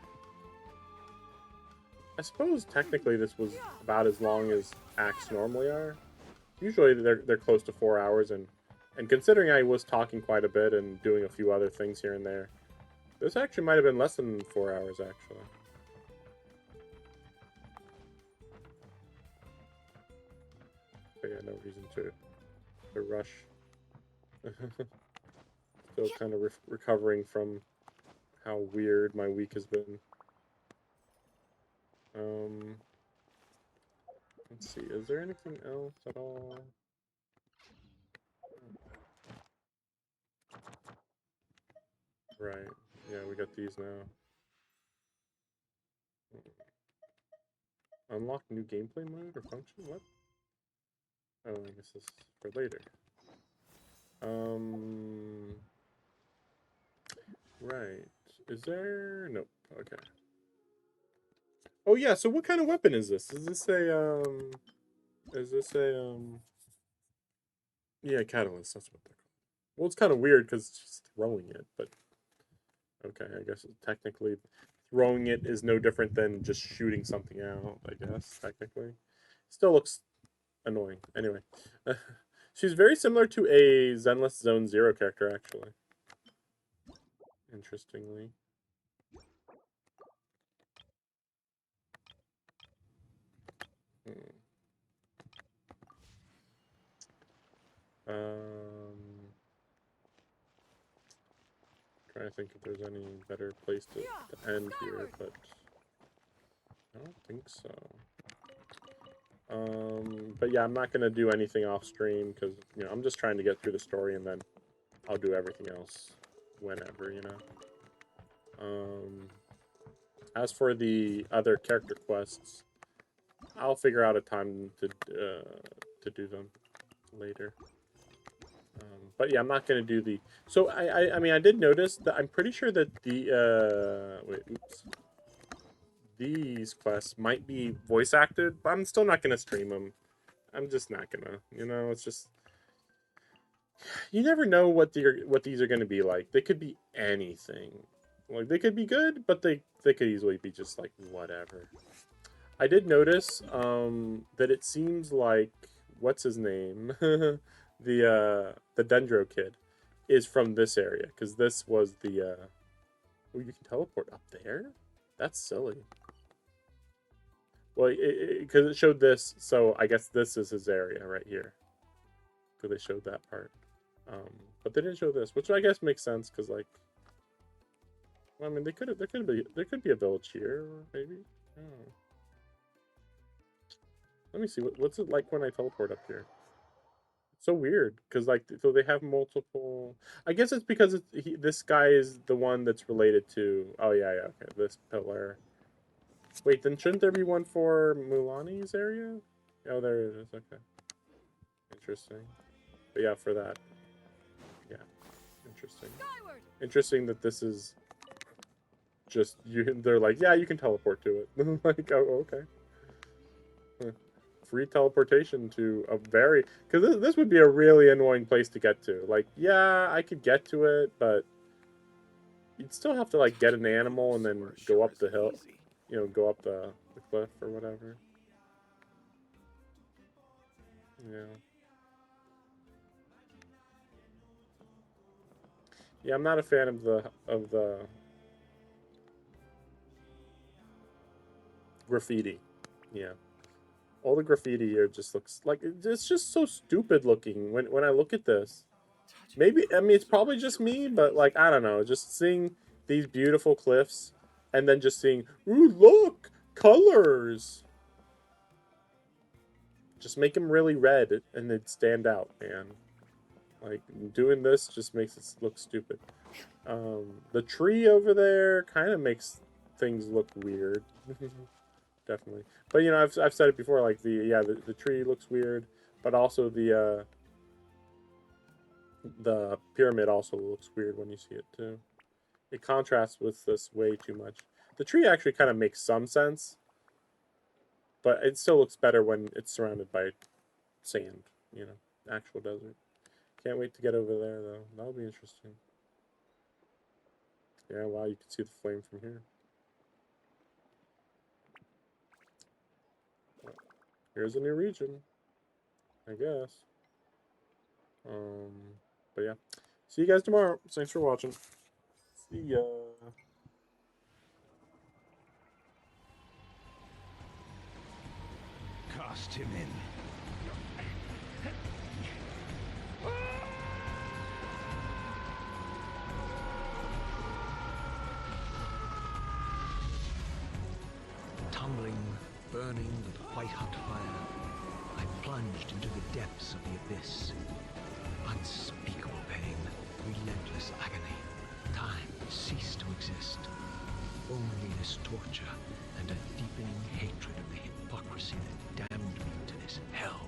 I suppose technically this was about as long as acts normally are. Usually they're close to 4 hours, and considering I was talking quite a bit and doing a few other things here and there, this actually might have been less than 4 hours actually. But yeah, no reason to rush. Still kind of recovering from how weird my week has been. Let's see, is there anything else at all? Right, yeah, we got these now. Unlock new gameplay mode or function? What? Oh, I guess this is for later. Right. Is there... Nope. Okay. Oh, yeah, so what kind of weapon is this? Is this a, Is this a, Yeah, catalyst, that's what they're called. Well, it's kind of weird because it's just throwing it, but... Okay, I guess technically throwing it is no different than just shooting something out, I guess, technically. Still looks annoying. Anyway. She's very similar to a Zenless Zone Zero character, actually. Interestingly. Trying to think if there's any better place to end here, but I don't think so. But yeah, I'm not gonna do anything off stream because I'm just trying to get through the story, and then I'll do everything else whenever, As for the other character quests, I'll figure out a time to do them later. But yeah, I'm not gonna do the. So I mean, I did notice that I'm pretty sure that the these quests might be voice acted, but I'm still not gonna stream them. I'm just not gonna. It's just you never know what these are gonna be like. They could be anything. Like they could be good, but they could easily be just like whatever. I did notice that it seems like what's his name the Dendro kid. is from this area, because this was the, oh, you can teleport up there? That's silly. Well, because it showed this, so I guess this is his area right here. Because they showed that part. But they didn't show this, which I guess makes sense, because, like, well, I mean, there could be a village here, maybe. I don't know. Let me see, what's it like when I teleport up here? It's so weird, because, like, so they have multiple... I guess it's because this guy is the one that's related to... Oh, yeah, okay, this pillar. Wait, then shouldn't there be one for Mulani's area? Oh, there it is, okay. Interesting. But yeah, for that. Yeah, interesting. Interesting that this is just... They're like, yeah, you can teleport to it. Like, oh, okay. Huh. Free teleportation to a very... Because this would be a really annoying place to get to. Like, yeah, I could get to it, but you'd still have to, like, get an animal and then go up the hill. You know, go up the cliff or whatever. Yeah. Yeah, I'm not a fan of the graffiti. Yeah. All the graffiti here just looks like it's just so stupid looking when I look at this. Maybe, I mean, it's probably just me, but like, I don't know, just seeing these beautiful cliffs and then just seeing, ooh, look, colors. Just make them really red and they'd stand out, man. Like, doing this just makes it look stupid. The tree over there kind of makes things look weird. Definitely. But, you know, I've said it before, like, the tree looks weird, but also the pyramid also looks weird when you see it, too. It contrasts with this way too much. The tree actually kind of makes some sense, but it still looks better when it's surrounded by sand, you know, actual desert. Can't wait to get over there, though. That'll be interesting. Yeah, wow, you can see the flame from here. Here's a new region, I guess. But yeah. See you guys tomorrow. Thanks for watching. See ya. Cast him in. Tumbling, burning with white-hot fire, I plunged into the depths of the abyss. Unspeakable pain, relentless agony. Time ceased to exist. Only this torture and a deepening hatred of the hypocrisy that damned me to this hell.